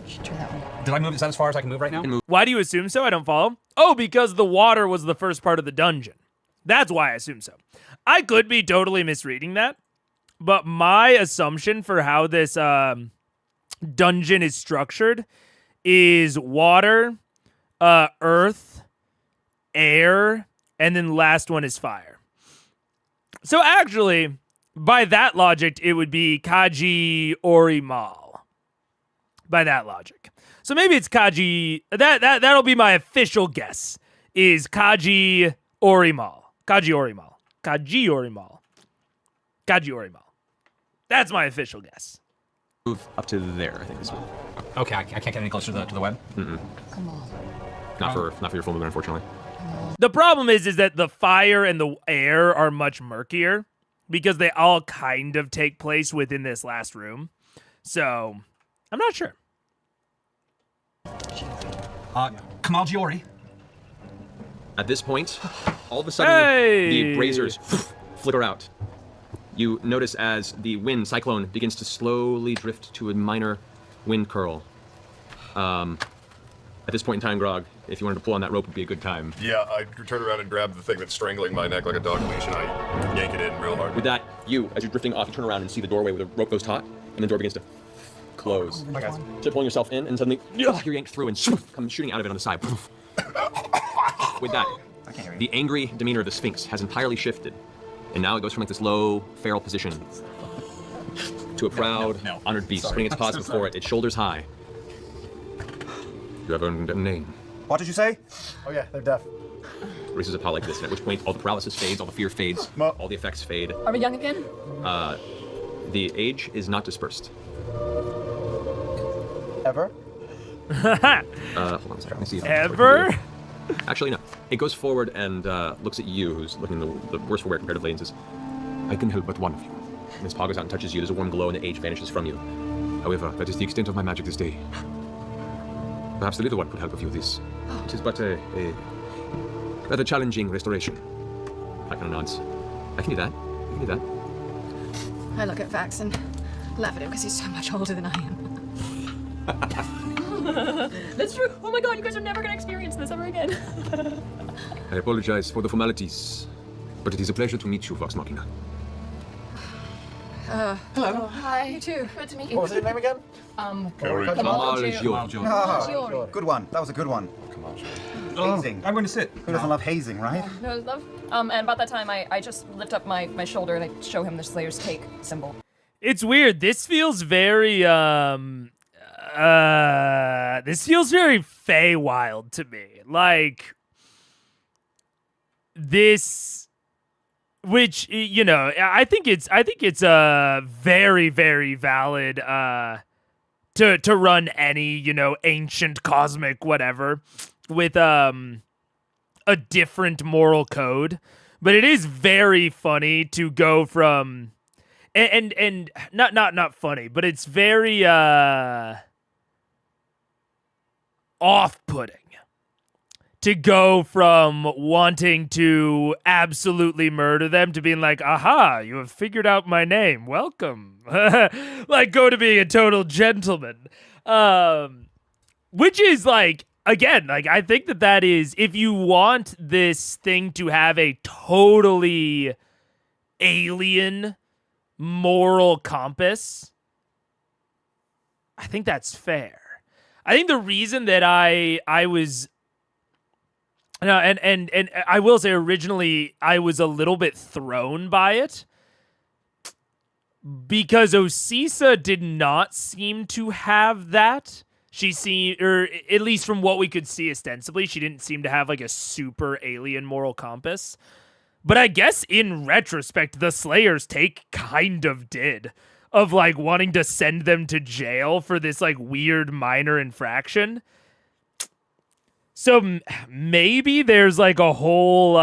Should try that one. Did I move? Is that as far as I can move right now? Why do you assume so? I don't follow. Oh, because the water was the first part of the dungeon. That's why I assume so. I could be totally misreading that, but my assumption for how this dungeon is structured is water, earth, air, and then the last one is fire. So actually, by that logic, it would be Kaji Orimal. By that logic. So maybe it's Kaji. That'll be my official guess. Is Kaji Orimal. Kaji Orimal. Kaji Orimal. Kaji Orimal. That's my official guess. Move up to there, I think this one. Okay, I can't get any closer to the web. Mm-mm. Come on. Not for your full movement, unfortunately. The problem is that the fire and the air are much murkier because they all kind of take place within this last room. So, I'm not sure. Kamal Giori. At this point, all of a sudden, the braziers flicker out. You notice as the wind, cyclone, begins to slowly drift to a minor wind curl. At this point in time, Grog, if you wanted to pull on that rope, would be a good time. Yeah, I turn around and grab the thing that's strangling my neck like a dog leash, and I yank it in real hard. With that, as you're drifting off, you turn around and see the doorway where the rope goes taut, and the door begins to close. Oh my God. So you're pulling yourself in, and suddenly you're yanked through and come shooting out of it on the side. With that, the angry demeanor of the Sphinx has entirely shifted, and now it goes from like this low, feral position to a proud, honored beast, putting its paws before it, its shoulders high. You have earned a name. What did you say? Oh yeah, they're deaf. Raises a paw like this, and at which point all the paralysis fades, all the fear fades, all the effects fade. Are we young again? The age is not dispersed. Ever? Hold on a second. Let me see. Ever? Actually, no. It goes forward and looks at you, who's looking the worse for wear comparatively, and says, I can help but one of you. And his paw goes out and touches you. There's a warm glow, and the age vanishes from you. However, that is the extent of my magic this day. Perhaps the little one could help a few of these. It is but a rather challenging restoration. I kind of nods. I can do that. I can do that. I look at Vax and laugh at him because he's so much older than I am. That's true. Oh my god, you guys are never gonna experience this ever again. I apologize for the formalities, but it is a pleasure to meet you, Vox Machina. Hello. Oh, hi. You too. Good to meet you. What was your name again? Kamal Giori. Ah, good one. That was a good one. Hazing. I'm going to sit. Who doesn't love hazing, right? No, love. And about that time, I just lift up my shoulder and I show him the Slayer's Take symbol. It's weird. This feels very Feywild to me. Like this, which, you know, I think it's very, very valid to run any, you know, ancient cosmic whatever with a different moral code. But it is very funny to go from and not funny, but it's very off-putting to go from wanting to absolutely murder them to being like, aha, you have figured out my name. Welcome. Like, go to being a total gentleman. Which is like, again, like, I think that is, if you want this thing to have a totally alien moral compass, I think that's fair. I think the reason that I was, and I will say originally I was a little bit thrown by it because Osisa did not seem to have that. She seemed, or at least from what we could see ostensibly, she didn't seem to have like a super alien moral compass. But I guess in retrospect, the Slayer's Take kind of did. Of like wanting to send them to jail for this like weird minor infraction. So maybe there's like a whole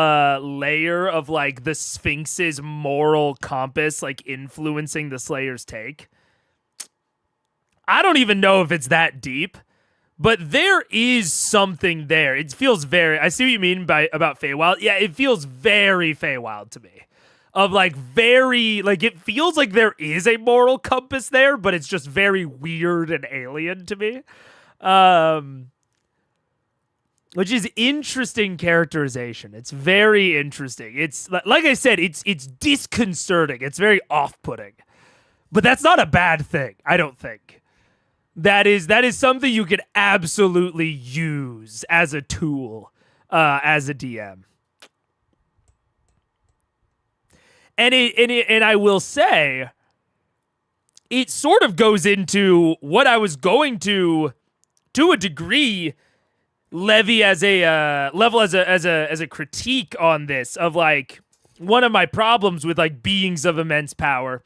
layer of like the Sphinx's moral compass like influencing the Slayer's Take. I don't even know if it's that deep, but there is something there. It feels very, I see what you mean about Feywild. Yeah, it feels very Feywild to me. Of like very, like it feels like there is a moral compass there, but it's just very weird and alien to me. Which is interesting characterization. It's very interesting. It's like I said, it's disconcerting. It's very off-putting. But that's not a bad thing, I don't think. That is something you could absolutely use as a tool, as a DM. And I will say, it sort of goes into what I was going to a degree, levy as a level as a critique on this of like one of my problems with like beings of immense power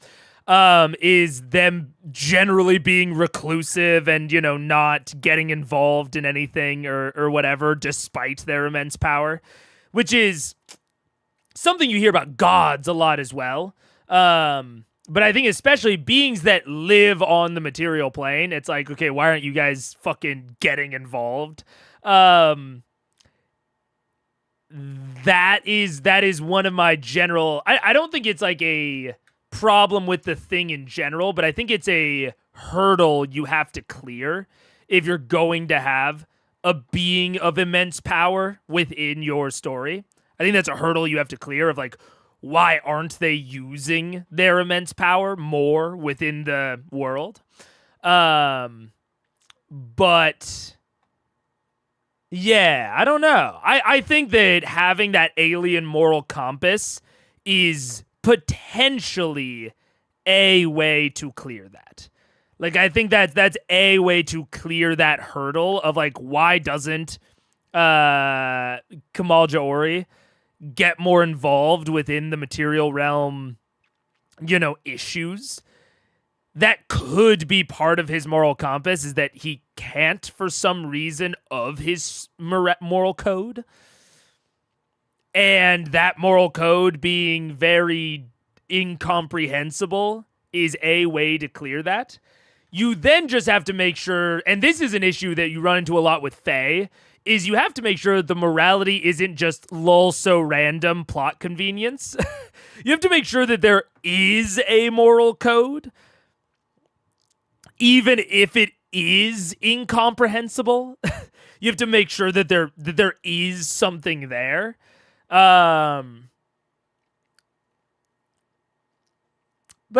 is them generally being reclusive and, you know, not getting involved in anything or whatever despite their immense power, which is something you hear about gods a lot as well. But I think especially beings that live on the material plane, it's like, okay, why aren't you guys fucking getting involved? That is one of my general... I don't think it's like a problem with the thing in general, but I think it's a hurdle you have to clear if you're going to have a being of immense power within your story. I think that's a hurdle you have to clear of like, why aren't they using their immense power more within the world? But yeah, I don't know. I think that having that alien moral compass is potentially a way to clear that. Like, I think that's a way to clear that hurdle of like, why doesn't Kamal Jaori get more involved within the material realm, you know, issues? That could be part of his moral compass, is that he can't for some reason of his moral code. And that moral code being very incomprehensible is a way to clear that. You then just have to make sure, and this is an issue that you run into a lot with Fae, is you have to make sure the morality isn't just lol so random plot convenience. You have to make sure that there is a moral code, even if it is incomprehensible. You have to make sure that there is something there. But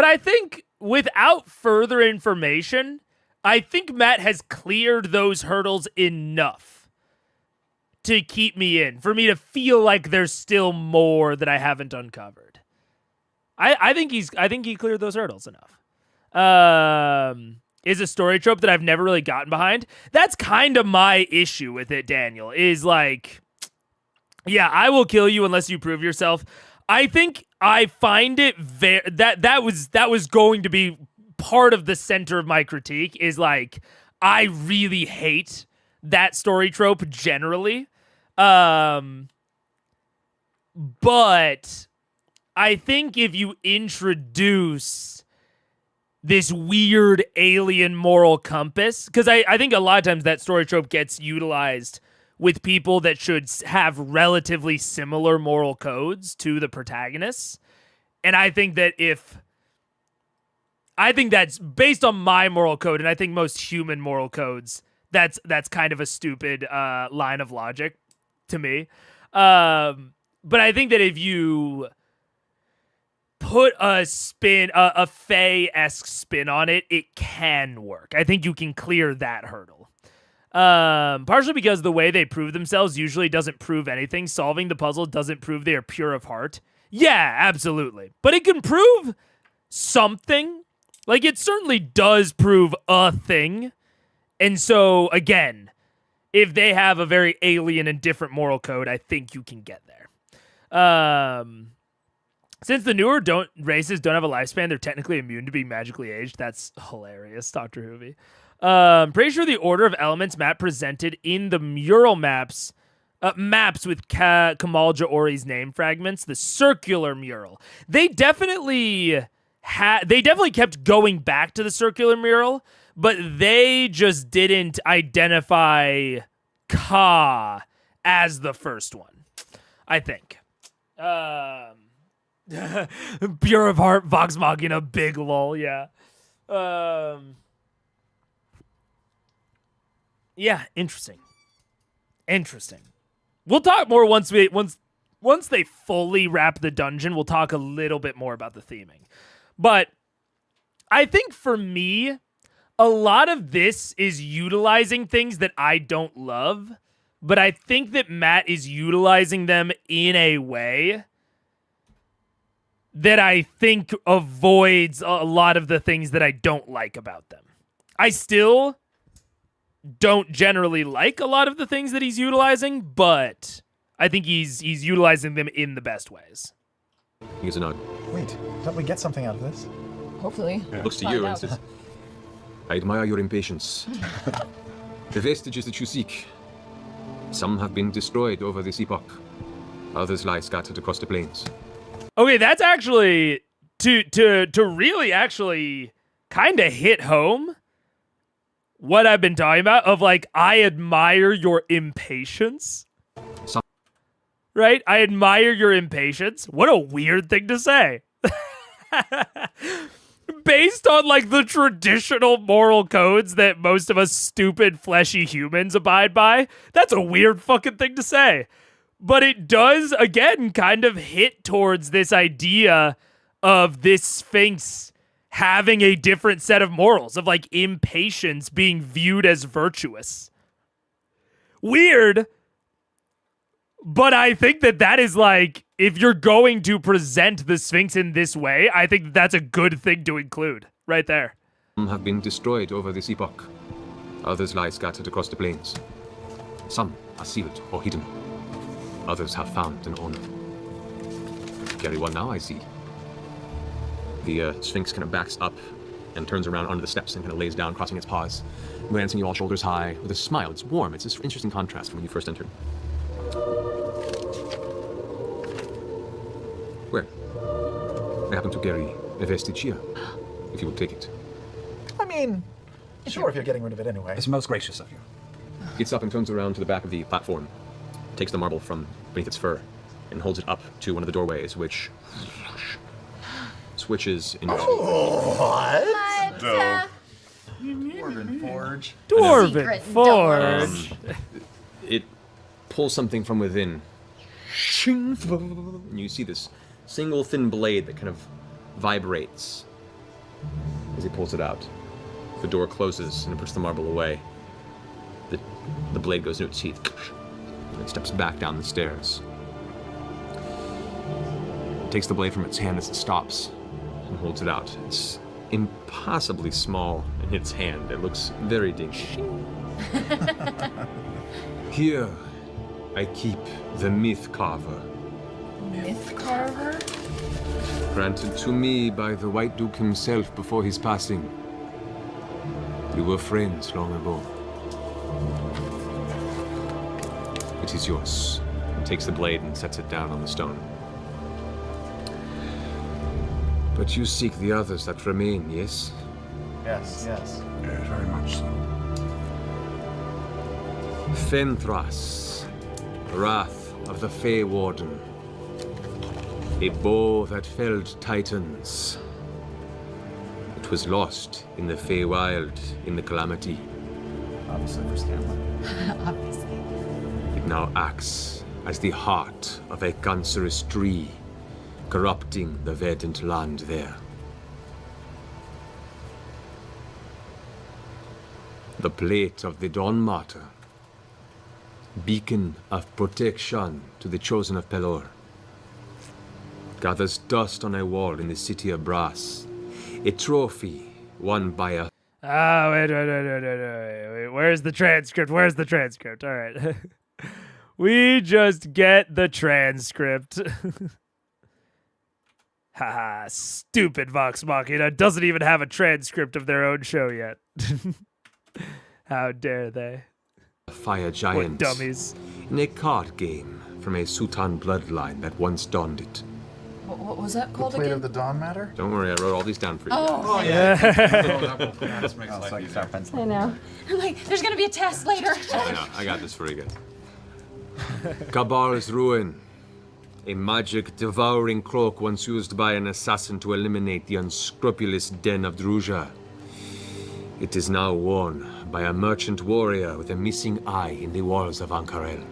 I think without further information, I think Matt has cleared those hurdles enough to keep me in, for me to feel like there's still more that I haven't uncovered. I think he cleared those hurdles enough. Is a story trope that I've never really gotten behind. That's kind of my issue with it, Daniel, is like, yeah, I will kill you unless you prove yourself. I think I find it that was going to be part of the center of my critique, is like, I really hate that story trope generally. But I think if you introduce this weird alien moral compass, because I think a lot of times that story trope gets utilized with people that should have relatively similar moral codes to the protagonists. And I think that's based on my moral code, and I think most human moral codes, that's kind of a stupid line of logic to me. But I think that if you put a spin, a Fae-esque spin on it, it can work. I think you can clear that hurdle. Partially because the way they prove themselves usually doesn't prove anything. Solving the puzzle doesn't prove they are pure of heart. Yeah, absolutely. But it can prove something. Like, it certainly does prove a thing. And so, again, if they have a very alien and different moral code, I think you can get there. Since the newer races don't have a lifespan, they're technically immune to being magically aged. That's hilarious, Dr. Hoovy. Pretty sure the order of elements Matt presented in the mural maps with Kamal Jaori's name fragments, the circular mural. They definitely kept going back to the circular mural, but they just didn't identify Ka as the first one, I think. Pure of heart, Vox Machina, big lol, yeah. Yeah, interesting. We'll talk more once they fully wrap the dungeon. We'll talk a little bit more about the theming. But I think for me, a lot of this is utilizing things that I don't love, but I think that Matt is utilizing them in a way that I think avoids a lot of the things that I don't like about them. I still don't generally like a lot of the things that he's utilizing, but I think he's utilizing them in the best ways. Here's a nod. Wait, don't we get something out of this? Hopefully. Looks to you and says, I admire your impatience. The vestiges that you seek, some have been destroyed over this epoch. Others lie scattered across the plains. Okay, that's actually to really actually kind of hit home what I've been talking about of like, I admire your impatience. Right? I admire your impatience. What a weird thing to say. Based on like the traditional moral codes that most of us stupid fleshy humans abide by, that's a weird fucking thing to say. But it does, again, kind of hit towards this idea of this Sphinx having a different set of morals, of like impatience being viewed as virtuous. Weird, but I think that is like, if you're going to present the Sphinx in this way, I think that's a good thing to include right there. Some have been destroyed over this epoch. Others lie scattered across the plains. Some are sealed or hidden. Others have found an owner. Carry one now, I see. The Sphinx kind of backs up and turns around onto the steps and kind of lays down, crossing its paws, glancing you all shoulders high with a smile. It's warm. It's this interesting contrast from when you first entered. Well, I happen to carry a vestige here, if you will take it. I mean, sure, if you're getting rid of it anyway. It's most gracious of you. Gets up and turns around to the back of the platform, takes the marble from beneath its fur, and holds it up to one of the doorways, which switches into... What? Dope. Dwarven Forge. Dwarven Forge. It pulls something from within. And you see this single thin blade that kind of vibrates as he pulls it out. The door closes and it puts the marble away. The blade goes into its teeth. And it steps back down the stairs. It takes the blade from its hand as it stops and holds it out. It's impossibly small in its hand. It looks very dinky. Here, I keep the myth carver. Myth carver? Granted to me by the White Duke himself before his passing. We were friends long ago. It is yours. He takes the blade and sets it down on the stone. But you seek the others that remain, yes? Yes, yes. Yes, very much so. Fenthras, Wrath of the Fey Warden. A bow that felled titans. It was lost in the Feywild in the Calamity. Obviously for Scanlan. Obviously. It now acts as the heart of a cancerous tree, corrupting the verdant land there. The plate of the Dawn Martyr, beacon of protection to the chosen of Pelor, gathers dust on a wall in the city of Brass, a trophy won by a... Ah, wait. Where's the transcript? Where's the transcript? All right. We just get the transcript. Haha, stupid Vox Machina doesn't even have a transcript of their own show yet. How dare they? Fire giant. What dummies. In a card game from a Sutan bloodline that once donned it. What was that called Plate again? of the Dawn Matter? Don't worry, I wrote all these down for you. Oh, yeah. So I can start penciling. I know. I'm like, there's gonna be a test later. I know, I got this for you guys. Kabar's Ruin. A magic devouring cloak once used by an assassin to eliminate the unscrupulous den of Druja. It is now worn by a merchant warrior with a missing eye in the walls of Ankarel.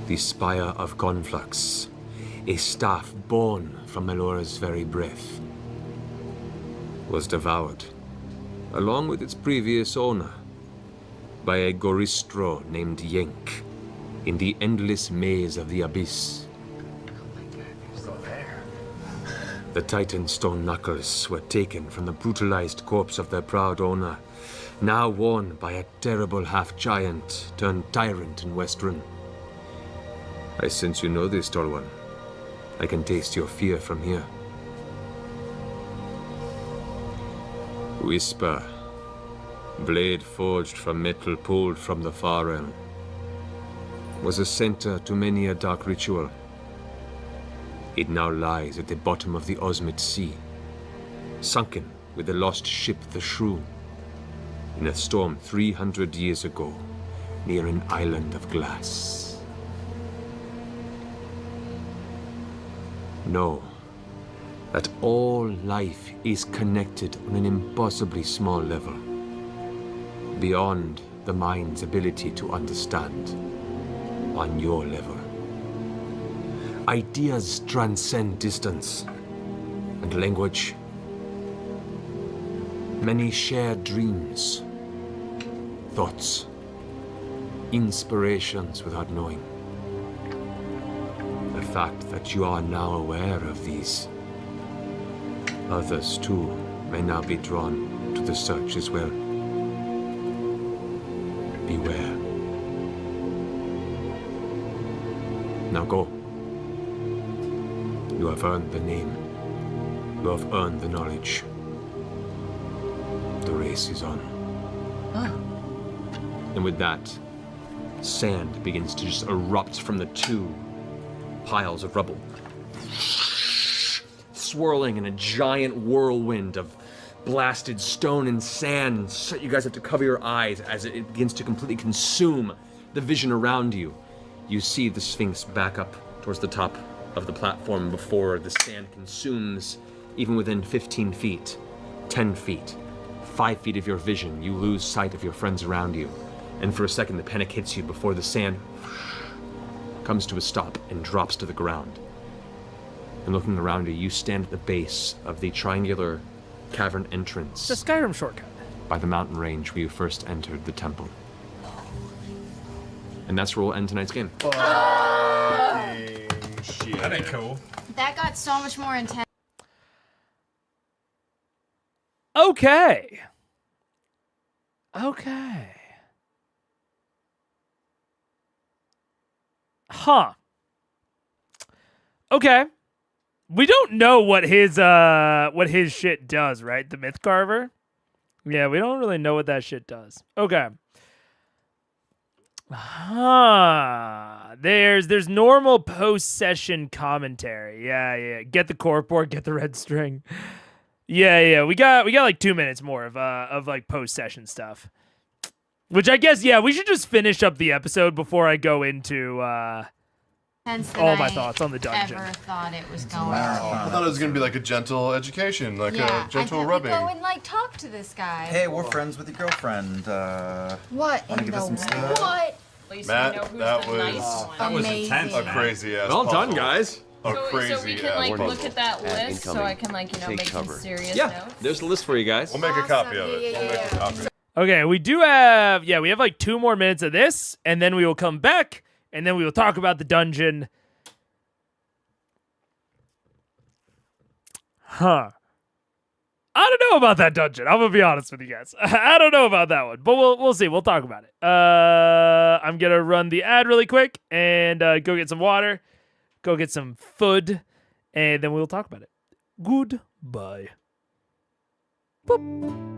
The Spire of Conflux, a staff born from Melora's very breath, was devoured, along with its previous owner, by a Goristro named Yenk, in the endless maze of the Abyss. The Titan stone knuckles were taken from the brutalized corpse of their proud owner, now worn by a terrible half-giant turned tyrant in Westruun. I sense you know this, tall one. I can taste your fear from here. Whisper. Blade forged from metal pulled from the far realm. Was a center to many a dark ritual. It now lies at the bottom of the Osmit Sea, sunken with the lost ship the Shrew, in a storm 300 years ago, near an island of glass. Know that all life is connected on an impossibly small level, beyond the mind's ability to understand, on your level. Ideas transcend distance and language. Many share dreams, thoughts, inspirations without knowing. The fact that you are now aware of these, others too may now be drawn to the search as well. Beware. Now go. You have earned the name. You have earned the knowledge. The race is on. And with that, sand begins to just erupt from the two piles of rubble, swirling in a giant whirlwind of blasted stone and sand. So you guys have to cover your eyes as it begins to completely consume the vision around you. You see the Sphinx back up towards the top of the platform before the sand consumes even within 15 feet, 10 feet, 5 feet of your vision. You lose sight of your friends around you. And for a second, the panic hits you before the sand comes to a stop and drops to the ground. And looking around you, you stand at the base of the triangular cavern entrance. It's a Skyrim shortcut. By the mountain range where you first entered the temple. And that's where we'll end tonight's game. That ain't cool. That got so much more intense. Okay. Okay. Huh. Okay. We don't know what his shit does, right? The Myth Carver? Yeah, we don't really know what that shit does. Okay. There's normal post-session commentary. Yeah. Get the corkboard, get the red string. Yeah. We got like 2 minutes more of like post-session stuff. Which I guess, yeah, we should just finish up the episode before I go into all my thoughts on the dungeon. Ever thought it was going. I thought it was gonna be like a gentle education, like Yeah, a gentle I thought rubbing. we'd go and like talk to this guy. Hey, we're friends with your girlfriend. What Wanna in give the us some stuff? what? At least Matt, we know who's that the was nice one. That was intense, a man. crazy ass. Well done, puzzle. guys. A So crazy we can ass like puzzle. look at that list so I can like, Take make some cover. serious Yeah, notes. there's the list for you guys. We'll make a copy of it. Yeah, We'll make a copy. Okay, we have like 2 more minutes of this, and then we will come back, and then we will talk about the dungeon. Huh. I don't know about that dungeon. I'm gonna be honest with you guys. I don't know about that one, but we'll see. We'll talk about it. I'm gonna run the ad really quick and go get some water, go get some food, and then we'll talk about it. Goodbye. Boop.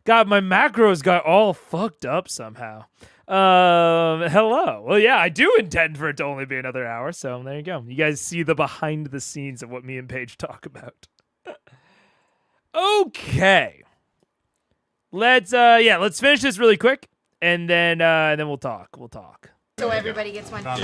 God, my macros got all fucked up somehow. Hello. Well, yeah, I do intend for it to only be another hour, so there you go. You guys see the behind the scenes of what me and Paige talk about. Okay. Let's finish this really quick, and then we'll talk. So everybody gets one. Are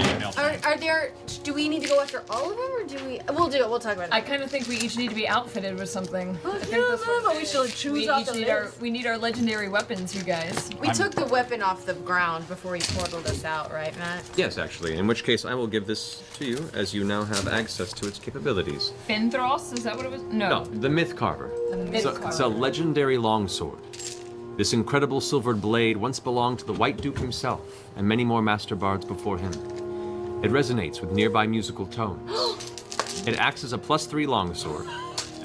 there? Do we need to go after all of them, or do we? We'll do it. We'll talk about it. I kind of think we each need to be outfitted with something. Oh, I think yeah, that's what but we should choose off the list. we need our legendary weapons, you guys. We took the weapon off the ground before he portaled us out, right, Matt? Yes, actually. In which case, I will give this to you, as you now have access to its capabilities. Finthros? Is that what it was? No. The Myth Carver. Myth Carver. It's a legendary longsword. This incredible silvered blade once belonged to the White Duke himself, and many more master bards before him. It resonates with nearby musical tones. It acts as a +3 longsword,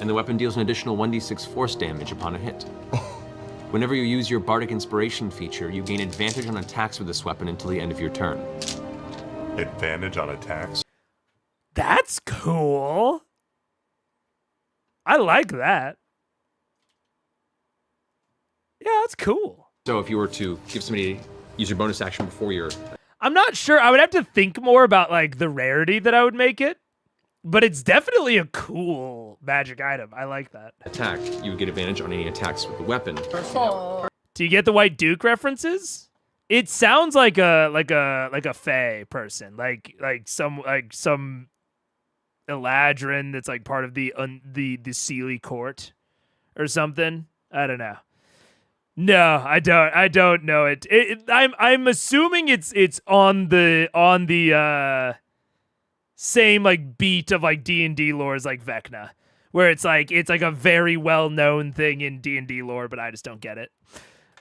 and the weapon deals an additional 1d6 force damage upon a hit. Whenever you use your Bardic Inspiration feature, you gain advantage on attacks with this weapon until the end of your turn. Advantage on attacks? That's cool. I like that. Yeah, that's cool. So if you were to give somebody, use your bonus action before your I'm not sure. I would have to think more about like the rarity that I would make it, but it's definitely a cool magic item. I like that. attack, you would get advantage on any attacks with the weapon. Do you get the White Duke references? It sounds like a fae person, like some Eladrin that's like part of the Sealy court or something. I don't know. No, I don't know it. I'm assuming it's on the same like beat of like D&D lore as like Vecna, where it's like a very well known thing in D&D lore, but I just don't get it.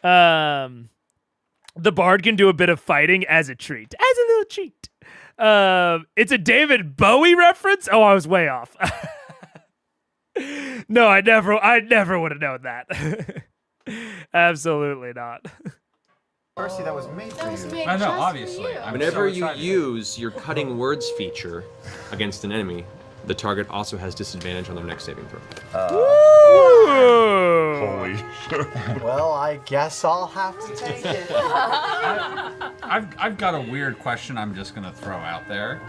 The bard can do a bit of fighting as a treat, as a little treat. It's a David Bowie reference. Oh, I was way off. No, I never would have known that. Absolutely not. Percy, that was made for you. I know, obviously. Whenever you use your cutting words feature against an enemy, the target also has disadvantage on their next saving throw. Holy shit. Well, I guess I'll have to take it. I've got a weird question I'm just gonna throw out there.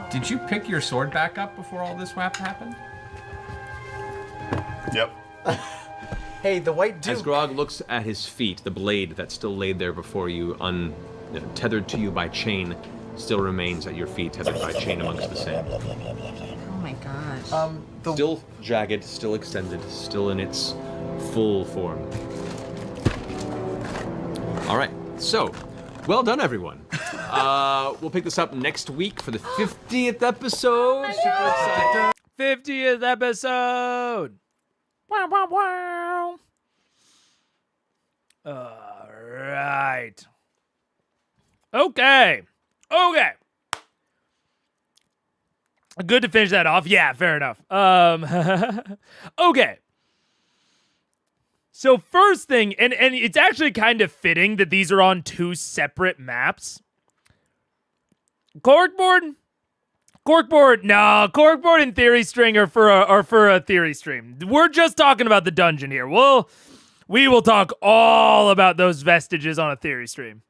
Did you pick your sword back up before all this happened? Yep. Hey, the White Duke. As Grog looks at his feet, the blade that still laid there before you, tethered to you by chain, still remains at your feet, tethered by chain amongst the sand. Oh my gosh. Still jagged, still extended, still in its full form. All right, so, well done, everyone. We'll pick this up next week for the 50th episode. Super excited. 50th episode. Wow, wow, wow. All right. Okay. Good to finish that off. Yeah, fair enough. Okay. So first thing, and it's actually kind of fitting that these are on two separate maps. Corkboard, no, Corkboard and Theory String are for a theory stream. We're just talking about the dungeon here. We will talk all about those vestiges on a theory stream.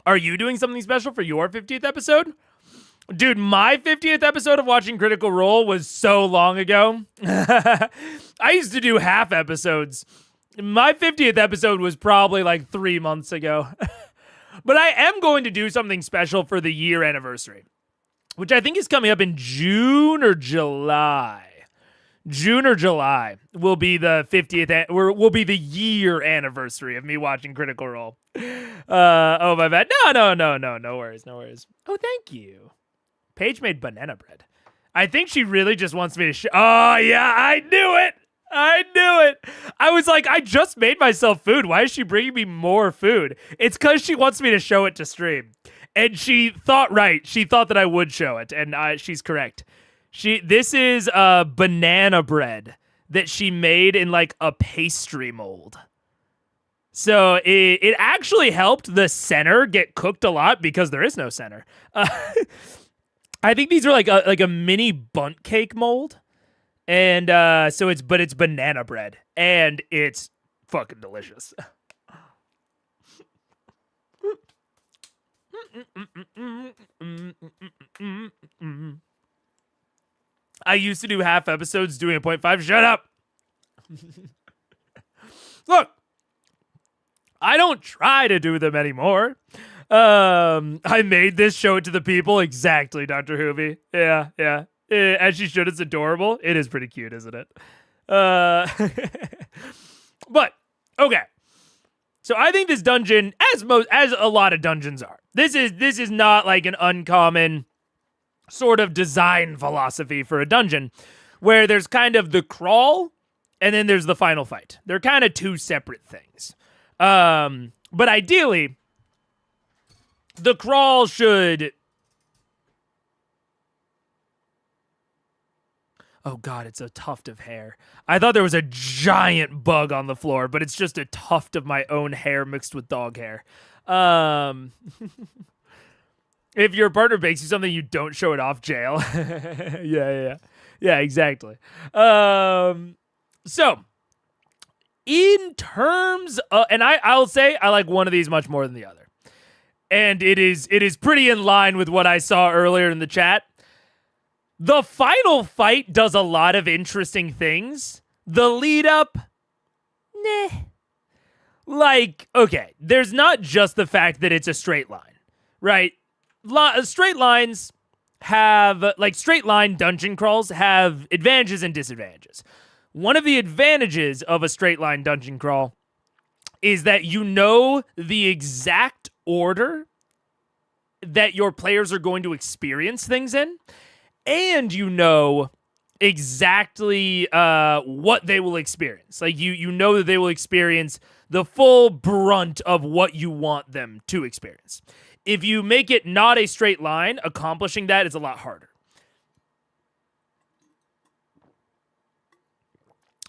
Are you doing something special for your 50th episode? Dude, my 50th episode of watching Critical Role was so long ago. I used to do half episodes. My 50th episode was probably like 3 months ago. But I am going to do something special for the year anniversary, which I think is coming up in June or July. June or July will be the 50th, will be the year anniversary of me watching Critical Role. Oh, my bad. No worries. Oh, thank you. Paige made banana bread. I think she really just wants me to oh, yeah, I knew it. I was like, I just made myself food. Why is she bringing me more food? It's because she wants me to show it to stream. And she thought right. She thought that I would show it, and she's correct. This is banana bread that she made in like a pastry mold. So it actually helped the center get cooked a lot because there is no center. I think these are like a mini bunt cake mold, and so it's banana bread, and it's fucking delicious. I used to do half episodes doing a 0.5. Shut up. Look, I don't try to do them anymore. I made this, show it to the people. Exactly, Dr. Hoovy. Yeah. As she should. It's adorable. It is pretty cute, isn't it? But okay. So I think this dungeon, as a lot of dungeons are, this is not like an uncommon sort of design philosophy for a dungeon, where there's kind of the crawl and then there's the final fight. They're kind of two separate things. But ideally, the crawl should... Oh god, it's a tuft of hair. I thought there was a giant bug on the floor, but it's just a tuft of my own hair mixed with dog hair. If your partner bakes you something, you don't show it off, jail. Yeah, exactly. So, in terms of, and I'll say I like one of these much more than the other. And it is pretty in line with what I saw earlier in the chat. The final fight does a lot of interesting things. The lead up, nah. Like, okay, there's not just the fact that it's a straight line, right? Straight lines have, like, straight line dungeon crawls have advantages and disadvantages. One of the advantages of a straight line dungeon crawl is that you know the exact order that your players are going to experience things in, and you know exactly what they will experience. Like, you know that they will experience the full brunt of what you want them to experience. If you make it not a straight line, accomplishing that is a lot harder.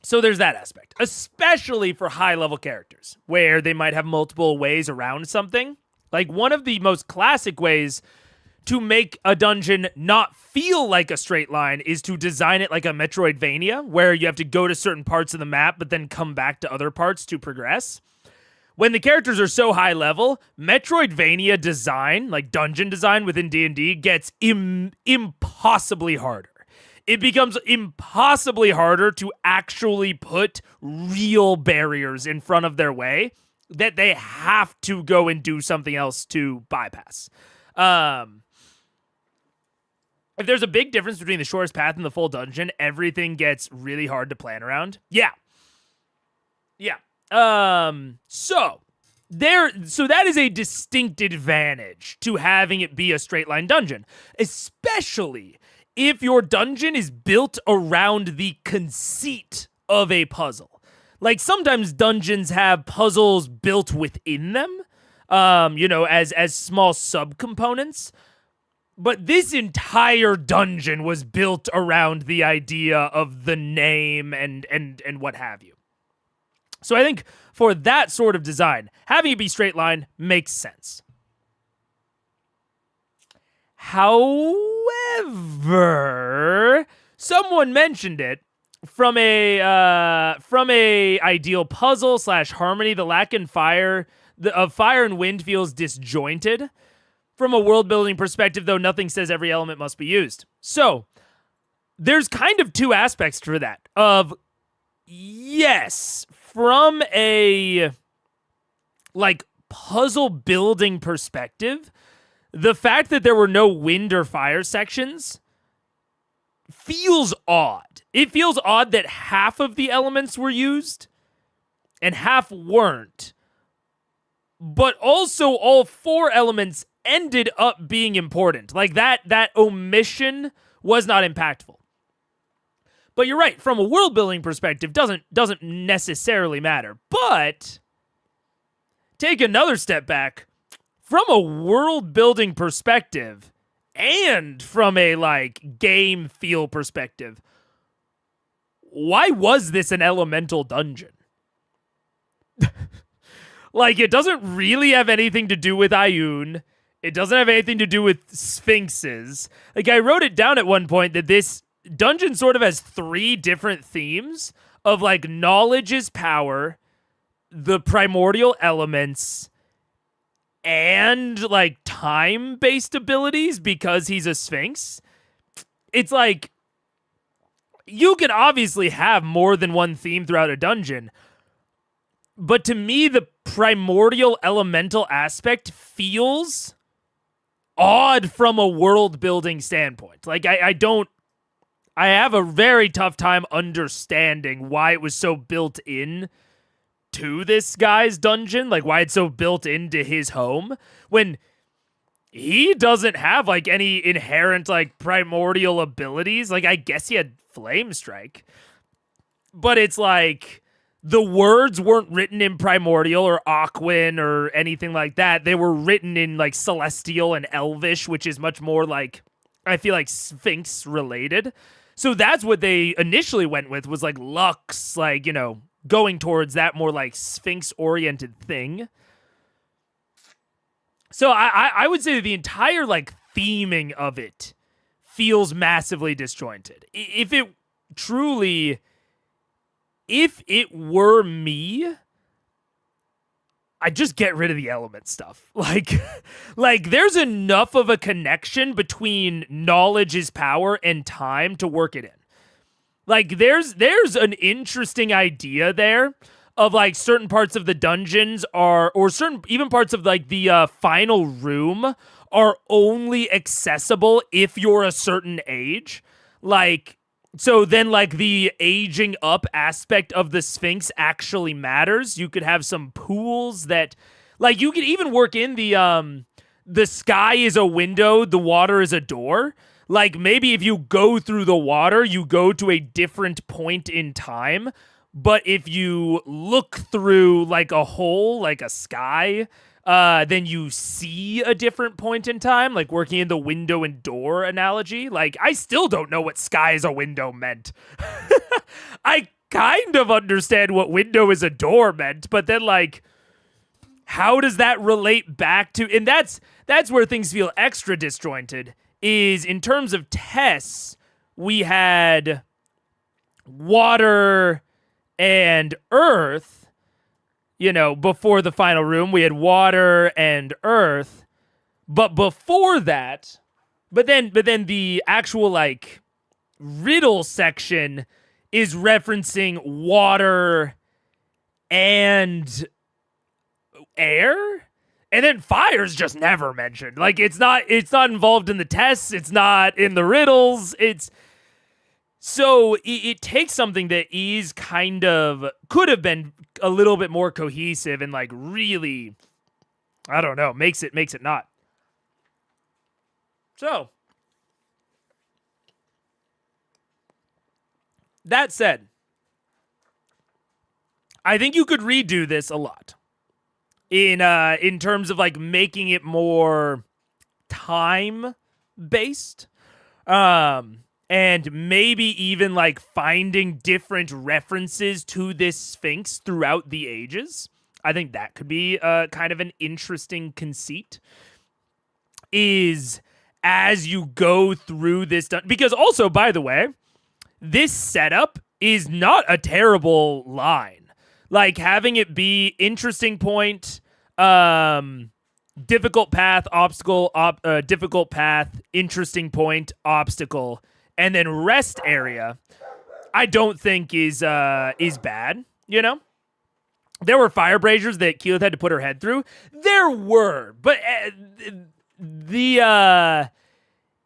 So there's that aspect, especially for high-level characters, where they might have multiple ways around something. Like, one of the most classic ways to make a dungeon not feel like a straight line is to design it like a Metroidvania, where you have to go to certain parts of the map, but then come back to other parts to progress. When the characters are so high level, Metroidvania design, like dungeon design within D&D, gets impossibly harder. It becomes impossibly harder to actually put real barriers in front of their way that they have to go and do something else to bypass. If there's a big difference between the shortest path and the full dungeon, everything gets really hard to plan around. Yeah. So that is a distinct advantage to having it be a straight line dungeon, especially if your dungeon is built around the conceit of a puzzle. Like, sometimes dungeons have puzzles built within them, as small subcomponents. But this entire dungeon was built around the idea of the name and what have you. So I think for that sort of design, having it be straight line makes sense. However, someone mentioned it from a ideal puzzle / harmony. The lack in fire of fire and wind feels disjointed. From a world building perspective, though, nothing says every element must be used. So there's kind of two aspects for that. Of yes, from a puzzle building perspective, the fact that there were no wind or fire sections feels odd. It feels odd that half of the elements were used and half weren't. But also all 4 elements ended up being important. Like, that omission was not impactful. But you're right, from a world building perspective, doesn't necessarily matter. But take another step back. From a world building perspective and from a game feel perspective, why was this an elemental dungeon? It doesn't really have anything to do with Ioun. It doesn't have anything to do with sphinxes. Like, I wrote it down at one point that this dungeon sort of has 3 different themes of, like, knowledge is power, the primordial elements, and, like, time-based abilities because he's a sphinx. It's like, you can obviously have more than one theme throughout a dungeon, but to me, the primordial elemental aspect feels odd from a world-building standpoint. Like, I have a very tough time understanding why it was so built in to this guy's dungeon, like why it's so built into his home, when he doesn't have, like, any inherent, like, primordial abilities. Like, I guess he had Flame Strike, but it's like the words weren't written in Primordial or Aquan or anything like that. They were written in, like, Celestial and Elvish, which is much more, like, I feel like Sphinx related. So that's what they initially went with, was, like, Lux, like, you know, going towards that more, like, Sphinx-oriented thing. So I would say that the entire, like, theming of it feels massively disjointed. If it were me, I'd just get rid of the element stuff. Like there's enough of a connection between knowledge is power and time to work it in. Like, there's an interesting idea there of, like, certain parts of the dungeons or certain even parts of, like, the final room are only accessible if you're a certain age. Like, so then, like, the aging up aspect of the Sphinx actually matters. You could have some pools that, like, you could even work in the sky is a window, the water is a door. Like, maybe if you go through the water, you go to a different point in time. But if you look through, like, a hole, like a sky, then you see a different point in time, like working in the window and door analogy. Like, I still don't know what sky is a window meant. I kind of understand what window is a door meant, but then, like, how does that relate back to... And that's where things feel extra disjointed, is in terms of tests, we had water and earth, you know, before the final room. We had water and earth, but before that, but then the actual, like, riddle section is referencing water and air. And then fire's just never mentioned. Like, it's not involved in the tests. It's not in the riddles. So it takes something that is kind of, could have been a little bit more cohesive and, like, really, I don't know, makes it not. So, that said, I think you could redo this a lot. In terms of, like, making it more time based, and maybe even, like, finding different references to this Sphinx throughout the ages. I think that could be kind of an interesting conceit, is as you go through this, because also, by the way, this setup is not a terrible line. Like, having it be interesting point, difficult path, obstacle, difficult path, interesting point, obstacle, and then rest area, I don't think is bad, you know? There were fire braziers that Keyleth had to put her head through. There were, but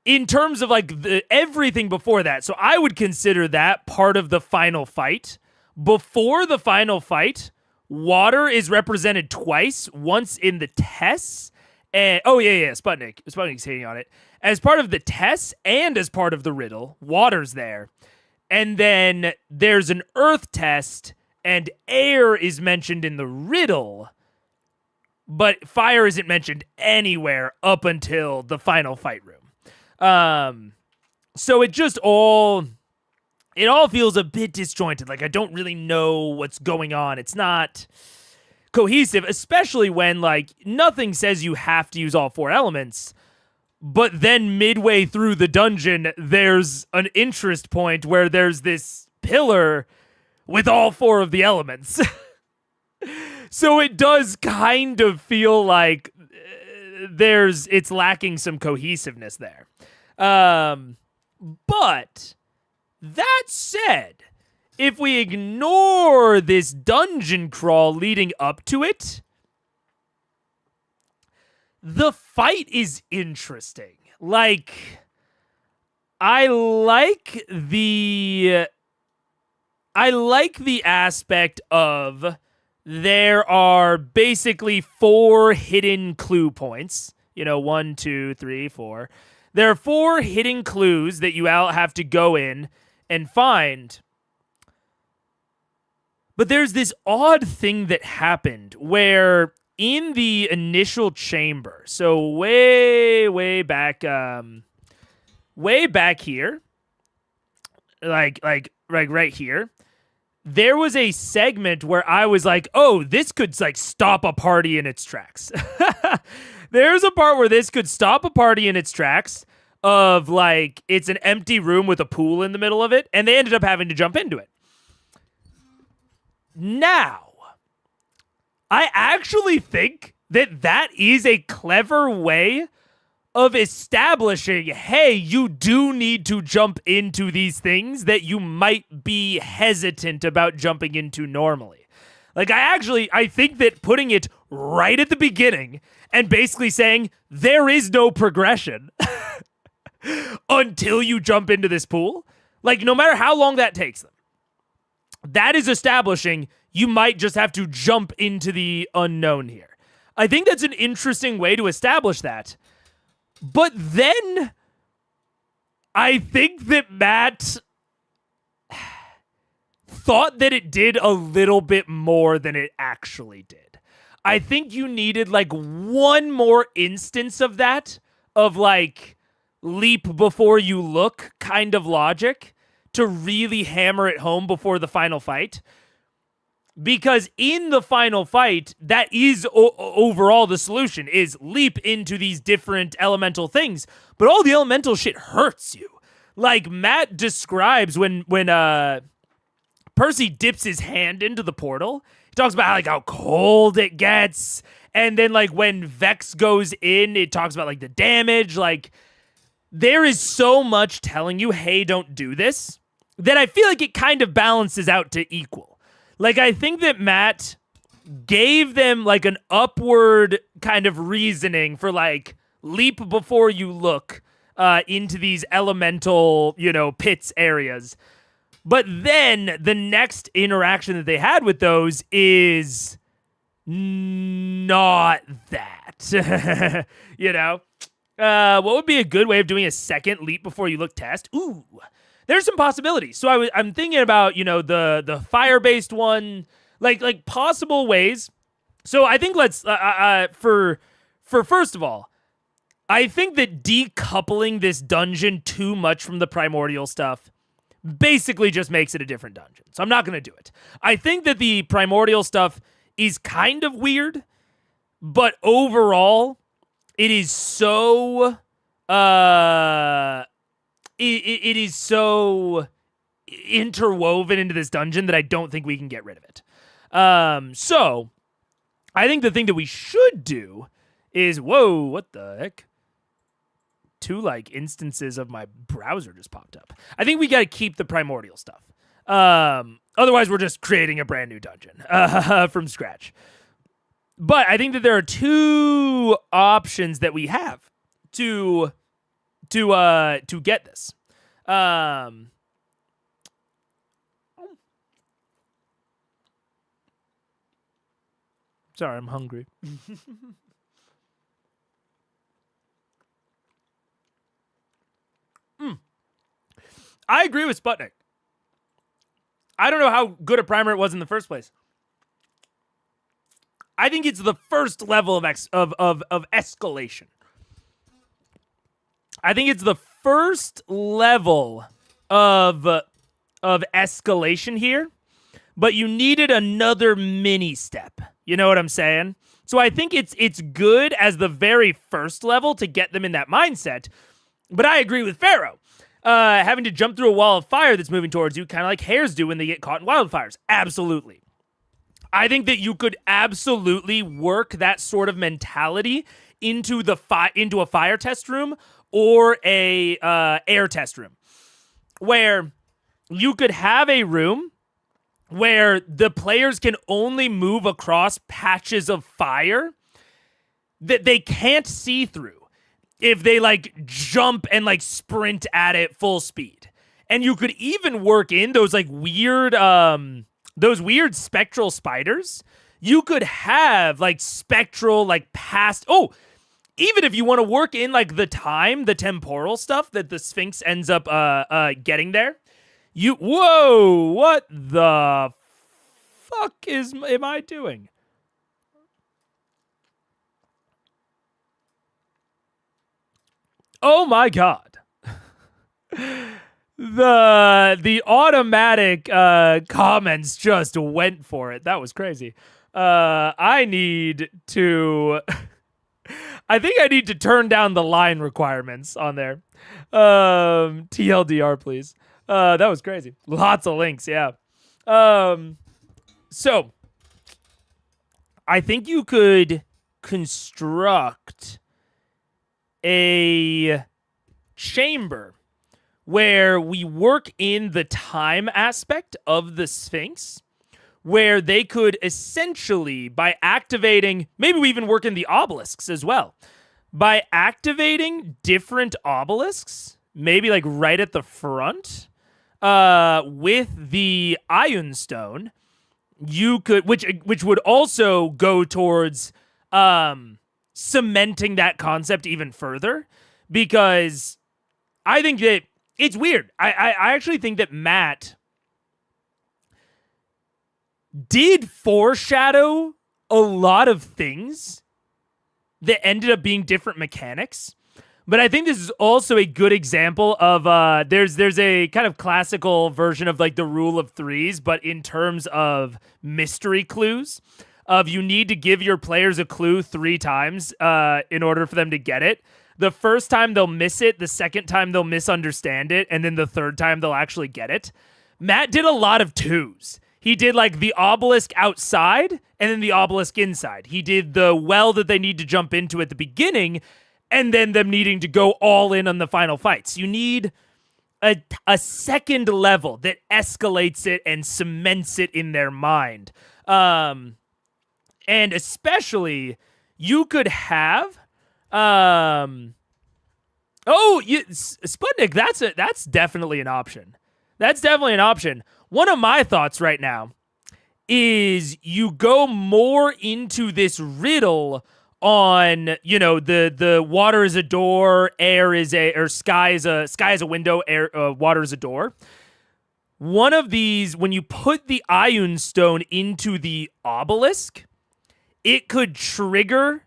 in terms of, like, everything before that, so I would consider that part of the final fight. Before the final fight, water is represented twice, once in the tests, and Sputnik's hitting on it. As part of the tests and as part of the riddle, water's there. And then there's an earth test, and air is mentioned in the riddle, but fire isn't mentioned anywhere up until the final fight room. So it just all feels a bit disjointed. Like, I don't really know what's going on. It's not cohesive, especially when like nothing says you have to use all 4 elements. But then midway through the dungeon, there's an interest point where there's this pillar with all 4 of the elements. So it does kind of feel like it's lacking some cohesiveness there. But that said, if we ignore this dungeon crawl leading up to it, the fight is interesting. Like, I like the aspect of there are basically 4 hidden clue points. 1, 2, 3, 4. There are 4 hidden clues that you all have to go in and find. But there's this odd thing that happened where in the initial chamber, so way back here, like right here, there was a segment where I was like, oh, this could like stop a party in its tracks. There's a part where this could stop a party in its tracks of like, it's an empty room with a pool in the middle of it, and they ended up having to jump into it. Now, I actually think that is a clever way of establishing, hey, you do need to jump into these things that you might be hesitant about jumping into normally. Like, I think that putting it right at the beginning and basically saying there is no progression until you jump into this pool, like, no matter how long that takes them, that is establishing you might just have to jump into the unknown here. I think that's an interesting way to establish that. But then I think that Matt thought that it did a little bit more than it actually did. I think you needed like one more instance of that, of like leap before you look kind of logic to really hammer it home before the final fight. Because in the final fight, that is overall the solution, is leap into these different elemental things. But all the elemental shit hurts you. Like Matt describes when Percy dips his hand into the portal, he talks about how cold it gets. And then like when Vex goes in, it talks about like the damage. Like there is so much telling you, hey, don't do this, that I feel like it kind of balances out to equal. Like, I think that Matt gave them, like, an upward kind of reasoning for, like, leap before you look into these elemental, pits areas. But then the next interaction that they had with those is not that. What would be a good way of doing a second leap before you look test? Ooh. There's some possibilities. So I'm thinking about, the fire-based one, like possible ways. So I think let's, for first of all, I think that decoupling this dungeon too much from the primordial stuff basically just makes it a different dungeon. So I'm not going to do it. I think that the primordial stuff is kind of weird, but overall, it is so, It is so interwoven into this dungeon that I don't think we can get rid of it. So I think the thing that we should do is, whoa, what the heck? 2 like instances of my browser just popped up. I think we got to keep the primordial stuff. Otherwise, we're just creating a brand new dungeon from scratch. But I think that there are 2 options that we have to get this. Sorry, I'm hungry. I agree with Sputnik. I don't know how good a primer it was in the first place. I think it's the first level of escalation. I think it's the first level of escalation here, but you needed another mini step. You know what I'm saying? So I think it's good as the very first level to get them in that mindset. But I agree with Pharaoh. Having to jump through a wall of fire that's moving towards you, kind of like hares do when they get caught in wildfires. Absolutely. I think that you could absolutely work that sort of mentality into into a fire test room or a air test room, where you could have a room where the players can only move across patches of fire that they can't see through if they like jump and like sprint at it full speed. And you could even work in those like weird spectral spiders. You could have like spectral like past even if you want to work in like the temporal stuff that the Sphinx ends up getting there. Whoa, what the fuck am I doing? Oh my god. The automatic comments just went for it. That was crazy. I think I need to turn down the line requirements on there. TLDR, please. That was crazy. Lots of links, yeah. So, I think you could construct a chamber where we work in the time aspect of the Sphinx, where they could essentially, by activating, maybe we even work in the obelisks as well, by activating different obelisks, maybe like right at the front, with the Iron Stone, you could, which would also go towards cementing that concept even further, because I think that it's weird. I actually think that Matt did foreshadow a lot of things that ended up being different mechanics. But I think this is also a good example of there's a kind of classical version of like the rule of threes, but in terms of mystery clues, of you need to give your players a clue 3 times in order for them to get it. The first time they'll miss it, the second time they'll misunderstand it, and then the third time they'll actually get it. Matt did a lot of 2s. He did like the obelisk outside and then the obelisk inside. He did the well that they need to jump into at the beginning, and then them needing to go all in on the final fights. You need a second level that escalates it and cements it in their mind. And especially, you could have... Sputnik, that's definitely an option. That's definitely an option. One of my thoughts right now is you go more into this riddle on, the water is a door, sky is a window, water is a door. One of these, when you put the Iron Stone into the obelisk, it could trigger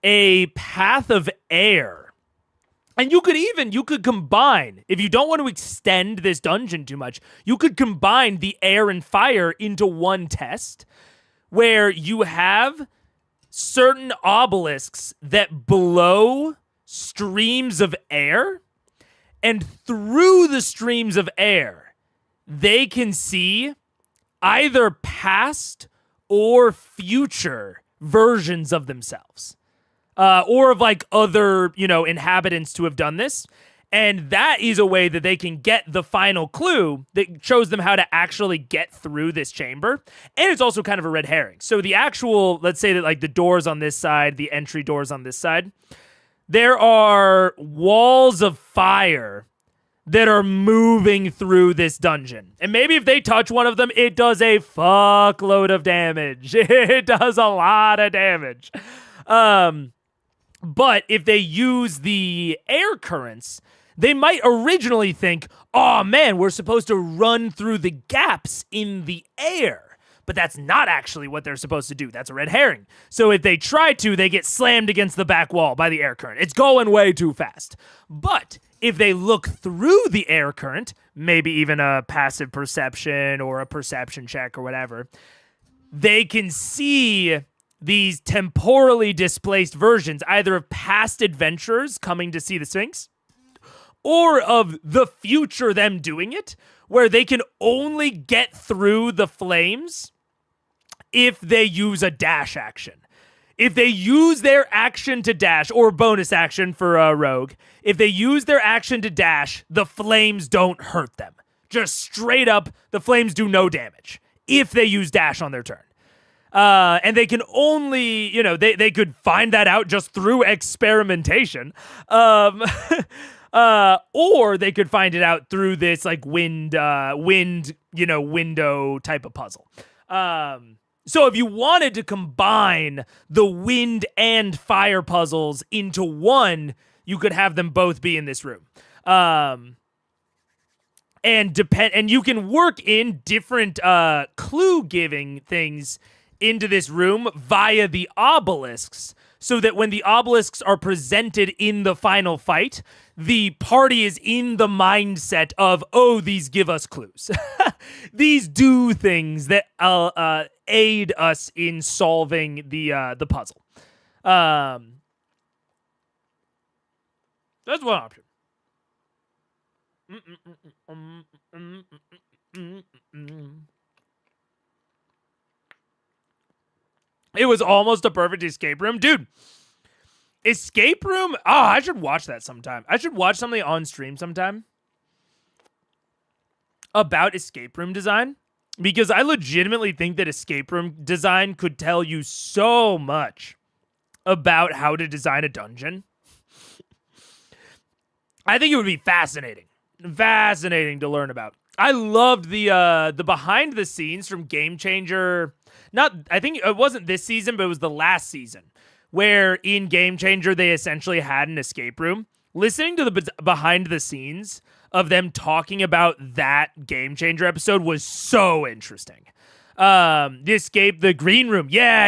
a path of air. And you could combine, if you don't want to extend this dungeon too much, you could combine the air and fire into one test where you have certain obelisks that blow streams of air, and through the streams of air, they can see either past or future versions of themselves. Or of like other, inhabitants to have done this. And that is a way that they can get the final clue that shows them how to actually get through this chamber. And it's also kind of a red herring. So the actual, let's say that like the doors on this side, the entry doors on this side, there are walls of fire that are moving through this dungeon. And maybe if they touch one of them, it does a fuckload of damage. It does a lot of damage. But if they use the air currents, they might originally think, oh man, we're supposed to run through the gaps in the air. But that's not actually what they're supposed to do. That's a red herring. So if they try to, they get slammed against the back wall by the air current. It's going way too fast. But if they look through the air current, maybe even a passive perception or a perception check or whatever, they can see these temporally displaced versions, either of past adventurers coming to see the Sphinx, or of the future them doing it, where they can only get through the flames if they use a dash action. If they use their action to dash, or bonus action for a rogue, if they use their action to dash, the flames don't hurt them. Just straight up, the flames do no damage if they use dash on their turn. And they can only, they could find that out just through experimentation. Or they could find it out through this like window type of puzzle. So if you wanted to combine the wind and fire puzzles into one, you could have them both be in this room. And you can work in different clue giving things into this room via the obelisks, so that when the obelisks are presented in the final fight, the party is in the mindset of, oh, these give us clues. These do things that aid us in solving the puzzle. That's one option. It was almost a perfect escape room. Dude, escape room? Oh, I should watch that sometime. I should watch something on stream sometime about escape room design, because I legitimately think that escape room design could tell you so much about how to design a dungeon. I think it would be fascinating to learn about. I loved the behind the scenes from Game Changer. I think it wasn't this season, but it was the last season, where in Game Changer they essentially had an escape room. Listening to the behind the scenes of them talking about that Game Changer episode was so interesting. The green room. Yeah,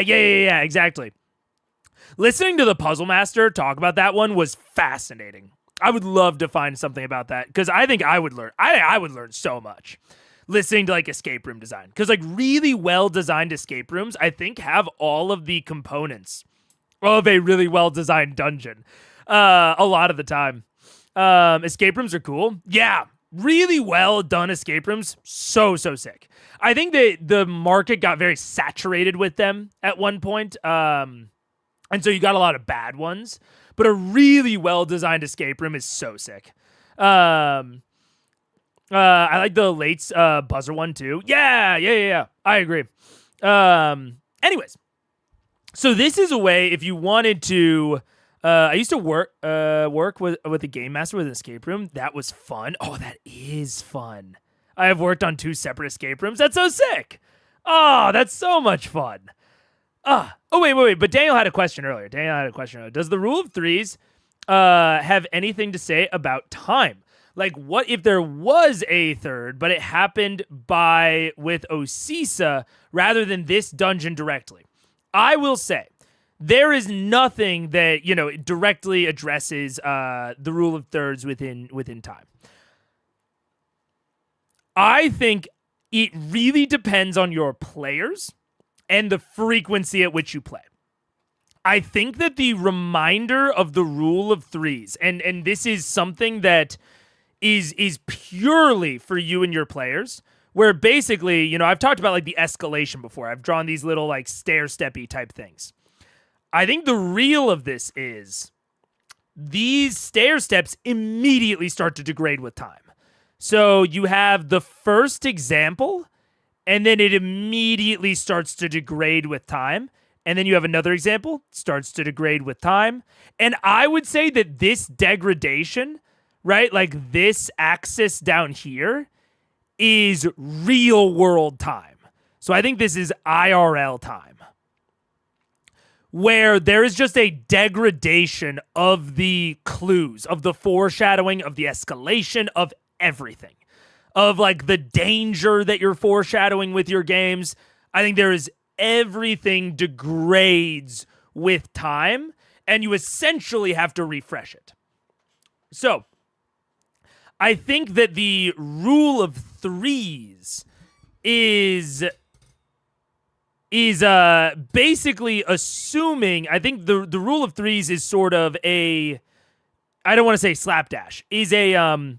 exactly. Listening to the Puzzle Master talk about that one was fascinating. I would love to find something about that, because I think I would learn. I would learn so much listening to like escape room design, because like really well designed escape rooms, I think, have all of the components of a really well designed dungeon. A lot of the time, escape rooms are cool. Yeah, really well done escape rooms. So sick. I think that the market got very saturated with them at one point, and so you got a lot of bad ones. But a really well-designed escape room is so sick. I like the Late's buzzer one, too. Yeah. I agree. Anyways, so this is a way, if you wanted to... I used to work with a game master with an escape room. That was fun. Oh, that is fun. I have worked on 2 separate escape rooms. That's so sick. Oh, that's so much fun. Oh, wait. But Daniel had a question earlier. Does the rule of threes have anything to say about time? Like, what if there was a third, but it happened with Osisa rather than this dungeon directly? I will say, there is nothing that, directly addresses the rule of thirds within time. I think it really depends on your players and the frequency at which you play. I think that the reminder of the rule of threes, and this is something that is purely for you and your players, where basically, I've talked about like the escalation before. I've drawn these little like stair-steppy type things. I think the real of this is these stair steps immediately start to degrade with time. So you have the first example, and then it immediately starts to degrade with time. And then you have another example, starts to degrade with time. And I would say that this degradation, right, like this axis down here, is real world time. So I think this is IRL time, where there is just a degradation of the clues, of the foreshadowing, of the escalation, of everything. Of like the danger that you're foreshadowing with your games. I think there is everything degrades with time, and you essentially have to refresh it. So, I think that the rule of threes is is basically assuming, I think the rule of threes is sort of a, I don't want to say slapdash, is a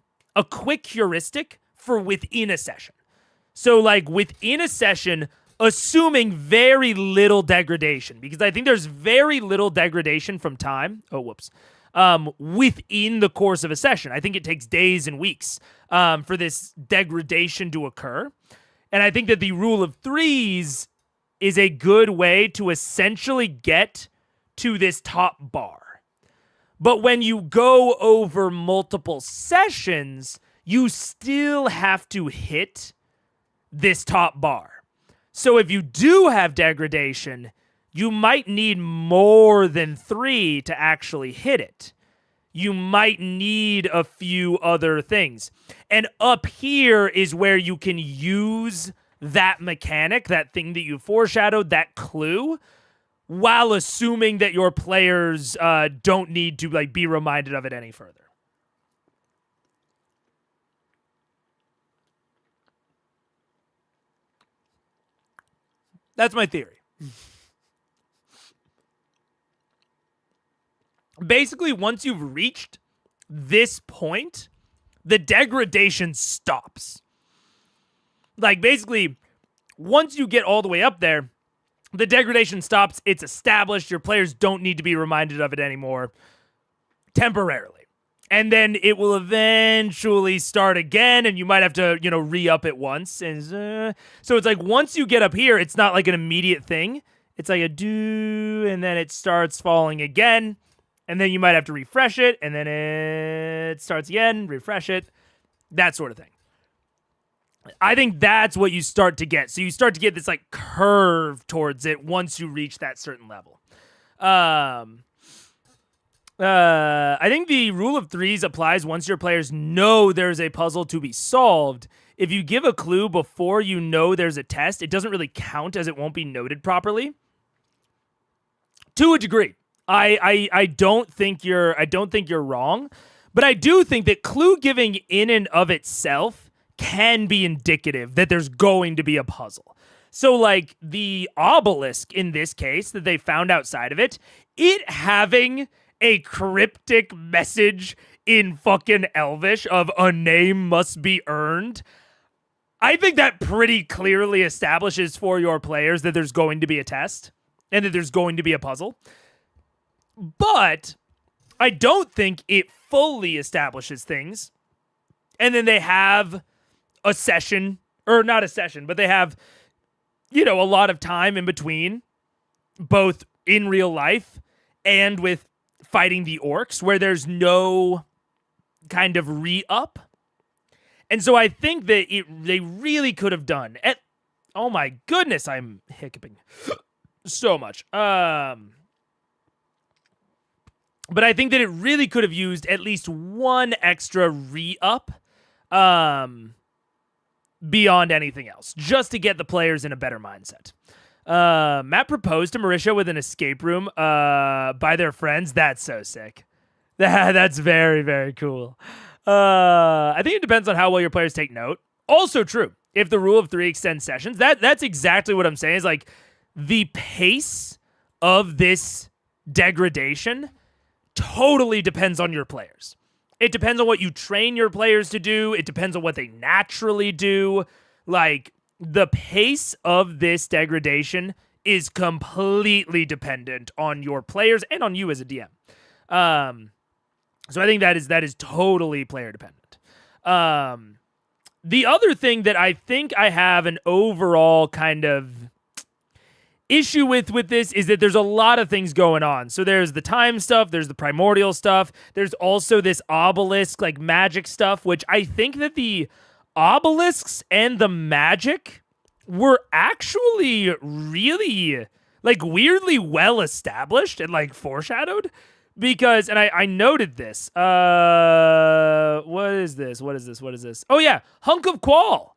quick heuristic for within a session. So like within a session, assuming very little degradation, because I think there's very little degradation from time. Oh, whoops. Within the course of a session. I think it takes days and weeks for this degradation to occur. And I think that the rule of threes is a good way to essentially get to this top bar. But when you go over multiple sessions, you still have to hit this top bar. So if you do have degradation, you might need more than 3 to actually hit it. You might need a few other things. And up here is where you can use that mechanic, that thing that you foreshadowed, that clue, while assuming that your players don't need to like be reminded of it any further. That's my theory. Basically, once you've reached this point, the degradation stops. Like, basically, once you get all the way up there, the degradation stops. It's established. Your players don't need to be reminded of it anymore temporarily. And then it will eventually start again, and you might have to, re-up it once. And so it's like once you get up here, it's not like an immediate thing. It's like a do, and then it starts falling again. And then you might have to refresh it, and then it starts again, refresh it, that sort of thing. I think that's what you start to get. So you start to get this like curve towards it once you reach that certain level. I think the rule of threes applies once your players know there's a puzzle to be solved. If you give a clue before you know there's a test, it doesn't really count as it won't be noted properly. To a degree. I don't think you're wrong, but I do think that clue giving in and of itself can be indicative that there's going to be a puzzle. So like the obelisk in this case that they found outside of it having a cryptic message in fucking Elvish of a name must be earned, I think that pretty clearly establishes for your players that there's going to be a test and that there's going to be a puzzle. But I don't think it fully establishes things. And then they have a session, or not a session, but they have, a lot of time in between, both in real life and with fighting the orcs, where there's no kind of re-up. And so I think that they really could have done. Oh my goodness, I'm hiccuping so much. But I think that it really could have used at least one extra re-up beyond anything else, just to get the players in a better mindset. Matt proposed to Marisha with an escape room by their friends. That's so sick. That's very, very cool. I think it depends on how well your players take note. Also true. If the rule of 3 extends sessions, that's exactly what I'm saying. Is like the pace of this degradation totally depends on your players. It depends on what you train your players to do. It depends on what they naturally do. Like, the pace of this degradation is completely dependent on your players and on you as a DM. So I think that is totally player dependent. The other thing that I think I have an overall kind of issue with this is that there's a lot of things going on. So there's the time stuff, there's the primordial stuff, there's also this obelisk, like magic stuff, which I think that the obelisks and the magic were actually really, like, weirdly well established and, like, foreshadowed. Because, and I noted this. What is this? Oh, yeah. Hunk of Qual.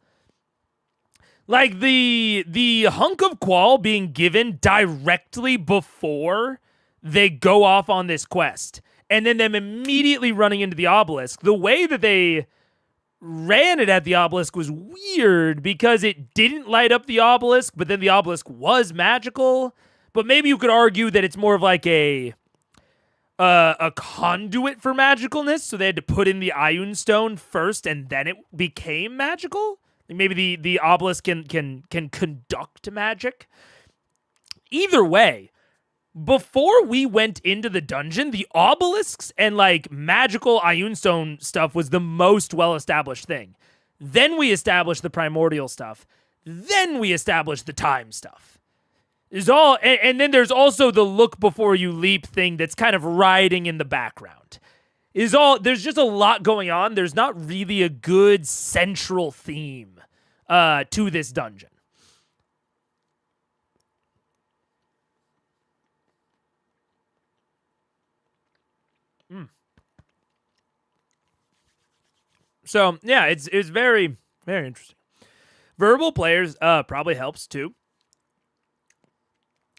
Like, the hunk of Qual being given directly before they go off on this quest, and then them immediately running into the obelisk. The way that they ran it at the obelisk was weird because it didn't light up the obelisk, but then the obelisk was magical. But maybe you could argue that it's more of like a conduit for magicalness, so they had to put in the Ioun Stone first, and then it became magical. Maybe the obelisk can conduct magic. Either way, before we went into the dungeon, the obelisks and like magical Ioun Stone stuff was the most well-established thing. Then we established the primordial stuff. Then we established the time stuff. And then there's also the look before you leap thing that's kind of riding in the background. There's just a lot going on. There's not really a good central theme to this dungeon. So yeah, it's very, very interesting. Verbal players probably helps too.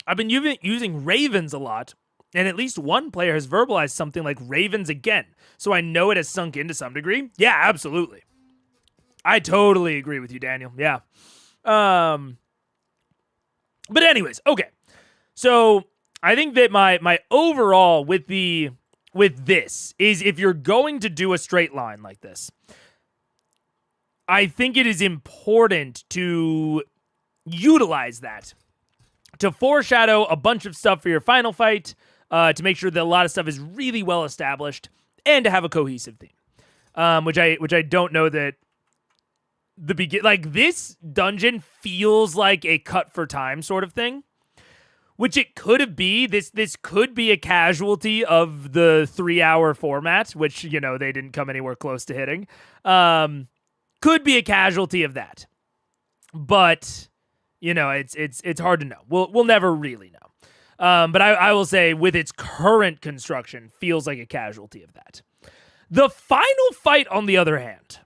I've been using ravens a lot, and at least one player has verbalized something like ravens again, so I know it has sunk into some degree. Yeah, absolutely. I totally agree with you, Daniel. Yeah. But anyways, okay. So I think that my overall with this is, if you're going to do a straight line like this, I think it is important to utilize that to foreshadow a bunch of stuff for your final fight, to make sure that a lot of stuff is really well established, and to have a cohesive theme. Which I don't know that like this dungeon feels like a cut for time sort of thing. Which it could be. This could be a casualty of the 3-hour format, which, you know, they didn't come anywhere close to hitting. Could be a casualty of that. But, you know, it's hard to know. We'll never really know. But I will say, with its current construction, feels like a casualty of that. The final fight, on the other hand,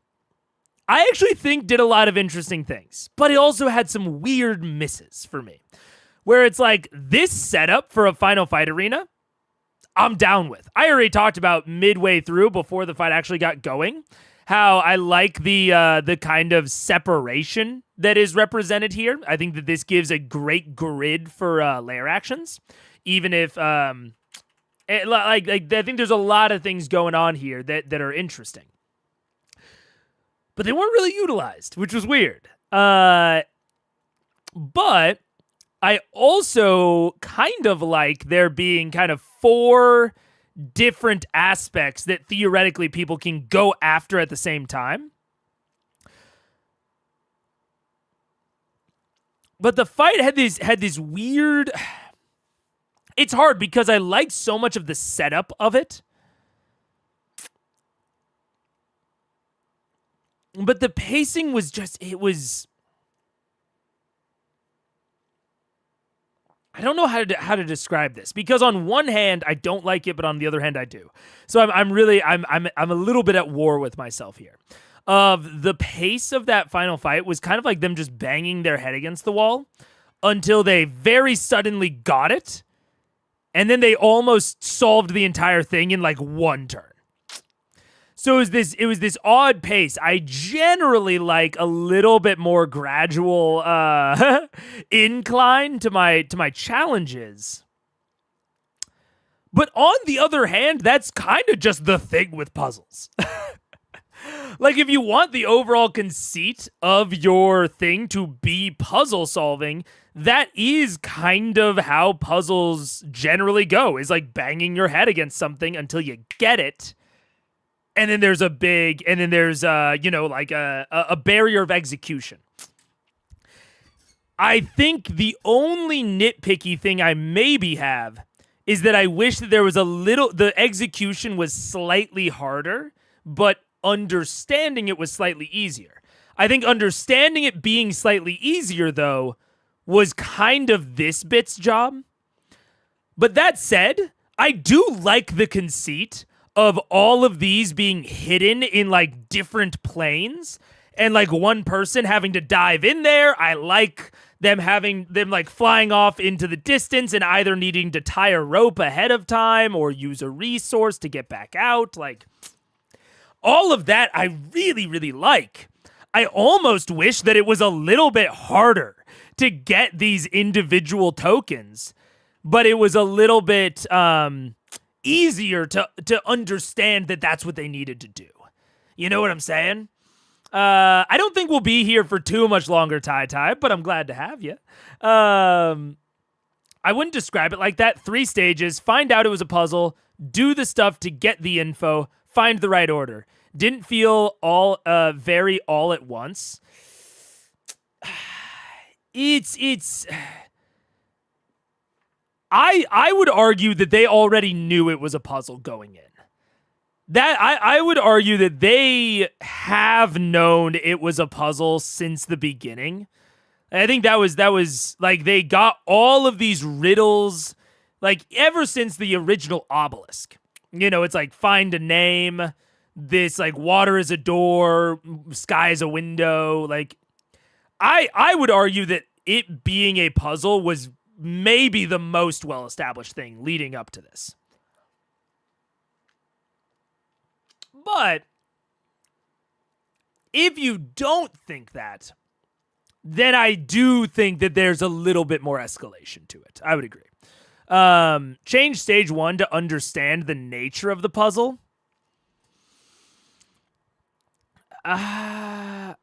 I actually think did a lot of interesting things, but it also had some weird misses for me. Where it's like, this setup for a final fight arena, I'm down with. I already talked about midway through, before the fight actually got going, how I like the kind of separation that is represented here. I think that this gives a great grid for lair actions, even if I think there's a lot of things going on here that are interesting, but they weren't really utilized, which was weird. But I also kind of like there being kind of 4 different aspects that theoretically people can go after at the same time. But the fight had this weird... It's hard because I like so much of the setup of it. But the pacing was just... I don't know how to describe this, because on one hand I don't like it, but on the other hand I do. So I'm a little bit at war with myself here. The pace of that final fight was kind of like them just banging their head against the wall until they very suddenly got it, and then they almost solved the entire thing in like one turn. So it was this odd pace. I generally like a little bit more gradual incline to my challenges. But on the other hand, that's kind of just the thing with puzzles. Like, if you want the overall conceit of your thing to be puzzle solving, that is kind of how puzzles generally go, is like banging your head against something until you get it. And then there's a barrier of execution. I think the only nitpicky thing I maybe have is that I wish that the execution was slightly harder, but understanding it was slightly easier. I think understanding it being slightly easier, though, was kind of this bit's job. But that said, I do like the conceit of all of these being hidden in like different planes, and like one person having to dive in there. I like them like flying off into the distance and either needing to tie a rope ahead of time or use a resource to get back out. Like, all of that I really, really like. I almost wish that it was a little bit harder to get these individual tokens, but it was a little bit easier to understand that that's what they needed to do. You know what I'm saying? I don't think we'll be here for too much longer, Tai, but I'm glad to have you. I wouldn't describe it like that. 3 stages, find out it was a puzzle, do the stuff to get the info, find the right order. Didn't feel all very all at once. It's I would argue that they already knew it was a puzzle going in. That I would argue that they have known it was a puzzle since the beginning. I think that was like they got all of these riddles like ever since the original obelisk. You know, it's like find a name, this like water is a door, sky is a window. Like I would argue that it being a puzzle was maybe the most well-established thing leading up to this. But if you don't think that, then I do think that there's a little bit more escalation to it. I would agree. Change stage 1 to understand the nature of the puzzle. I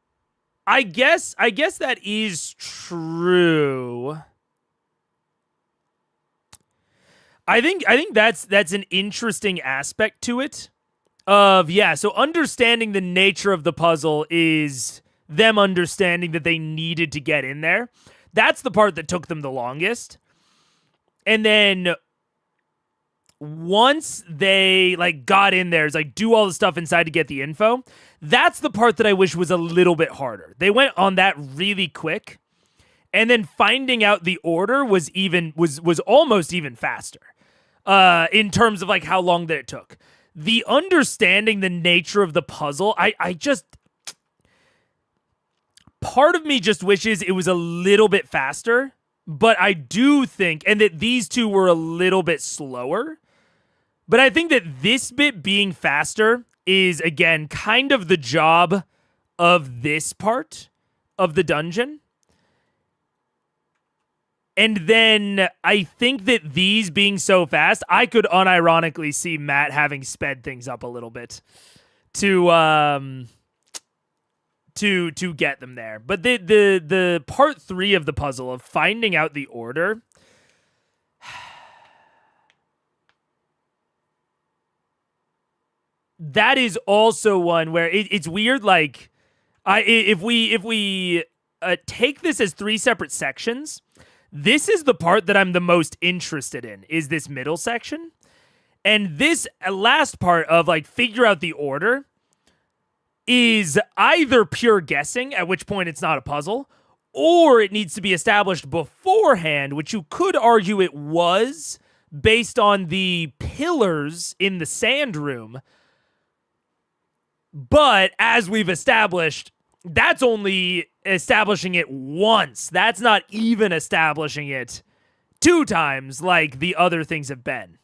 guess that is true. I think that's an interesting aspect to it. So understanding the nature of the puzzle is them understanding that they needed to get in there. That's the part that took them the longest. And then once they like got in there, it's like do all the stuff inside to get the info. That's the part that I wish was a little bit harder. They went on that really quick. And then finding out the order was almost even faster. In terms of like how long that it took. The understanding the nature of the puzzle, I just part of me just wishes it was a little bit faster, but I do think, and that these two were a little bit slower, but I think that this bit being faster is, again, kind of the job of this part of the dungeon. And then I think that these being so fast, I could unironically see Matt having sped things up a little bit to get them there. But the part 3 of the puzzle of finding out the order, that is also one where it's weird. Like, if we take this as 3 separate sections, this is the part that I'm the most interested in, is this middle section. And this last part of like figure out the order is either pure guessing, at which point it's not a puzzle, or it needs to be established beforehand, which you could argue it was based on the pillars in the sand room. But as we've established, that's only establishing it once. That's not even establishing it 2 times like the other things have been.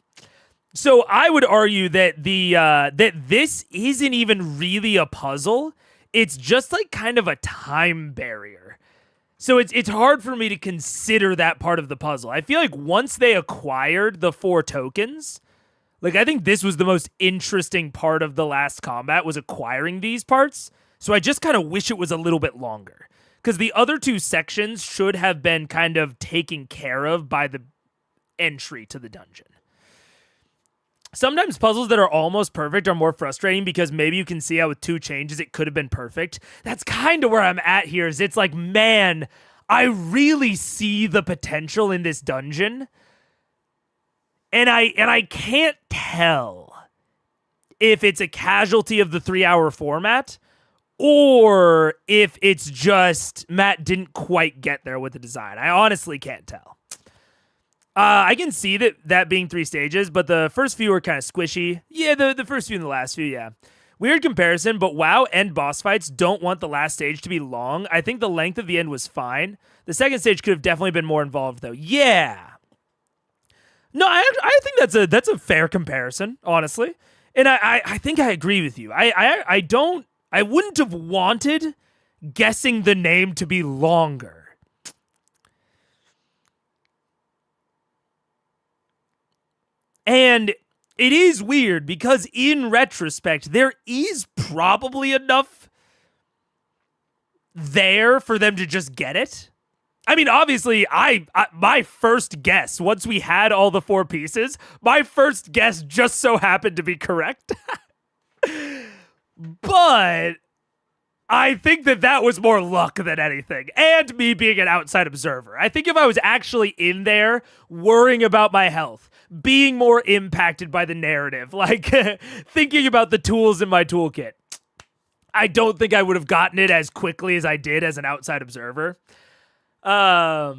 So I would argue that that this isn't even really a puzzle. It's just like kind of a time barrier. So it's hard for me to consider that part of the puzzle. I feel like once they acquired the 4 tokens, like I think this was the most interesting part of the last combat, was acquiring these parts. So I just kind of wish it was a little bit longer, because the other 2 sections should have been kind of taken care of by the entry to the dungeon. Sometimes puzzles that are almost perfect are more frustrating because maybe you can see how with 2 changes it could have been perfect. That's kind of where I'm at here. Is it's like, man, I really see the potential in this dungeon, and I can't tell if it's a casualty of the 3-hour format, or if it's just Matt didn't quite get there with the design. I honestly can't tell. I can see that being 3 stages, but the first few are kind of squishy. Yeah, the first few and the last few, yeah. Weird comparison, but WoW and boss fights don't want the last stage to be long. I think the length of the end was fine. The second stage could have definitely been more involved, though. Yeah. No, I think that's a fair comparison, honestly. And I think I agree with you. I wouldn't have wanted guessing the name to be longer. And it is weird because in retrospect, there is probably enough there for them to just get it. I mean, obviously, my first guess, once we had all the 4 pieces, my first guess just so happened to be correct. But I think that was more luck than anything, and me being an outside observer. I think if I was actually in there worrying about my health, being more impacted by the narrative, like thinking about the tools in my toolkit, I don't think I would have gotten it as quickly as I did as an outside observer. Yeah.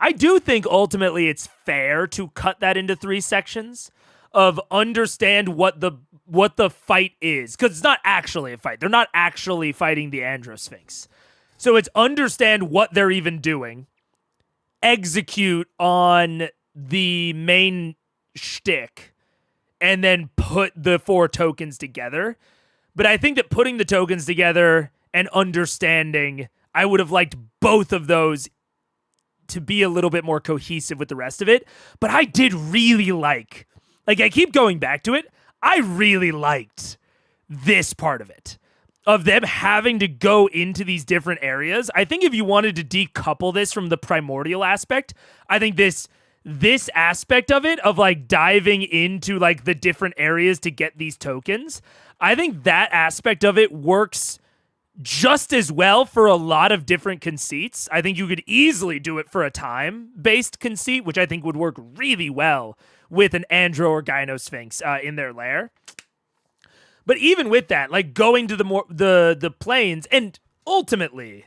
I do think ultimately it's fair to cut that into 3 sections of understand what the fight is, because it's not actually a fight. They're not actually fighting the Androsphinx. So it's understand what they're even doing, execute on the main shtick, and then put the 4 tokens together. But I think that putting the tokens together and understanding, I would have liked both of those to be a little bit more cohesive with the rest of it. But I did really like I keep going back to it, I really liked this part of it, of them having to go into these different areas. I think if you wanted to decouple this from the primordial aspect, I think this aspect of it, of like diving into like the different areas to get these tokens, I think that aspect of it works just as well for a lot of different conceits. I think you could easily do it for a time-based conceit, which I think would work really well with an Andro or Gynosphinx in their lair. But even with that, like going to the planes, and ultimately,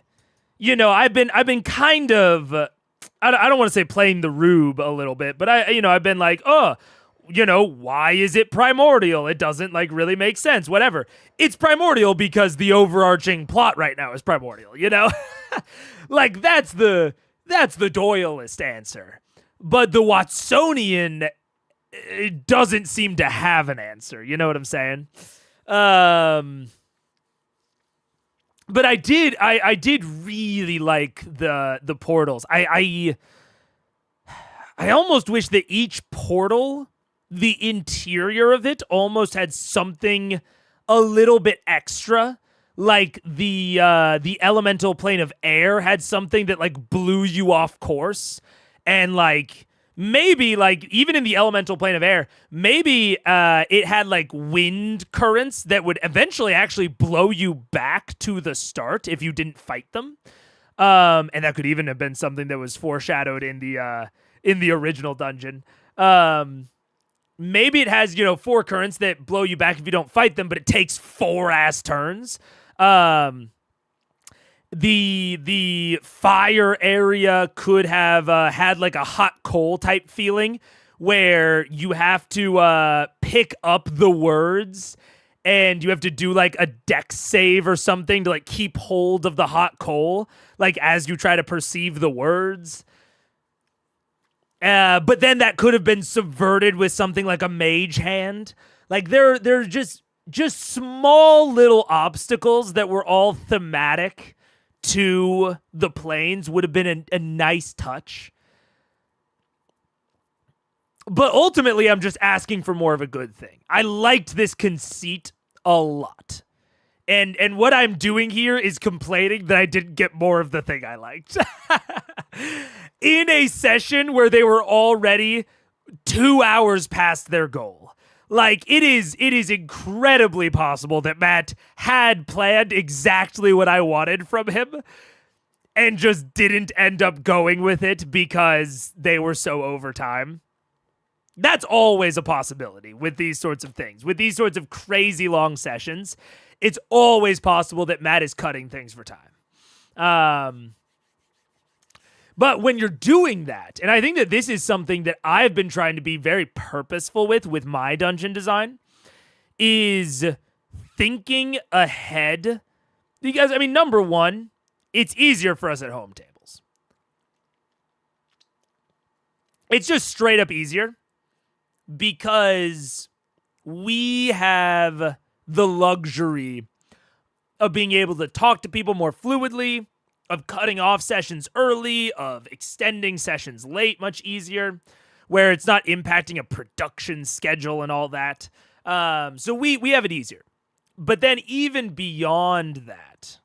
you know, I've been kind of I don't want to say playing the rube a little bit, but I've been like, oh, you know, why is it primordial? It doesn't like really make sense. Whatever. It's primordial because the overarching plot right now is primordial, you know? Like that's the Doyleist answer. But the Watsonian, it doesn't seem to have an answer. You know what I'm saying? But I did really like the portals. I almost wish that each portal, the interior of it, almost had something a little bit extra. Like the elemental plane of air had something that like blew you off course, and like maybe like even in the elemental plane of air, maybe it had like wind currents that would eventually actually blow you back to the start if you didn't fight them. And that could even have been something that was foreshadowed in the original dungeon. Maybe it has, 4 currents that blow you back if you don't fight them, but it takes 4 ass turns. The fire area could have had like a hot coal type feeling where you have to pick up the words and you have to do like a dex save or something to like keep hold of the hot coal, like as you try to perceive the words. But then that could have been subverted with something like a mage hand. Like they're just small little obstacles that were all thematic to the planes would have been a nice touch. But ultimately, I'm just asking for more of a good thing. I liked this conceit a lot. And what I'm doing here is complaining that I didn't get more of the thing I liked. In a session where they were already 2 hours past their goal. Like, it is incredibly possible that Matt had planned exactly what I wanted from him and just didn't end up going with it because they were so over time. That's always a possibility with these sorts of things. With these sorts of crazy long sessions, it's always possible that Matt is cutting things for time. But when you're doing that, and I think that this is something that I've been trying to be very purposeful with my dungeon design, is thinking ahead. Because, I mean, number one, it's easier for us at home tables. It's just straight up easier. because we have the luxury of being able to talk to people more fluidly, of cutting off sessions early, of extending sessions late much easier, where it's not impacting a production schedule and all that. So we have it easier. But then even beyond that,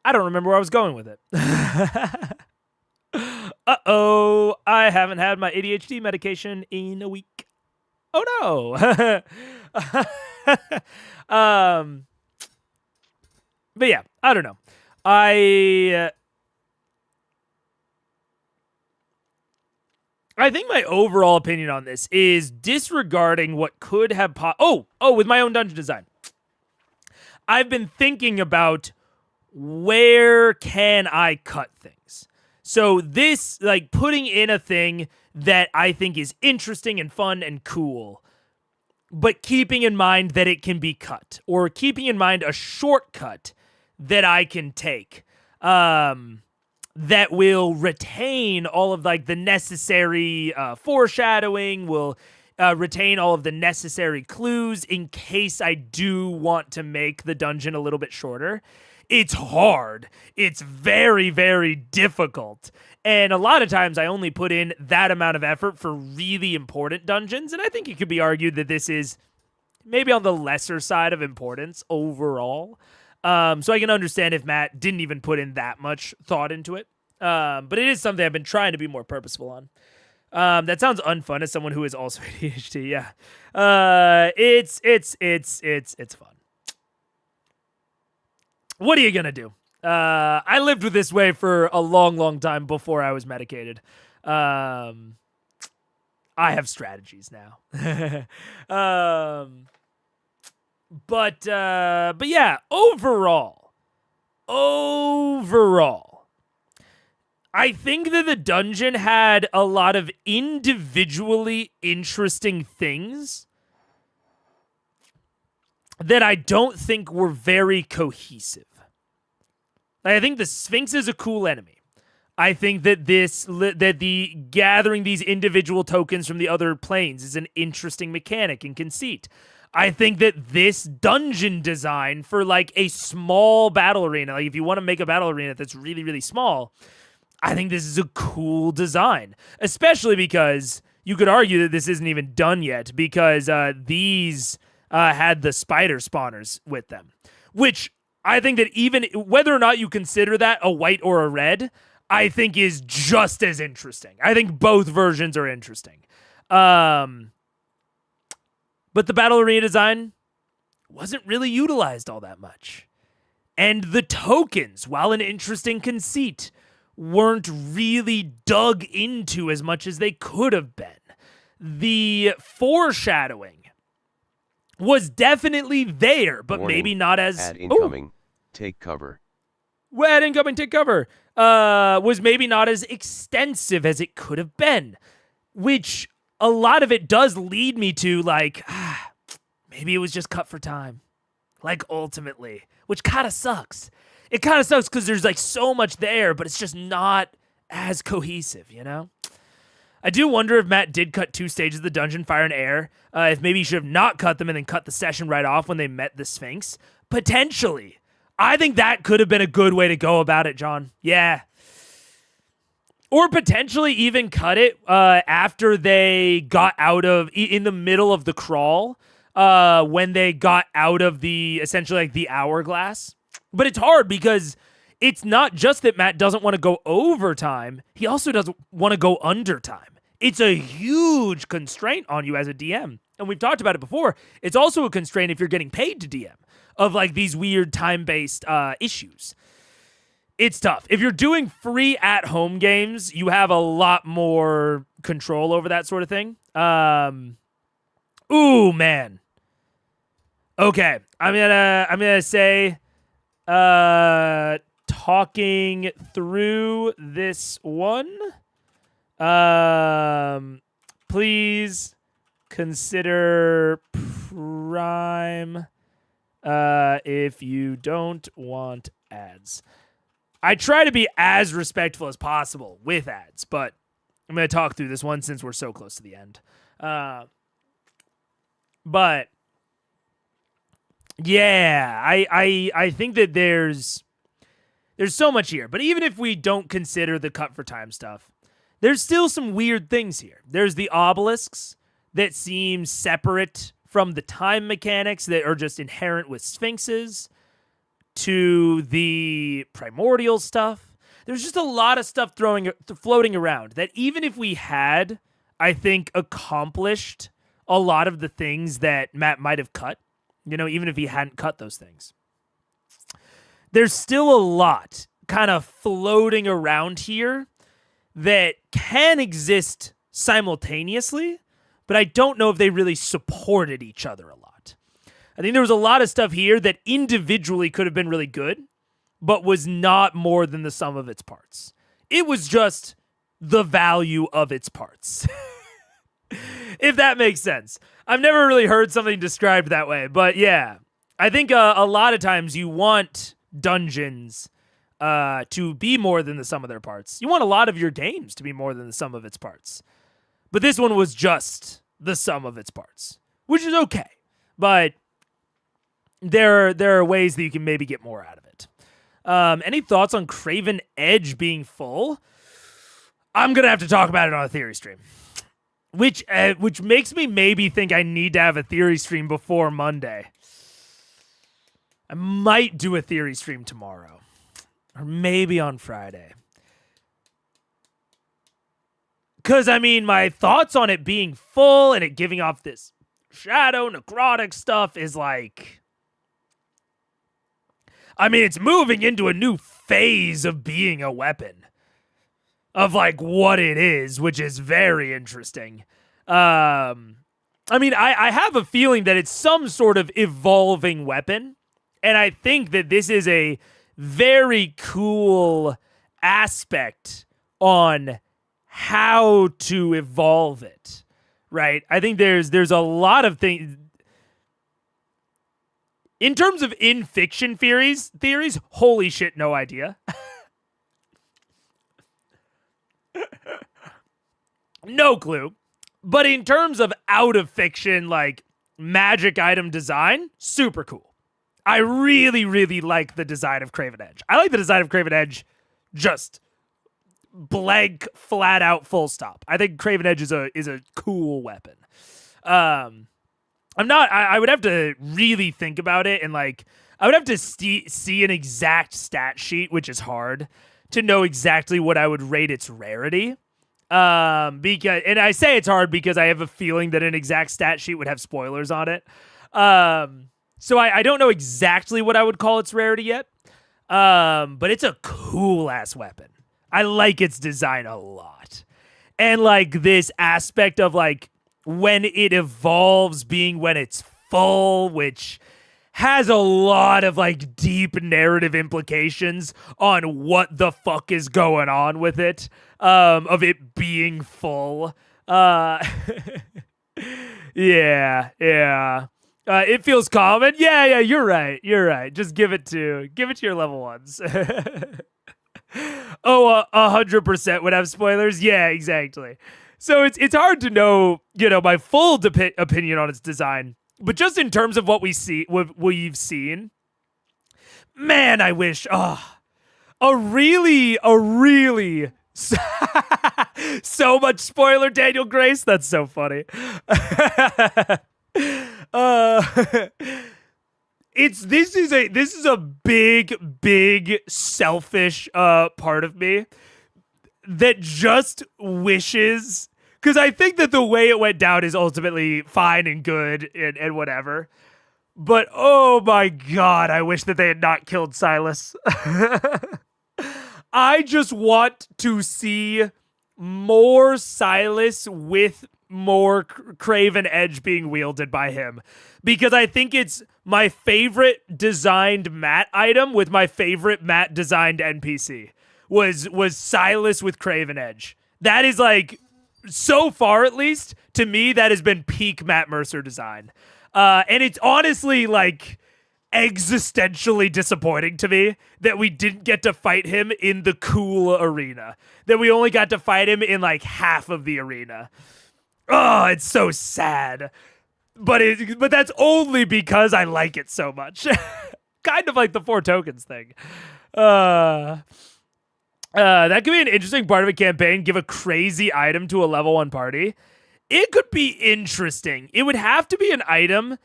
I don't remember where I was going with it. Uh-oh, I haven't had my ADHD medication in a week. Oh no. But yeah, I don't know. I think my overall opinion on this is disregarding what could have with my own dungeon design. I've been thinking about where can I cut things. So this, like, putting in a thing that I think is interesting and fun and cool, but keeping in mind that it can be cut, or keeping in mind a shortcut that I can take that will retain all of, like, the necessary foreshadowing, will retain all of the necessary clues in case I do want to make the dungeon a little bit shorter. It's hard. It's very, very difficult. And a lot of times I only put in that amount of effort for really important dungeons. And I think it could be argued that this is maybe on the lesser side of importance overall. So I can understand if Matt didn't even put in that much thought into it. But it is something I've been trying to be more purposeful on. That sounds unfun as someone who is also ADHD. Yeah. It's fun. What are you going to do? I lived with this way for a long, long time before I was medicated. I have strategies now. But yeah, overall, I think that the dungeon had a lot of individually interesting things that I don't think were very cohesive. I think the Sphinx is a cool enemy. I think that the gathering these individual tokens from the other planes is an interesting mechanic and conceit. I think that this dungeon design for, like, a small battle arena, like if you want to make a battle arena that's really, really small, I think this is a cool design, especially because you could argue that this isn't even done yet, because these had the spider spawners with them, which I think that even whether or not you consider that a white or a red, I think is just as interesting. I think both versions are interesting. But the battle arena design wasn't really utilized all that much. And the tokens, while an interesting conceit, weren't really dug into as much as they could have been. The foreshadowing was definitely there, but Warning, maybe not as... Ad incoming. Take cover. Ad incoming, take cover. Was maybe not as extensive as it could have been, which a lot of it does lead me to, like, maybe it was just cut for time. Like, ultimately, which kind of sucks. It kind of sucks because there's, like, so much there, but it's just not as cohesive, you know? I do wonder if Matt did cut 2 stages of the dungeon, fire and air, if maybe he should have not cut them and then cut the session right off when they met the Sphinx. Potentially. I think that could have been a good way to go about it, John. Yeah. Or potentially even cut it after they got out of, in the middle of the crawl, when they got out of the, essentially, like, the hourglass. But it's hard because it's not just that Matt doesn't want to go overtime, he also doesn't want to go under time. It's a huge constraint on you as a DM. And we've talked about it before. It's also a constraint if you're getting paid to DM of, like, these weird time-based issues. It's tough. If you're doing free at-home games, you have a lot more control over that sort of thing. Ooh, man. Okay. I'm gonna say talking through this one. Please consider Prime if you don't want ads. I try to be as respectful as possible with ads, but I'm going to talk through this one since we're so close to the end. But yeah, I think that there's so much here. But even if we don't consider the cut for time stuff, there's still some weird things here. There's the obelisks that seem separate from the time mechanics that are just inherent with sphinxes, to the primordial stuff. There's just a lot of stuff floating around that even if we had, I think, accomplished a lot of the things that Matt might have cut, even if he hadn't cut those things, there's still a lot kind of floating around here that can exist simultaneously, but I don't know if they really supported each other a lot. I think there was a lot of stuff here that individually could have been really good, but was not more than the sum of its parts. It was just the value of its parts. If that makes sense. I've never really heard something described that way, but yeah. I think a lot of times you want dungeons to be more than the sum of their parts. You want a lot of your games to be more than the sum of its parts. But this one was just the sum of its parts, which is okay. But there are ways that you can maybe get more out of it. Any thoughts on Craven Edge being full? I'm going to have to talk about it on a theory stream. Which makes me maybe think I need to have a theory stream before Monday. I might do a theory stream tomorrow. Or maybe on Friday. Because, my thoughts on it being full and it giving off this shadow necrotic stuff is like... it's moving into a new phase of being a weapon. Of, what it is, which is very interesting. I have a feeling that it's some sort of evolving weapon. And I think that this is a very cool aspect on how to evolve it. Right? I think there's a lot of things... In terms of in-fiction theories, holy shit, no idea. No clue. But in terms of out-of-fiction, magic item design, super cool. I really, really like the design of Craven Edge. I like the design of Craven Edge just blank, flat-out, full stop. I think Craven Edge is a cool weapon. I would have to really think about it, and I would have to see an exact stat sheet, which is hard, to know exactly what I would rate its rarity. And I say it's hard because I have a feeling that an exact stat sheet would have spoilers on it. So I don't know exactly what I would call its rarity yet. But it's a cool ass weapon. I like its design a lot. And this aspect of when it evolves being when it's full, which has a lot of deep narrative implications on what the fuck is going on with it, of it being full. Yeah. It feels common. Yeah, you're right. Just give it to your level ones. Oh, 100% would have spoilers. Yeah, exactly. So it's hard to know, my full opinion on its design. But just in terms of what we've seen, man, I wish, a really so much spoiler, Daniel Grace. That's so funny. This is a big selfish part of me that just wishes, because I think that the way it went down is ultimately fine and good and whatever. But oh my god, I wish that they had not killed Silas. I just want to see more Silas with more Craven Edge being wielded by him. Because I think it's my favorite designed Matt item with my favorite Matt designed NPC was Silas with Craven Edge. That is so far at least, to me, that has been peak Matt Mercer design. And it's honestly existentially disappointing to me that we didn't get to fight him in the cool arena. That we only got to fight him in like half of the arena. Oh, it's so sad. But that's only because I like it so much. Kind of like the 4 tokens thing. That could be an interesting part of a campaign. Give a crazy item to a level 1 party. It could be interesting. It would have to be an item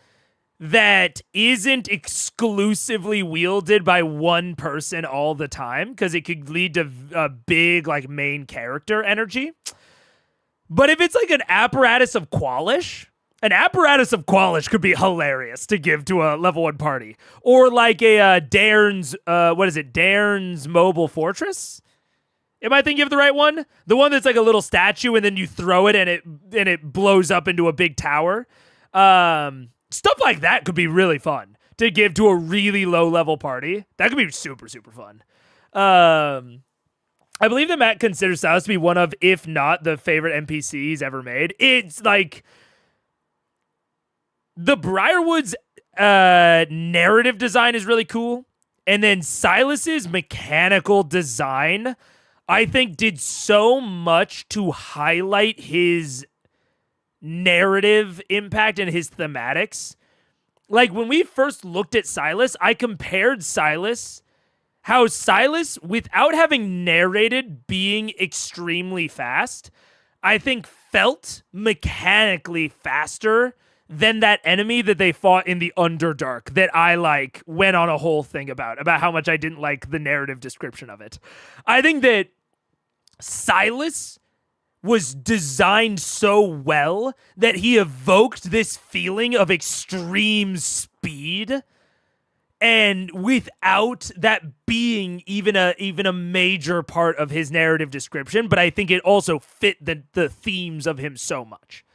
that isn't exclusively wielded by one person all the time, because it could lead to a big like main character energy. But if it's like an apparatus of Qualish, could be hilarious to give to a level 1 party. Or like a Dairn's, Dairn's Mobile Fortress? Am I thinking of the right one? The one that's like a little statue and then you throw it and it blows up into a big tower. Stuff like that could be really fun to give to a really low level party. That could be super, super fun. I believe that Matt considers Silas to be one of, if not the favorite NPCs ever made. It's like the Briarwood's narrative design is really cool. And then Silas's mechanical design, I think, did so much to highlight his narrative impact and his thematics. Like when we first looked at Silas, I compared how Silas, without having narrated being extremely fast, I think felt mechanically faster than that enemy that they fought in the Underdark that I like went on a whole thing about how much I didn't like the narrative description of it. I think that Silas was designed so well that he evoked this feeling of extreme speed, and without that being even a major part of his narrative description, but I think it also fit the themes of him so much.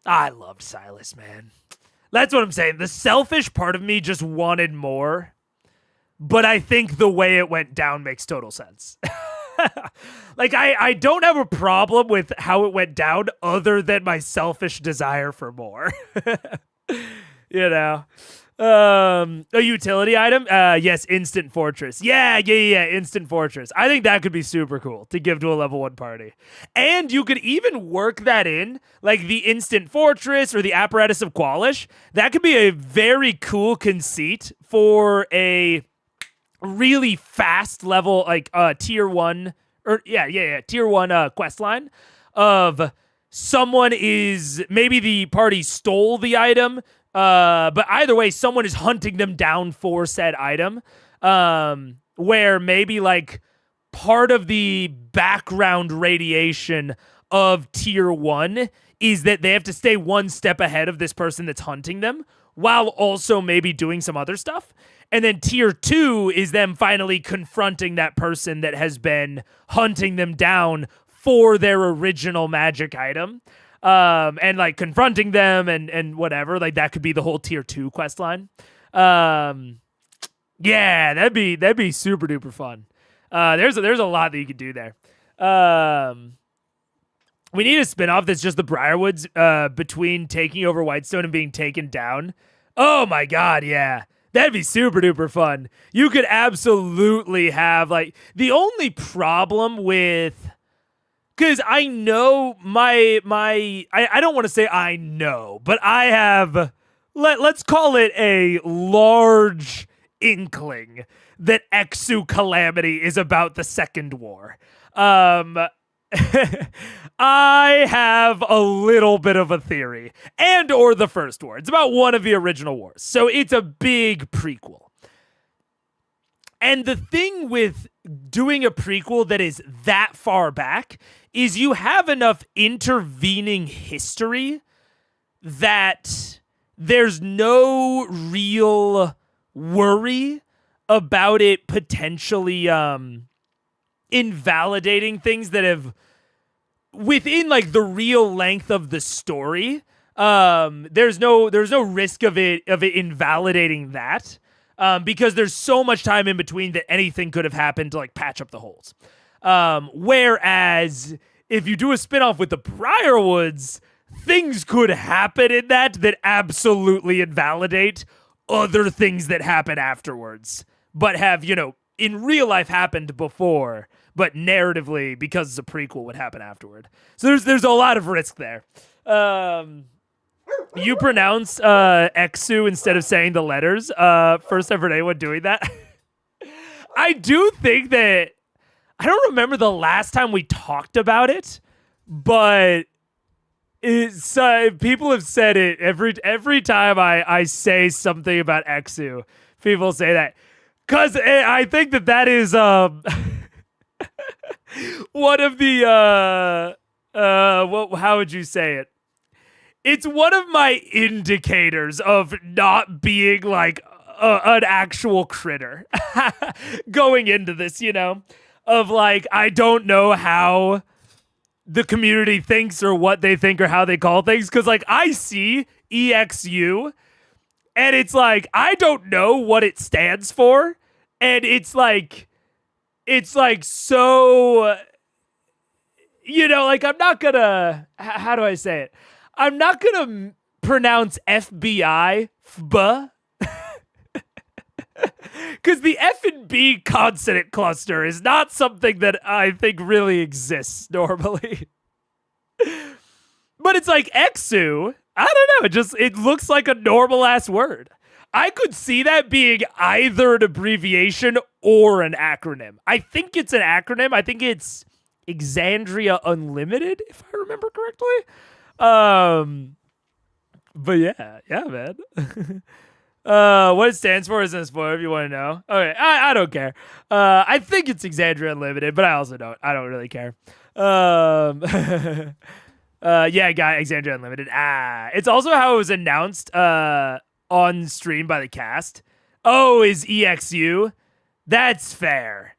I loved Silas, man. That's what I'm saying. The selfish part of me just wanted more, but I think the way it went down makes total sense. Like, I don't have a problem with how it went down other than my selfish desire for more. You know? A utility item? Yes, Instant Fortress. Yeah, Instant Fortress. I think that could be super cool to give to a level 1 party. And you could even work that in, like the Instant Fortress or the Apparatus of Qualish. That could be a very cool conceit for a really fast level, like tier 1 tier 1 quest line of someone is, maybe the party stole the item, but either way, someone is hunting them down for said item, where maybe like part of the background radiation of tier 1 is that they have to stay one step ahead of this person that's hunting them while also maybe doing some other stuff. And then tier 2 is them finally confronting that person that has been hunting them down for their original magic item. And like confronting them and whatever. Like that could be the whole tier 2 quest line. Yeah, that'd be super duper fun. There's a lot that you could do there. We need a spinoff that's just the Briarwoods between taking over Whitestone and being taken down. Oh my god, yeah. That'd be super duper fun. You could absolutely have, like, the only problem with, because I know I don't want to say I know, but I have, let's call it a large inkling that Exu Calamity is about the Second War. I have a little bit of a theory, and or the First War. It's about one of the original wars, so it's a big prequel. And the thing with doing a prequel that is that far back is you have enough intervening history that there's no real worry about it potentially invalidating things that have within like the real length of the story. There's no risk of it invalidating that, because there's so much time in between that anything could have happened to like patch up the holes. Whereas if you do a spinoff with the Briarwoods, things could happen in that absolutely invalidate other things that happen afterwards, but have, in real life happened before, but narratively, because it's a prequel, would happen afterward. So there's a lot of risk there. You pronounce Exu instead of saying the letters. First I've heard anyone doing that. I do think that I don't remember the last time we talked about it, but it's people have said it every time I say something about Exu. People say that because I think that is one of the how would you say it? It's one of my indicators of not being like an actual critter going into this, of like, I don't know how the community thinks or what they think or how they call things. Cause like I see EXU and it's like, I don't know what it stands for. And it's like so, like I'm not gonna, how do I say it? I'm not gonna pronounce FBI, FB, because the F and B consonant cluster is not something that I think really exists normally. But it's like Exu, I don't know, it looks like a normal ass word. I could see that being either an abbreviation or an acronym. I think it's an acronym. I think it's Exandria Unlimited, if I remember correctly. But yeah, man. What it stands for isn't a spoiler if you want to know. Okay, I don't care. I think it's Exandria Unlimited, but I also don't. I don't really care. Yeah, Exandria Unlimited. It's also how it was announced on stream by the cast. Oh, is EXU? That's fair.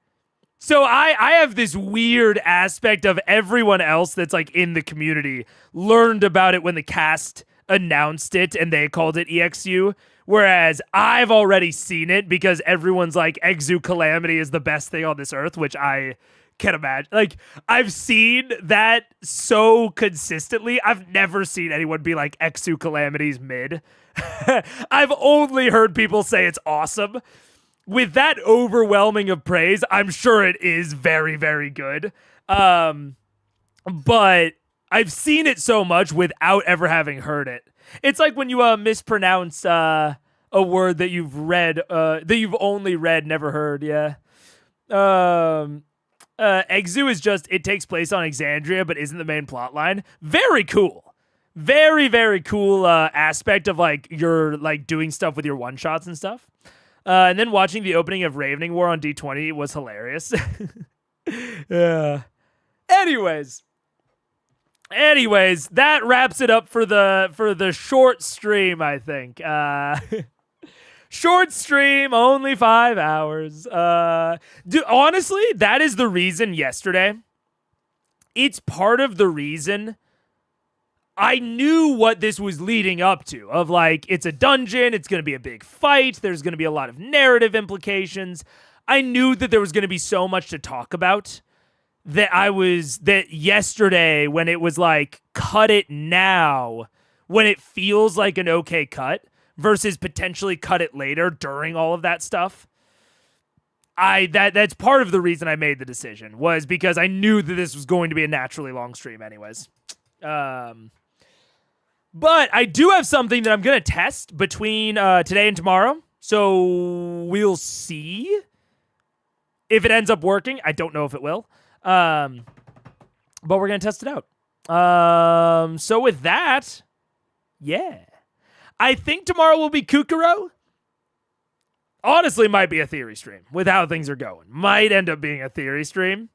So I have this weird aspect of everyone else that's like in the community learned about it when the cast announced it and they called it EXU. Whereas I've already seen it because everyone's like Exu Calamity is the best thing on this earth, which I can imagine. Like I've seen that so consistently. I've never seen anyone be like Exu Calamity's mid. I've only heard people say it's awesome. With that overwhelming of praise, I'm sure it is very, very good. But I've seen it so much without ever having heard it. It's like when you mispronounce a word that you've read, that you've only read, never heard. Yeah. Exu is just, it takes place on Exandria, but isn't the main plot line. Very cool. Very, very cool aspect of like you're like doing stuff with your one shots and stuff. And then watching the opening of Ravening War on D20 was hilarious. Yeah. Anyways, that wraps it up for the short stream, I think. Short stream, only 5 hours. Honestly, that is the reason yesterday. It's part of the reason I knew what this was leading up to, of like, it's a dungeon, it's going to be a big fight, there's going to be a lot of narrative implications. I knew that there was going to be so much to talk about that yesterday when it was like, cut it now, when it feels like an okay cut, versus potentially cut it later during all of that stuff. That's part of the reason I made the decision, was because I knew that this was going to be a naturally long stream anyways. But I do have something that I'm going to test between today and tomorrow. So we'll see if it ends up working. I don't know if it will. But we're going to test it out. So with that, yeah. I think tomorrow will be Kukuro. Honestly, might be a theory stream with how things are going. Might end up being a theory stream.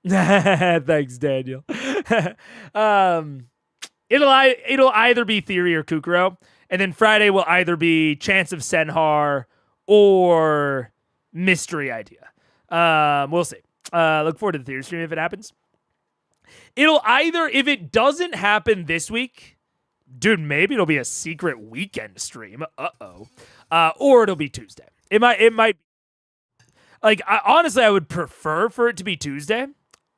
Thanks, Daniel. It'll either be theory or Kukuro, and then Friday will either be Chance of Senhar or Mystery Idea. We'll see. Look forward to the theory stream if it happens. It'll either, if it doesn't happen this week, dude, maybe it'll be a secret weekend stream. Or it'll be Tuesday. It might. Like, honestly, I would prefer for it to be Tuesday,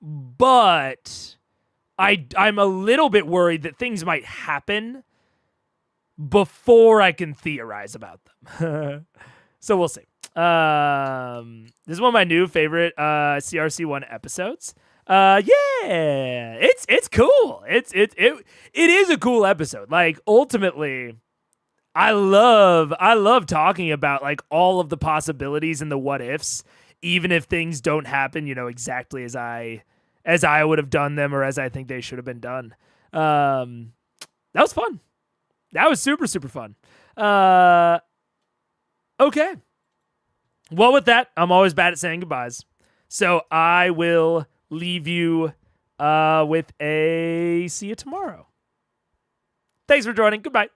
but I'm a little bit worried that things might happen before I can theorize about them. So we'll see. This is one of my new favorite CRC1 episodes. Yeah, it's cool. It is a cool episode. Like, ultimately, I love talking about like all of the possibilities and the what ifs, even if things don't happen, exactly as I would have done them or as I think they should have been done. That was fun. That was super, super fun. Okay. Well, with that, I'm always bad at saying goodbyes. So I will leave you with a see you tomorrow. Thanks for joining. Goodbye.